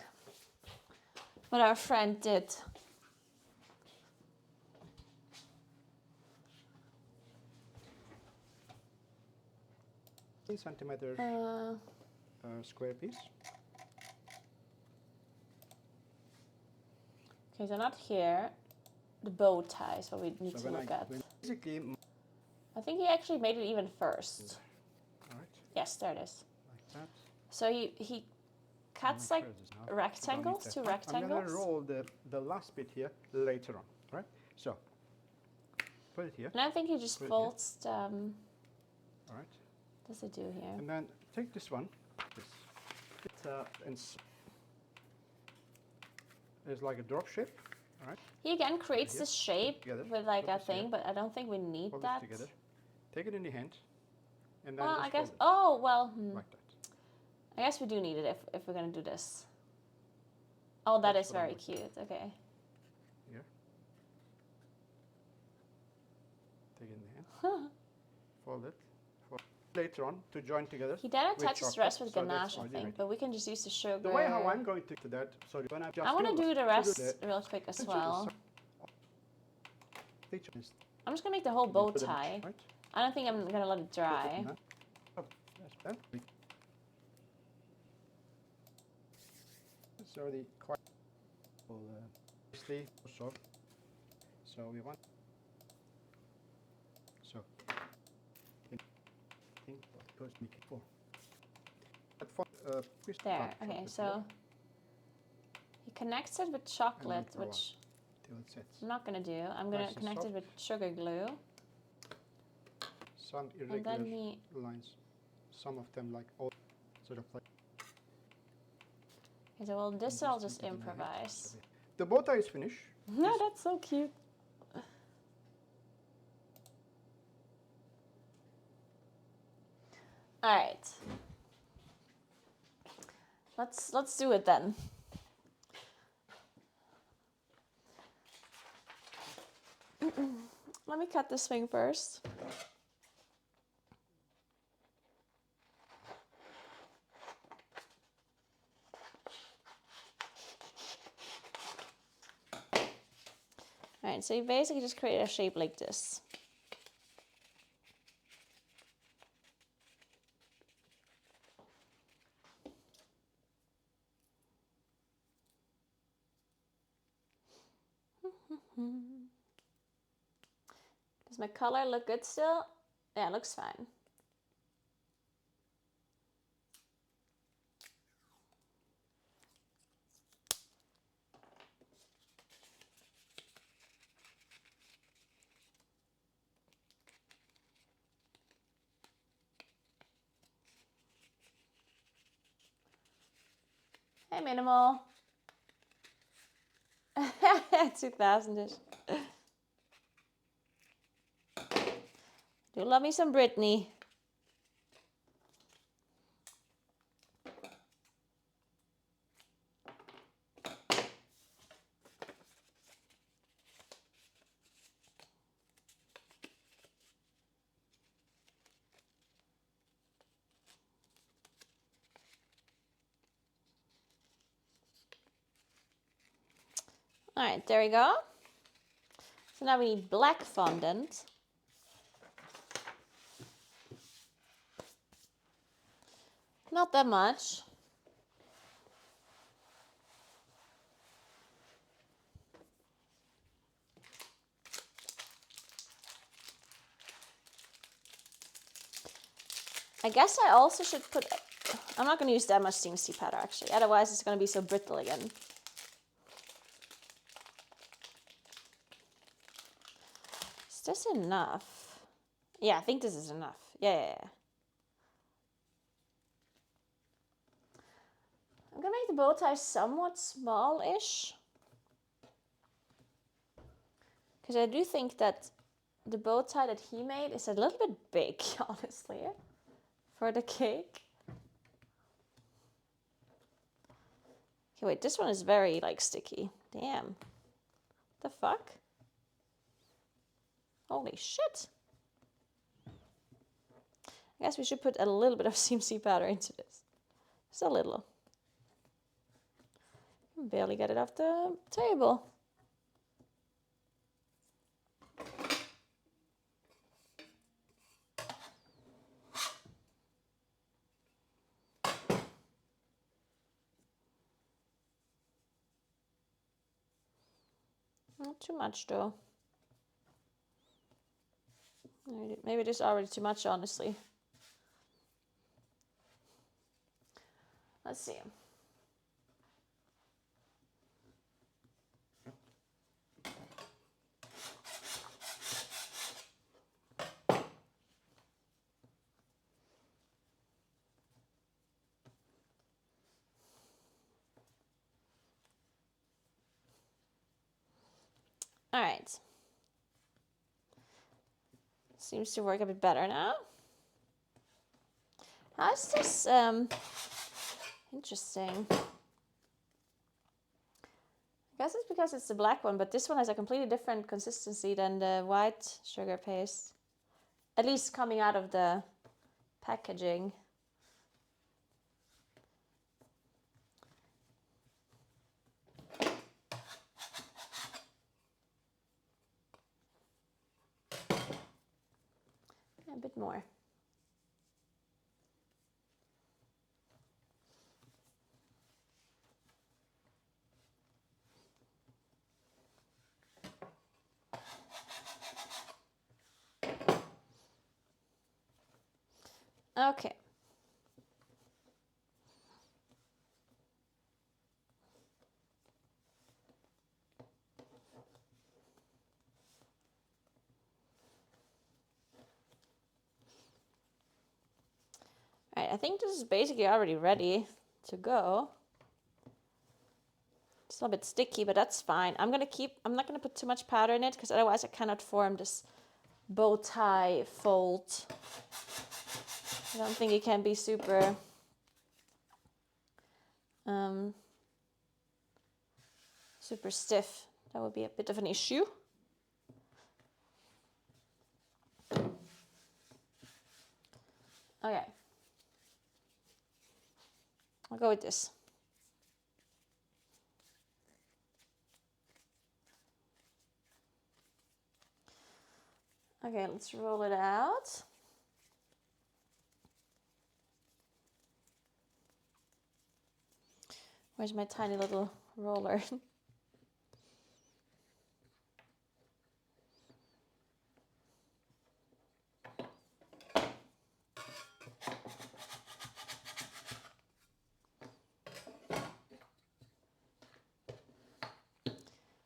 what our friend did. 10 centimeter square piece. Okay, so not here. The bow tie is what we need to look at. Basically, I think he actually made it even first. all right, Yes, there it is. like that. So he cuts like rectangles, two rectangles. I'm gonna roll the last bit here later on, right? So put it here. And I think he just folds. All right. What does it do here? And then take this one. And it's like a drop shape. All right. He again creates this shape Together. with like Put a this thing, here. but I don't think we need Hold that. this together. Take it in the hand. And then Well, just I guess. fold it Oh well. like that. I guess we do need it if we're gonna do this. Oh, that That's is what I'm very looking cute. Okay. Here. Take it in the hand. Fold it. Later on to join together. He then with attaches the chocolate, rest with so that's ganache, I already think, ready. but we can just use the sugar. The way how I'm going to that, sorry, when I just I want to do the rest the real quick as picture well. picture is I'm just gonna make the whole bow put it, tie. right? I don't think I'm gonna let it dry. It's already quite nicely so we want so think what goes make it for. There. Okay, so he connects it with chocolate, which till it sets. I'm not gonna do. I'm gonna Nice and connect it soft. with sugar glue, Some and irregular then he. lines. Some of them like all sort of like. Okay, so well, this just I'll keep just it in the hand. improvise. The bow tie is finished. No, that's so cute. All right. Let's do it then. Let me cut this thing first. Alright, so you basically just create a shape like this. Does my color look good still? Yeah, it looks fine. Hey, Minimal. 2000-ish. Do love me some Britney. All right, there we go. So now we need black fondant. Not that much. I guess I also should put, I'm not going to use that much CMC powder actually, otherwise it's going to be so brittle again. Is this enough? Yeah, I think this is enough. Yeah. I'm going to make the bow tie somewhat small-ish. Because I do think that the bow tie that he made is a little bit big, honestly, for the cake. Okay, wait, this one is very, like, sticky. Damn. The fuck? Holy shit. I guess we should put a little bit of CMC powder into this. Just a little. Barely get it off the table. Not too much though. Maybe it is already too much, honestly. Let's see. All right. Seems to work a bit better now. How's this? Interesting. I guess it's because it's the black one, but this one has a completely different consistency than the white sugar paste. At least coming out of the packaging. A bit more. Okay. All right, I think this is basically already ready to go. It's a little bit sticky, but that's fine. I'm not gonna put too much powder in it because otherwise I cannot form this bow tie fold. I don't think it can be super super stiff. That would be a bit of an issue. Okay. I'll go with this. Okay, let's roll it out. Where's my tiny little roller?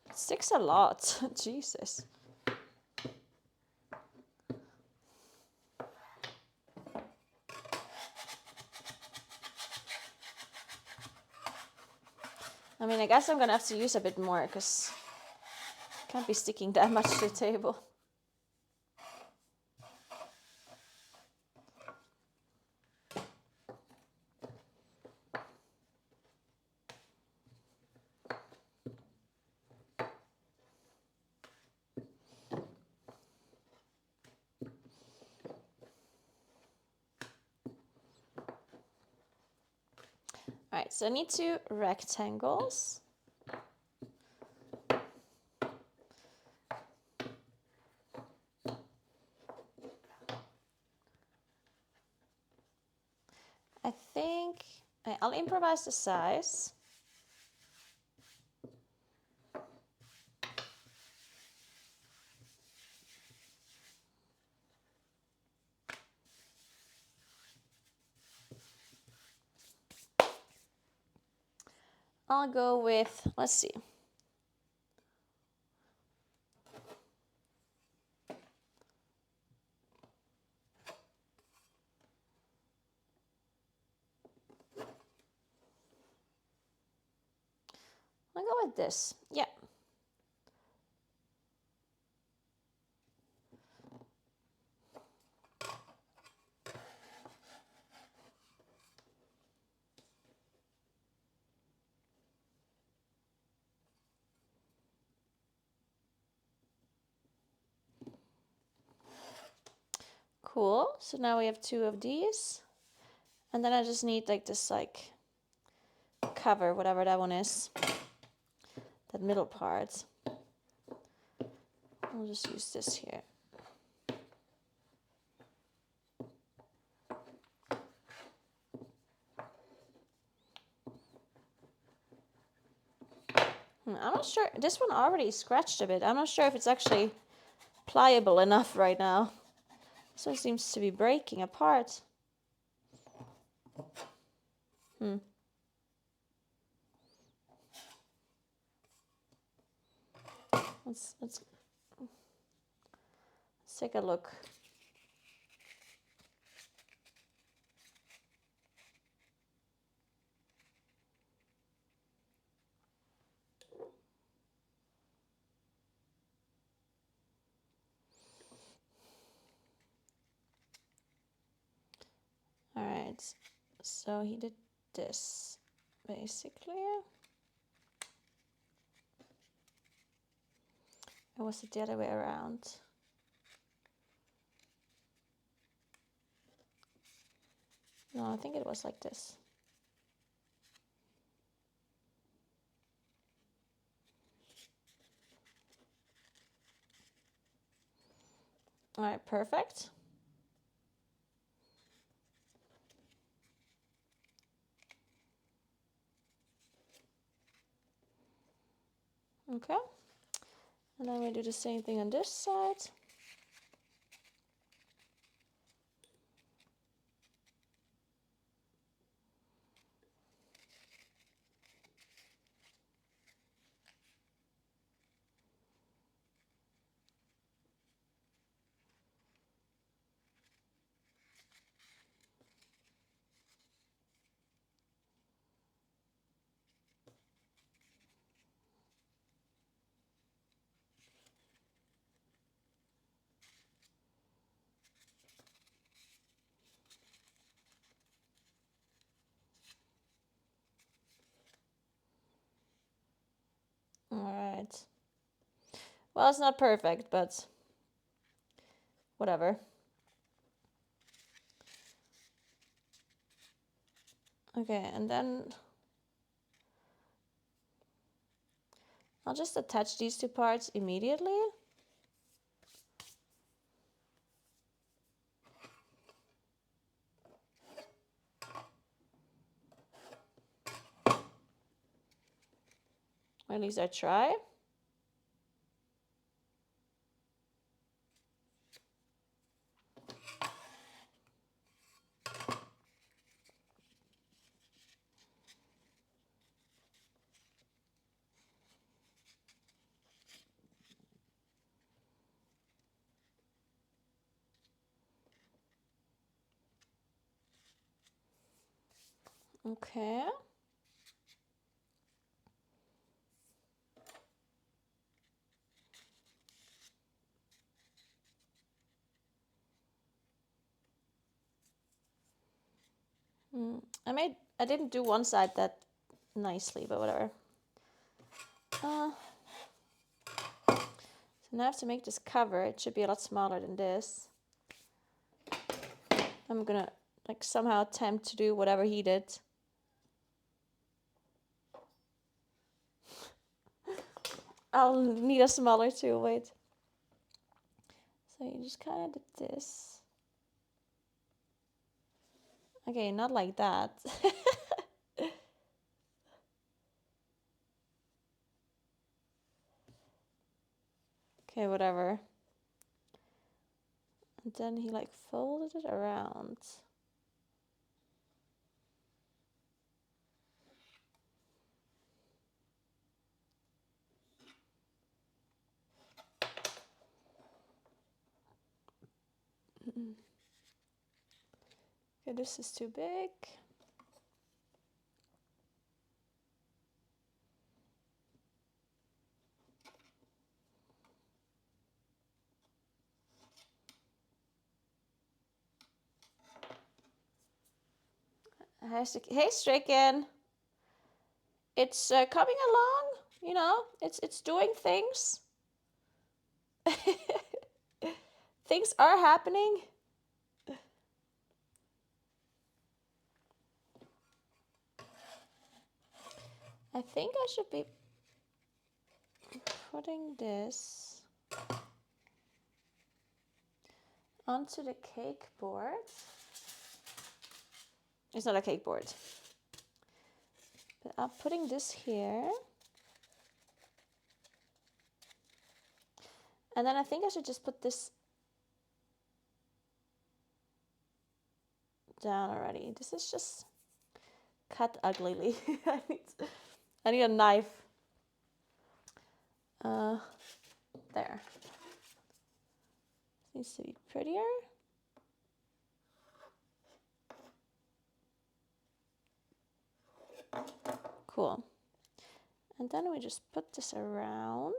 It sticks a lot. Jesus. I mean, I guess I'm gonna have to use a bit more because I can't be sticking that much to the table. All right, so I need 2 rectangles. I think I'll improvise the size. I'll go with, let's see. I'll go with this. Yeah. Cool. So now we have 2 of these. And then I just need like this like cover, whatever that one is. That middle part. I'll just use this here. I'm not sure. This one already scratched a bit. I'm not sure if it's actually pliable enough right now. This one seems to be breaking apart. Let's take a look. All right, so he did this basically. Or was it the other way around? No, I think it was like this. All right, perfect. Okay. And then we do the same thing on this side. All right. Well, it's not perfect, but whatever. Okay, and then I'll just attach these 2 parts immediately. Or at least I try. Okay. I didn't do one side that nicely, but whatever. So now I have to make this cover. It should be a lot smaller than this. I'm gonna like somehow attempt to do whatever he did. I'll need a smaller too, wait. So you just kind of did this. Okay, not like that. Okay, whatever. And then he like folded it around. Okay, this is too big. Hey, Stricken. It's coming along. You know, it's doing things. Things are happening. I think I should be putting this onto the cake board. It's not a cake board. But I'm putting this here. And then I think I should just put this down already. This is just cut uglily. I need a knife. There. Needs to be prettier. Cool. And then we just put this around.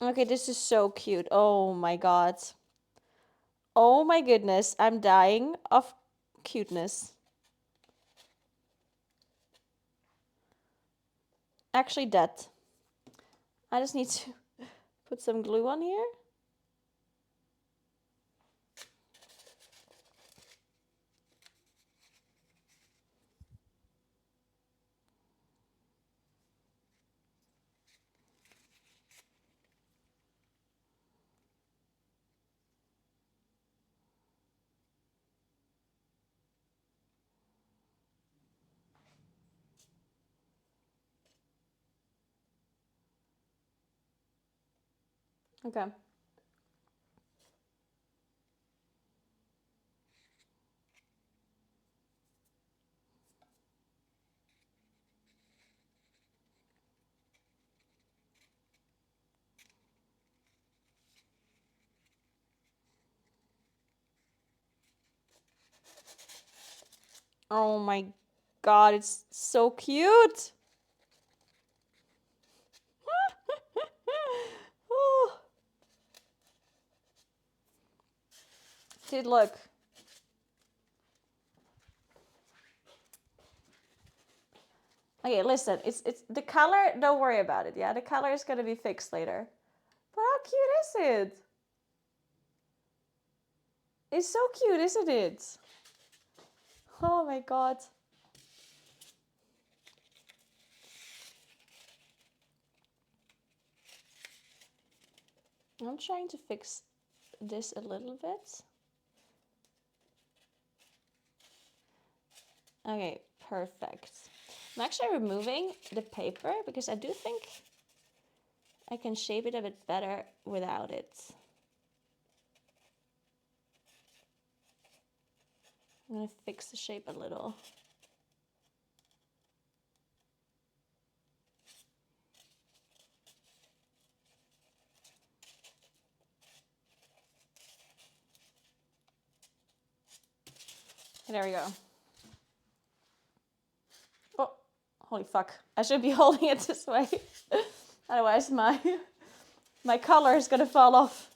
Okay, this is so cute. Oh my god. Oh my goodness, I'm dying of cuteness. Actually dead. I just need to put some glue on here. Okay. Oh my god, it's so cute. Oh. Dude, look. Okay, listen, it's the color, don't worry about it, yeah? The color is gonna be fixed later. But how cute is it? It's so cute, isn't it? Oh my god. I'm trying to fix this a little bit. Okay, perfect. I'm actually removing the paper because I do think I can shape it a bit better without it. I'm gonna fix the shape a little. There we go. Holy fuck. I should be holding it this way. Otherwise my color is gonna fall off.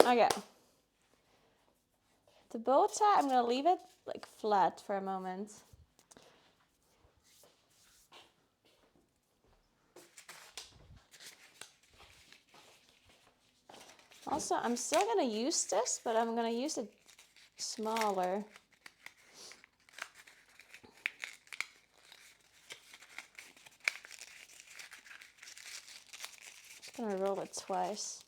Okay. The bow tie, I'm gonna leave it like flat for a moment. Also, I'm still gonna use this, but I'm gonna use it smaller. Just gonna roll it twice.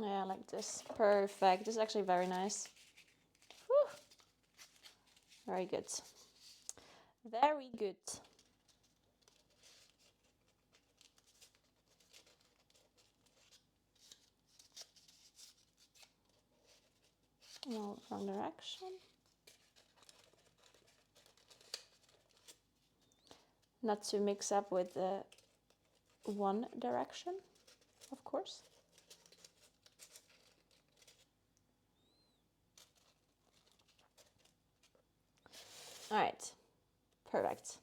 Yeah, like this. Perfect. This is actually very nice. Whew. Very good. Very good. No, wrong direction. Not to mix up with the one direction, of course. All right, perfect.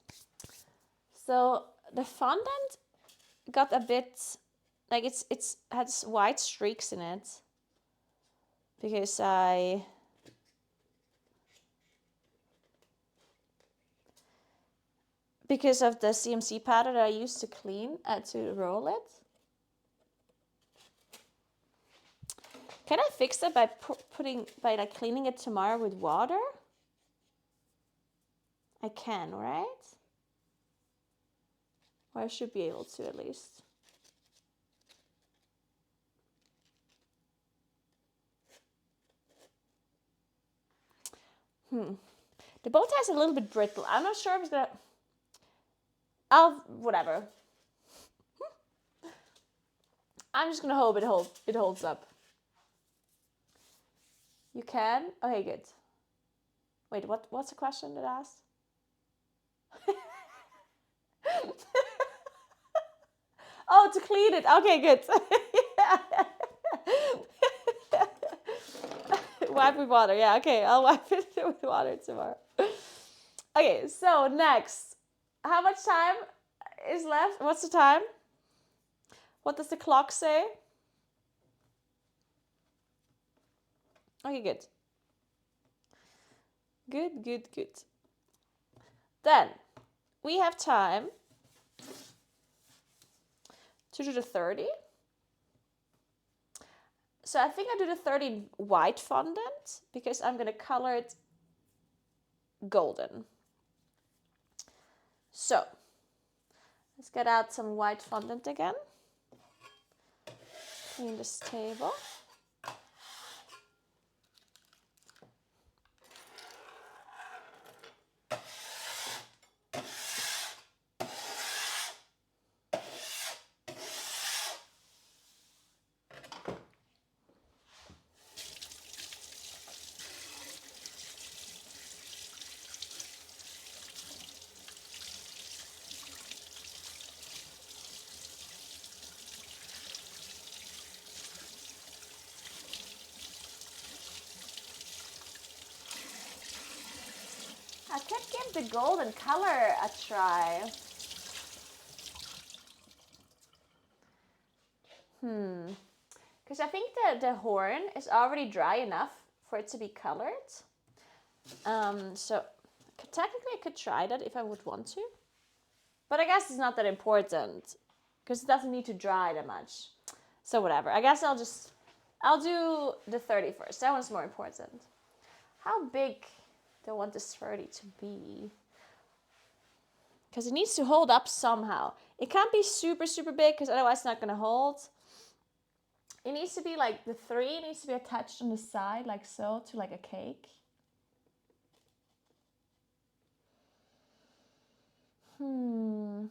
So the fondant got a bit, like it's has white streaks in it because because of the CMC powder that I used to clean, to roll it. Can I fix that by like cleaning it tomorrow with water? I can, right? Or I should be able to at least. The bow tie is a little bit brittle. I'm not sure if it's gonna. Whatever. I'm just gonna hope it holds up. You can? Okay, good. Wait, what's the question that I asked? Oh, to clean it. Okay, good. Wipe with water. Yeah, okay. I'll wipe it with water tomorrow. Okay, so next. How much time is left? What's the time? What does the clock say? Okay, good. Good, good, good. Then we have time to do the 30. So I think I do the 30 white fondant because I'm going to color it golden. So let's get out some white fondant again. Clean this table. I could give the golden color a try. Because I think the horn is already dry enough for it to be colored. So technically I could try that if I would want to. But I guess it's not that important because it doesn't need to dry that much. So whatever. I guess I'll do the 30 first. That one's more important. How big do I want this 30 to be? Because it needs to hold up somehow. It can't be super, super big because otherwise it's not going to hold. It needs to be like the 3 needs to be attached on the side like so to like a cake. I feel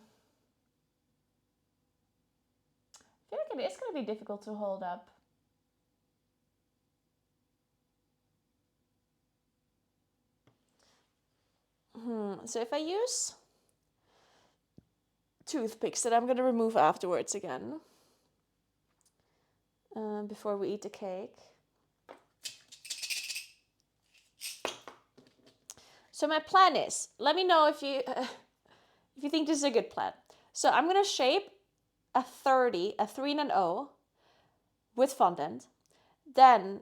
like it is going to be difficult to hold up. So if I use toothpicks that I'm gonna remove afterwards again, before we eat the cake. So my plan is, let me know if you think this is a good plan. So I'm gonna shape a 3 and an O with fondant. Then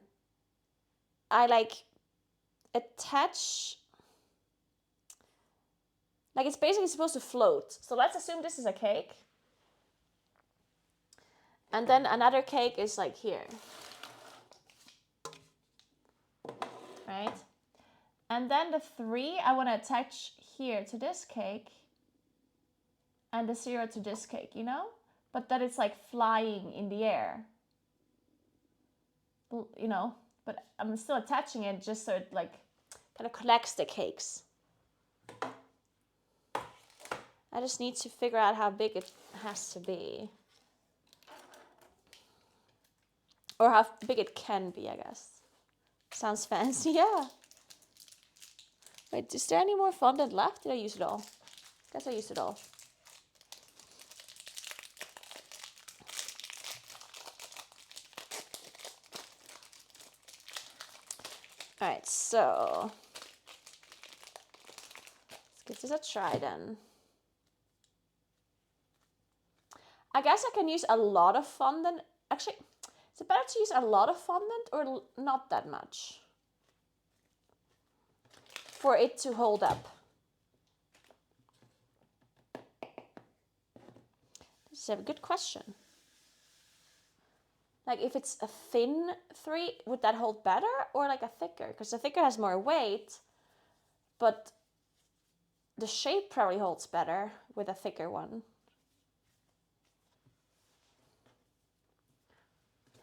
I like attach, like it's basically supposed to float. So let's assume this is a cake. And then another cake is like here. Right? And then the 3 I want to attach here to this cake. And the 0 to this cake, you know? But that it's like flying in the air. You know? But I'm still attaching it just so it like kind of collects the cakes. I just need to figure out how big it has to be. Or how big it can be, I guess. Sounds fancy, yeah. Wait, is there any more fondant left? Did I use it all? Guess I used it all. Alright, so let's give this a try then. I guess I can use a lot of fondant. Actually, is it better to use a lot of fondant or not that much for it to hold up? This is a good question. Like if it's a thin 3, would that hold better or like a thicker? Because the thicker has more weight, but the shape probably holds better with a thicker one.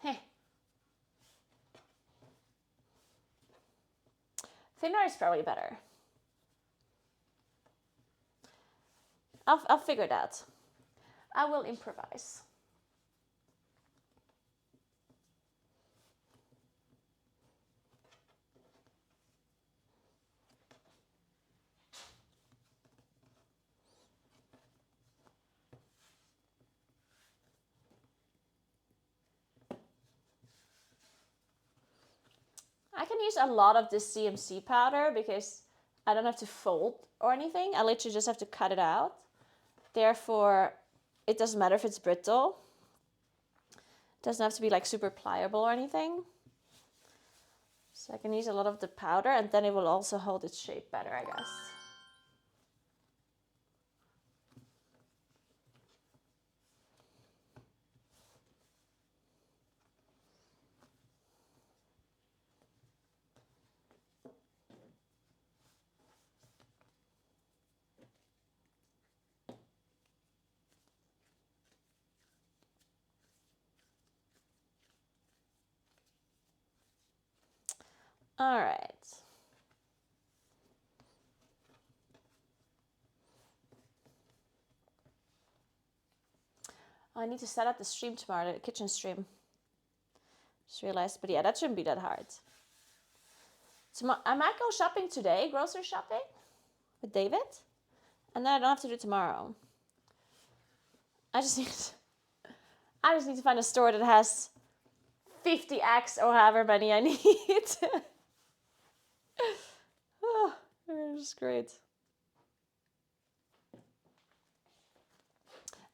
Heh. Thinner is probably better. I'll figure it out. I will improvise. I can use a lot of this CMC powder because I don't have to fold or anything. I literally just have to cut it out. Therefore, it doesn't matter if it's brittle. It doesn't have to be like super pliable or anything. So I can use a lot of the powder and then it will also hold its shape better, I guess. All right. I need to set up the stream tomorrow, the kitchen stream. Just realized, but yeah, that shouldn't be that hard. I might go shopping today, grocery shopping with David, and then I don't have to do it tomorrow. I just need to find a store that has 50 eggs or however many I need. Oh, it's great.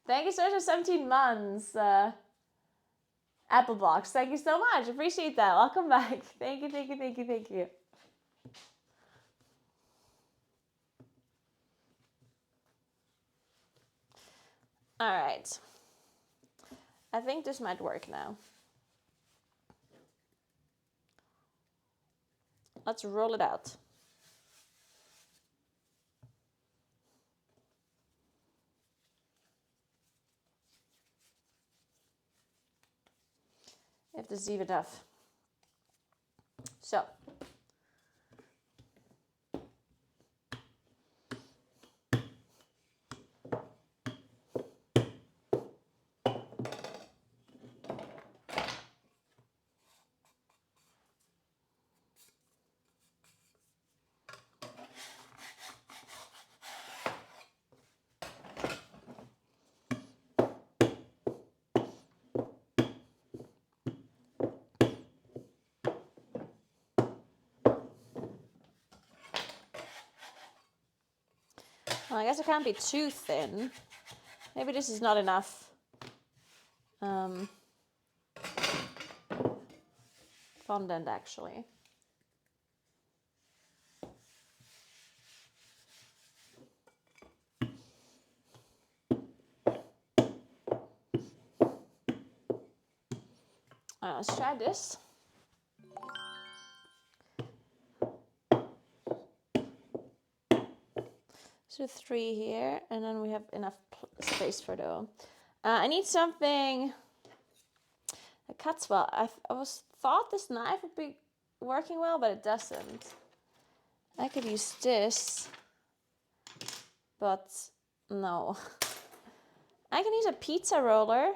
Thank you so much for 17 months. Apple Box, thank you so much. Appreciate that. Welcome back. Thank you, thank you, thank you, thank you. All right. I think this might work now. Let's roll it out. If this is even enough. So. I guess it can't be too thin. Maybe this is not enough fondant actually. Let's try this. So 3 here, and then we have enough space for dough. I need something that cuts well. I thought this knife would be working well, but it doesn't. I could use this, but no. I can use a pizza roller,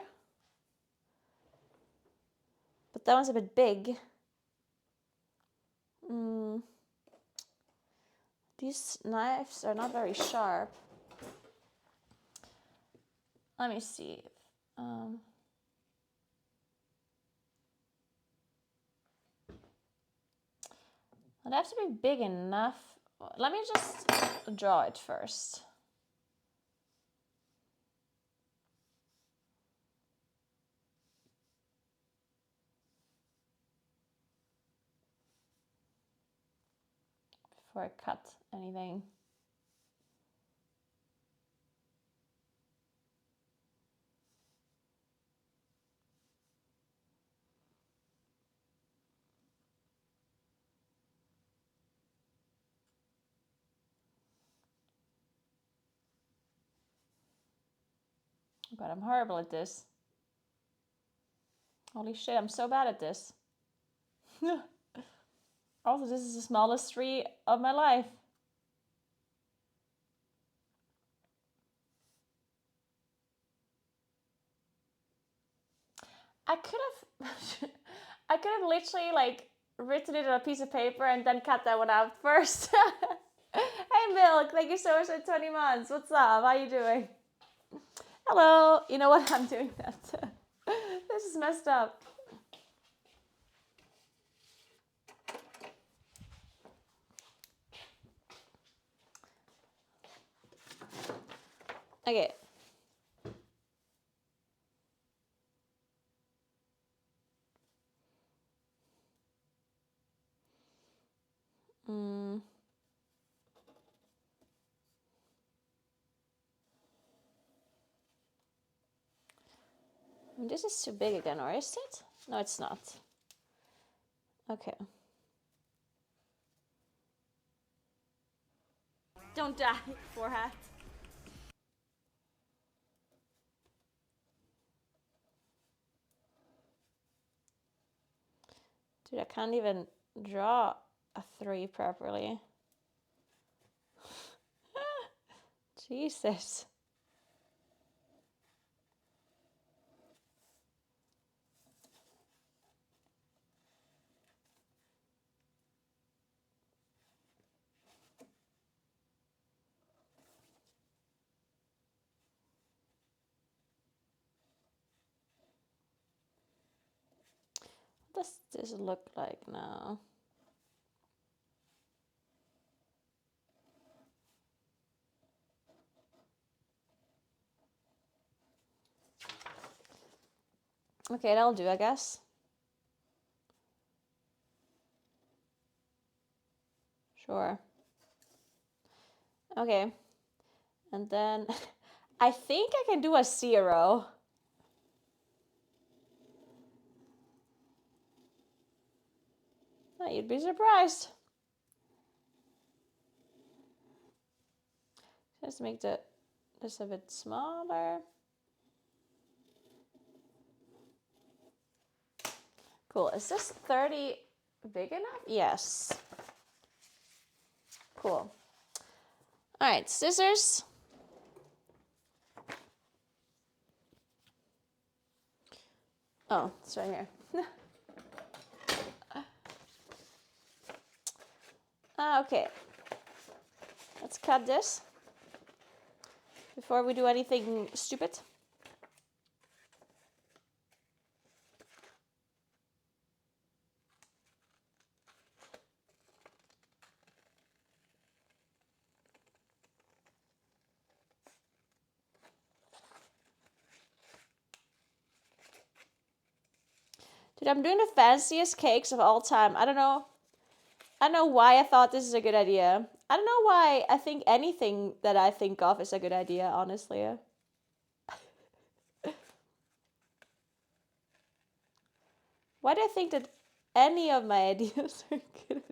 but that one's a bit big. These knives are not very sharp. Let me see. It has to be big enough. Let me just draw it first. Before I cut anything. God, I'm horrible at this. Holy shit, I'm so bad at this. Also, this is the smallest tree of my life. I could have literally like written it on a piece of paper and then cut that one out first. Hey Milk, thank you so much for 20 months. What's up? How you doing? Hello. You know what? I'm doing that. This is messed up. Okay. This is too big again, or is it? No, it's not. Okay. Don't die, forehead. Dude, I can't even draw a 3 properly. Jesus. What does this look like now? Okay, that'll do, I guess. Sure. Okay. And then I think I can do a 0. Oh, you'd be surprised. Just make this a bit smaller. Cool. Is this 30 big enough? Yes. Cool. All right, scissors. Oh, it's right here. Okay. Let's cut this before we do anything stupid. Dude, I'm doing the fanciest cakes of all time. I don't know why I thought this is a good idea. I don't know why I think anything that I think of is a good idea, honestly. Why do I think that any of my ideas are good ideas?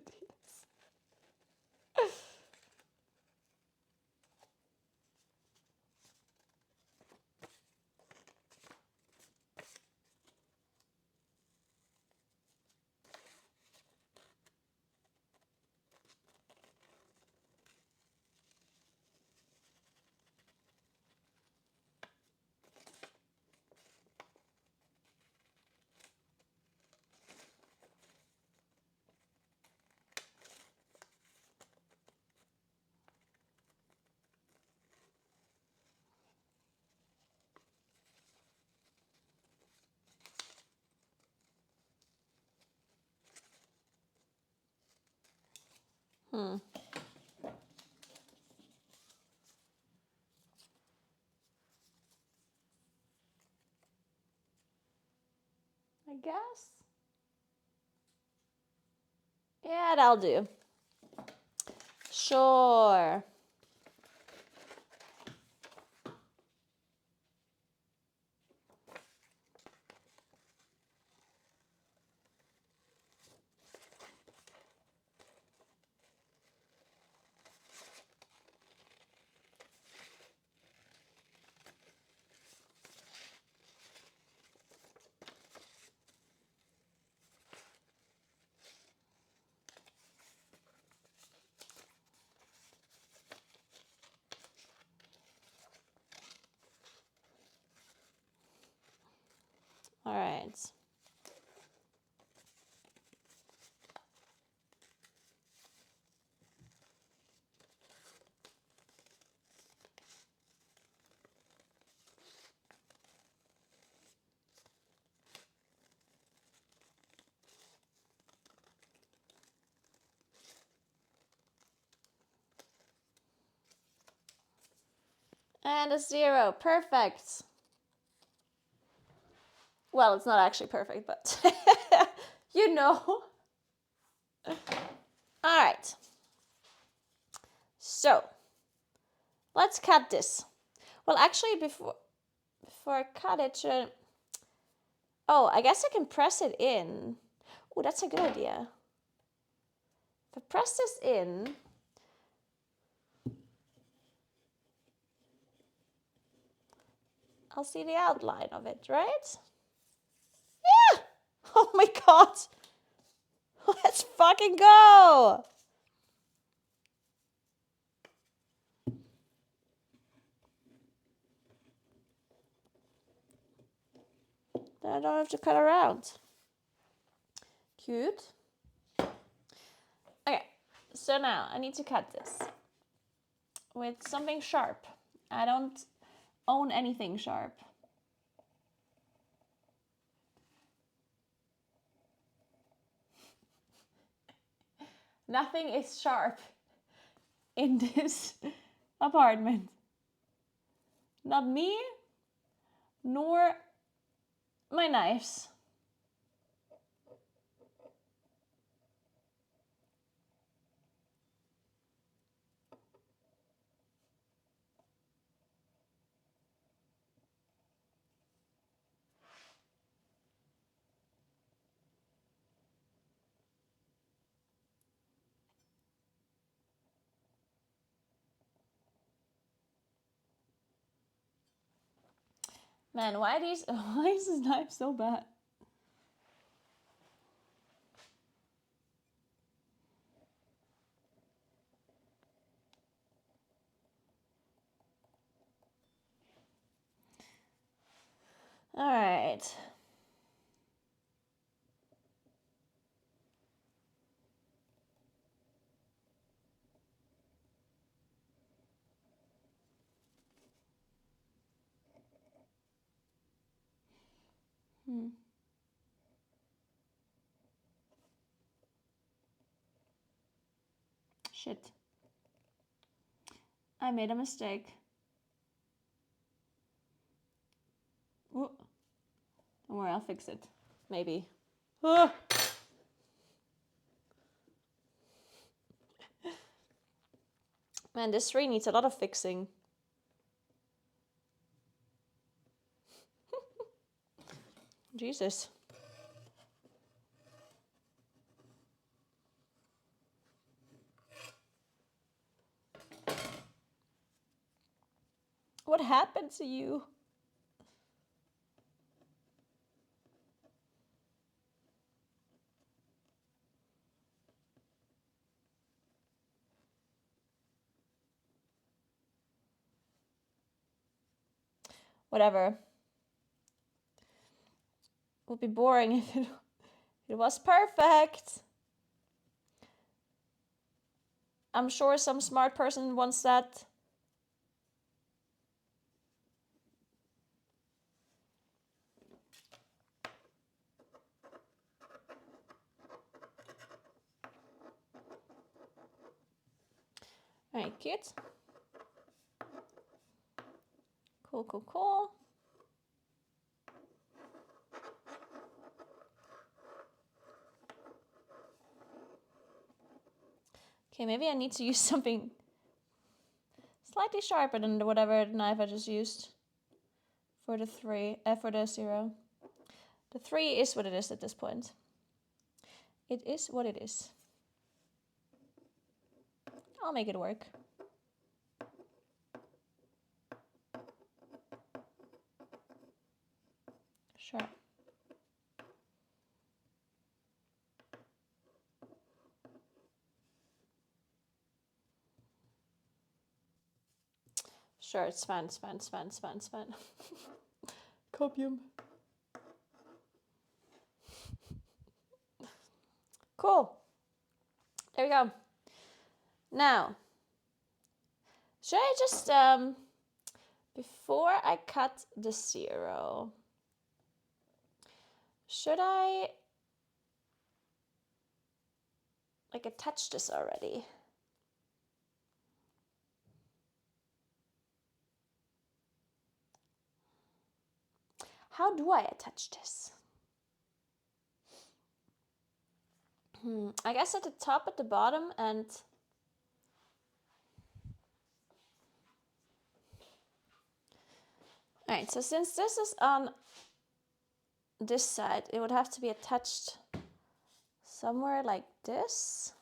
I guess. Yeah, that'll do. Sure. All right. And a 0. Perfect. Well, it's not actually perfect, but you know. All right. So, let's cut this. Well, actually, before I cut it, oh, I guess I can press it in. Oh, that's a good idea. If I press this in, I'll see the outline of it, right? Yeah! Oh my god! Let's fucking go! Then I don't have to cut around. Cute. Okay, so now I need to cut this with something sharp. I don't own anything sharp. Nothing is sharp in this apartment. Not me, nor my knives. Man, why is this knife so bad? All right. Shit. I made a mistake. Ooh. Don't worry, I'll fix it. Maybe. Ugh. Man, this tree needs a lot of fixing. Jesus. What happened to you? Whatever. It would be boring if it was perfect. I'm sure some smart person wants that. Alright, cute. Cool, cool, cool. Okay, maybe I need to use something slightly sharper than whatever knife I just used for the 0. The 3 is what it is at this point. It is what it is. I'll make it work. Sure. Sure, it's fine, it's fine, it's fine, it's fine, it's fine. Copium. Cool. There we go. Now, should I just, before I cut the 0, should I, like, attach this already? How do I attach this? I guess at the top, at the bottom, and alright, so since this is on this side, it would have to be attached somewhere like this.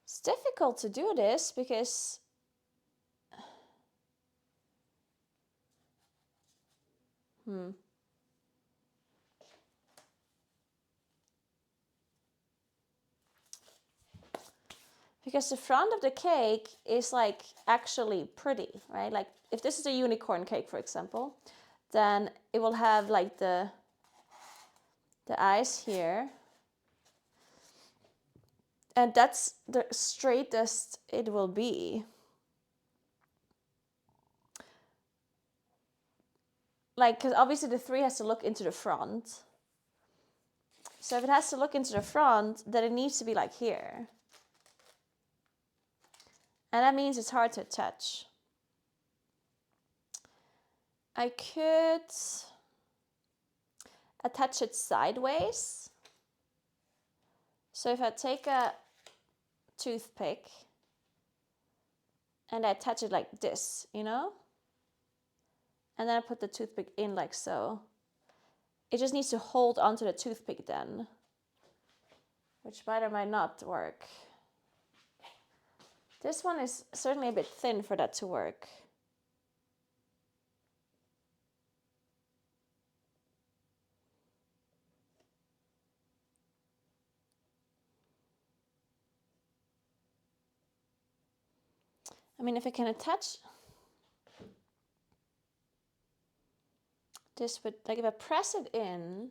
It's difficult to do this because because the front of the cake is like actually pretty, right? Like if this is a unicorn cake, for example, then it will have like the eyes here. And that's the straightest it will be. Like, because obviously the 3 has to look into the front. So if it has to look into the front, then it needs to be like here. And that means it's hard to attach. I could attach it sideways. So if I take a toothpick and I attach it like this, you know? And then I put the toothpick in like so. It just needs to hold onto the toothpick then, which might or might not work. This one is certainly a bit thin for that to work. I mean, if I can attach this with, like if I press it in,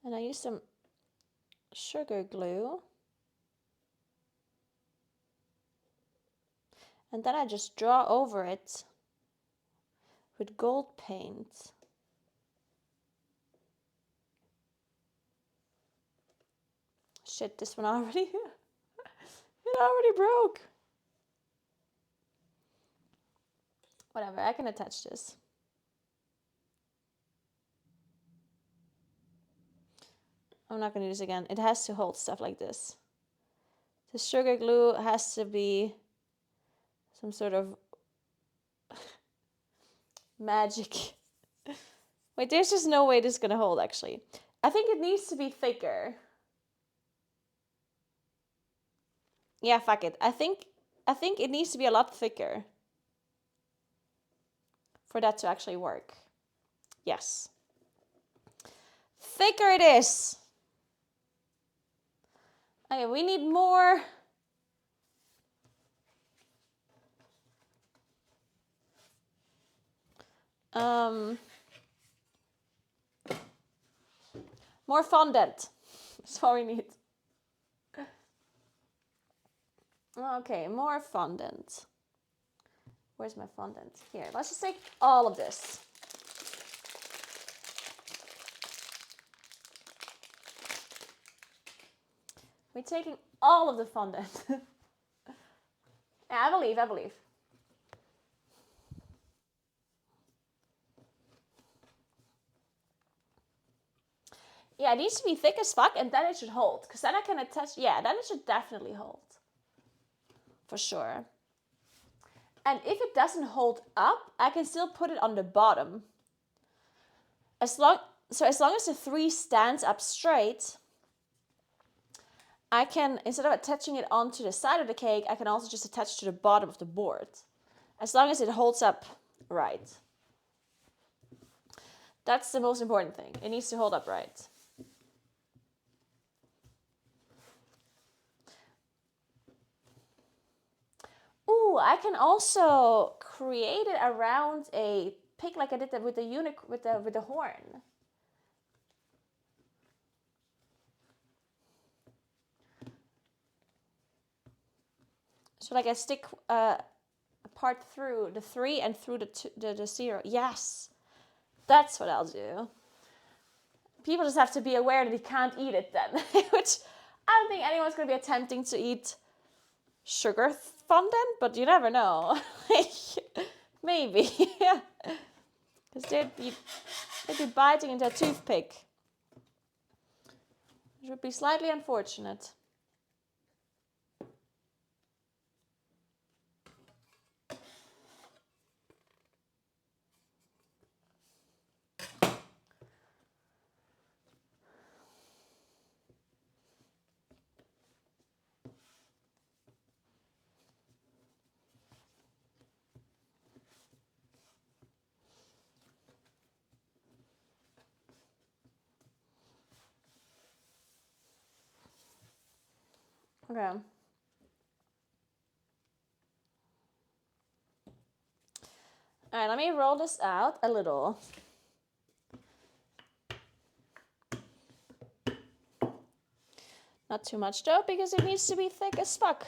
and I use some sugar glue, and then I just draw over it with gold paint. Shit, this one already, it already broke. Whatever, I can attach this. I'm not gonna do this again. It has to hold stuff like this. The sugar glue has to be some sort of magic. Wait, there's just no way this is gonna hold actually. I think it needs to be thicker. Yeah, fuck it. I think it needs to be a lot thicker for that to actually work. Yes. Thicker it is. Okay, we need more. More fondant. That's what we need. Okay, more fondant. Where's my fondant? Here, let's just take all of this. We're taking all of the fondant. Yeah, I believe. Yeah, it needs to be thick as fuck and then it should hold. Because then I can attach, yeah, then it should definitely hold. For sure. And if it doesn't hold up, I can still put it on the bottom. As long as the 3 stands up straight, I can, instead of attaching it onto the side of the cake, I can also just attach to the bottom of the board. As long as it holds up right. That's the most important thing. It needs to hold up right. Ooh, I can also create it around a pig like I did that with the with the horn. So like I stick a part through the 3 and through the 0. Yes, that's what I'll do. People just have to be aware that you can't eat it then, which I don't think anyone's going to be attempting to eat sugar fondant, but you never know. Maybe, yeah. Because they'd be biting into a toothpick. Which would be slightly unfortunate. Okay. All right, let me roll this out a little. Not too much though, because it needs to be thick as fuck.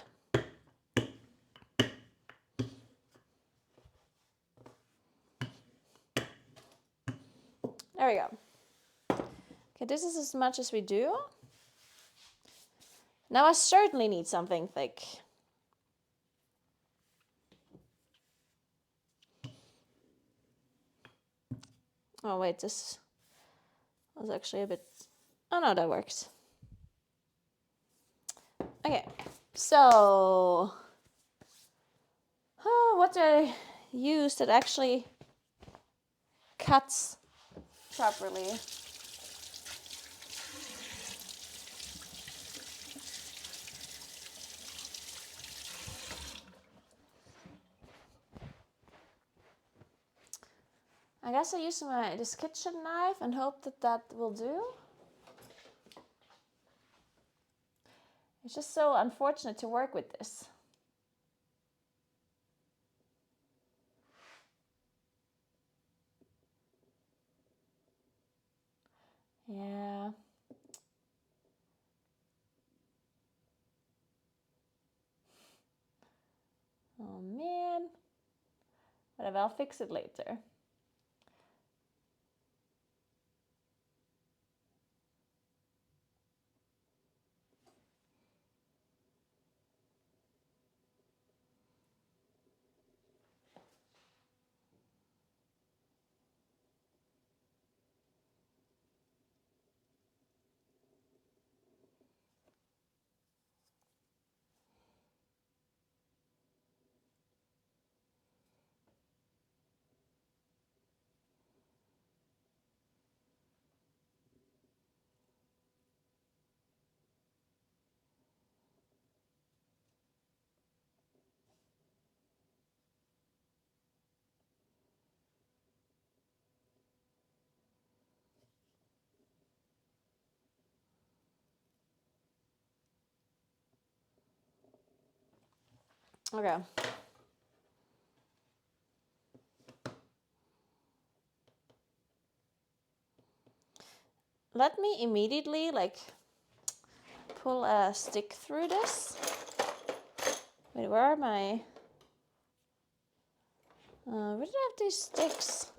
There we go. Okay, this is as much as we do. Now I certainly need something thick. Oh wait, this was actually a bit... Oh no, that works. Okay, so... what do I use that actually cuts properly? I guess I use this kitchen knife and hope that will do. It's just so unfortunate to work with this. Yeah. Oh man. Whatever, I'll fix it later. Okay. Let me immediately like pull a stick through this. Wait, where are my... where did I have these sticks?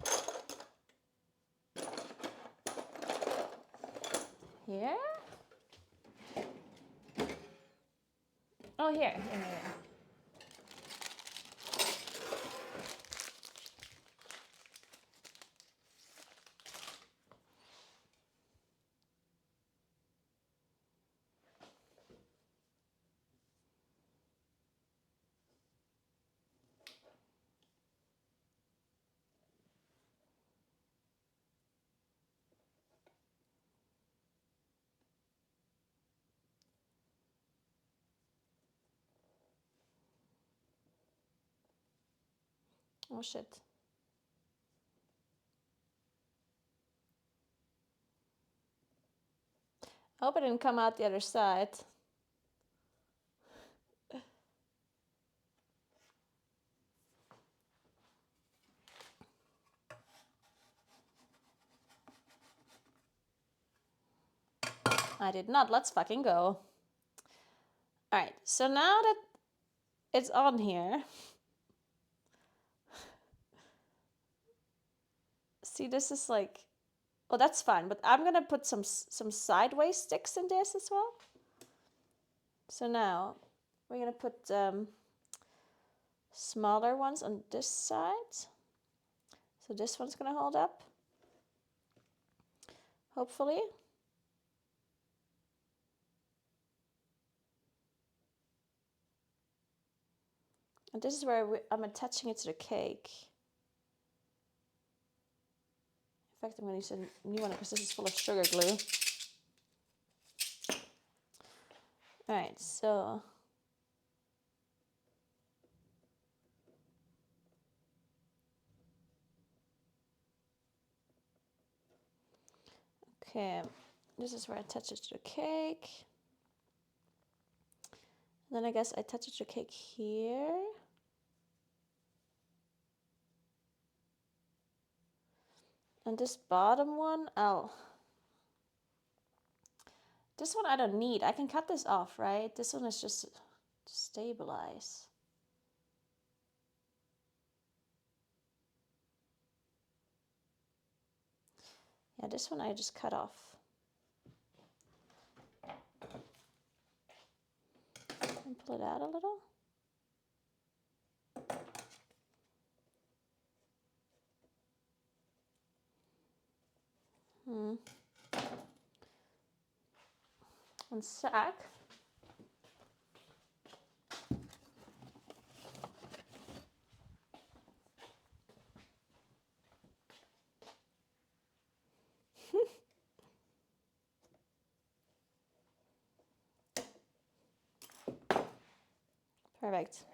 Here? Oh, here. Oh shit. I hope it didn't come out the other side. I did not. Let's fucking go. Alright, so now that it's on here. See, this is like... Oh, that's fine, but I'm gonna put some sideways sticks in this as well. So now we're gonna put smaller ones on this side. So this one's gonna hold up, hopefully. And this is where I'm attaching it to the cake. In fact, I'm gonna use a new one because this is full of sugar glue. All right, so okay, this is where I attach it to the cake. Then I guess I attach it to the cake here. And this bottom one, this one I don't need. I can cut this off, right? This one is just to stabilize. Yeah, this one I just cut off. And pull it out a little. One sec. Perfect.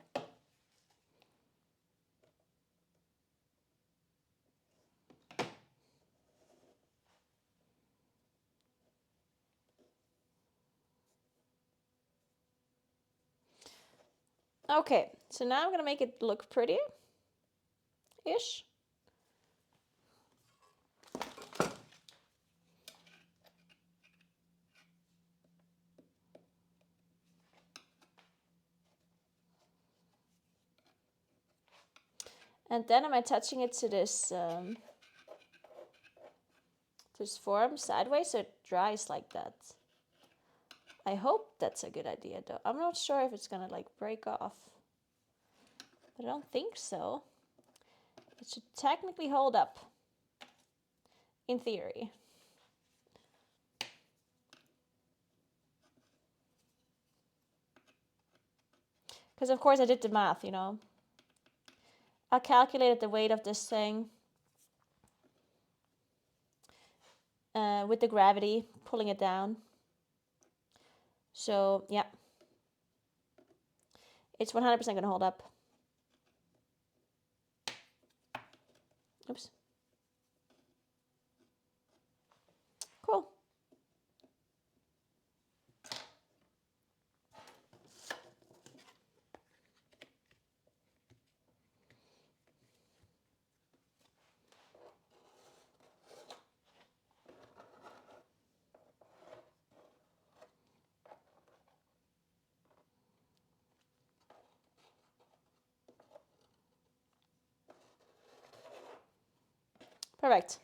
Okay, so now I'm gonna make it look pretty-ish. And then I'm attaching it to this form sideways so it dries like that. I hope that's a good idea though. I'm not sure if it's gonna like break off, but I don't think so. It should technically hold up, in theory. Because of course I did the math, you know. I calculated the weight of this thing with the gravity pulling it down. So yeah, it's 100% gonna hold up. Oops. Cool. Perfect.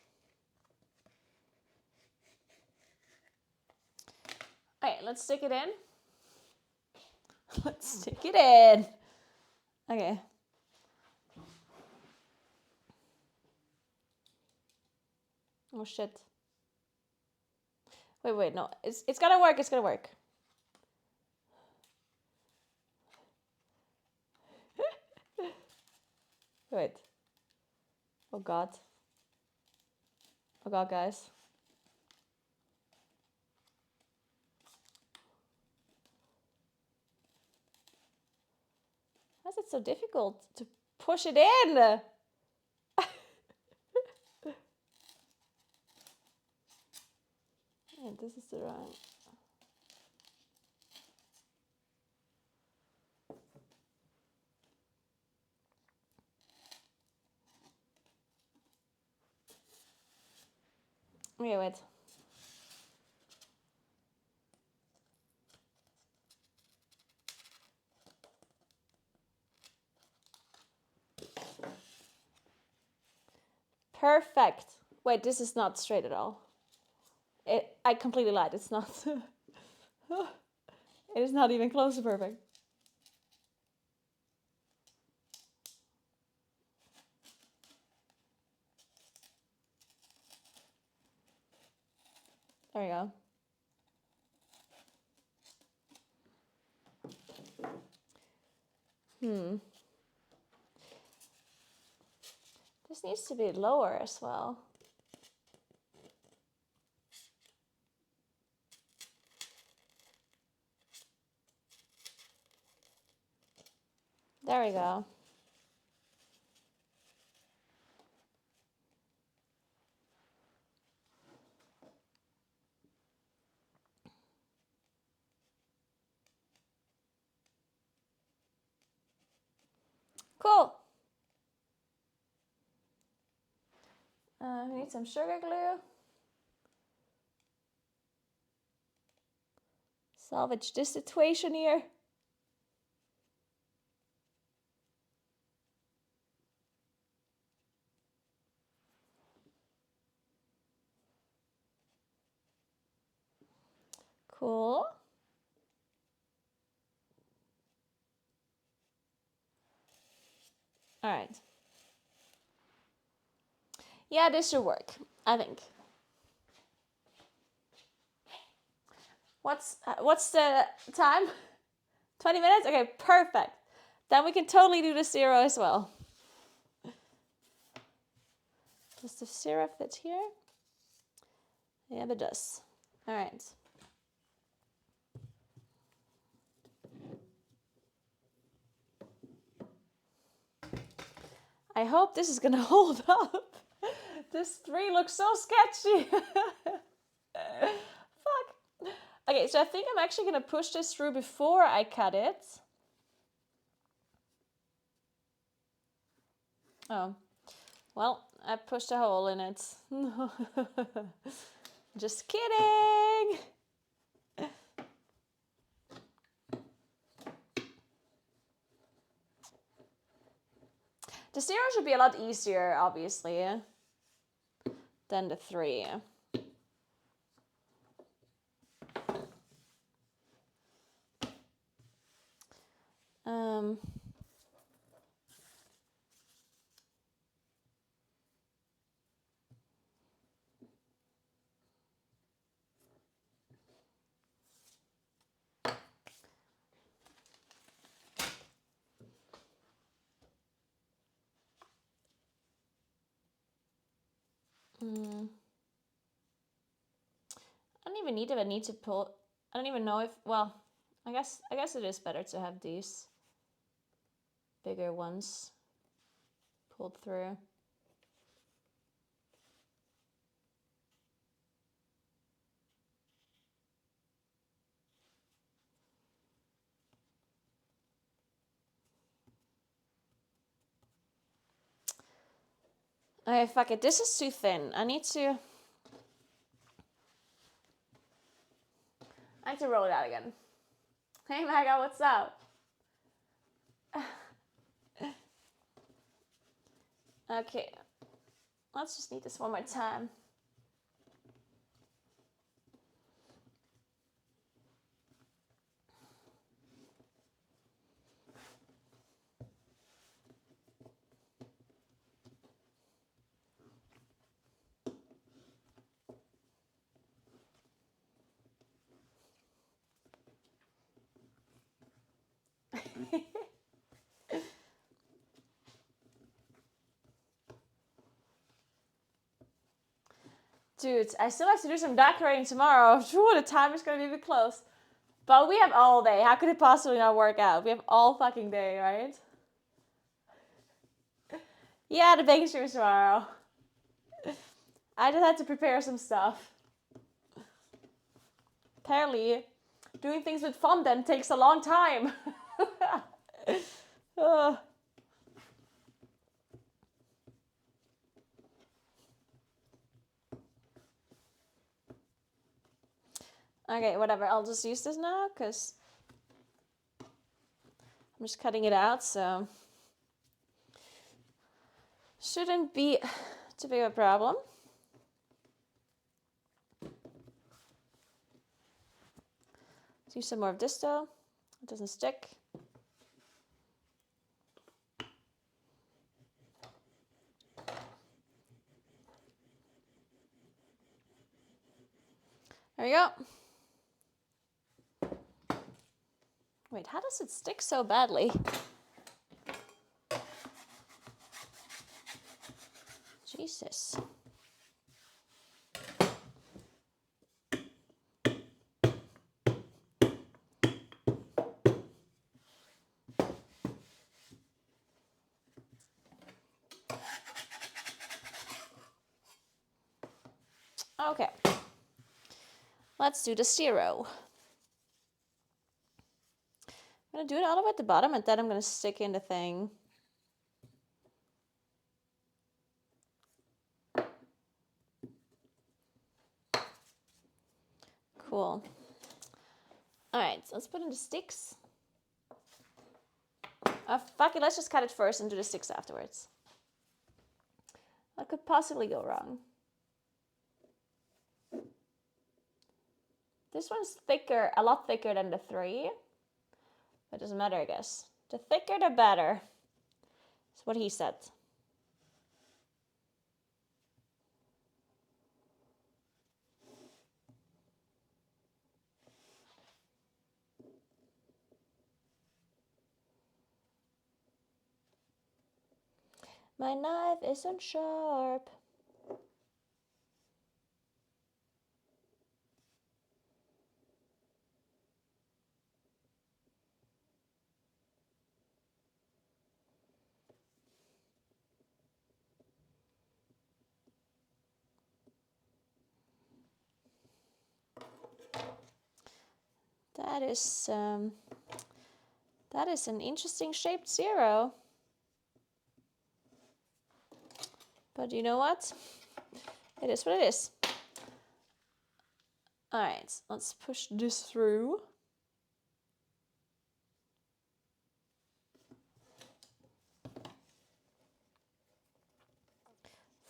Okay, let's stick it in. Let's stick it in. Okay. Oh shit. Wait, no. It's gonna work, it's gonna work. Wait. Oh god. Oh god, guys. Why is it so difficult to push it in? Yeah, this is the wrong. Okay, wait. Perfect. Wait, this is not straight at all. I completely lied. It's not. It is not even close to perfect. There we go. This needs to be lower as well. There we go. Cool. We need some sugar glue. Salvage this situation here. Cool. All right. Yeah, this should work, I think. What's the time? 20 minutes? Okay, perfect. Then we can totally do the zero as well. Does the zero fit here? Yeah, it does. All right. I hope this is gonna hold up. This 3 looks so sketchy. Fuck. Okay, so I think I'm actually gonna push this through before I cut it. Oh, well, I pushed a hole in it. Just kidding. The 0 should be a lot easier, obviously, than the 3. Um, I don't even need to pull. I don't even know if, well, I guess it is better to have these bigger ones pulled through. Okay, fuck it. This is too thin. I need to roll it out again. Hey, Maga, what's up? Okay. Let's just knead this one more time. Dude, I still have to do some decorating tomorrow. The time is gonna be a bit close. But we have all day. How could it possibly not work out? We have all fucking day, right? Yeah, the baking stream is tomorrow. I just had to prepare some stuff. Apparently, doing things with fondant takes a long time. Okay, whatever. I'll just use this now because I'm just cutting it out, so shouldn't be too big of a problem. Let's use some more of this though. It doesn't stick. There we go. Wait, how does it stick so badly? Jesus. Okay. Let's do the zero. I'm going to do it all the way at the bottom and then I'm going to stick in the thing. Cool. Alright, so let's put in the sticks. Fuck it, let's just cut it first and do the sticks afterwards. What could possibly go wrong? This one's thicker, a lot thicker than the 3. But it doesn't matter, I guess. The thicker, the better. That's what he said. My knife isn't sharp. That is an interesting shaped 0. But you know what? It is what it is. Alright, let's push this through.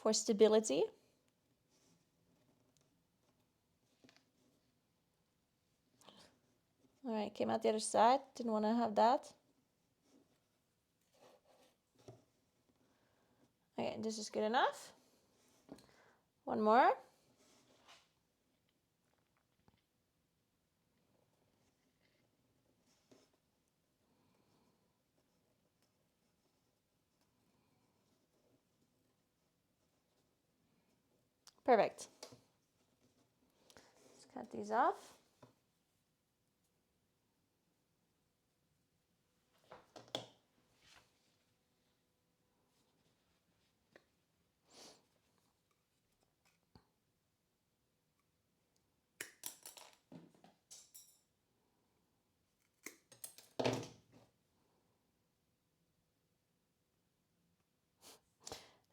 For stability. Alright, came out the other side. Didn't want to have that. Okay, this is good enough. One more. Perfect. Let's cut these off.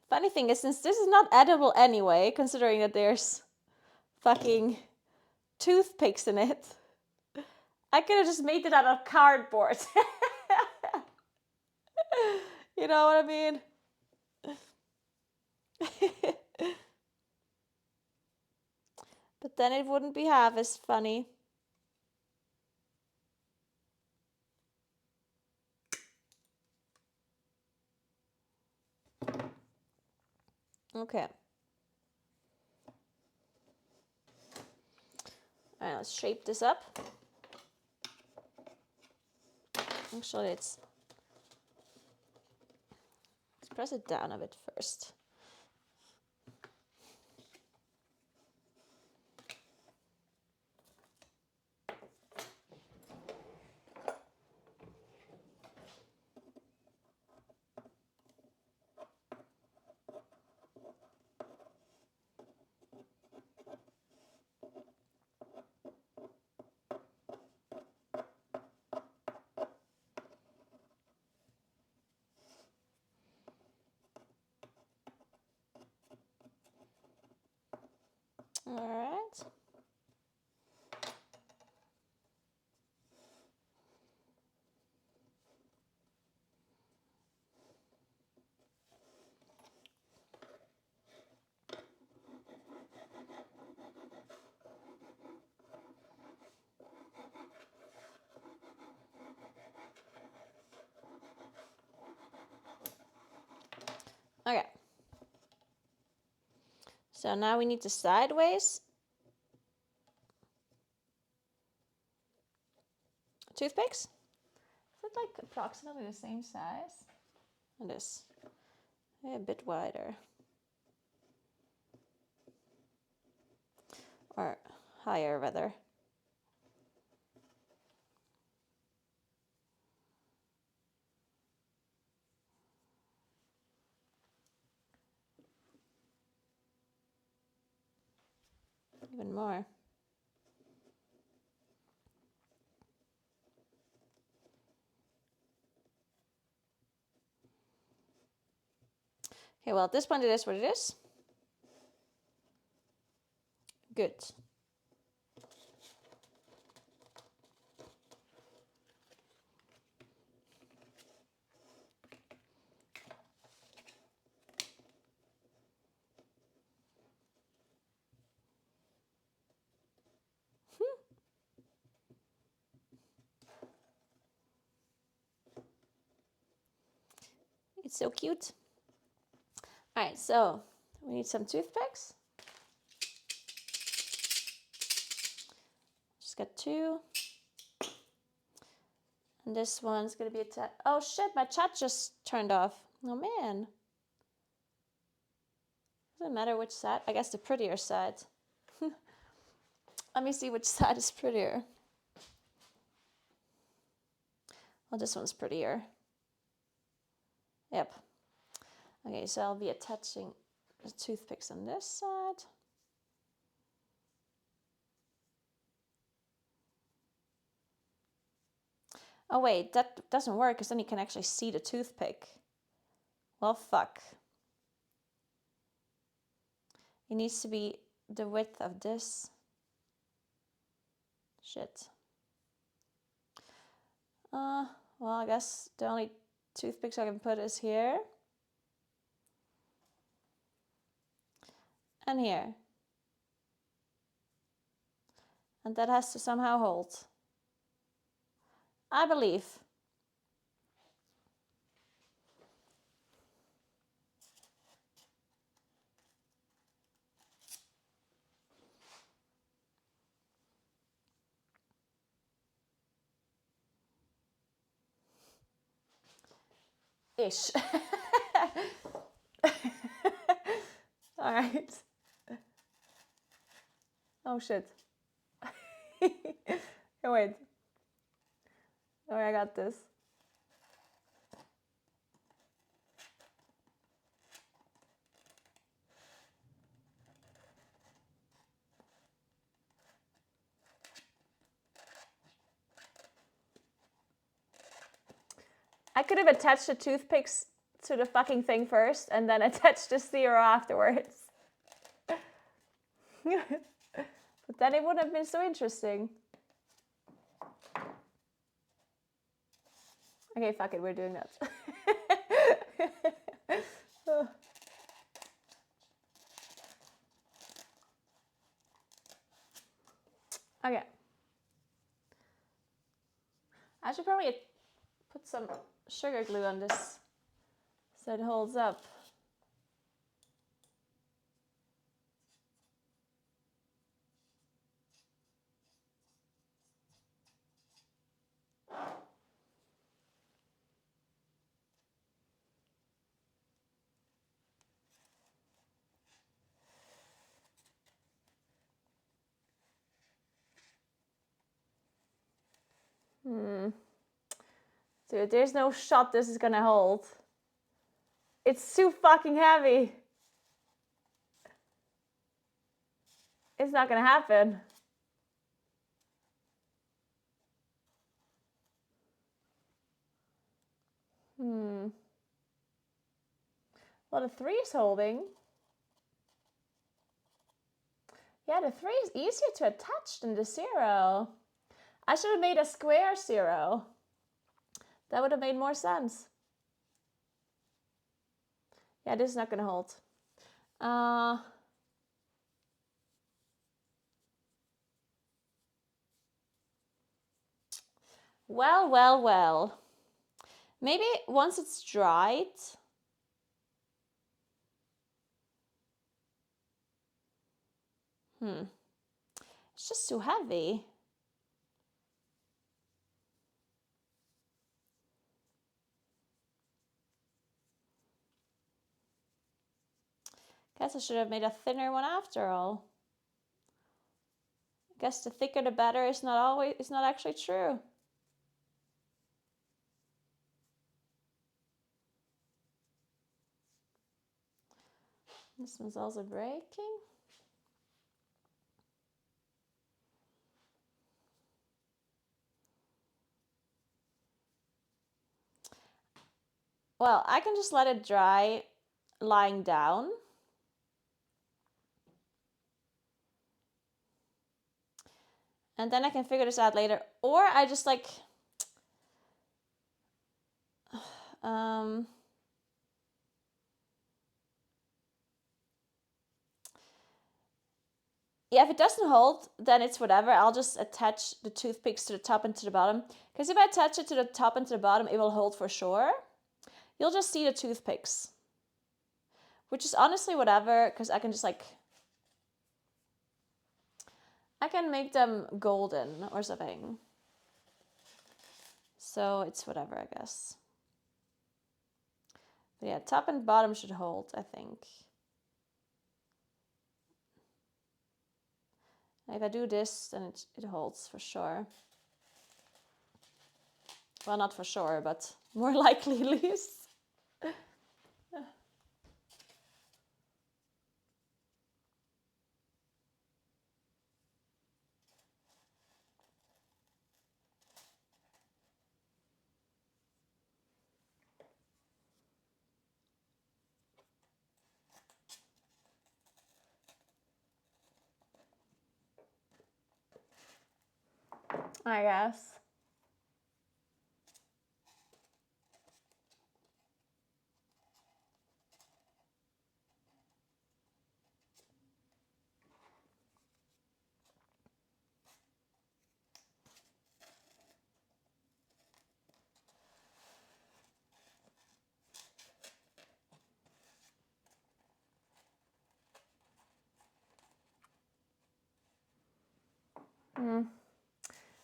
Funny thing is, since this is not edible anyway, considering that there's fucking toothpicks in it, I could have just made it out of cardboard. You know what I mean? then it wouldn't be half as funny. Okay. All right, let's shape this up. Actually, let's press it down a bit first. All right. Okay. So now we need the sideways toothpicks. Is it like approximately the same size? It is. A bit wider. Or higher, rather. Even more. Okay, well, at this point it is what it is. Good. It's so cute. All right, so we need some toothpicks. Just got 2. And this one's gonna be a oh shit, my chat just turned off. Oh man. Doesn't matter which side. I guess the prettier side. Let me see which side is prettier. Well, this one's prettier. Yep. Okay, so I'll be attaching the toothpicks on this side. Oh wait, that doesn't work because then you can actually see the toothpick. Well, fuck. It needs to be the width of this. Shit. Well, I guess the only toothpicks I can put is here. And here. And that has to somehow hold. I believe. Ish. All right. Oh shit. Oh, wait. Oh, I got this. I could have attached the toothpicks to the fucking thing first and then attached the zero afterwards. But then it wouldn't have been so interesting. Okay, fuck it, we're doing that. Okay. I should probably put some sugar glue on this so it holds up. Dude, there's no shot this is gonna hold. It's too fucking heavy. It's not gonna happen. Well, the 3 is holding. Yeah, the 3 is easier to attach than the 0. I should have made a square 0. That would have made more sense. Yeah, this is not gonna hold. Well. Maybe once it's dried. It's just too heavy. Guess I should have made a thinner one after all. Guess the thicker the better is not actually true. This one's also breaking. Well, I can just let it dry lying down. And then I can figure this out later. Or I just like... Yeah, if it doesn't hold, then it's whatever. I'll just attach the toothpicks to the top and to the bottom. Because if I attach it to the top and to the bottom, it will hold for sure. You'll just see the toothpicks. Which is honestly whatever, because I can just like... I can make them golden or something. So it's whatever, I guess. But yeah, top and bottom should hold, I think. If I do this, then it holds for sure. Well, not for sure, but more likely at least. I guess.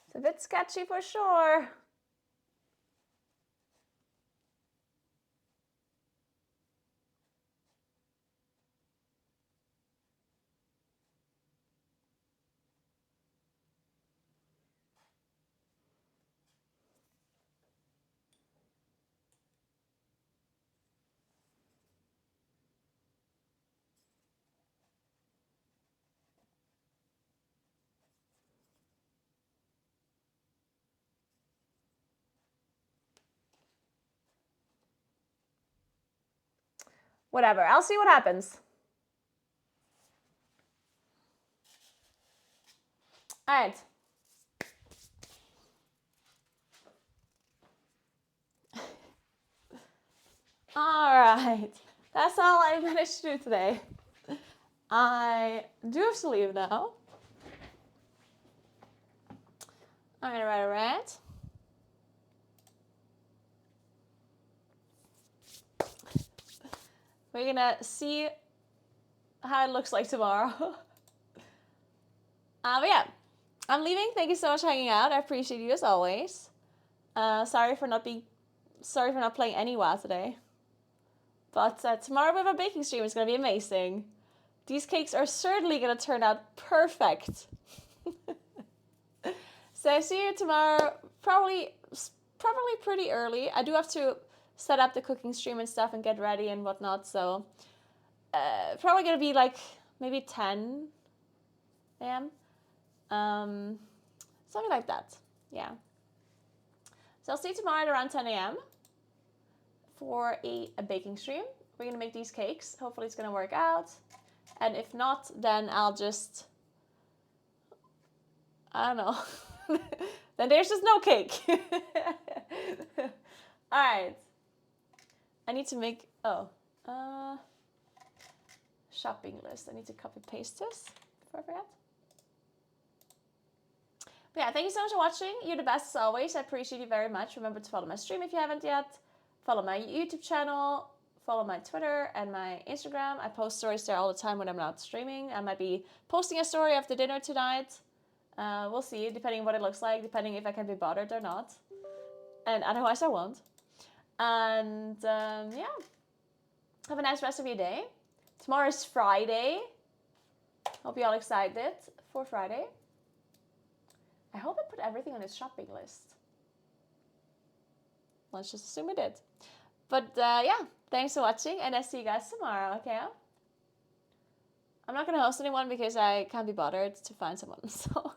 It's a bit sketchy for sure. Whatever, I'll see what happens. All right. All right. That's all I managed to do today. I do have to leave now. I'm gonna write a red. We're gonna see how it looks like tomorrow. But yeah, I'm leaving. Thank you so much for hanging out. I appreciate you as always. Sorry for not playing any WoW today. But tomorrow we have a baking stream. It's gonna be amazing. These cakes are certainly gonna turn out perfect. So I see you tomorrow, probably pretty early. I do have to set up the cooking stream and stuff and get ready and whatnot. So probably gonna be like maybe 10 a.m. Something like that. Yeah. So I'll see you tomorrow at around 10 a.m. for a baking stream. We're gonna make these cakes. Hopefully it's gonna work out. And if not, then I'll just, I don't know. Then there's just no cake. Alright. I need to make, shopping list. I need to copy paste this before I forget. But yeah, thank you so much for watching. You're the best as always. I appreciate you very much. Remember to follow my stream if you haven't yet. Follow my YouTube channel. Follow my Twitter and my Instagram. I post stories there all the time when I'm not streaming. I might be posting a story after dinner tonight. We'll see, depending what it looks like, depending if I can be bothered or not. And otherwise I won't. And yeah, have a nice rest of your day. Tomorrow is Friday. Hope you're all excited for Friday. I hope I put everything on this shopping list. Let's just assume I did. But yeah, thanks for watching, and I'll see you guys tomorrow, okay? I'm not going to host anyone because I can't be bothered to find someone, so...